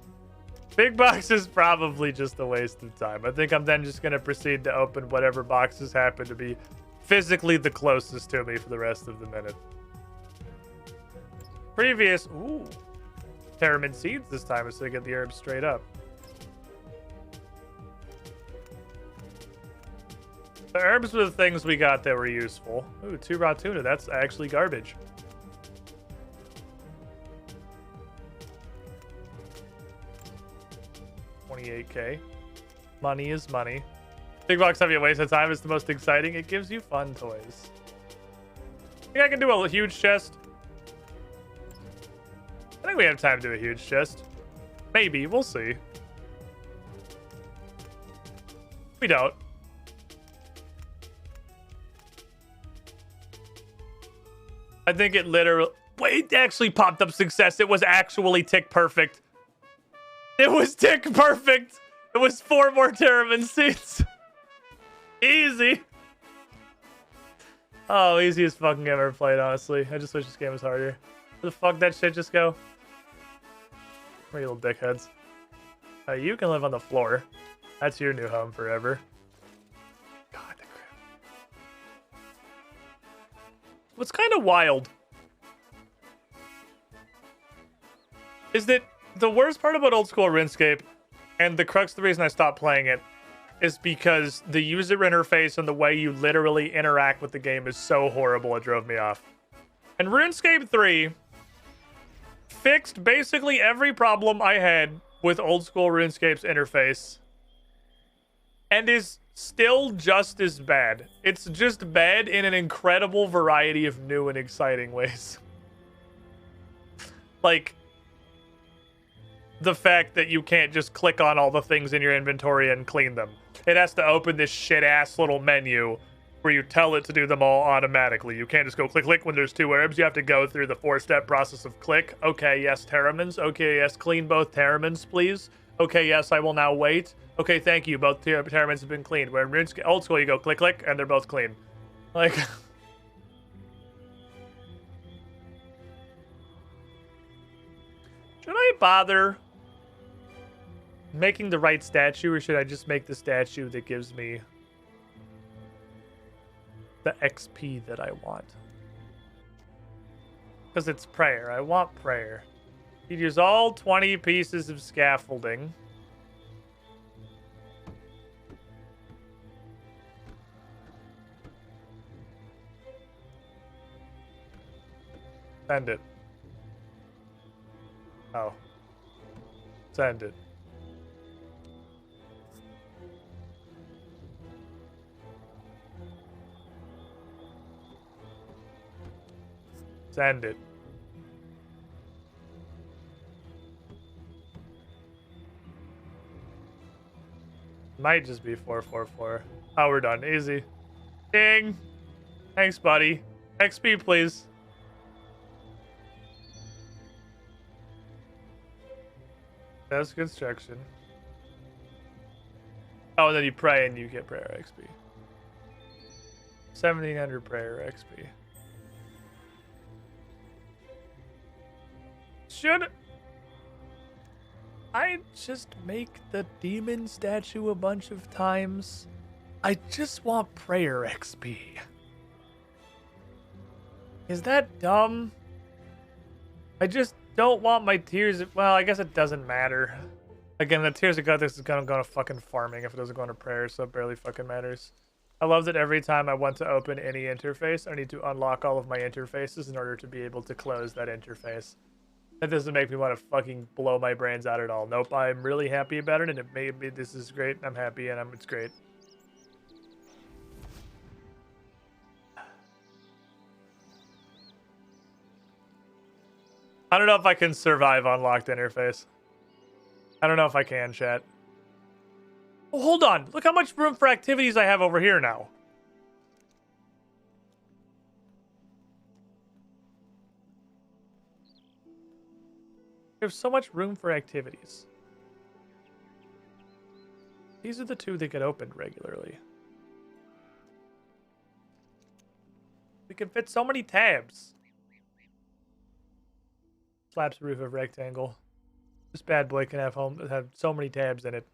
Big box is probably just a waste of time. I think I'm then just gonna proceed to open whatever boxes happen to be physically the closest to me for the rest of the minute. Previous, ooh, Theremin seeds this time so I get the herbs straight up. The herbs were the things we got that were useful. Ooh, 2 raw tuna. That's actually garbage. $28K. Money is money. Big box heavy waste of time is the most exciting. It gives you fun toys. Think I can do a huge chest? I think we have time to do a huge chest. Maybe. We'll see. We don't. I think it literally... Wait, it actually popped up success. It was actually tick perfect. It was tick perfect. It was 4 more Theremin seeds. Easy. Oh, easiest fucking game I've ever played, honestly. I just wish this game was harder. Where the fuck that shit just go? Where you little dickheads? You can live on the floor. That's your new home forever. God, the crap. What's kind of wild is that the worst part about old school RuneScape, and the crux of the reason I stopped playing it, is because the user interface and the way you literally interact with the game is so horrible it drove me off. And RuneScape 3 fixed basically every problem I had with old school RuneScape's interface and is still just as bad. It's just bad in an incredible variety of new and exciting ways. Like, the fact that you can't just click on all the things in your inventory and clean them. It has to open this shit-ass little menu where you tell it to do them all automatically. You can't just go click, click when there's 2 herbs. You have to go through the 4-step process of click. Okay, yes, Therimins. Okay, yes, clean both Therimins, please. Okay, yes, I will now wait. Okay, thank you. Both Therimins have been cleaned. Where in RuneScape old school, you go click, click, and they're both clean. Like... Should I bother making the right statue, or should I just make the statue that gives me the XP that I want? Because it's prayer. I want prayer. You'd use all 20 pieces of scaffolding. Send it. Oh. Send it. Send it. Might just be 444. Oh, we're done. Easy. Ding. Thanks, buddy. XP, please. That's construction. Oh, and then you pray and you get prayer XP. 1700 prayer XP. Should I just make the demon statue a bunch of times? I just want prayer XP. Is that dumb? I just don't want my tears. Well, I guess it doesn't matter. Again, the tears of God, this is gonna go to fucking farming if it doesn't go into prayer, so it barely fucking matters. I love that every time I want to open any interface, I need to unlock all of my interfaces in order to be able to close that interface. That doesn't make me want to fucking blow my brains out at all. Nope, I'm really happy about it, and it made me. This is great. I'm happy, and it's great. I don't know if I can survive on locked interface. I don't know if I can, chat. Oh, hold on. Look how much room for activities I have over here now. There's so much room for activities. These are the two that get opened regularly. We can fit so many tabs. Slaps roof of rectangle. This bad boy can have so many tabs in it.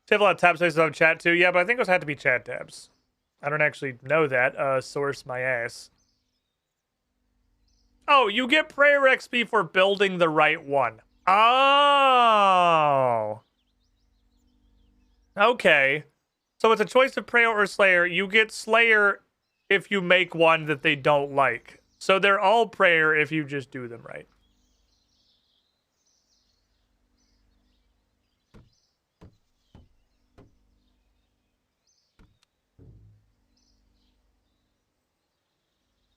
They have a lot of tab spaces on chat too. Yeah, but I think those had to be chat tabs. I don't actually know that. Source my ass. Oh, you get prayer XP for building the right one. Oh. Okay. So it's a choice of prayer or slayer. You get slayer if you make one that they don't like. So they're all prayer if you just do them right.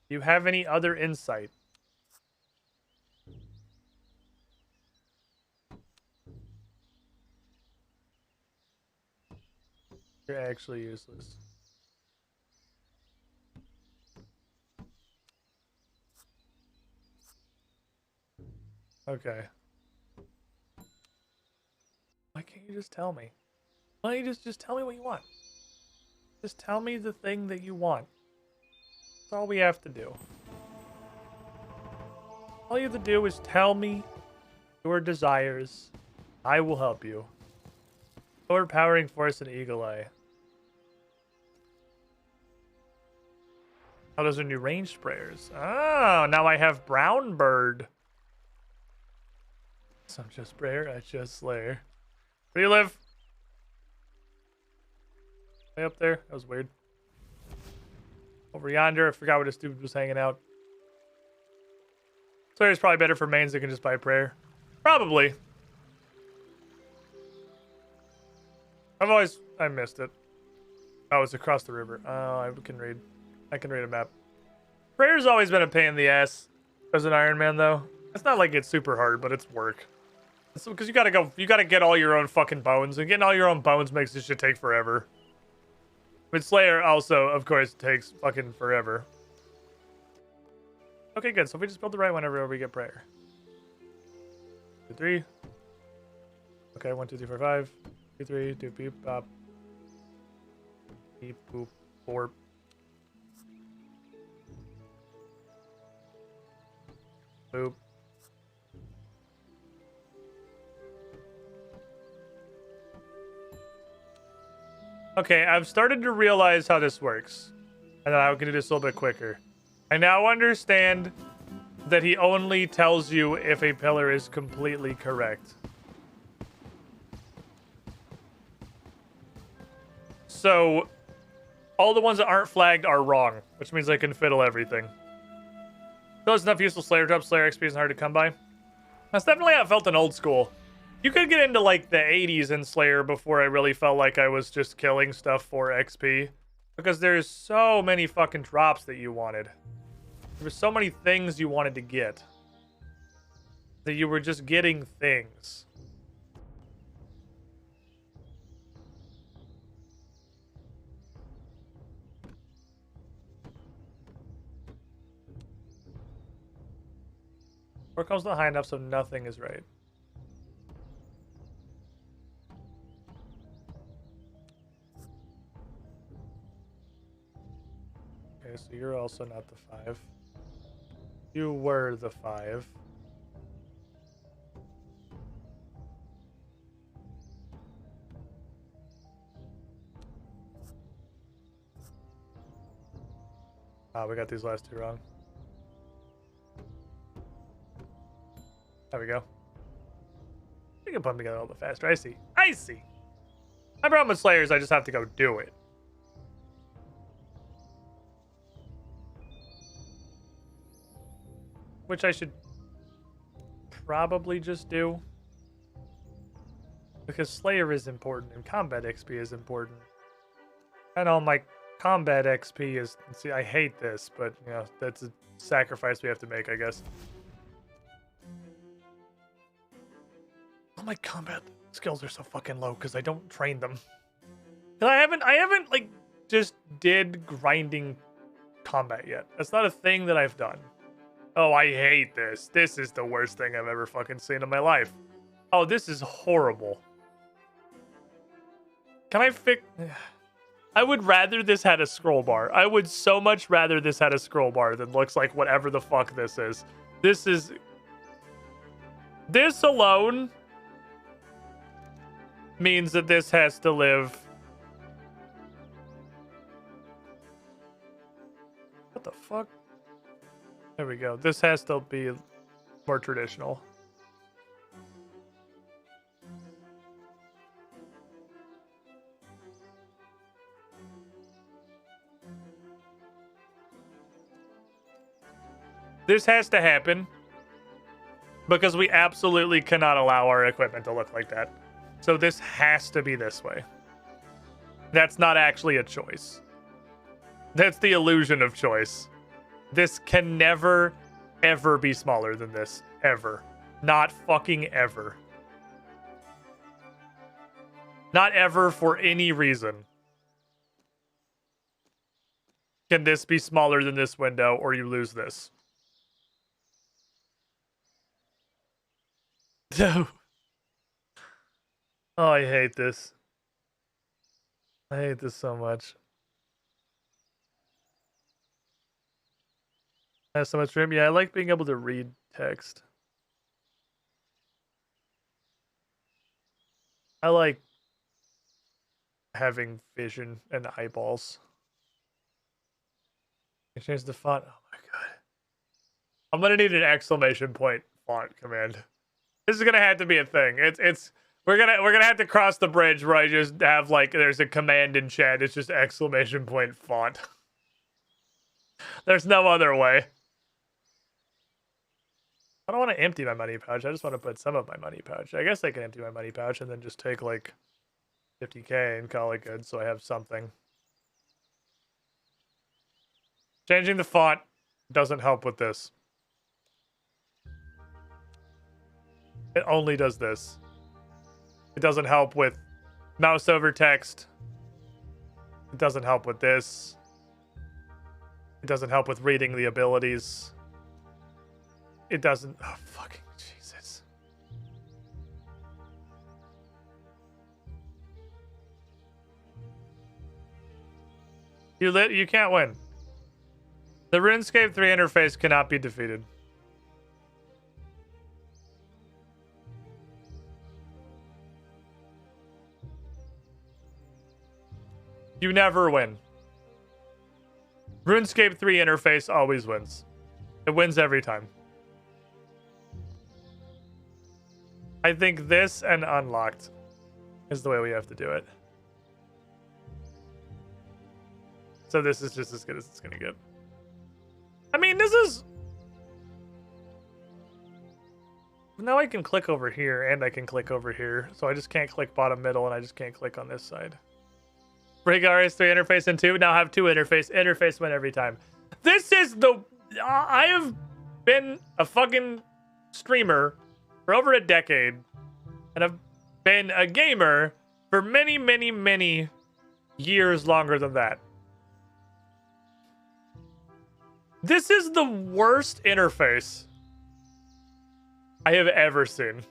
Do you have any other insight? You're actually useless. Okay. Why can't you just tell me? Why don't you just tell me what you want? Just tell me the thing that you want. That's all we have to do. All you have to do is tell me your desires. I will help you. Overpowering force and eagle eye. Oh, those are new ranged prayers. Oh, now I have brown bird. So I'm just prayer, I just slayer. Where do you live? Way up there? That was weird. Over yonder, I forgot where this dude was hanging out. Slayer's probably better for mains that can just buy prayer. Probably. I missed it. Oh, it's across the river. Oh, I can read a map. Prayer's always been a pain in the ass as an Iron Man, though. It's not like it's super hard, but it's work. Because you gotta get all your own fucking bones, and getting all your own bones makes this shit take forever. But Slayer also, of course, takes fucking forever. Okay, good. So if we just build the right one whenever we get prayer. 2, 3. Okay, 1, 2, 3, 4, 5. 2, 3, 2, beep, pop. Beep, boop, 4. Boop. Okay, I've started to realize how this works. And then I can do this a little bit quicker. I now understand that he only tells you if a pillar is completely correct. So, all the ones that aren't flagged are wrong, which means I can fiddle everything. There's enough useful Slayer drops. Slayer XP isn't hard to come by. That's definitely how it felt in old school. You could get into like the 80s in Slayer before I really felt like I was just killing stuff for XP. Because there's so many fucking drops that you wanted. There were so many things you wanted to get. That you were just getting things. Or comes not high enough so nothing is right. Okay, so you're also not the 5. You were the 5. Ah, we got these last 2 wrong. There we go. We can put them together a little bit faster. I see. I see. My problem with Slayer is I just have to go do it. Which I should probably just do. Because Slayer is important and combat XP is important. I know my combat XP is... See, I hate this, but, you know, that's a sacrifice we have to make, I guess. All my combat skills are so fucking low because I don't train them. And I haven't, like, just did grinding combat yet. That's not a thing that I've done. Oh, I hate this. This is the worst thing I've ever fucking seen in my life. Oh, this is horrible. Can I fix... I would rather this had a scroll bar. I would so much rather this had a scroll bar than looks like whatever the fuck this is. This is... This alone means that this has to live... What the fuck? There we go. This has to be more traditional. This has to happen because we absolutely cannot allow our equipment to look like that. So this has to be this way. That's not actually a choice. That's the illusion of choice. This can never, ever be smaller than this. Ever. Not fucking ever. Not ever for any reason. Can this be smaller than this window or you lose this? No. Oh, I hate this. I hate this so much. I have so much room. Yeah, I like being able to read text. I like having vision and eyeballs. I change the font. Oh my god. I'm gonna need an exclamation point font command. This is gonna have to be a thing. We're gonna have to cross the bridge where I just have like there's a command in chat. It's just exclamation point font. There's no other way. I don't want to empty my money pouch. I just want to put some of my money pouch. I guess I can empty my money pouch and then just take like 50k and call it good so I have something. Changing the font doesn't help with this. It only does this. It doesn't help with mouse over text. It doesn't help with this. It doesn't help with reading the abilities. It doesn't... Oh, fucking Jesus. You can't win. The RuneScape 3 interface cannot be defeated. You never win. RuneScape 3 interface always wins. It wins every time. I think this and unlocked is the way we have to do it. So this is just as good as it's gonna get. I mean, this is... Now I can click over here and I can click over here. So I just can't click bottom middle and I just can't click on this side. Break RS3 interface and 2. Now have 2 interface. Interface win every time. This is the... I have been a fucking streamer for over a decade. And I've been a gamer for many, many, many years longer than that. This is the worst interface I have ever seen.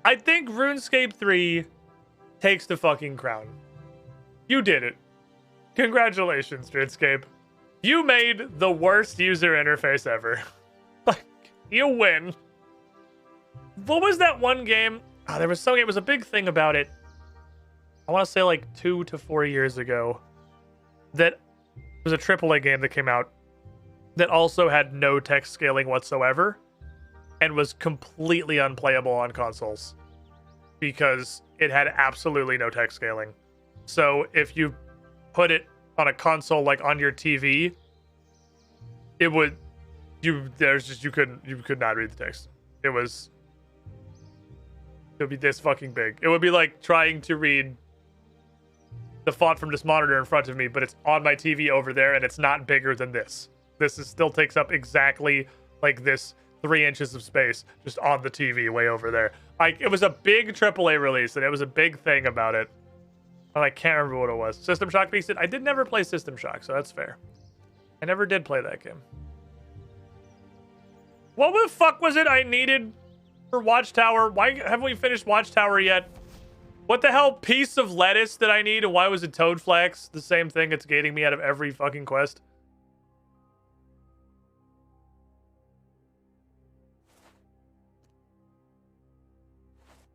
I think RuneScape 3 takes the fucking crown. You did it. Congratulations, RuneScape. You made the worst user interface ever. Like, you win. What was that one game? Oh, there was something, it was a big thing about it. I want to say like 2 to 4 years ago. That was a AAA game that came out that also had no text scaling whatsoever and was completely unplayable on consoles because it had absolutely no text scaling. So if you put it on a console like on your TV, you you could not read the text. It would be this fucking big. It would be like trying to read the font from this monitor in front of me, but it's on my TV over there, and it's not bigger than this. Still takes up exactly like this 3 inches of space just on the TV way over there. Like, it was a big AAA release, and it was a big thing about it. And I can't remember what it was. System Shock beats it. I did never play System Shock, so that's fair. I never did play that game. What the fuck was it I needed for Watchtower? Why haven't we finished Watchtower yet? What the hell piece of lettuce did I need, and why was it Toadflax the same thing it's gating me out of every fucking quest?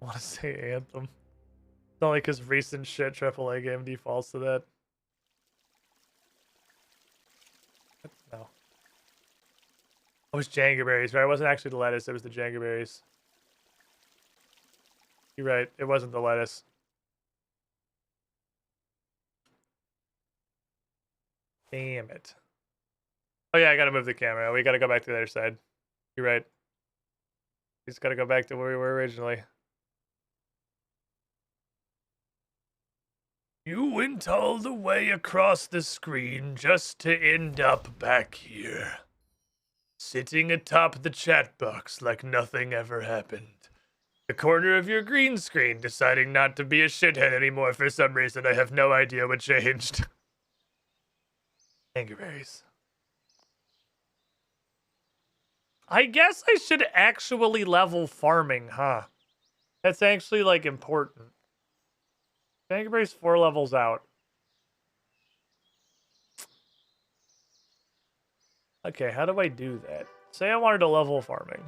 I want to say Anthem. It's only because recent shit AAA game defaults to that. No. It was Jangaberries, right? It wasn't actually the lettuce, it was the Jangaberries. You're right, it wasn't the lettuce. Damn it. Oh yeah, I gotta move the camera. We gotta go back to the other side. You're right. We just gotta go back to where we were originally. You went all the way across the screen just to end up back here. Sitting atop the chat box like nothing ever happened. The corner of your green screen, deciding not to be a shithead anymore for some reason. I have no idea what changed. Angryberries. I guess I should actually level farming, huh? That's actually, like, important. Angryberries 4 levels out. Okay, how do I do that? Say I wanted to level farming.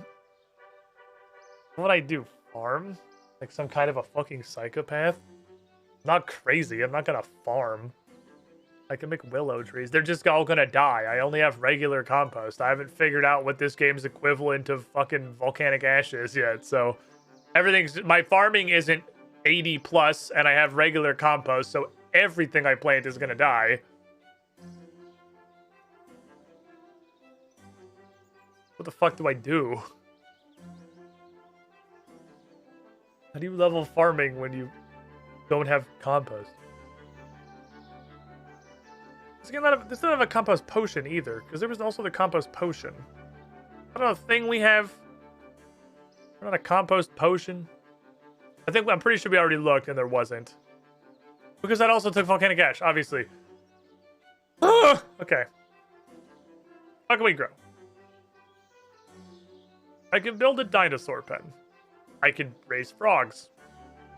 What would I do? Farm? Like some kind of a fucking psychopath? I'm not crazy. I'm not gonna farm. I can make willow trees. They're just all gonna die. I only have regular compost. I haven't figured out what this game's equivalent of fucking volcanic ash is yet, so my farming isn't 80 plus, and I have regular compost, so everything I plant is gonna die. What the fuck do I do? How do you level farming when you don't have compost? This doesn't have a compost potion either, because there was also the compost potion. I don't know, a thing we have. Not a compost potion. I'm pretty sure we already looked and there wasn't. Because that also took volcanic ash, obviously. Okay. How can we grow? I can build a dinosaur pen. I can raise frogs.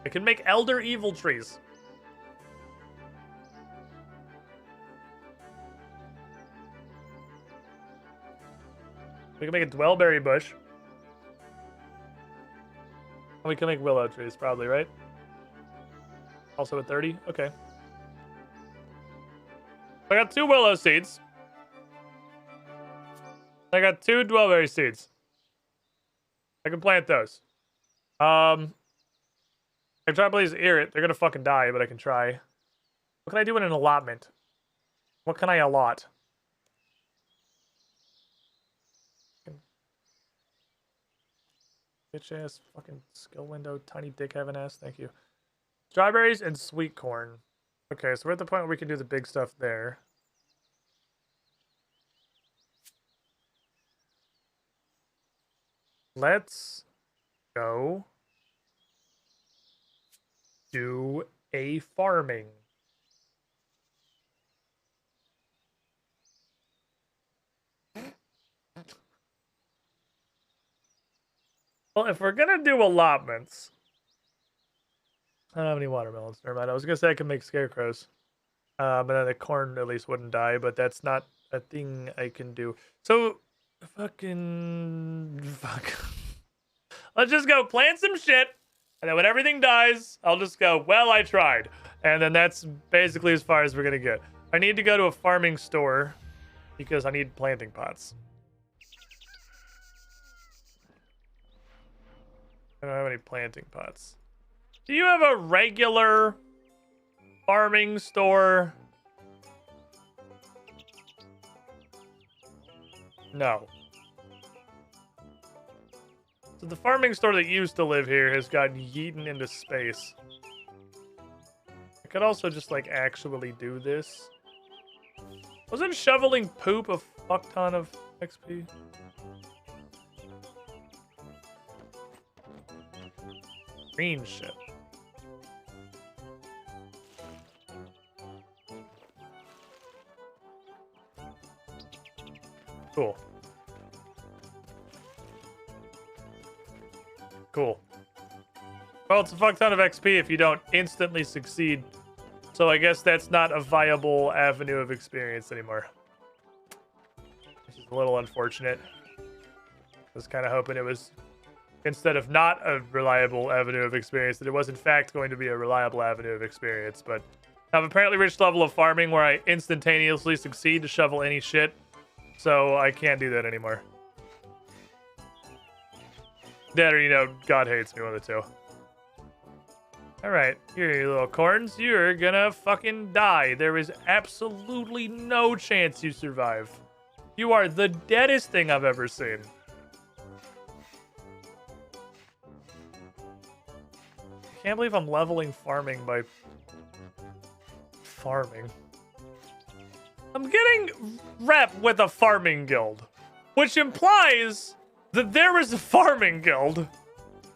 I can make elder evil trees. We can make a dwellberry bush. And we can make willow trees, probably, right? Also at 30? Okay. I got 2 willow seeds. I got 2 dwellberry seeds. I can plant those. I can try to place Irrit. They're gonna fucking die, but I can try. What can I do in an allotment? What can I allot? Bitch ass fucking skill window, tiny dick heaven ass. Thank you. Strawberries and sweet corn. Okay, so we're at the point where we can do the big stuff there. Let's go do a farming. Well, if we're gonna do allotments, I don't have any watermelons. Never mind. I was gonna say I could make scarecrows, but then the corn at least wouldn't die. But that's not a thing I can do. So, fuck. Let's just go plant some shit, and then when everything dies, I'll just go, well, I tried. And then that's basically as far as we're gonna get. I need to go to a farming store because I need planting pots. I don't have any planting pots. Do you have a regular farming store? No. So the farming store that used to live here has gotten yeeted into space. I could also just, like, actually do this. Wasn't shoveling poop a fuck ton of XP? Green shit. Cool. Cool. Well, it's a fuck ton of XP if you don't instantly succeed. So I guess that's not a viable avenue of experience anymore. Which is a little unfortunate. I was kind of hoping it was, instead of not a reliable avenue of experience, that it was in fact going to be a reliable avenue of experience. But I've apparently reached level of farming where I instantaneously succeed to shovel any shit. So I can't do that anymore. That or, you know, God hates me, one of the two. Alright, here you little corns. You're gonna fucking die. There is absolutely no chance you survive. You are the deadest thing I've ever seen. I can't believe I'm leveling farming by farming. I'm getting rep with a farming guild, which implies that there is a farming guild.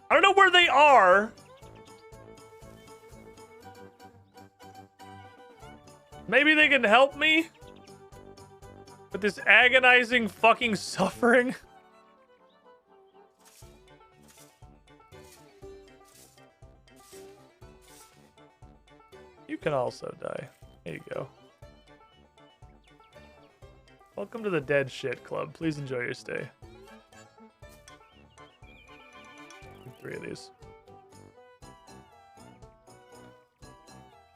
I don't know where they are. Maybe they can help me with this agonizing fucking suffering. You can also die. There you go. Welcome to the Dead Shit Club. Please enjoy your stay. 3 of these.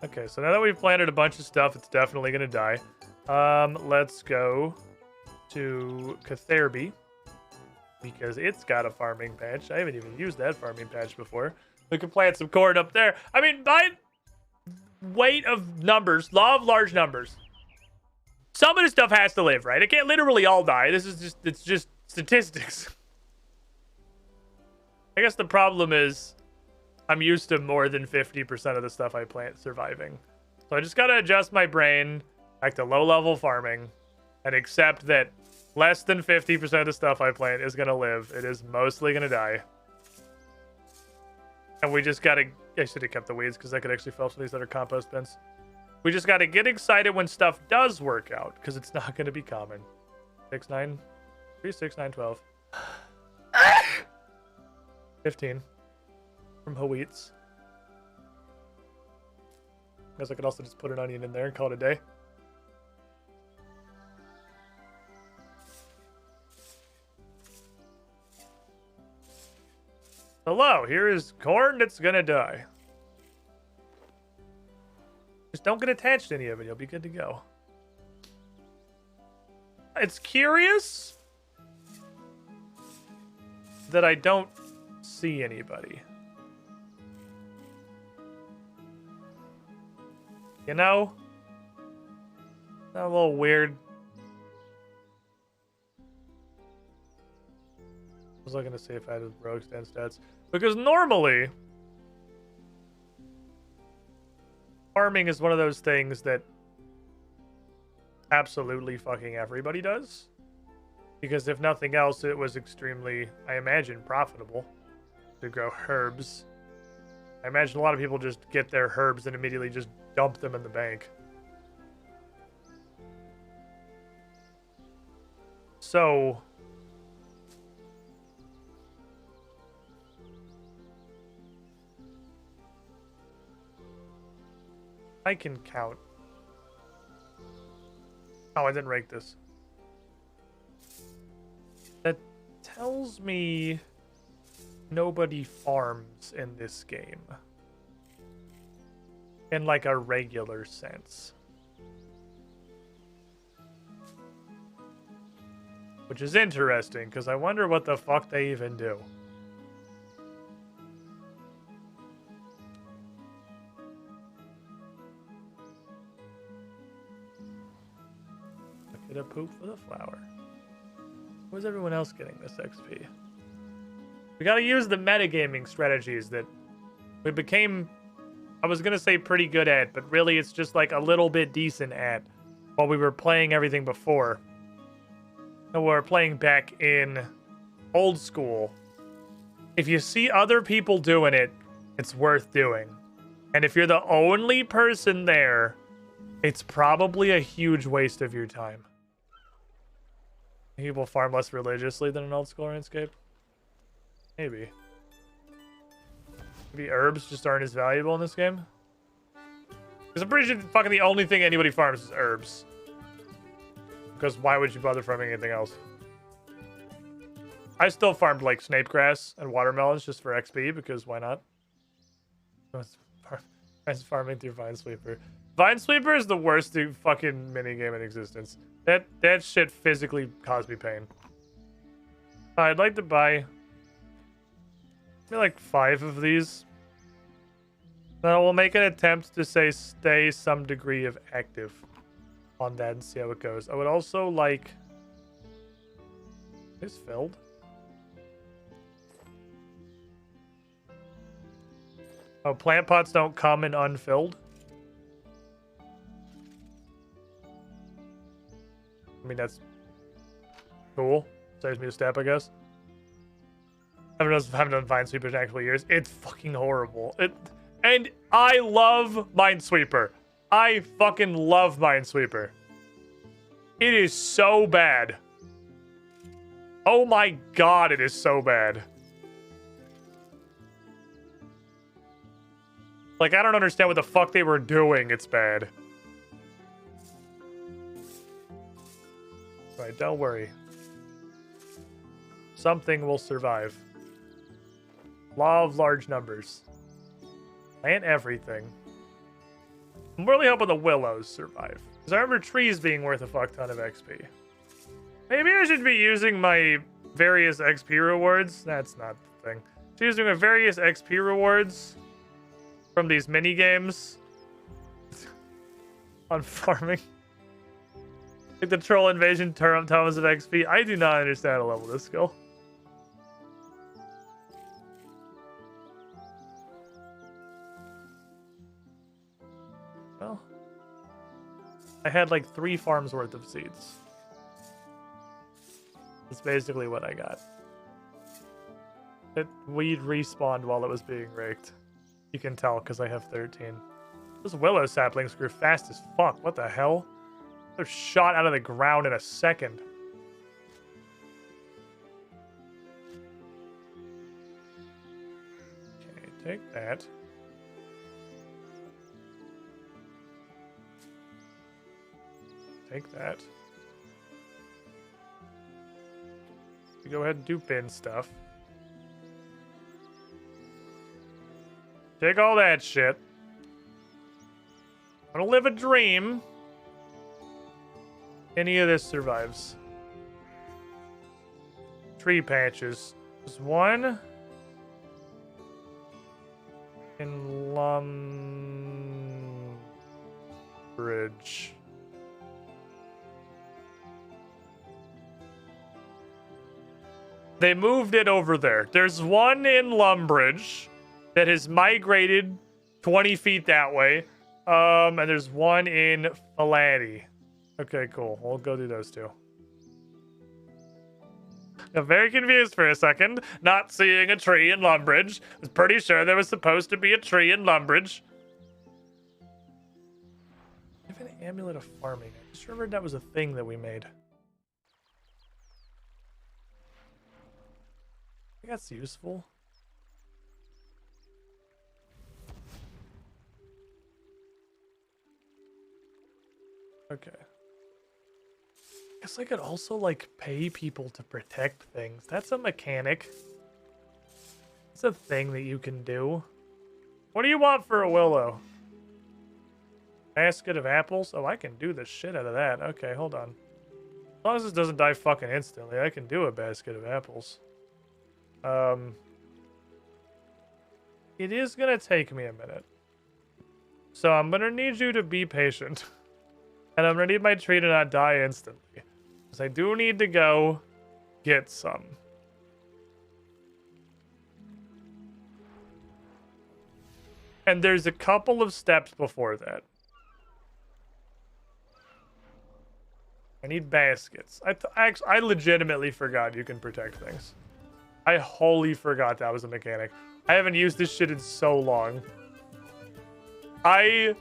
Okay, so now that we've planted a bunch of stuff, it's definitely gonna die. Let's go to Catherby because it's got a farming patch. I haven't even used that farming patch before. We can plant some corn up there. I mean, by weight of numbers, law of large numbers, some of this stuff has to live, right? It can't literally all die. This is just, it's just statistics. I guess the problem is I'm used to more than 50% of the stuff I plant surviving. So I just gotta adjust my brain back to low-level farming and accept that less than 50% of the stuff I plant is gonna live. It is mostly gonna die. And we just gotta... I should have kept the weeds because I could actually fill some of these other compost bins. We just gotta get excited when stuff does work out because it's not gonna be common. 6, 9, 3, 6, 9, 12. 15 from Howeets. Guess I could also just put an onion in there and call it a day. Hello, here is corn that's gonna die. Just don't get attached to any of it, you'll be good to go. It's curious that I don't see anybody. You know? That a little weird. I was looking to see if I had row extend stats. Because normally, farming is one of those things that absolutely fucking everybody does. Because if nothing else, it was extremely, I imagine, profitable to grow herbs. I imagine a lot of people just get their herbs and immediately just dump them in the bank. So I can count. Oh, I didn't rake this. That tells me nobody farms in this game. In like a regular sense. Which is interesting, because I wonder what the fuck they even do. Get a poop for the flower. Where's everyone else getting this XP? We gotta use the metagaming strategies that we became, I was gonna say pretty good at, but really it's just like a little bit decent at while we were playing everything before. And we're playing back in old school. If you see other people doing it, it's worth doing. And if you're the only person there, it's probably a huge waste of your time. People farm less religiously than an old school Runescape? Maybe. Maybe herbs just aren't as valuable in this game? Because I'm pretty sure fucking the only thing anybody farms is herbs. Because why would you bother farming anything else? I still farmed like snape grass and watermelons just for XP because why not? That's farming through Vinesweeper. Vinesweeper is the worst fucking minigame in existence. That shit physically caused me pain. I'd like to buy maybe like 5 of these. Then we'll make an attempt to stay some degree of active on that and see how it goes. I would also like... Is filled? Oh, plant pots don't come in unfilled? I mean, that's cool. Saves me a step, I guess. I haven't done Minesweeper in actual years. It's fucking horrible. And I love Minesweeper. I fucking love Minesweeper. It is so bad. Oh my god, it is so bad. Like, I don't understand what the fuck they were doing. It's bad. Right, don't worry. Something will survive. Law of large numbers. Plant everything. I'm really hoping the willows survive. Because I remember trees being worth a fuck ton of XP. Maybe I should be using my various XP rewards. That's not the thing. Using my various XP rewards from these mini games on farming. Like the troll invasion tons of XP. I do not understand how to level this skill. Well, I had like 3 farms worth of seeds. That's basically what I got. Weed respawned while it was being raked. You can tell because I have 13. Those willow saplings grew fast as fuck. What the hell? They're shot out of the ground in a second. Okay, take that. Take that. You go ahead and do bin stuff. Take all that shit. I'm gonna live a dream. Any of this survives. Tree patches. There's one in Lumbridge. They moved it over there. There's one in Lumbridge that has migrated 20 feet that way. And there's one in Falati. Okay, cool. We'll go do those 2. I'm very confused for a second. Not seeing a tree in Lumbridge. I was pretty sure there was supposed to be a tree in Lumbridge. I have an amulet of farming. I just remembered that was a thing that we made. I think that's useful. Okay. Guess I could also, like, pay people to protect things. That's a mechanic. It's a thing that you can do. What do you want for a willow? Basket of apples? Oh, I can do the shit out of that. Okay, hold on. As long as this doesn't die fucking instantly, I can do a basket of apples. It is gonna take me a minute. So I'm gonna need you to be patient. And I'm gonna need my tree to not die instantly. Because I do need to go get some. And there's a couple of steps before that. I need baskets. I legitimately forgot you can protect things. I wholly forgot that was a mechanic. I haven't used this shit in so long. I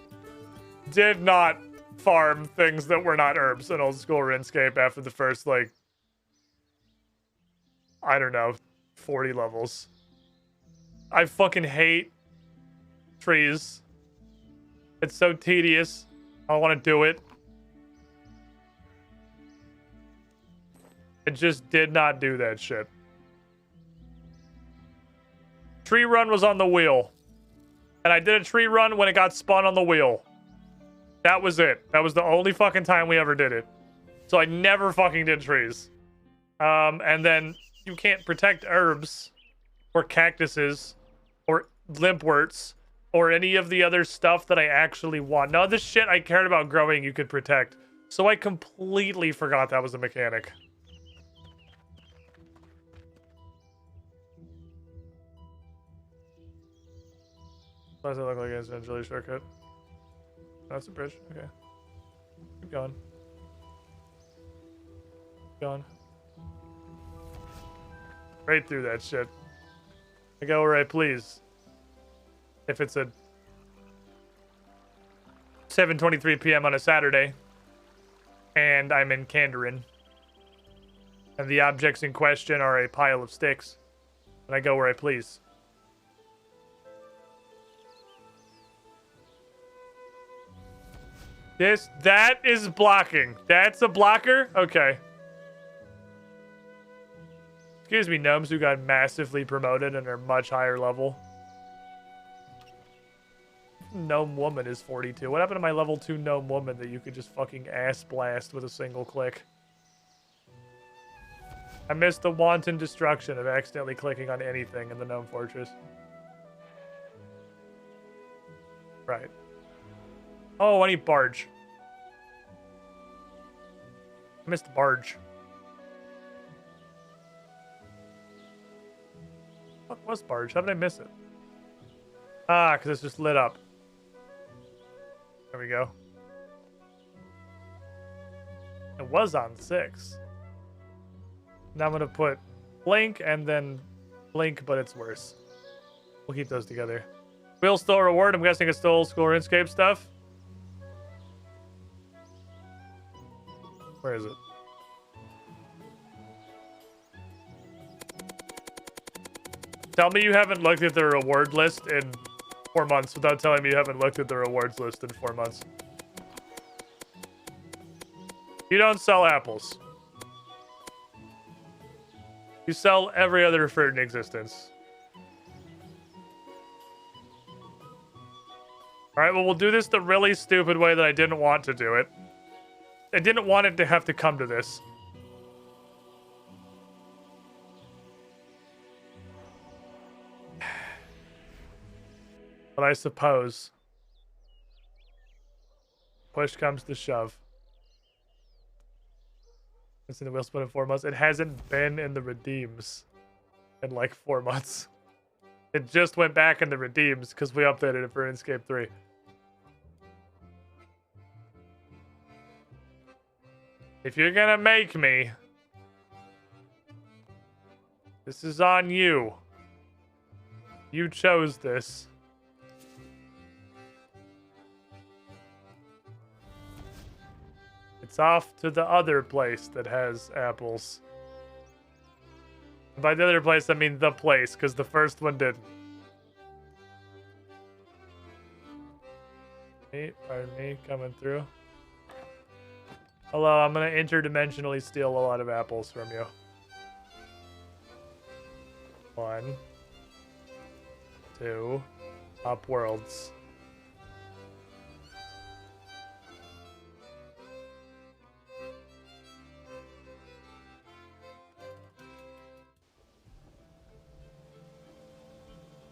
did not farm things that were not herbs in old school RuneScape after the first, like, I don't know, 40 levels. I fucking hate trees. It's so tedious. I don't want to do it. It just did not do that shit. Tree run was on the wheel. And I did a tree run when it got spun on the wheel. That was it. That was the only fucking time we ever did it. So I never fucking did trees. And then you can't protect herbs or cactuses or limpworts or any of the other stuff that I actually want. None of the shit I cared about growing you could protect. So I completely forgot that was a mechanic. Why does it look like it's an agility shortcut? That's a bridge. Okay. Keep going. Keep going. Right through that shit. I go where I please. If it's a 7:23 p.m. on a Saturday, and I'm in Kandarin, and the objects in question are a pile of sticks, and I go where I please. That is blocking. That's a blocker? Okay. Excuse me, gnomes who got massively promoted and are much higher level. Gnome woman is 42. What happened to my level 2 gnome woman that you could just fucking ass blast with a single click? I missed the wanton destruction of accidentally clicking on anything in the gnome fortress. Right. Oh, I need barge. I missed barge. What was barge? How did I miss it? Ah, because it's just lit up. There we go. It was on 6. Now I'm going to put blink and then blink, but it's worse. We'll keep those together. Wheel still reward. I'm guessing it's still old school RuneScape stuff. Where is it? Tell me you haven't looked at the reward list in 4 months without telling me you haven't looked at the rewards list in 4 months. You don't sell apples. You sell every other fruit in existence. Alright, well, we'll do this the really stupid way that I didn't want to do it. I didn't want it to have to come to this. But I suppose push comes to shove. It's in the wheel split in 4 months. It hasn't been in the redeems in like 4 months. It just went back in the redeems because we updated it for RuneScape 3. If you're gonna make me, this is on you. You chose this. It's off to the other place that has apples. And by the other place, I mean the place, because the first one didn't. Pardon me, coming through. Hello, I'm gonna interdimensionally steal a lot of apples from you. 1, 2, up worlds.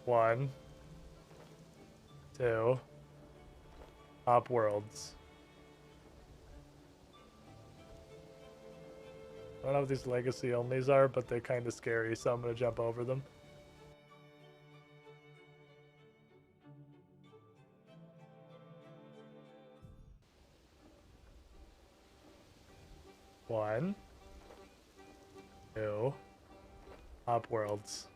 One, 2, up worlds. I don't know what these legacy onlys are, but they're kind of scary, so I'm going to jump over them. 1, 2, Hop Worlds.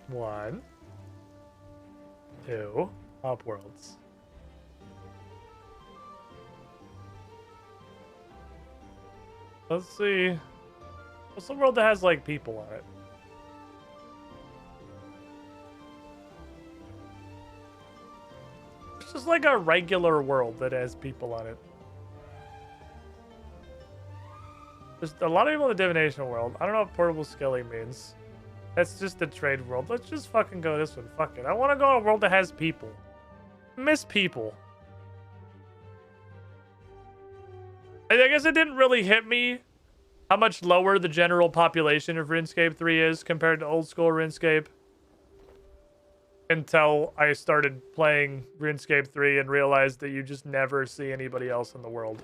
One, 2, Hop Worlds. Let's see. What's the world that has like people on it? It's just like a regular world that has people on it. There's a lot of people in the divination world. I don't know what portable scaling means. That's just the trade world. Let's just fucking go this one. Fuck it. I want to go to a world that has people. I miss people. I guess it didn't really hit me how much lower the general population of RuneScape 3 is compared to old school RuneScape. Until I started playing RuneScape 3 and realized that you just never see anybody else in the world.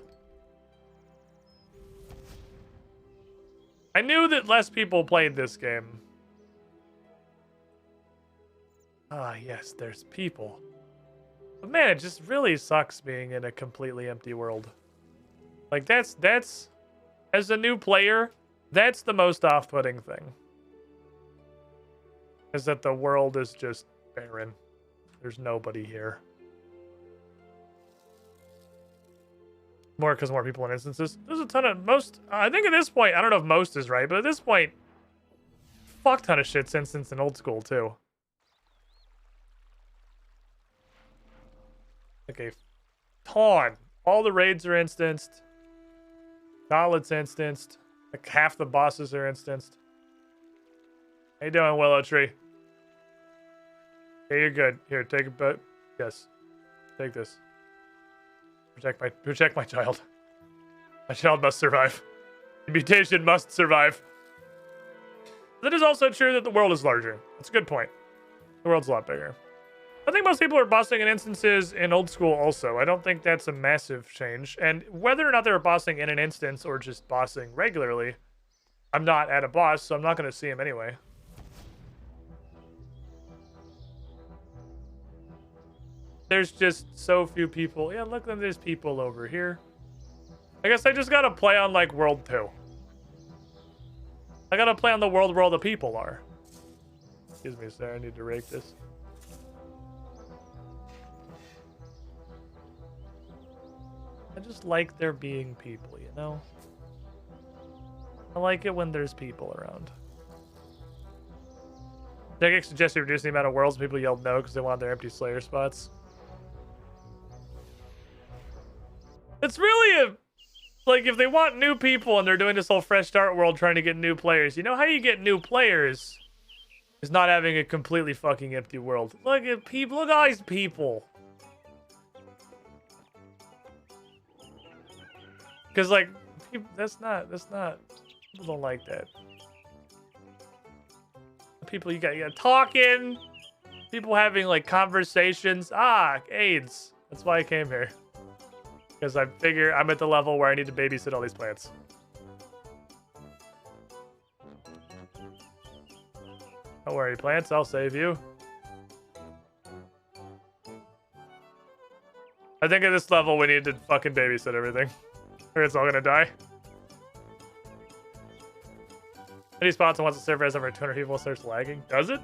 I knew that less people played this game. Ah, yes, there's people. But man, it just really sucks being in a completely empty world. Like, that's as a new player, that's the most off-putting thing. Is that the world is just barren. There's nobody here. More because more people in instances. There's a ton of I think at this point, I don't know if most is right, but at this point, fuck ton of shit's instanced in old school too. Okay, ton. All the raids are instanced. Gauntlet's instanced. Like half the bosses are instanced. How you doing, Willow Tree? Okay, you're good. Here, take a bit. Yes. Take this. Protect my child. My child must survive. The mutation must survive. That is also true that the world is larger. That's a good point. The world's a lot bigger. I think most people are bossing in instances in old school also. I don't think that's a massive change. And whether or not they're bossing in an instance or just bossing regularly, I'm not at a boss, so I'm not going to see him anyway. There's just so few people. Yeah, look, then there's people over here. I guess I just got to play on, like, World 2. I got to play on the world where all the people are. Excuse me, sir. I need to rake this. I just like there being people, you know? I like it when there's people around. Jagex suggested reducing the amount of worlds. People yelled no because they want their empty Slayer spots. It's really a... Like, if they want new people and they're doing this whole fresh start world trying to get new players, you know how you get new players? Is not having a completely fucking empty world. Look at people. Look at all these people. Because, like, that's not, people don't like that. People, you got talking, people having, like, conversations. Ah, AIDS. That's why I came here. Because I figure I'm at the level where I need to babysit all these plants. Don't worry, plants, I'll save you. I think at this level we need to fucking babysit everything. Or it's all gonna die. Any spots on once the server has over 200 people starts lagging? Does it?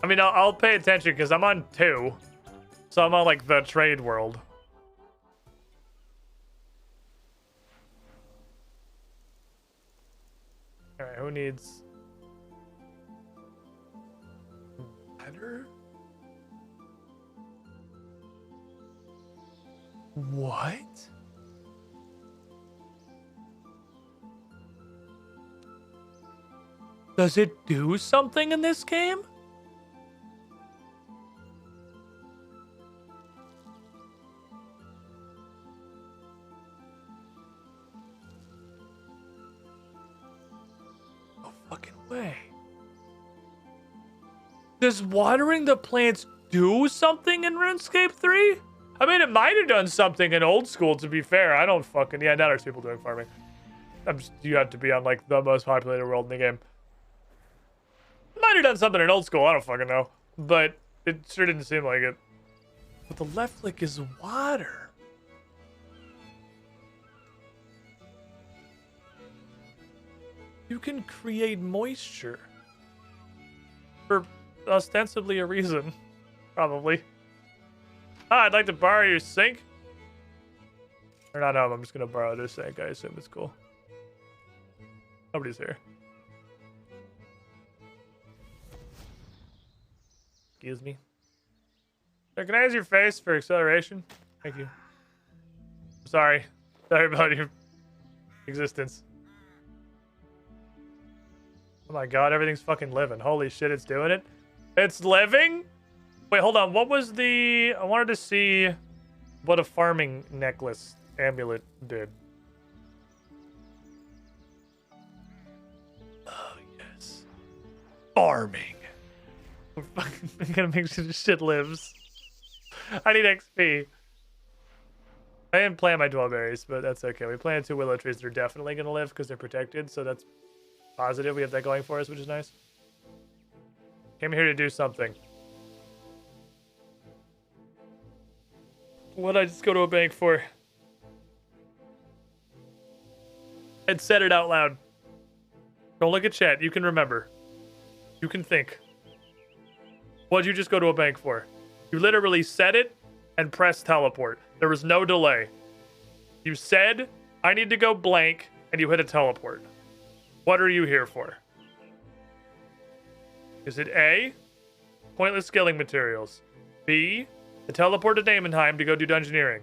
I mean, I'll pay attention because I'm on 2. So I'm on, like, the trade world. Alright, who needs... better? What? Does it do something in this game? No fucking way. Does watering the plants do something in RuneScape 3? I mean, it might have done something in old school, to be fair. I don't fucking... Yeah, now there's people doing farming. You have to be on, like, the most populated world in the game. might have done something in old school. I don't fucking know. But it sure didn't seem like it. But the left click is water. You can create moisture. For ostensibly a reason. Probably. Ah, I'd like to borrow your sink. Or not home, I'm just gonna borrow this sink. I assume it's cool. Nobody's here. Excuse me. Can I use your face for acceleration? Thank you. Sorry. Sorry about your existence. Oh my god, everything's fucking living. Holy shit, it's doing it. It's living? Wait, hold on. What was the... I wanted to see what a farming necklace amulet did. Oh, yes. Farming. We're fucking gonna make sure this shit lives. I need XP. I didn't plant my 12 berries, but that's okay. We planted 2 willow trees that are definitely gonna live because they're protected, so that's positive. We have that going for us, which is nice. Came here to do something. What'd I just go to a bank for? And said it out loud. Don't look at chat. You can remember. You can think. What'd you just go to a bank for? You literally said it and pressed teleport. There was no delay. You said, I need to go blank, and you hit a teleport. What are you here for? Is it A, pointless skilling materials? B, to teleport to Namenheim to go do dungeoneering?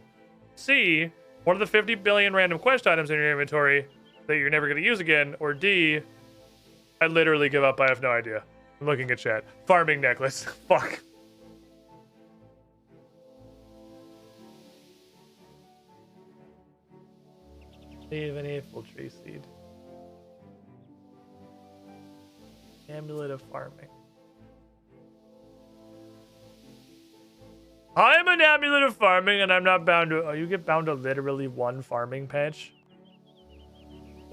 C, one of the 50 billion random quest items in your inventory that you're never going to use again? Or D, I literally give up, I have no idea. I'm looking at chat. Farming necklace. Fuck. Leave an apple tree seed. Amulet of farming. I'm an amulet of farming and I'm not bound to... Oh, you get bound to literally 1 farming patch?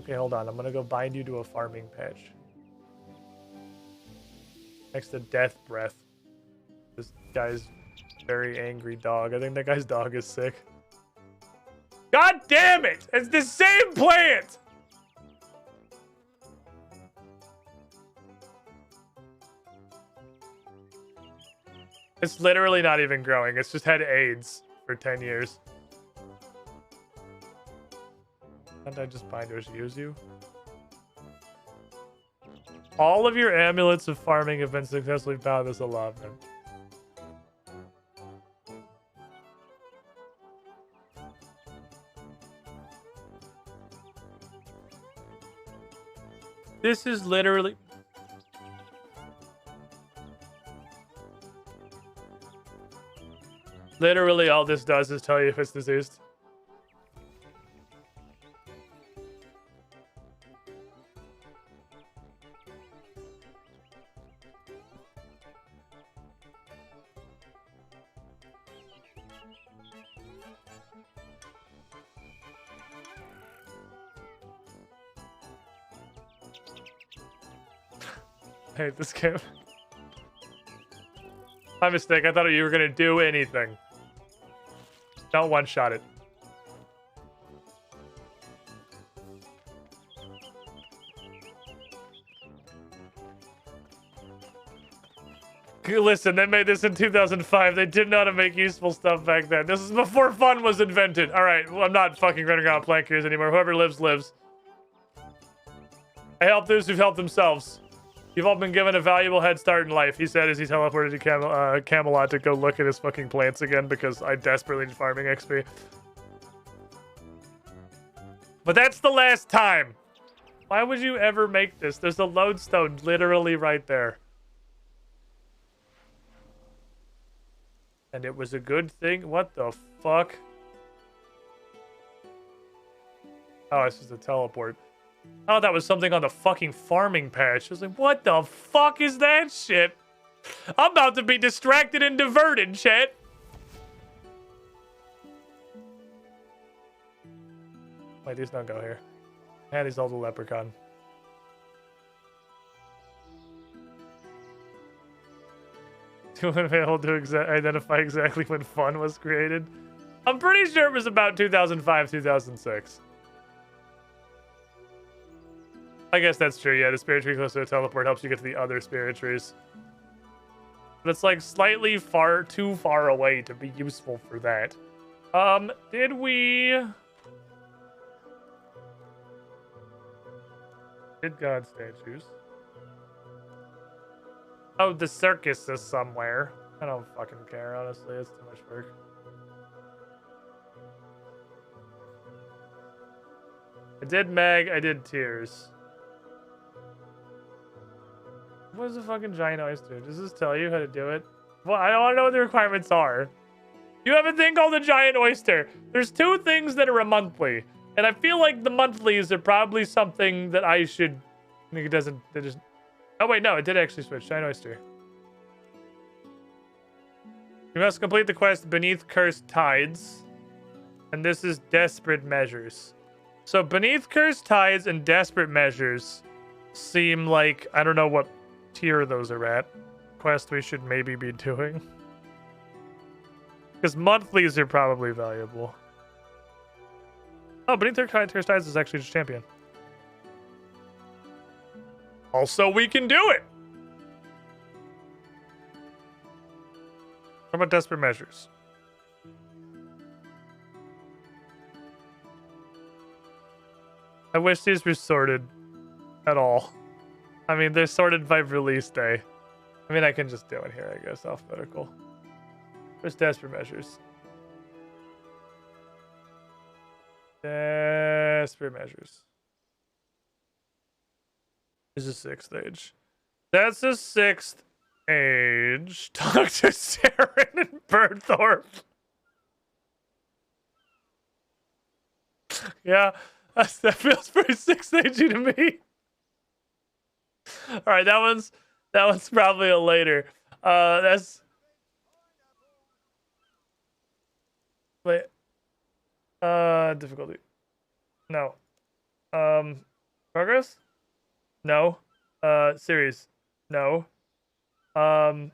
Okay, hold on. I'm gonna go bind you to a farming patch. Next to Death Breath. This guy's very angry dog. I think that guy's dog is sick. God damn it! It's the same plant! It's literally not even growing. It's just had AIDS for 10 years. Can't I just bind or use you? All of your amulets of farming have been successfully found as allotment. This is literally... Literally all this does is tell you if it's diseased. I hate this game. My mistake. I thought you were gonna do anything. Don't one-shot it. Listen, they made this in 2005. They didn't know how to make useful stuff back then. This is before fun was invented. All right, well, I'm not fucking running around plank cures anymore. Whoever lives, lives. I help those who've helped themselves. You've all been given a valuable head start in life, he said as he teleported to Camelot to go look at his fucking plants again because I desperately need farming XP. But that's the last time. Why would you ever make this? There's a lodestone literally right there. And it was a good thing? What the fuck? Oh, it's just a teleport. Oh, that was something on the fucking farming patch. I was like, what the fuck is that shit? I'm about to be distracted and diverted, chat. Wait, these don't go here. And he's also a leprechaun. too unavailable to identify exactly when fun was created. I'm pretty sure it was about 2005, 2006. I guess that's true. Yeah, the spirit tree close to a teleport helps you get to the other spirit trees. But it's like slightly too far away to be useful for that. Did we... Did God statues? Oh, the circus is somewhere. I don't fucking care, honestly. It's too much work. I did Meg, I did Tears. What is a fucking giant oyster? Does this tell you how to do it? Well, I don't want to know what the requirements are. You have a thing called the giant oyster. There's 2 things that are a monthly. And I feel like the monthlies are probably something that I should... I think it doesn't... It just... Oh, wait, no. It did actually switch. Giant oyster. You must complete the quest Beneath Cursed Tides. And this is Desperate Measures. So Beneath Cursed Tides and Desperate Measures seem like... I don't know what tier those are at. Quest we should maybe be doing. Because monthlies are probably valuable. Oh, Beneath Cursed Tides is actually just champion. Also, we can do it! What about Desperate Measures? I wish these were sorted at all. I mean, they're sorted by release day. I mean, I can just do it here, I guess, alphabetical. Where's Desperate Measures? Desperate Measures. This is 6th stage. That's the 6th age. Talk to Saren and Birdthorpe. Yeah, that feels pretty 6th stagey to me. All right, that one's probably a later. That's wait. Difficulty. No. Progress? No. Series? No. 5th,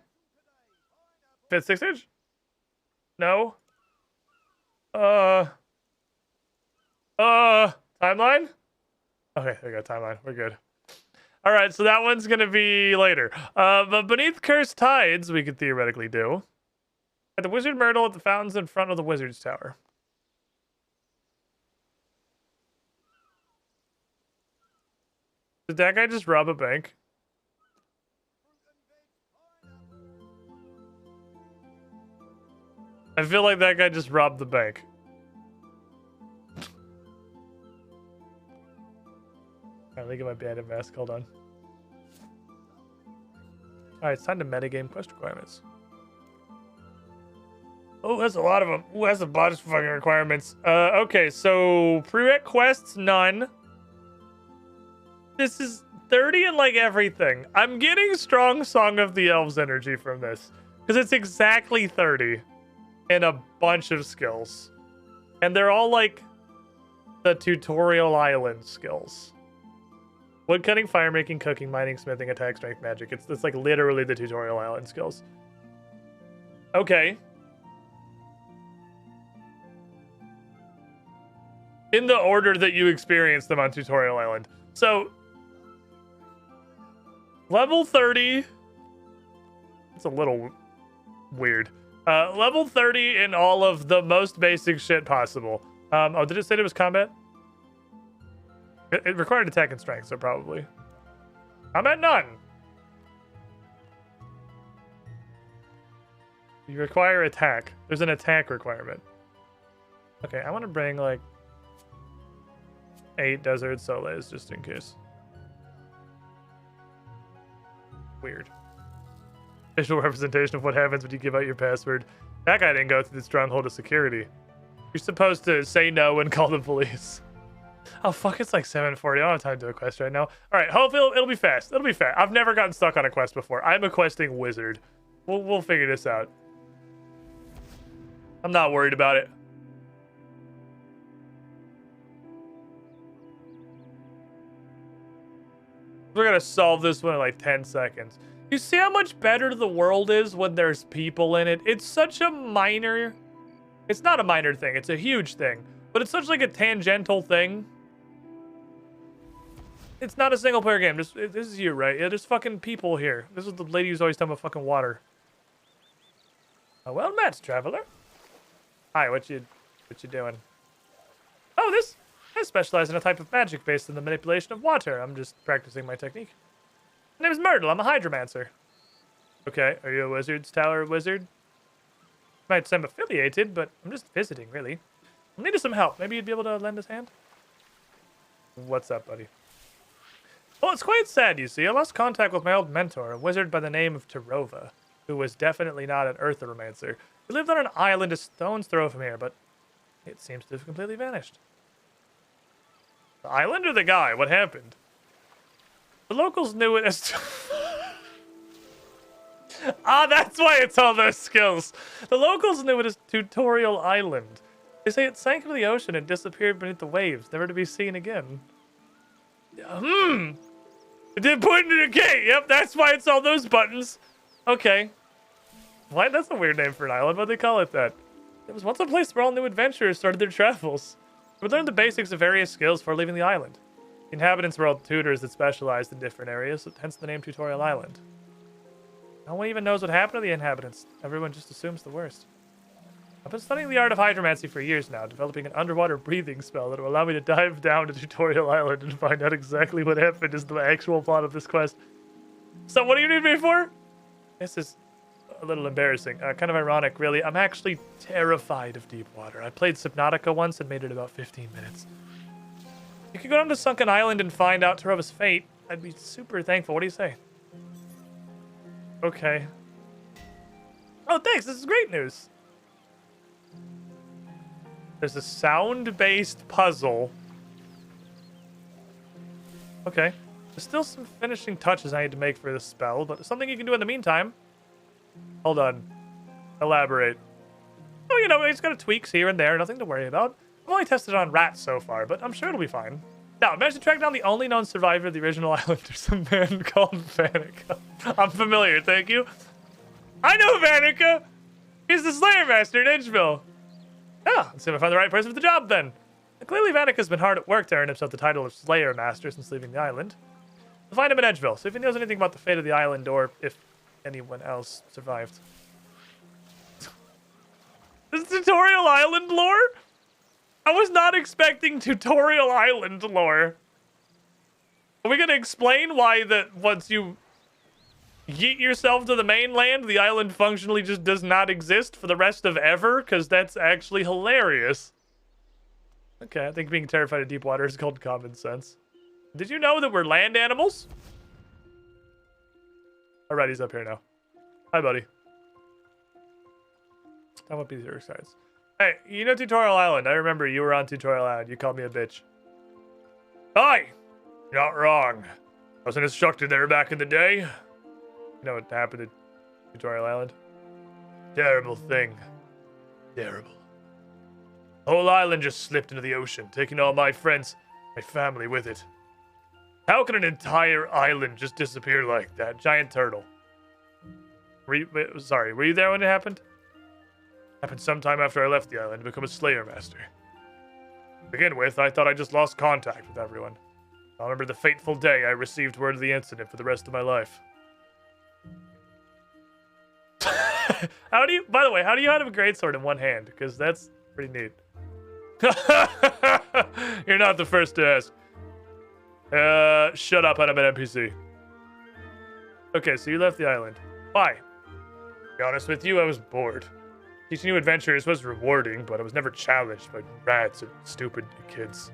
6th stage? No. Timeline? Okay, there we go, timeline. We're good. All right, so that one's gonna be later. But Beneath Cursed Tides, we could theoretically do. At the Wizard Myrtle at the fountains in front of the Wizard's Tower. Did that guy just rob a bank? I feel like that guy just robbed the bank. Alright, let me get my bandit mask. Hold on. Alright, it's time to metagame quest requirements. Oh, that's a lot of them. Oh, that's a bunch of fucking requirements. Okay, so prereq quests, none. This is 30 and like everything. I'm getting strong Song of the Elves energy from this. Because it's exactly 30. And a bunch of skills. And they're all like the tutorial island skills. Woodcutting, fire making, cooking, mining, smithing, attack, strength, magic. It's like literally the tutorial island skills. Okay. In the order that you experience them on tutorial island. So level 30. It's a little weird. Level 30 in all of the most basic shit possible. Oh, did it say it was combat? It required attack and strength, so probably. Combat none. You require attack. There's an attack requirement. Okay, I want to bring like 8 desert soles just in case. Weird. Visual representation of what happens when you give out your password. That guy didn't go through the stronghold of security. You're supposed to say no and call the police. Oh, fuck, it's like 7:40. I don't have time to do a quest right now. All right, hopefully it'll be fast. It'll be fast. I've never gotten stuck on a quest before. I'm a questing wizard. We'll figure this out. I'm not worried about it. We're gonna solve this one in like 10 seconds. You see how much better the world is when there's people in it? It's such a minor... It's not a minor thing. It's a huge thing. But it's such like a tangential thing. It's not a single player game. This is you, right? Yeah, there's fucking people here. This is the lady who's always talking about fucking water. Well met, traveler. Hi, what you doing? Oh, I specialize in a type of magic based on the manipulation of water. I'm just practicing my technique. My name is Myrtle. I'm a hydromancer. Okay, are you a wizard's tower wizard? Might seem affiliated, but I'm just visiting, really. I needed some help. Maybe you'd be able to lend us a hand? What's up, buddy? Well, it's quite sad, you see. I lost contact with my old mentor, a wizard by the name of Tarova, who was definitely not an earthomancer. He lived on an island a stone's throw from here, but it seems to have completely vanished. The island or the guy? What happened? The locals knew it as... that's why it's all those skills. The locals knew it as Tutorial Island. They say it sank into the ocean and disappeared beneath the waves, never to be seen again. It did point to the gate. Yep, that's why it's all those buttons. Okay. Why? That's a weird name for an island. Why'd they call it that? It was once a place where all new adventurers started their travels. We learned the basics of various skills before leaving the island. The inhabitants were all tutors that specialized in different areas, hence the name Tutorial Island. No one even knows what happened to the inhabitants. Everyone just assumes the worst. I've been studying the art of hydromancy for years now, developing an underwater breathing spell that will allow me to dive down to Tutorial Island and find out exactly what happened is the actual plot of this quest. So what do you need me for? This is a little embarrassing. Kind of ironic, really. I'm actually terrified of deep water. I played Subnautica once and made it about 15 minutes. You could go down to Sunken Island and find out Tarova's fate. I'd be super thankful. What do you say? Okay. Oh, thanks. This is great news. There's a sound-based puzzle. Okay. There's still some finishing touches I need to make for this spell, but something you can do in the meantime. Hold on. Elaborate. Oh, you know, it's got tweaks here and there. Nothing to worry about. I've only tested it on rats so far, but I'm sure it'll be fine. Now, I managed to track down the only known survivor of the original island. There's a man called Vanica. I'm familiar, thank you. I know Vanica! He's the Slayer Master in Edgeville. Ah, let's see if I find the right person for the job, then. Clearly, Vanica's been hard at work to earn himself the title of Slayer Master since leaving the island. We'll find him in Edgeville, see if he knows anything about the fate of the island or if anyone else survived. This is Tutorial Island lore? I was not expecting Tutorial Island lore. Are we gonna explain why that once you yeet yourself to the mainland, the island functionally just does not exist for the rest of ever? Because that's actually hilarious. Okay, I think being terrified of deep water is called common sense. Did you know that we're land animals? Alright, he's up here now. Hi, buddy. I won't be your sides. Hey, you know Tutorial Island. I remember you were on Tutorial Island. You called me a bitch. Hi! You're not wrong. I was an instructor there back in the day. You know what happened at Tutorial Island? Terrible thing. Terrible. The whole island just slipped into the ocean, taking all my friends, my family with it. How can an entire island just disappear like that? Giant turtle. Were you there when it happened? Happened sometime after I left the island to become a Slayer Master. To begin with, I thought I just lost contact with everyone. I remember the fateful day I received word of the incident for the rest of my life. By the way, how do you have a greatsword in one hand? Because that's pretty neat. You're not the first to ask. Shut up, I'm an NPC. Okay, so you left the island. Why? To be honest with you, I was bored. Teaching new adventures was rewarding, but I was never challenged by rats or stupid kids.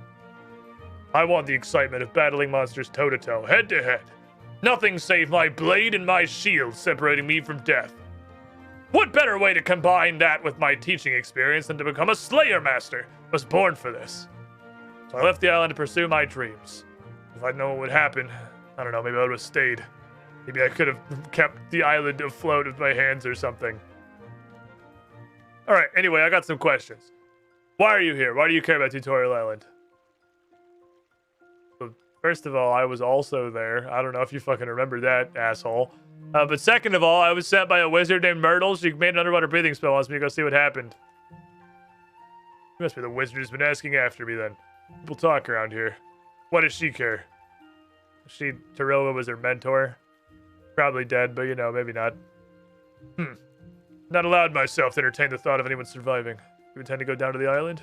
I want the excitement of battling monsters toe-to-toe, head-to-head. Nothing save my blade and my shield separating me from death. What better way to combine that with my teaching experience than to become a Slayer Master? I was born for this. So I left the island to pursue my dreams. If I'd known what would happen, I don't know, maybe I would have stayed. Maybe I could have kept the island afloat with my hands or something. Alright, anyway, I got some questions. Why are you here? Why do you care about Tutorial Island? Well, first of all, I was also there. I don't know if you fucking remember that, asshole. But second of all, I was sent by a wizard named Myrtle. She made an underwater breathing spell. Wants me to go see what happened. You must be the wizard who's been asking after me then. People talk around here. What does she care? Tarilla was her mentor. Probably dead, but you know, maybe not. Not allowed myself to entertain the thought of anyone surviving. You intend to go down to the island?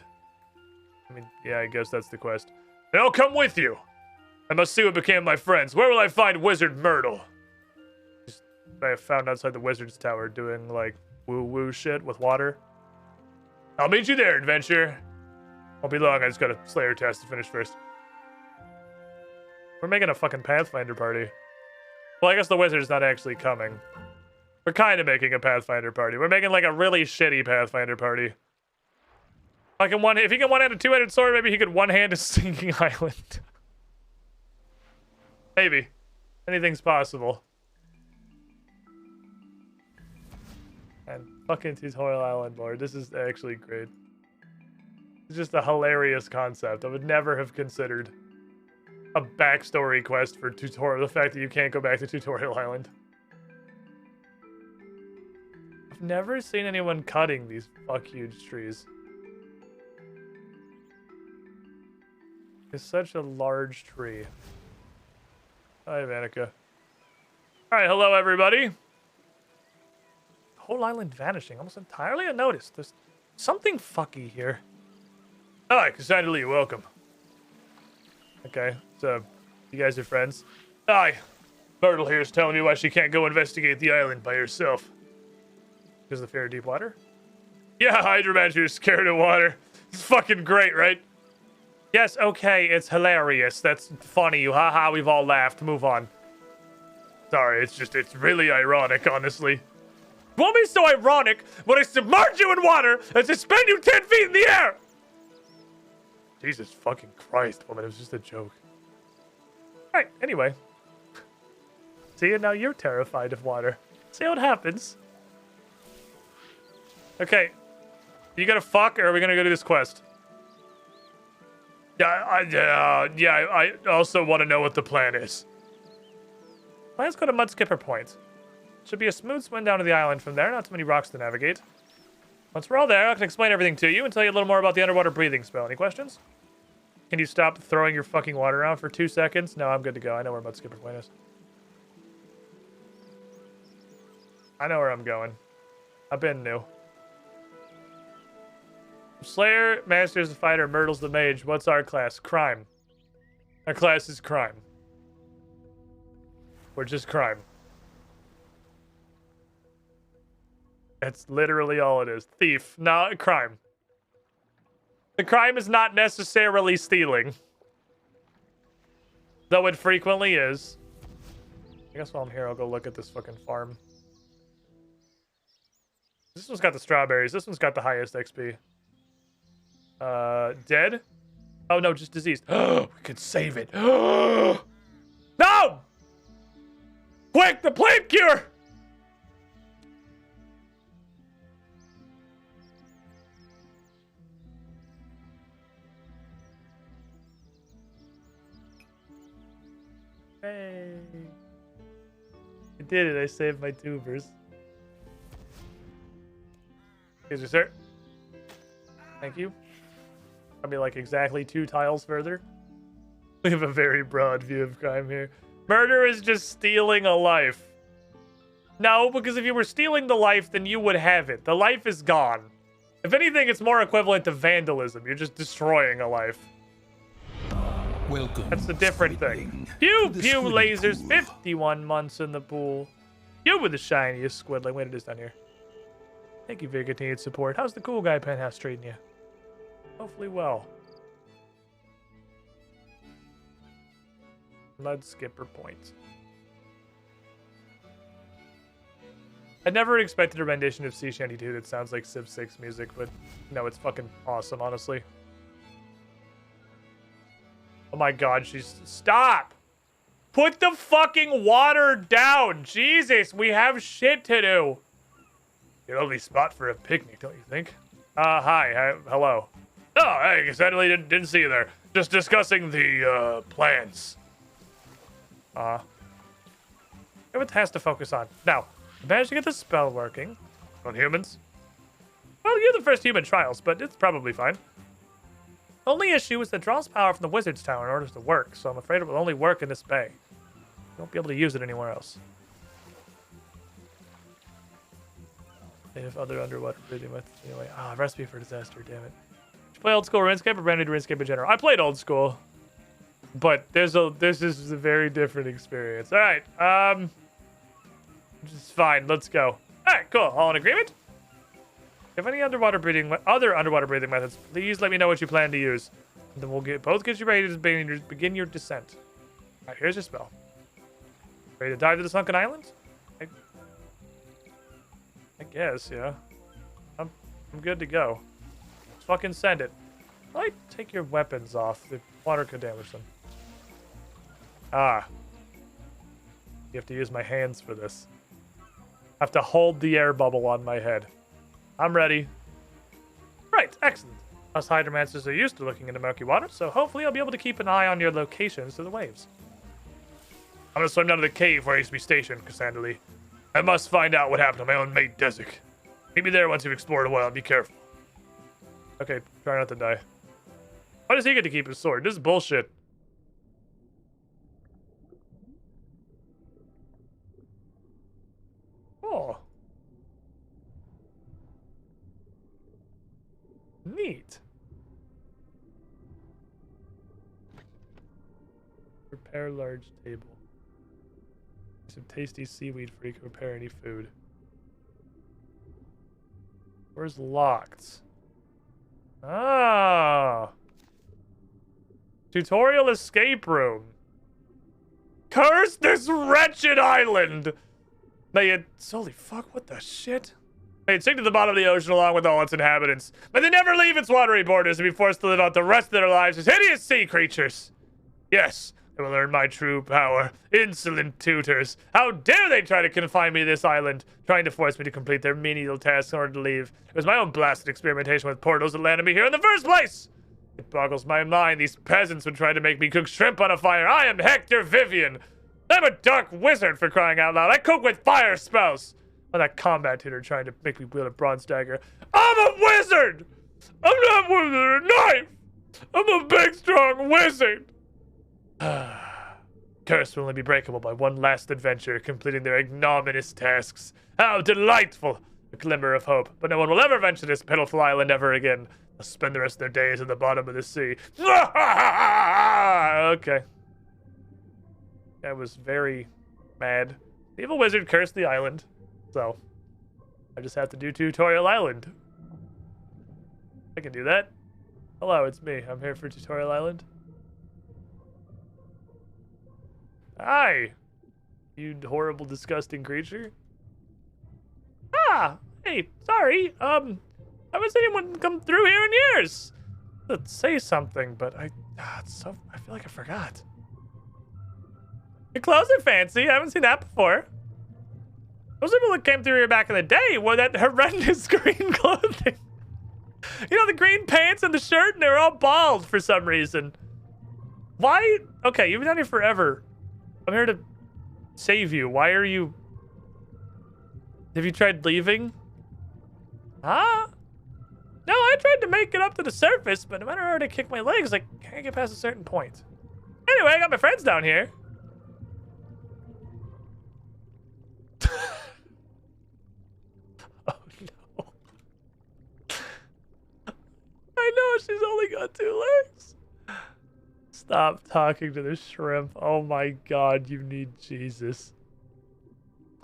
I mean, yeah, I guess that's the quest. Then I'll come with you. I must see what became of my friends. Where will I find Wizard Myrtle? I found outside the wizard's tower doing like woo-woo shit with water. I'll meet you there, adventure. Won't be long, I just got a Slayer test to finish first. We're making a fucking Pathfinder party. Well, I guess the wizard's not actually coming. We're kind of making a Pathfinder party. We're making like a really shitty Pathfinder party. If he can one-hand a two-handed sword, maybe he could one-hand a sinking island. Maybe. Anything's possible. And fucking Tutorial Island Lord. This is actually great. It's just a hilarious concept. I would never have considered a backstory quest for tutorial. The fact that you can't go back to Tutorial Island. I've never seen anyone cutting these huge trees. It's such a large tree. Hi, Vanica. Alright, hello everybody. Whole island vanishing, almost entirely unnoticed. There's something fucky here. Hi, Cassandra Lee, welcome. Okay, so you guys are friends. Hi, Myrtle here is telling me why she can't go investigate the island by herself. Because of the fear of deep water? Yeah, Hydromancer is scared of water. It's fucking great, right? Yes, okay, it's hilarious. That's funny. Haha, we've all laughed. Move on. Sorry, it's really ironic, honestly. It won't be so ironic when I submerge you in water and suspend you 10 feet in the air! Jesus fucking Christ, woman, it was just a joke. Alright, anyway. See, now you're terrified of water. See what happens. Okay. You gonna fuck, or are we gonna go do this quest? I also want to know what the plan is. Let's go to Mudskipper Point. Should be a smooth swim down to the island from there. Not too many rocks to navigate. Once we're all there, I can explain everything to you and tell you a little more about the underwater breathing spell. Any questions? Can you stop throwing your fucking water around for 2 seconds? No, I'm good to go. I know where Mudskipper Point is. I know where I'm going. I've been new. Slayer, Master's the fighter, Myrtle's the mage. What's our class? Crime. Our class is crime. We're just crime. That's literally all it is. Thief. No, crime. The crime is not necessarily stealing. Though it frequently is. I guess while I'm here, I'll go look at this fucking farm. This one's got the strawberries. This one's got the highest XP. Dead? Oh, no, just diseased. We could save it. No! Quick, the plant cure! Hey. I did it. I saved my tubers. Excuse me, sir. Thank you. I'll be like exactly 2 tiles further. We have a very broad view of crime here. Murder is just stealing a life. No, because if you were stealing the life, then you would have it. The life is gone. If anything, it's more equivalent to vandalism. You're just destroying a life. Welcome. That's the different thing. Pew pew lasers. 51 months in the pool. You were the shiniest squidling. Wait, it is down here. Thank you for your continued support. How's the cool guy penthouse treating you? Hopefully well. Mudskipper Point. I never expected a rendition of Sea Shanty 2 that sounds like Civ 6 music, but no, it's fucking awesome, honestly. Oh my god, she's... Stop! Put the fucking water down! Jesus, we have shit to do! Your only spot for a picnic, don't you think? Hi, hello. Oh, hey, I suddenly didn't see you there. Just discussing the, plans. Give it the task to focus on. Now, I managed to get the spell working. On humans? Well, you're the first human trials, but it's probably fine. The only issue is that it draws power from the wizard's tower in order to work, so I'm afraid it will only work in this bay. You won't be able to use it anywhere else. They have other underwater breathing methods anyway. Ah, recipe for disaster, damn it. Did you play old school RuneScape or brand new RuneScape in general? I played old school. But this is a very different experience. Alright, which is fine, let's go. Alright, cool. All in agreement? If any other underwater breathing methods, please let me know what you plan to use. And then we'll both get you ready to begin your descent. Alright, here's your spell. Ready to dive to the sunken island? I guess, yeah. I'm good to go. Let's fucking send it. Like, take your weapons off. The water could damage them. Ah. You have to use my hands for this. I have to hold the air bubble on my head. I'm ready. Right, excellent. Us hydromancers are used to looking into murky water, so hopefully I'll be able to keep an eye on your locations through the waves. I'm gonna swim down to the cave where I used to be stationed, Cassandra Lee. I must find out what happened to my own mate, Desik. Meet me there once you've explored a while and be careful. Okay, try not to die. Why does he get to keep his sword? This is bullshit. Oh. Neat. Prepare large table. Some tasty seaweed for you to prepare any food. Where's locked? Ah. Tutorial escape room. Curse this wretched island! May it... Holy fuck, what the shit? May it sink to the bottom of the ocean along with all its inhabitants. May they never leave its watery borders and be forced to live out the rest of their lives as hideous sea creatures. Yes, they will learn my true power. Insolent tutors. How dare they try to confine me to this island, trying to force me to complete their menial tasks in order to leave. It was my own blasted experimentation with portals that landed me here in the first place. It boggles my mind these peasants would try to make me cook shrimp on a fire. I am Hector Vivian. I'm a dark wizard, for crying out loud. I cook with fire spells. Oh, that combat tutor trying to make me wield a bronze dagger. I'm a wizard! I'm not with a knife! I'm a big, strong wizard! Curse will only be breakable by one last adventure, completing their ignominious tasks. How delightful! A glimmer of hope. But no one will ever venture this pitiful island ever again. They'll spend the rest of their days at the bottom of the sea. Okay. I was very mad. The evil wizard cursed the island. So, I just have to do Tutorial Island. I can do that. Hello, it's me. I'm here for Tutorial Island. Hi, you horrible, disgusting creature. Ah, hey, sorry. I haven't seen anyone come through here in years. Let's say something, but I feel like I forgot. Your clothes are fancy. I haven't seen that before. Those people that came through here back in the day wore that horrendous green clothing. You know, the green pants and the shirt, and they were all bald for some reason. Why? Okay, you've been down here forever. I'm here to save you. Why are you... Have you tried leaving? Huh? No, I tried to make it up to the surface, but no matter how hard I kick my legs, I can't get past a certain point. Anyway, I got my friends down here. Oh, no. I know, she's only got 2 legs. Stop talking to the shrimp. Oh my god, you need Jesus.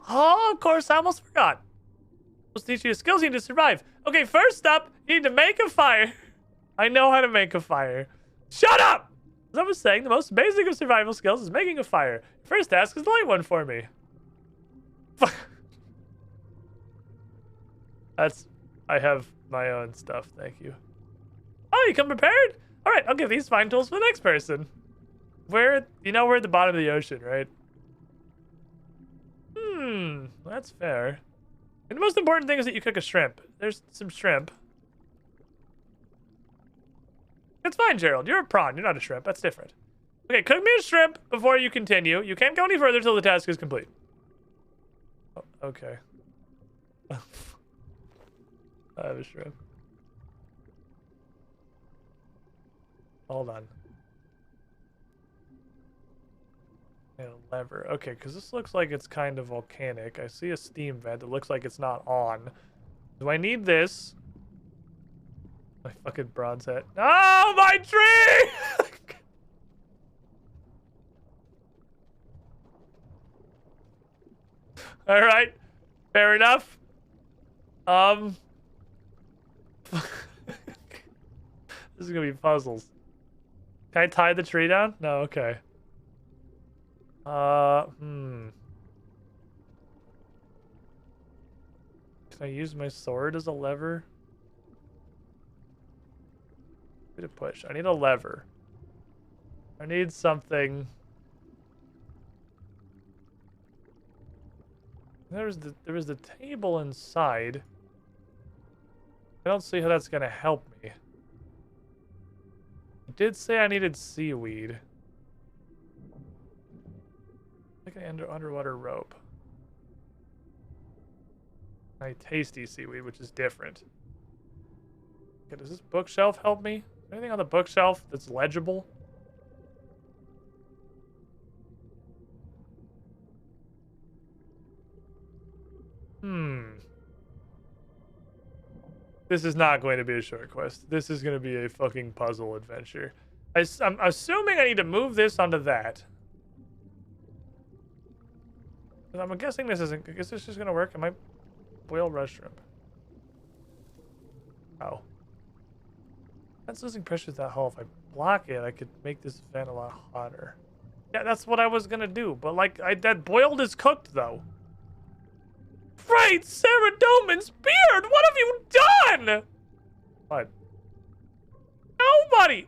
Oh, of course, I almost forgot. Let's teach you the skills you need to survive. Okay, first up, you need to make a fire. I know how to make a fire. Shut up! As I was saying, the most basic of survival skills is making a fire. First task is light one for me. I have my own stuff, thank you. Oh, you come prepared? All right, I'll give these fine tools for the next person. We're at the bottom of the ocean, right? That's fair. And the most important thing is that you cook a shrimp. There's some shrimp. It's fine, Gerald. You're a prawn. You're not a shrimp. That's different. Okay, cook me a shrimp before you continue. You can't go any further till the task is complete. Okay. I have a shrimp. Hold on. And a lever. Okay, because this looks like it's kind of volcanic. I see a steam vent. It looks like it's not on. Do I need this? My fucking bronze head. Oh, my tree! All right, fair enough. This is gonna be puzzles. Can I tie the tree down? No, okay. Can I use my sword as a lever? I need a push. I need a lever. I need something. There was the table inside. I don't see how that's gonna help me. It did say I needed seaweed. Like an underwater rope. A tasty seaweed, which is different. Okay, does this bookshelf help me? Anything on the bookshelf that's legible? This is not going to be a short quest. This is going to be a fucking puzzle adventure. I'm assuming I need to move this onto that. I'm guessing this isn't. Is this just going to work? I might boil rush shrimp. Oh. That's losing pressure to that hole. If I block it, I could make this vent a lot hotter. Yeah, that's what I was going to do. But, like, that boiled is cooked, though. Right, Sarah Doman's beard! What have you done? What? Nobody!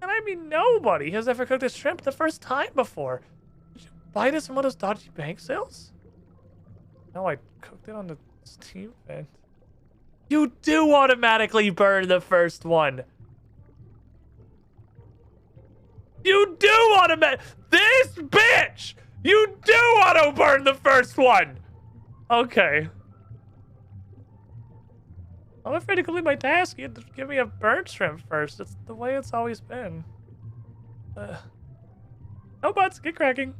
And I mean nobody has ever cooked a shrimp the first time before. Did you buy this from one of those dodgy bank sales? No, I cooked it on the steam vent. You do automatically burn the first one. You do automatic. This bitch! You do auto burn the first one! Okay. I'm afraid to complete my task. You have to give me a burnt shrimp first. That's the way it's always been. No buts. Get cracking.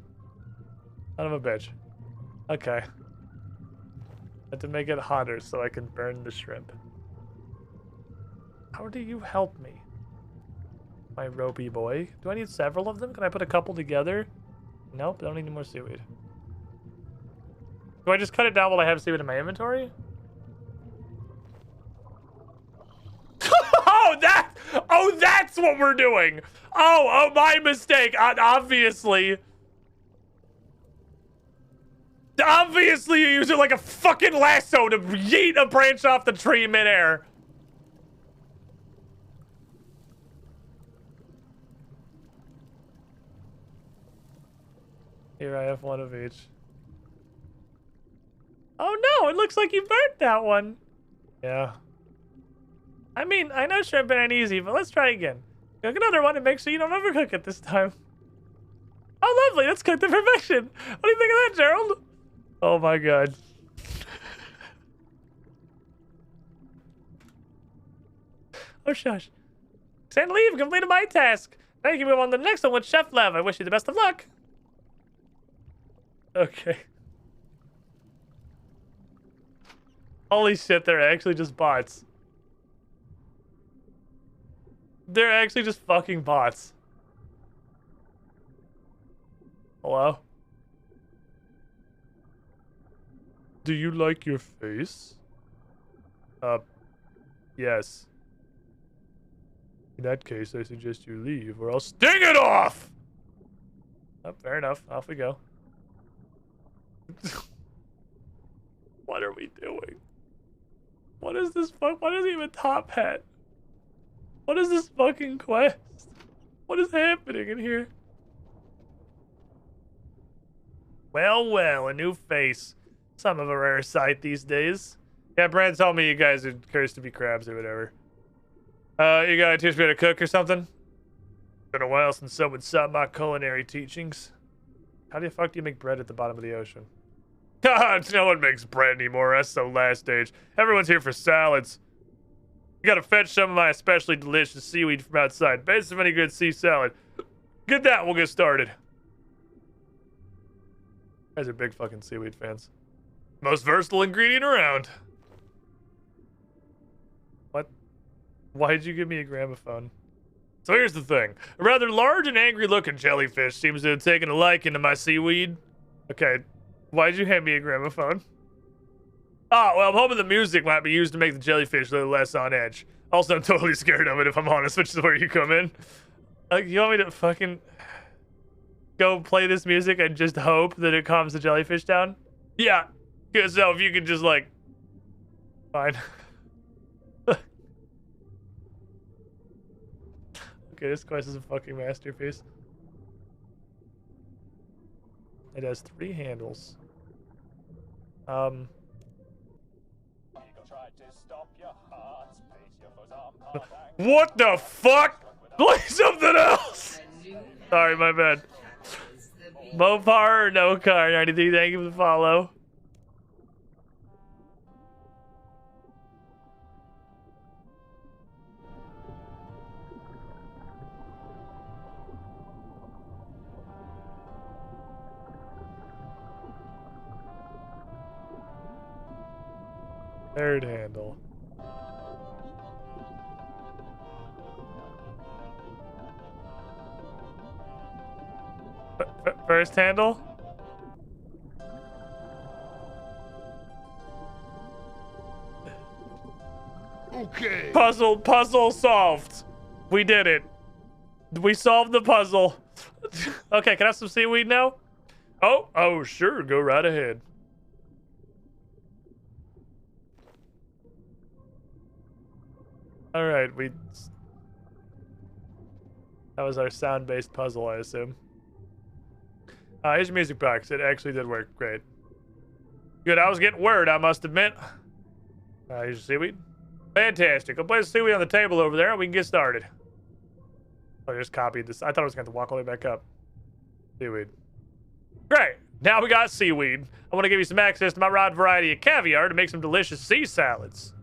Son of a bitch. Okay. I have to make it hotter so I can burn the shrimp. How do you help me? My ropey boy. Do I need several of them? Can I put a couple together? Nope. I don't need any more seaweed. Do I just cut it down while I have seaweed in my inventory? Oh, that's what we're doing. Oh, my mistake. Obviously. Obviously, you use it like a fucking lasso to yeet a branch off the tree midair. Here, I have one of each. Oh no, it looks like you burnt that one. Yeah. I mean, I know shrimping ain't easy, but let's try again. Cook another one and make sure you don't overcook it this time. Oh, lovely. That's cooked to perfection. What do you think of that, Gerald? Oh my god. Oh, shush. Send leave. Completed my task. Now you can move on to the next one with Chef Lev. I wish you the best of luck. Okay. Holy shit, they're actually just bots. They're actually just fucking bots. Hello? Do you like your face? Yes. In that case, I suggest you leave, or I'll sting it off! Oh, fair enough. Off we go. What are we doing? What is this fuck? What is even top hat? What is this fucking quest? What is happening in here? Well, well, a new face. Some of a rare sight these days. Yeah, Brad told me you guys are cursed to be crabs or whatever. You gotta teach me how to cook or something? Been a while since someone saw my culinary teachings. How the fuck do you make bread at the bottom of the ocean? God, no one makes bread anymore. That's so last stage. Everyone's here for salads. You gotta fetch some of my especially delicious seaweed from outside. Best of any good sea salad. Get that, we'll get started. You guys are big fucking seaweed fans. Most versatile ingredient around. What? Why'd you give me a gramophone? So here's the thing. A rather large and angry looking jellyfish seems to have taken a liking to my seaweed. Okay, why'd you hand me a gramophone? Oh, well, I'm hoping the music might be used to make the jellyfish a little less on edge. Also, I'm totally scared of it, if I'm honest, which is where you come in. Like, you want me to fucking go play this music and just hope that it calms the jellyfish down? Yeah. So if you could just, like... Fine. Okay, this quest is a fucking masterpiece. It has 3 handles. What the fuck? Play something else! Sorry, my bad. Mopar or no car 93, thank you for the follow. Third handle. First handle? Okay. Puzzle solved. We did it. We solved the puzzle. Okay, can I have some seaweed now? Oh, sure, go right ahead. All right, that was our sound-based puzzle, I assume. Here's your music box. It actually did work great. Good, I was getting worried, I must admit. Here's your seaweed. Fantastic. I'll place the seaweed on the table over there and we can get started. I just copied this. I thought I was going to walk all the way back up. Seaweed. Great. Now we got seaweed. I want to give you some access to my wide variety of caviar to make some delicious sea salads.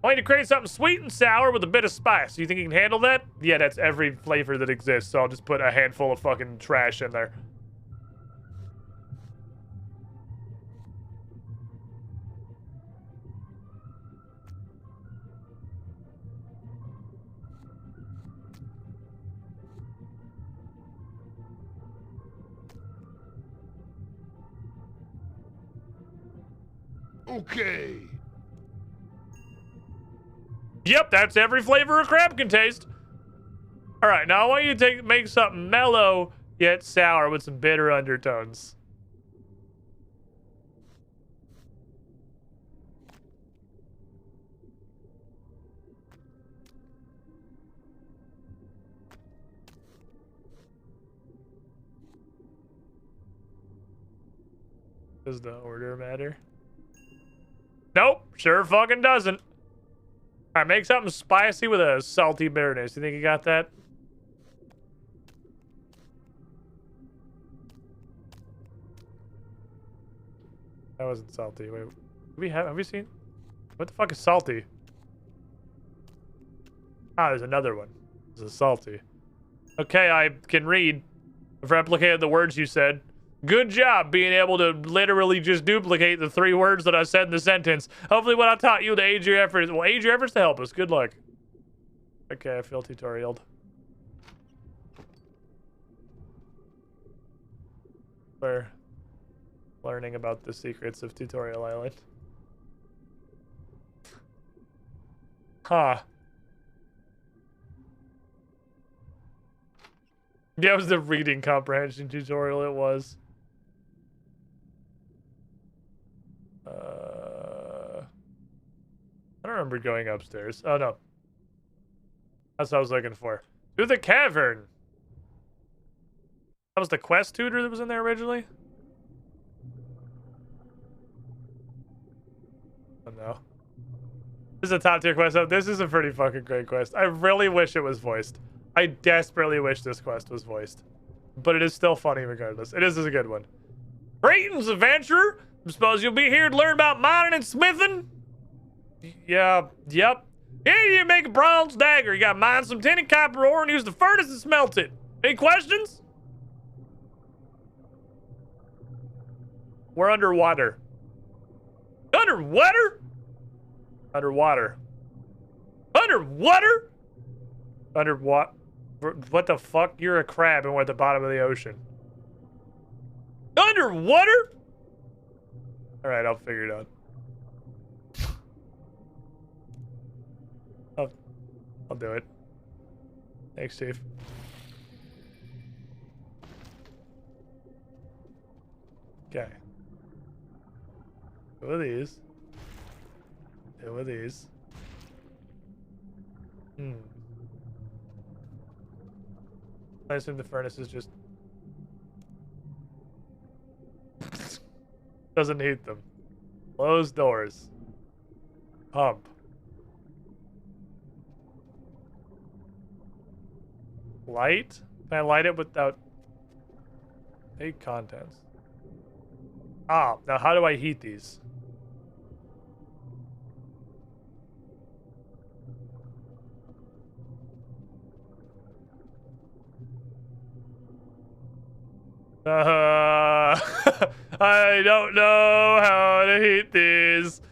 I want you to create something sweet and sour with a bit of spice. You think you can handle that? Yeah, that's every flavor that exists, so I'll just put a handful of fucking trash in there. Okay. Yep, that's every flavor a crab can taste. All right, now I want you to make something mellow yet sour with some bitter undertones. Does the order matter? Nope, sure fucking doesn't. All right, make something spicy with a salty bitterness. You think you got that? That wasn't salty. Wait, have we seen? What the fuck is salty? Ah, there's another one. This is salty. Okay, I can read. I've replicated the words you said. Good job being able to literally just duplicate the 3 words that I said in the sentence. Hopefully what I taught you to aid your efforts will aid your efforts to help us. Good luck. Okay, I feel tutorialed. We're learning about the secrets of Tutorial Island. Huh. Yeah, it was the reading comprehension tutorial, it was. I don't remember going upstairs. Oh, no. That's what I was looking for. To the cavern! That was the quest tutor that was in there originally? Oh, no. This is a top tier quest. Oh, this is a pretty fucking great quest. I really wish it was voiced. I desperately wish this quest was voiced. But it is still funny regardless. It is a good one. Brayton's adventurer! Suppose you'll be here to learn about mining and smithing? Yeah, yep. Yeah, you make a bronze dagger. You gotta mine some tin and copper ore and use the furnace to smelt it. Any questions? We're underwater. Underwater? Underwater. Underwater? Underwater? What the fuck? You're a crab and we're at the bottom of the ocean. Underwater? Alright, I'll figure it out. I'll do it. Thanks, Chief. Okay. 2 of these. 2 of these. I assume the furnace is just... doesn't heat them. Close doors. Pump. Light? Can I light it without... Take contents. Ah, now how do I heat these? I don't know how to heat these.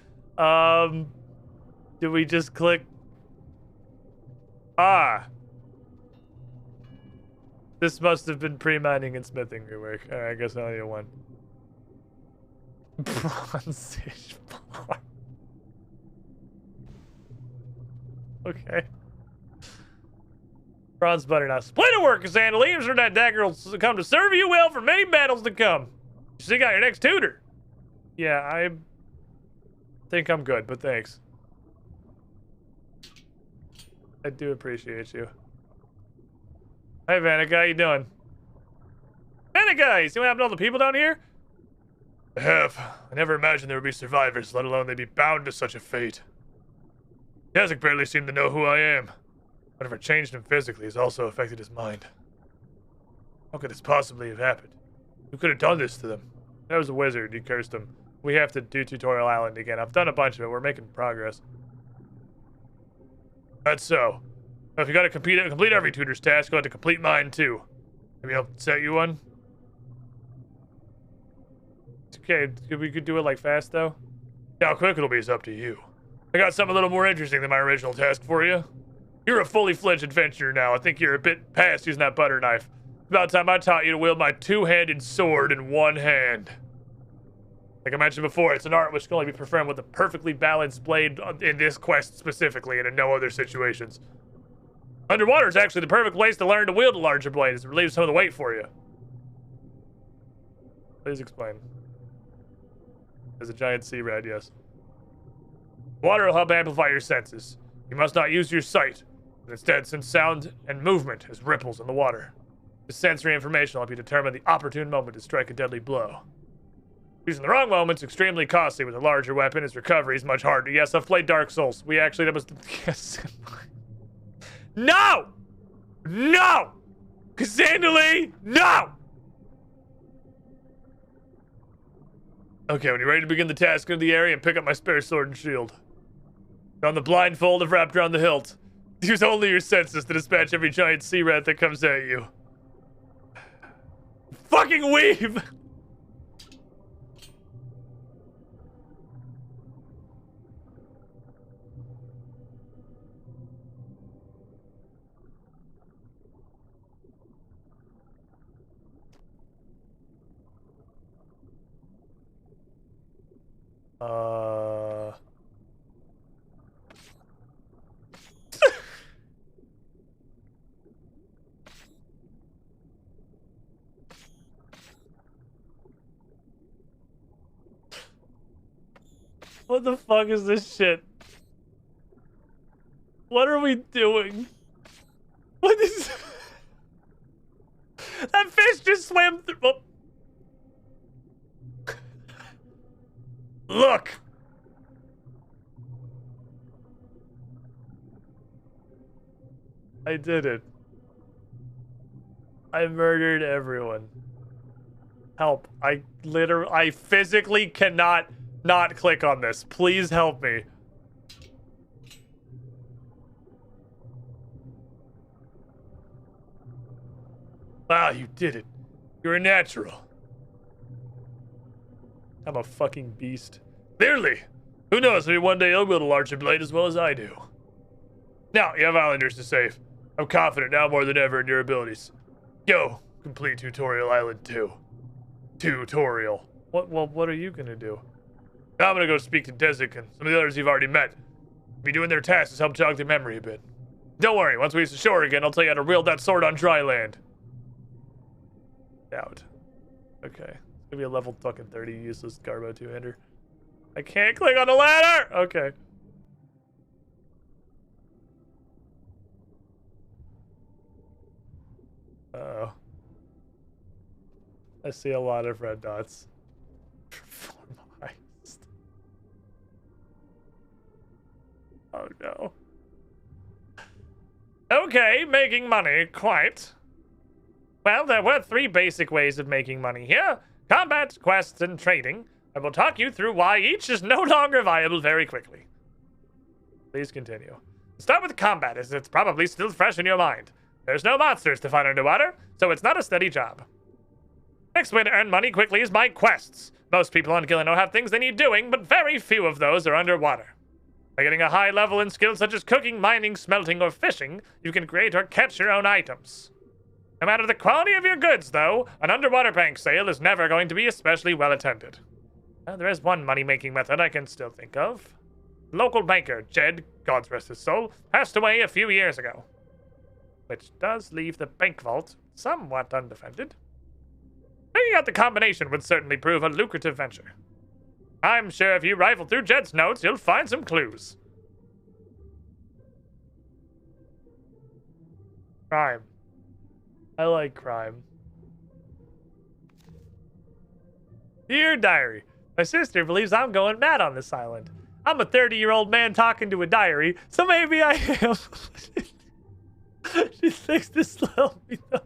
Do we just click? Ah. This must have been pre-mining and smithing rework. Alright, I guess I only need 1. Bronze-ish bar. Okay. Bronze butter now. Splendid work, Cassandra. I'm sure that dagger will come to serve you well for many battles to come. You still got your next tutor. Yeah, I think I'm good, but thanks. I do appreciate you. Hey, Vanica, how you doing? Vanica, you see what happened to all the people down here? I have. I never imagined there would be survivors, let alone they'd be bound to such a fate. Yazek barely seemed to know who I am. Whatever changed him physically has also affected his mind. How could this possibly have happened? Who could have done this to them? That was a wizard. He cursed him. We have to do Tutorial Island again. I've done a bunch of it. We're making progress. That's so. If you gotta complete every tutor's task, you'll have to complete mine too. Maybe I'll set you one. It's okay. We could do it like fast though. How quick it'll be is up to you. I got something a little more interesting than my original task for you. You're a fully fledged adventurer now. I think you're a bit past using that butter knife. About time I taught you to wield my 2-handed sword in one hand. Like I mentioned before, it's an art which can only be performed with a perfectly balanced blade in this quest specifically and in no other situations. Underwater is actually the perfect place to learn to wield a larger blade as it relieves some of the weight for you. Please explain. There's a giant sea rat, yes. Water will help amplify your senses. You must not use your sight, but instead sense sound and movement as ripples in the water. This sensory information will help you determine the opportune moment to strike a deadly blow. Using the wrong moment's extremely costly. With a larger weapon, its recovery is much harder. Yes, I've played Dark Souls. That was... Yes. No! No! Cassandra Lee, no! Okay, when you're ready to begin the task in the area and pick up my spare sword and shield. On the blindfold I've wrapped around the hilt. Use only your senses to dispatch every giant sea rat that comes at you. Fucking weave! What the fuck is this shit? What are we doing? What is... That fish just swam through... Oh. Look! I did it. I murdered everyone. Help. I physically cannot not click on this. Please help me. Wow, you did it. You're a natural. I'm a fucking beast. Clearly. Who knows, maybe one day you'll be able to launch a blade as well as I do. Now, you have Islanders to save. I'm confident now more than ever in your abilities. Go, complete Tutorial Island 2. Tutorial. What are you gonna do? Now I'm gonna go speak to Desik and some of the others you've already met. Be doing their tasks to help jog their memory a bit. Don't worry, once we reach the shore again, I'll tell you how to wield that sword on dry land. Doubt. Okay. It's gonna be a level fucking 30 useless Garbo two-hander. I can't click on the ladder! Okay. Uh-oh. I see a lot of red dots. Formalized. Oh no. Okay, making money, quite. Well, there were 3 basic ways of making money here. Combat, quests, and trading. I will talk you through why each is no longer viable very quickly. Please continue. Start with combat, as it's probably still fresh in your mind. There's no monsters to fight underwater, so it's not a steady job. Next way to earn money quickly is by quests. Most people on Gillino have things they need doing, but very few of those are underwater. By getting a high level in skills such as cooking, mining, smelting, or fishing, you can create or catch your own items. No matter the quality of your goods, though, an underwater bank sale is never going to be especially well attended. There is one money-making method I can still think of. Local banker, Jed, God's rest his soul, passed away a few years ago. Which does leave the bank vault somewhat undefended. Figuring out the combination would certainly prove a lucrative venture. I'm sure if you rifle through Jed's notes, you'll find some clues. Crime. I like crime. Dear Diary, my sister believes I'm going mad on this island. I'm a 30-year-old man talking to a diary, so maybe I am. She thinks this will help me though.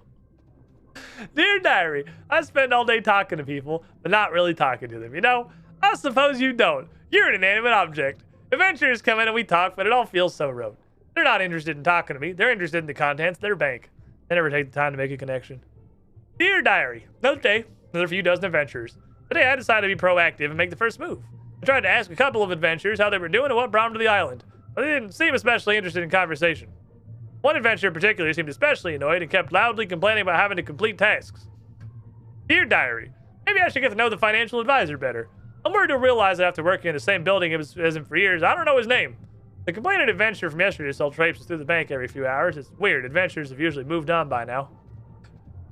Dear Diary, I spend all day talking to people, but not really talking to them, you know? I suppose you don't. You're an inanimate object. Adventurers come in and we talk, but it all feels so rote. They're not interested in talking to me. They're interested in the contents of their bank. They never take the time to make a connection. Dear Diary, another day, another few dozen adventurers. Today I decided to be proactive and make the first move. I tried to ask a couple of adventurers how they were doing and what brought them to the island, but they didn't seem especially interested in conversation. One adventurer in particular seemed especially annoyed and kept loudly complaining about having to complete tasks. Dear Diary, maybe I should get to know the financial advisor better. I'm worried to realize that after working in the same building as him for years, I don't know his name. The complaining adventurer from yesterday still traipses through the bank every few hours. It's weird. Adventurers have usually moved on by now.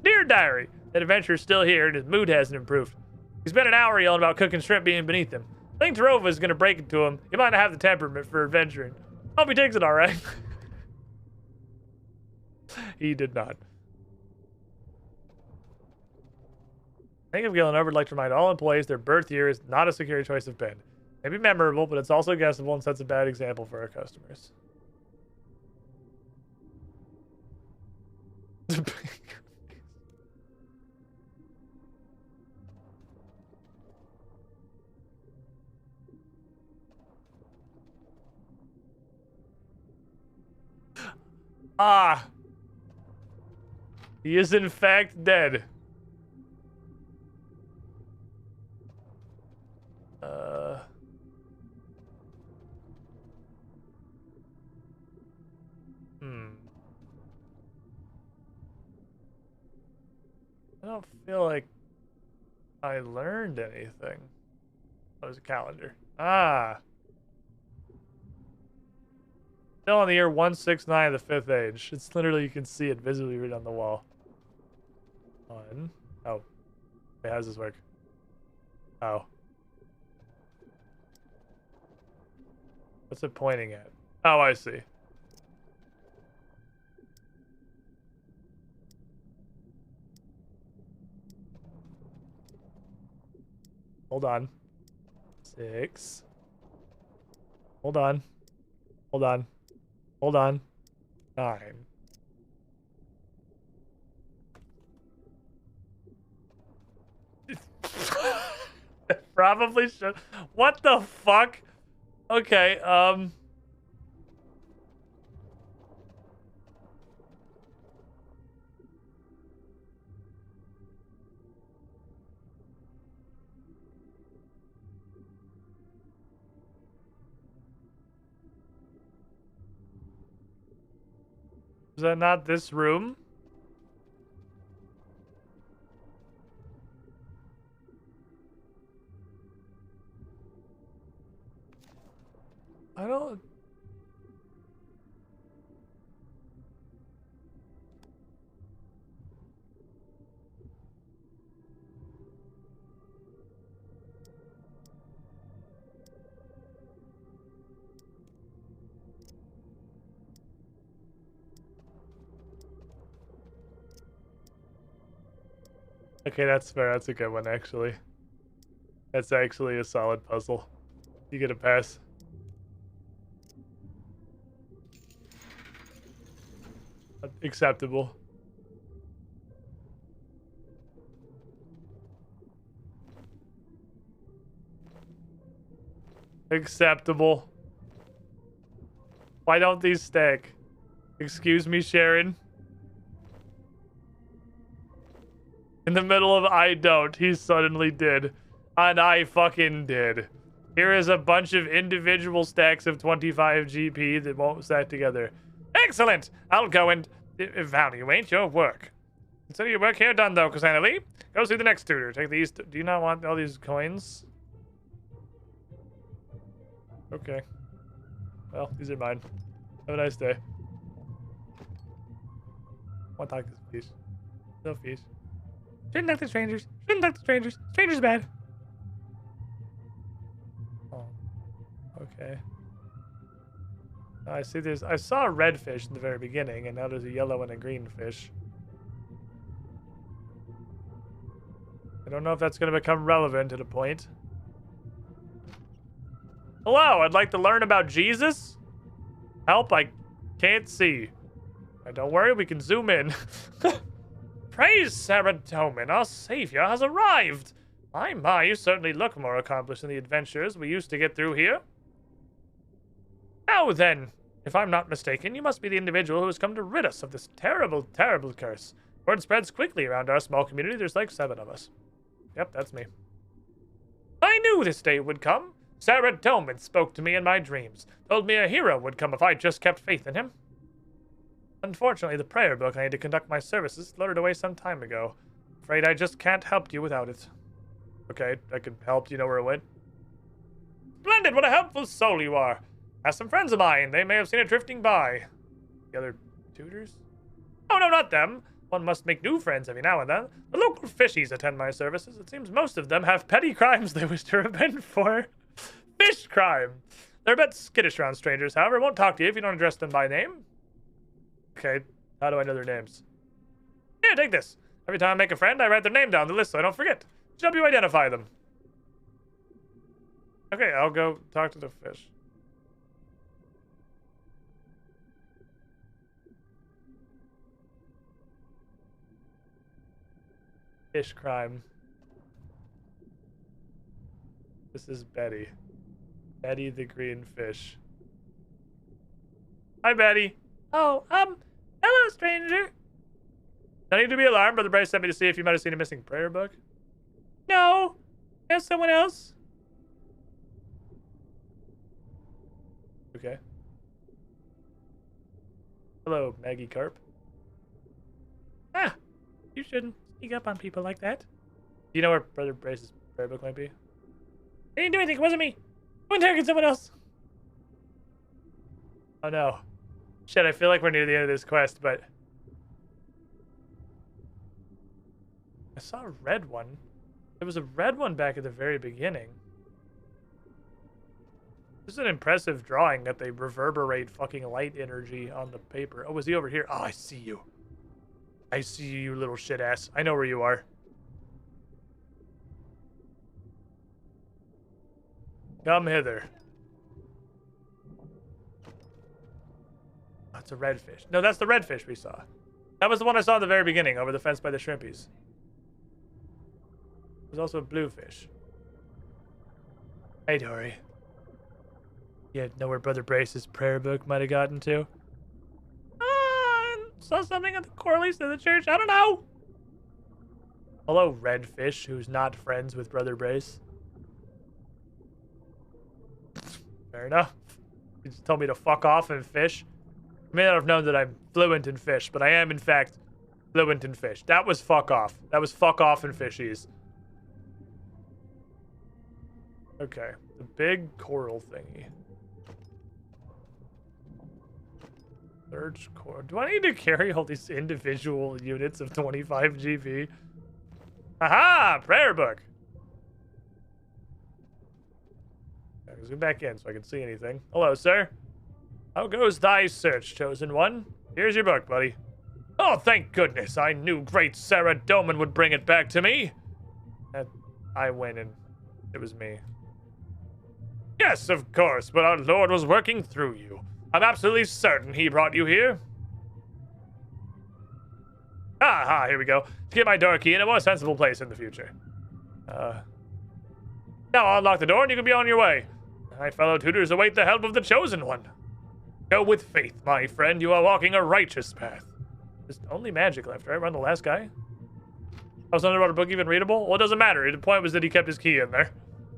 Dear Diary, that adventurer's still here and his mood hasn't improved. He spent an hour yelling about cooking shrimp being beneath him. I think Tarova is going to break it to him. He might not have the temperament for adventuring. Hope he takes it all right. He did not. I think of Gillino would like to remind all employees their birth year is not a secure choice of pen. It may be memorable, but it's also guessable and sets a bad example for our customers. Ah! He is in fact dead. I don't feel like I learned anything. Oh, there's a calendar. Ah. Still on the year 169 of the 5th age. It's literally, you can see it visibly written on the wall. One. Oh. Wait, how does this work? Oh. What's it pointing at? Oh, I see. Hold on. 6. Hold on. Hold on. Hold on. 9. Probably should. What the fuck? Okay, is that not this room? I don't... Okay, that's fair. That's a good one, actually. That's actually a solid puzzle. You get a pass. Acceptable. Acceptable. Why don't these stack? Excuse me, Sharon. In the middle of I don't, he suddenly did. And I fucking did. Here is a bunch of individual stacks of 25 GP that won't stack together. Excellent! I'll go and evaluate your work. Consider your work here done, though, Cassandra Lee. Go see the next tutor. Take these. Do you not want all these coins? Okay. Well, these are mine. Have a nice day. Want to talk to this fish. No fish. Shouldn't talk to strangers. Shouldn't talk to strangers. Strangers bad. Oh. Okay. I see this. I saw a red fish in the very beginning, and now there's a yellow and a green fish. I don't know if that's going to become relevant at a point. Hello, I'd like to learn about Jesus. Help, I can't see. Don't worry, we can zoom in. Praise Saratomen, our savior has arrived. My, you certainly look more accomplished than the adventures we used to get through here. Now then, if I'm not mistaken, you must be the individual who has come to rid us of this terrible, terrible curse. Word spreads quickly around our small community. There's like 7 of us. Yep, that's me. I knew this day would come. Saratomen spoke to me in my dreams. Told me a hero would come if I just kept faith in him. Unfortunately, the prayer book I need to conduct my services floated away some time ago. Afraid I just can't help you without it. Okay, I could help. Do you know where it went? Splendid! What a helpful soul you are. Ask some friends of mine. They may have seen it drifting by. The other tutors? Oh, no, not them. One must make new friends every now and then. The local fishies attend my services. It seems most of them have petty crimes they wish to repent for. Fish crime. They're a bit skittish around strangers, however. Won't talk to you if you don't address them by name. Okay, how do I know their names? Here, take this. Every time I make a friend, I write their name down the list so I don't forget. Should help you identify them. Okay, I'll go talk to the fish. Fish crime. This is Betty. Betty the green fish. Hi, Betty. Oh, hello, stranger. No need to be alarmed. Brother Bryce sent me to see if you might have seen a missing prayer book. No. There's someone else. Okay. Hello, Maggie Carp. Ah, you shouldn't sneak up on people like that. Do you know where Brother Bryce's prayer book might be? I didn't do anything. It wasn't me. Go interrogate someone else. Oh, no. Shit, I feel like we're near the end of this quest, but... I saw a red one. There was a red one back at the very beginning. This is an impressive drawing that they reverberate fucking light energy on the paper. Oh, was he over here? Oh, I see you. I see you, little shit ass. I know where you are. Come hither. That's a redfish. No, that's the redfish we saw. That was the one I saw at the very beginning, over the fence by the shrimpies. There's also a bluefish. Hey, Dory. You know where Brother Brace's prayer book might have gotten to? Saw something at the Corleys of the church. I don't know. Hello, Redfish, who's not friends with Brother Brace. Fair enough. You just told me to fuck off and fish. I may not have known that I'm fluent in fish, but I am, in fact, fluent in fish. That was fuck off. That was fuck off and fishies. Okay, the big coral thingy. Search core. Do I need to carry all these individual units of 25 GB? Aha! Prayer book! Okay, zoom back in so I can see anything. Hello, sir. How goes thy search, chosen one? Here's your book, buddy. Oh, thank goodness. I knew great Sarah Doman would bring it back to me. I went and it was me. Yes, of course, but our Lord was working through you. I'm absolutely certain he brought you here. Aha, here we go. To get my door key in a more sensible place in the future. Now I'll unlock the door and you can be on your way. My fellow tutors await the help of the chosen one. Go with faith, my friend. You are walking a righteous path. There's only magic left, right? Around the last guy? I was wondering about a book even readable? Well, it doesn't matter. The point was that he kept his key in there.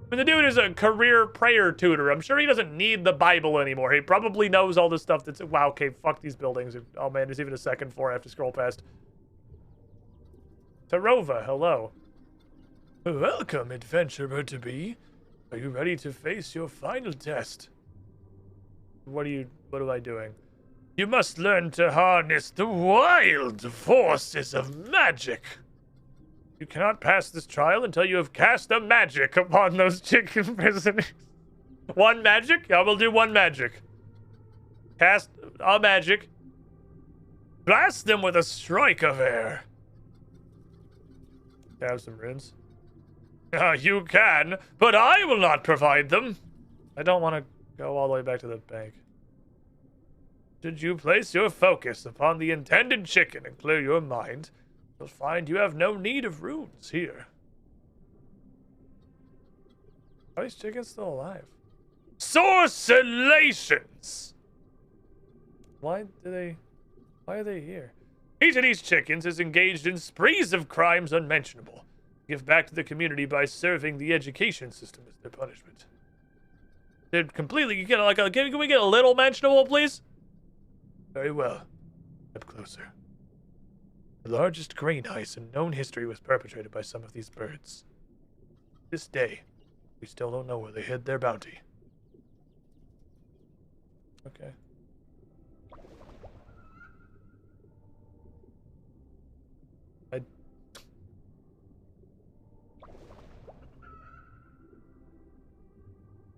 I mean, the dude is a career prayer tutor. I'm sure he doesn't need the Bible anymore. He probably knows all this stuff that's... Wow, okay, fuck these buildings. Oh, man, there's even a second floor I have to scroll past. Tarova, hello. Welcome, adventurer-to-be. Are you ready to face your final test? What am I doing? You must learn to harness the wild forces of magic. You cannot pass this trial until you have cast a magic upon those chicken prisoners. One magic? I will do one magic. Cast a magic. Blast them with a strike of air. Have some runes. You can, but I will not provide them. I don't want to go all the way back to the bank. Should you place your focus upon the intended chicken and clear your mind, you'll find you have no need of runes here. Are these chickens still alive? Sorcellations! Why are they here? Each of these chickens is engaged in sprees of crimes unmentionable. Give back to the community by serving the education system as their punishment. They're completely, you get like a, can we get a little mentionable, please? Very well. Step closer. The largest grain heist in known history was perpetrated by some of these birds. This day, we still don't know where they hid their bounty. Okay.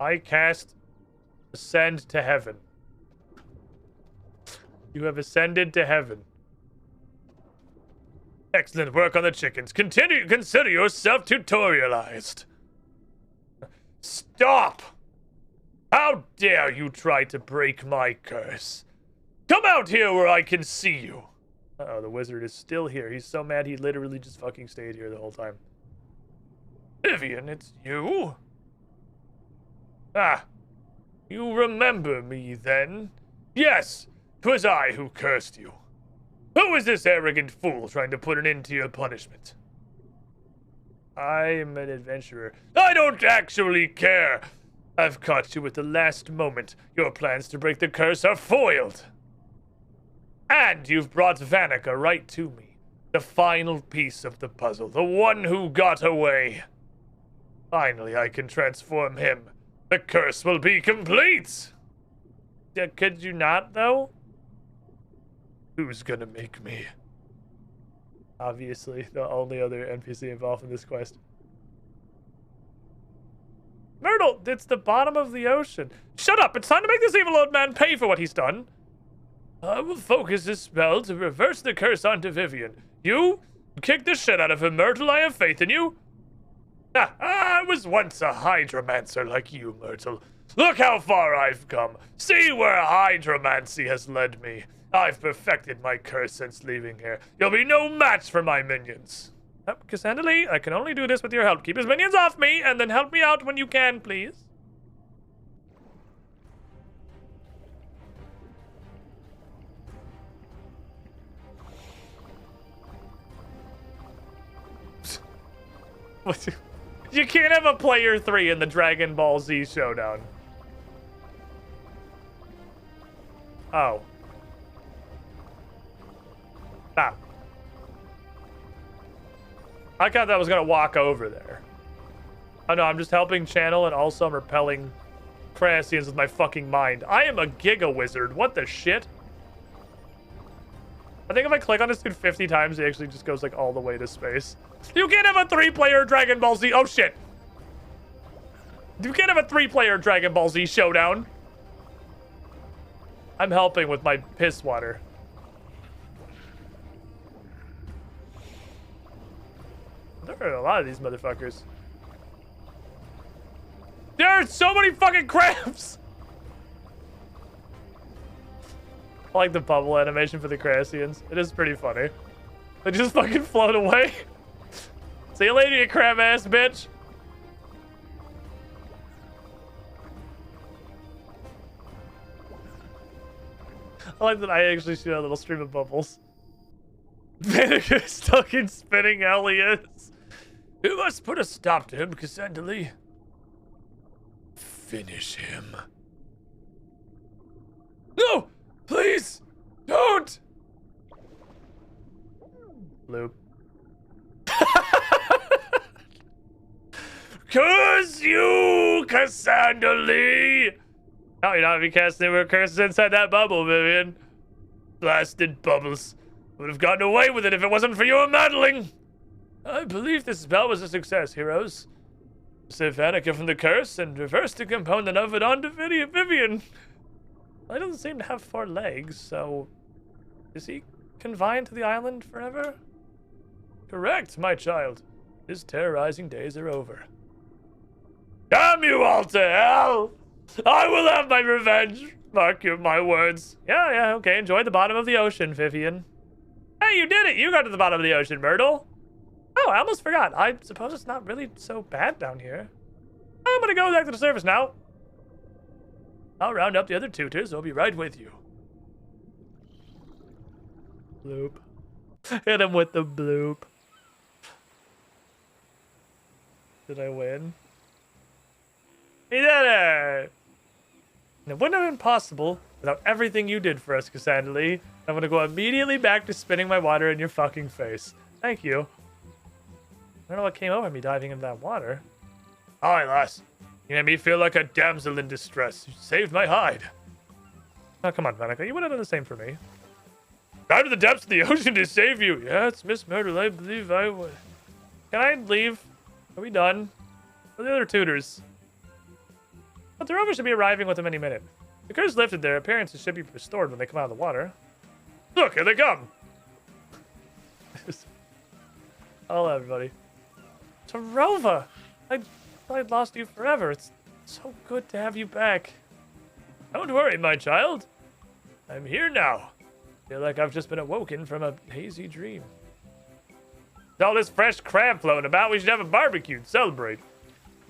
I cast Ascend to Heaven. You have ascended to heaven. Excellent work on the chickens. Consider yourself tutorialized. Stop! How dare you try to break my curse? Come out here where I can see you. Uh-oh, the wizard is still here. He's so mad he literally just fucking stayed here the whole time. Vivian, it's you? Ah, you remember me then? Yes, 'twas I who cursed you. Who is this arrogant fool trying to put an end to your punishment? I'm an adventurer. I don't actually care. I've caught you at the last moment. Your plans to break the curse are foiled. And you've brought Vanica right to me. The final piece of the puzzle. The one who got away. Finally, I can transform him. The curse will be complete. Could you not, though? Who's gonna make me? Obviously, the only other NPC involved in this quest. Myrtle, it's the bottom of the ocean. Shut up! It's time to make this evil old man pay for what he's done. I will focus this spell to reverse the curse onto Vivian. You kick the shit out of him, Myrtle. I have faith in you. I was once a hydromancer like you, Myrtle. Look how far I've come. See where hydromancy has led me. I've perfected my curse since leaving here. You'll be no match for my minions. Cassandra Lee, I can only do this with your help. Keep his minions off me, and then help me out when you can, please. You can't have a player 3 in the Dragon Ball Z showdown. Oh. Stop. I thought that was gonna walk over there. Oh no, I'm just helping channel and also I'm repelling Crassians with my fucking mind. I am a Giga Wizard. What the shit? I think if I click on this dude 50 times, he actually just goes like all the way to space. You can't have a 3-player Dragon Ball Z. Oh shit. You can't have a 3-player Dragon Ball Z showdown. I'm helping with my piss water. There are a lot of these motherfuckers. There are so many fucking crabs! I like the bubble animation for the Crassians. It is pretty funny. They just fucking float away. See you later, you crab ass bitch. I like that I actually shoot a little stream of bubbles. Vinegar stuck in spinning hell he is. We must put a stop to him, Cassandra Lee. Finish him. No! Please! Don't! Loop. Curse you, Cassandra Lee! No, you're not be casting more curses inside that bubble, Vivian. Blasted bubbles. Would have gotten away with it if it wasn't for your meddling. I believe this spell was a success, heroes. Save Anakin from the curse and reverse the component of it onto Vivian. He doesn't seem to have 4 legs, so is he confined to the island forever? Correct, my child. His terrorizing days are over. Damn you all to hell! I will have my revenge. Mark my words. Yeah, okay. Enjoy the bottom of the ocean, Vivian. Hey, you did it! You got to the bottom of the ocean, Myrtle. Oh, I almost forgot. I suppose it's not really so bad down here. I'm gonna go back to the surface now. I'll round up the other tutors. I'll be right with you. Bloop. Hit him with the bloop. Did I win? He did it! And it wouldn't have been possible without everything you did for us, Cassandra Lee. I'm gonna go immediately back to spinning my water in your fucking face. Thank you. I don't know what came over me diving into that water. Aye, lass. You made me feel like a damsel in distress. You saved my hide. Oh, come on, Venica. You would have done the same for me. Dive to the depths of the ocean to save you. Yeah, it's Miss Myrtle. I believe I would. Can I leave? Are we done? Where are the other tutors? But the rovers should be arriving with them any minute. The curse lifted, their appearances should be restored when they come out of the water. Look, here they come! Hello, everybody. Tarova! I'd lost you forever. It's so good to have you back. Don't worry, my child. I'm here now. Feel like I've just been awoken from a hazy dream. With all this fresh crab floating about, we should have a barbecue to celebrate.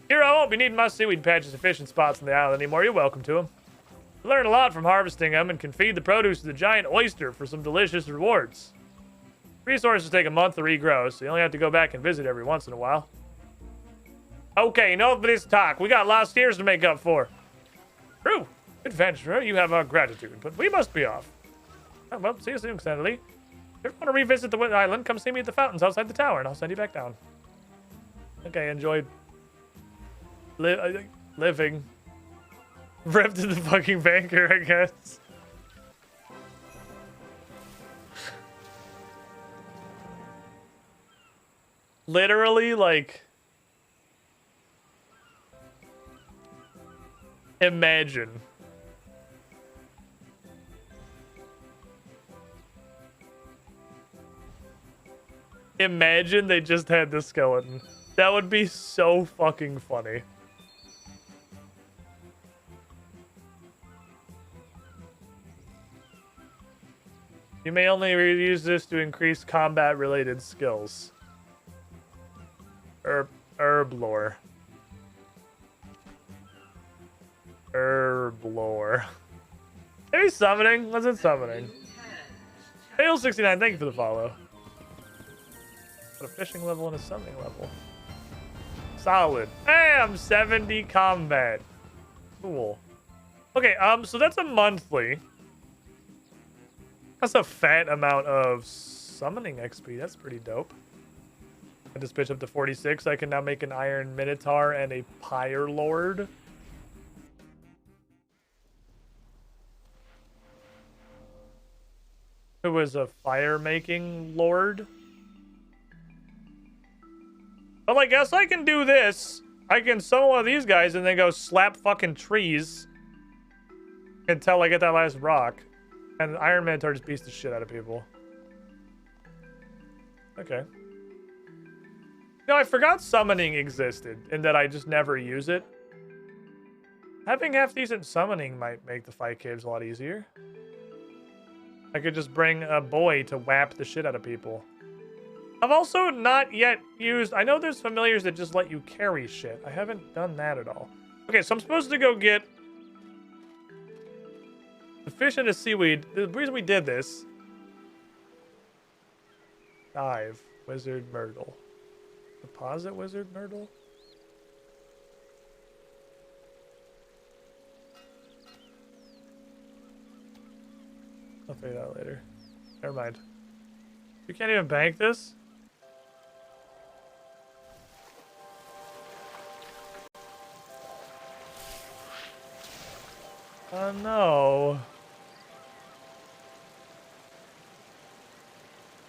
Here I won't be needing my seaweed patches and fishing spots on the island anymore. You're welcome to them. You learn a lot from harvesting them and can feed the produce to the giant oyster for some delicious rewards. Resources take a month to regrow, so you only have to go back and visit every once in a while. Okay, enough of this talk. We got lost years to make up for. True. Adventurer, you have our gratitude, but we must be off. Oh, well, see you soon, Cassandra Lee. If you want to revisit the island, come see me at the fountains outside the tower, and I'll send you back down. Okay, enjoy living. Ripped to the fucking banker, I guess. Literally, like... Imagine. Imagine they just had the skeleton. That would be so fucking funny. You may only use this to increase combat-related skills. Herb lore. Herb lore. Maybe summoning? What's it summoning? Hail69, thank you for the follow. Got a fishing level and a summoning level. Solid. Hey, I'm 70 combat. Cool. Okay, so that's a monthly. That's a fat amount of summoning XP. That's pretty dope. I just bitch up to 46. I can now make an Iron Minotaur and a Pyre Lord. Who was a fire-making lord. Well, I guess I can do this. I can summon one of these guys and then go slap fucking trees until I get that last rock. And Iron Minotaur just beats the shit out of people. Okay. No, I forgot summoning existed and that I just never use it. Having half-decent summoning might make the fight caves a lot easier. I could just bring a boy to whap the shit out of people. I've also not yet used... I know there's familiars that just let you carry shit. I haven't done that at all. Okay, so I'm supposed to go get the fish and the seaweed. The reason we did this... Dive. Wizard Myrtle. Deposit Wizard Myrtle? I'll figure that out later. Never mind. You can't even bank this? Oh no.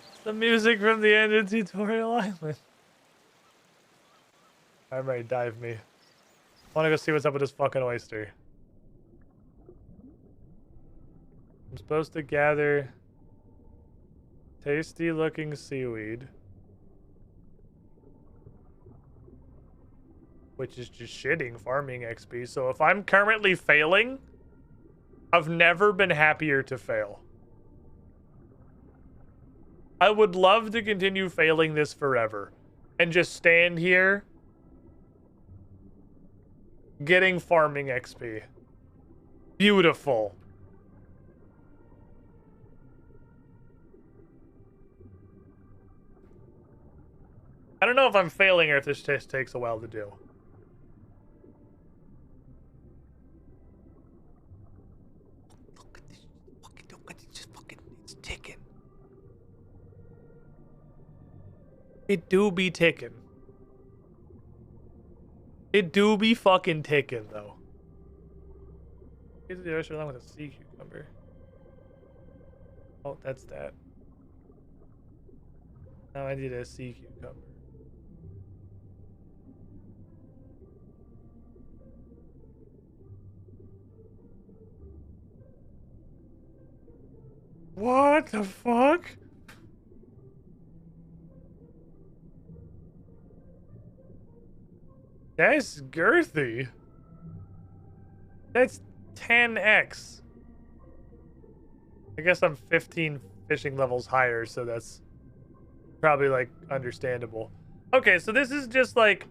It's the music from the end of Tutorial Island. I'm ready, dive me. I wanna go see what's up with this fucking oyster. I'm supposed to gather tasty looking seaweed, which is just shitting farming XP. So if I'm currently failing, I've never been happier to fail. I would love to continue failing this forever and just stand here getting farming XP. Beautiful. I don't know if I'm failing or if this test takes a while to do. Look at this. Look at it. Just fucking, it's ticking. It do be ticking. It do be fucking ticking, though. Get the oyster along with a sea cucumber. Oh, that's that. Now I need a sea cucumber. What the fuck? That's girthy. That's 10x. I guess I'm 15 fishing levels higher, so that's probably like understandable. Okay, so this is just like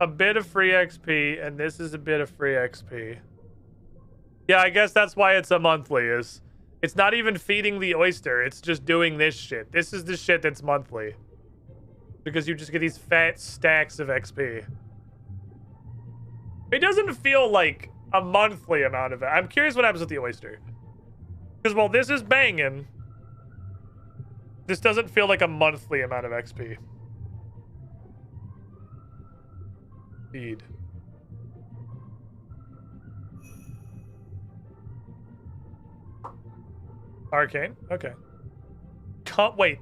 a bit of free XP, and this is a bit of free XP. Yeah, I guess that's why it's a monthly, is it's not even feeding the oyster, it's just doing this shit. This is the shit that's monthly. Because you just get these fat stacks of XP. It doesn't feel like a monthly amount of it. I'm curious what happens with the oyster. Because while this is banging, this doesn't feel like a monthly amount of XP. Feed. Arcane? Okay. Can't wait.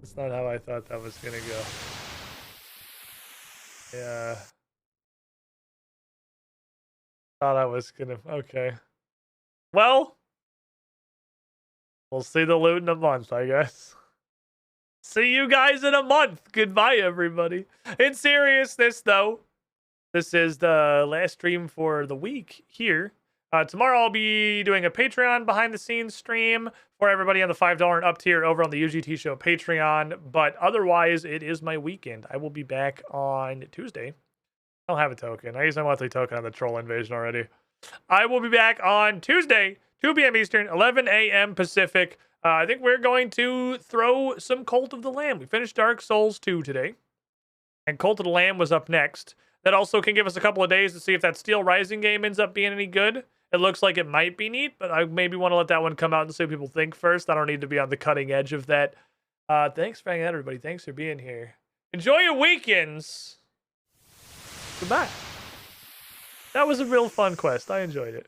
That's not how I thought that was gonna go. Yeah. Thought I was gonna... Okay. Well... We'll see the loot in a month, I guess. See you guys in a month. Goodbye, everybody. In seriousness, though, this is the last stream for the week here. Tomorrow I'll be doing a Patreon behind-the-scenes stream for everybody on the $5 and up tier over on the UGT Show Patreon. But otherwise, it is my weekend. I will be back on Tuesday I don't have a token. I used my monthly token on the troll invasion already. I will be back on Tuesday, 2 p.m. Eastern, 11 a.m. Pacific. I think we're going to throw some Cult of the Lamb. We finished Dark Souls 2 today, and Cult of the Lamb was up next. That also can give us a couple of days to see if that Steel Rising game ends up being any good. It looks like it might be neat, but I maybe want to let that one come out and see what people think first. I don't need to be on the cutting edge of that. Thanks for hanging out, everybody. Thanks for being here. Enjoy your weekends. Goodbye. That was a real fun quest. I enjoyed it.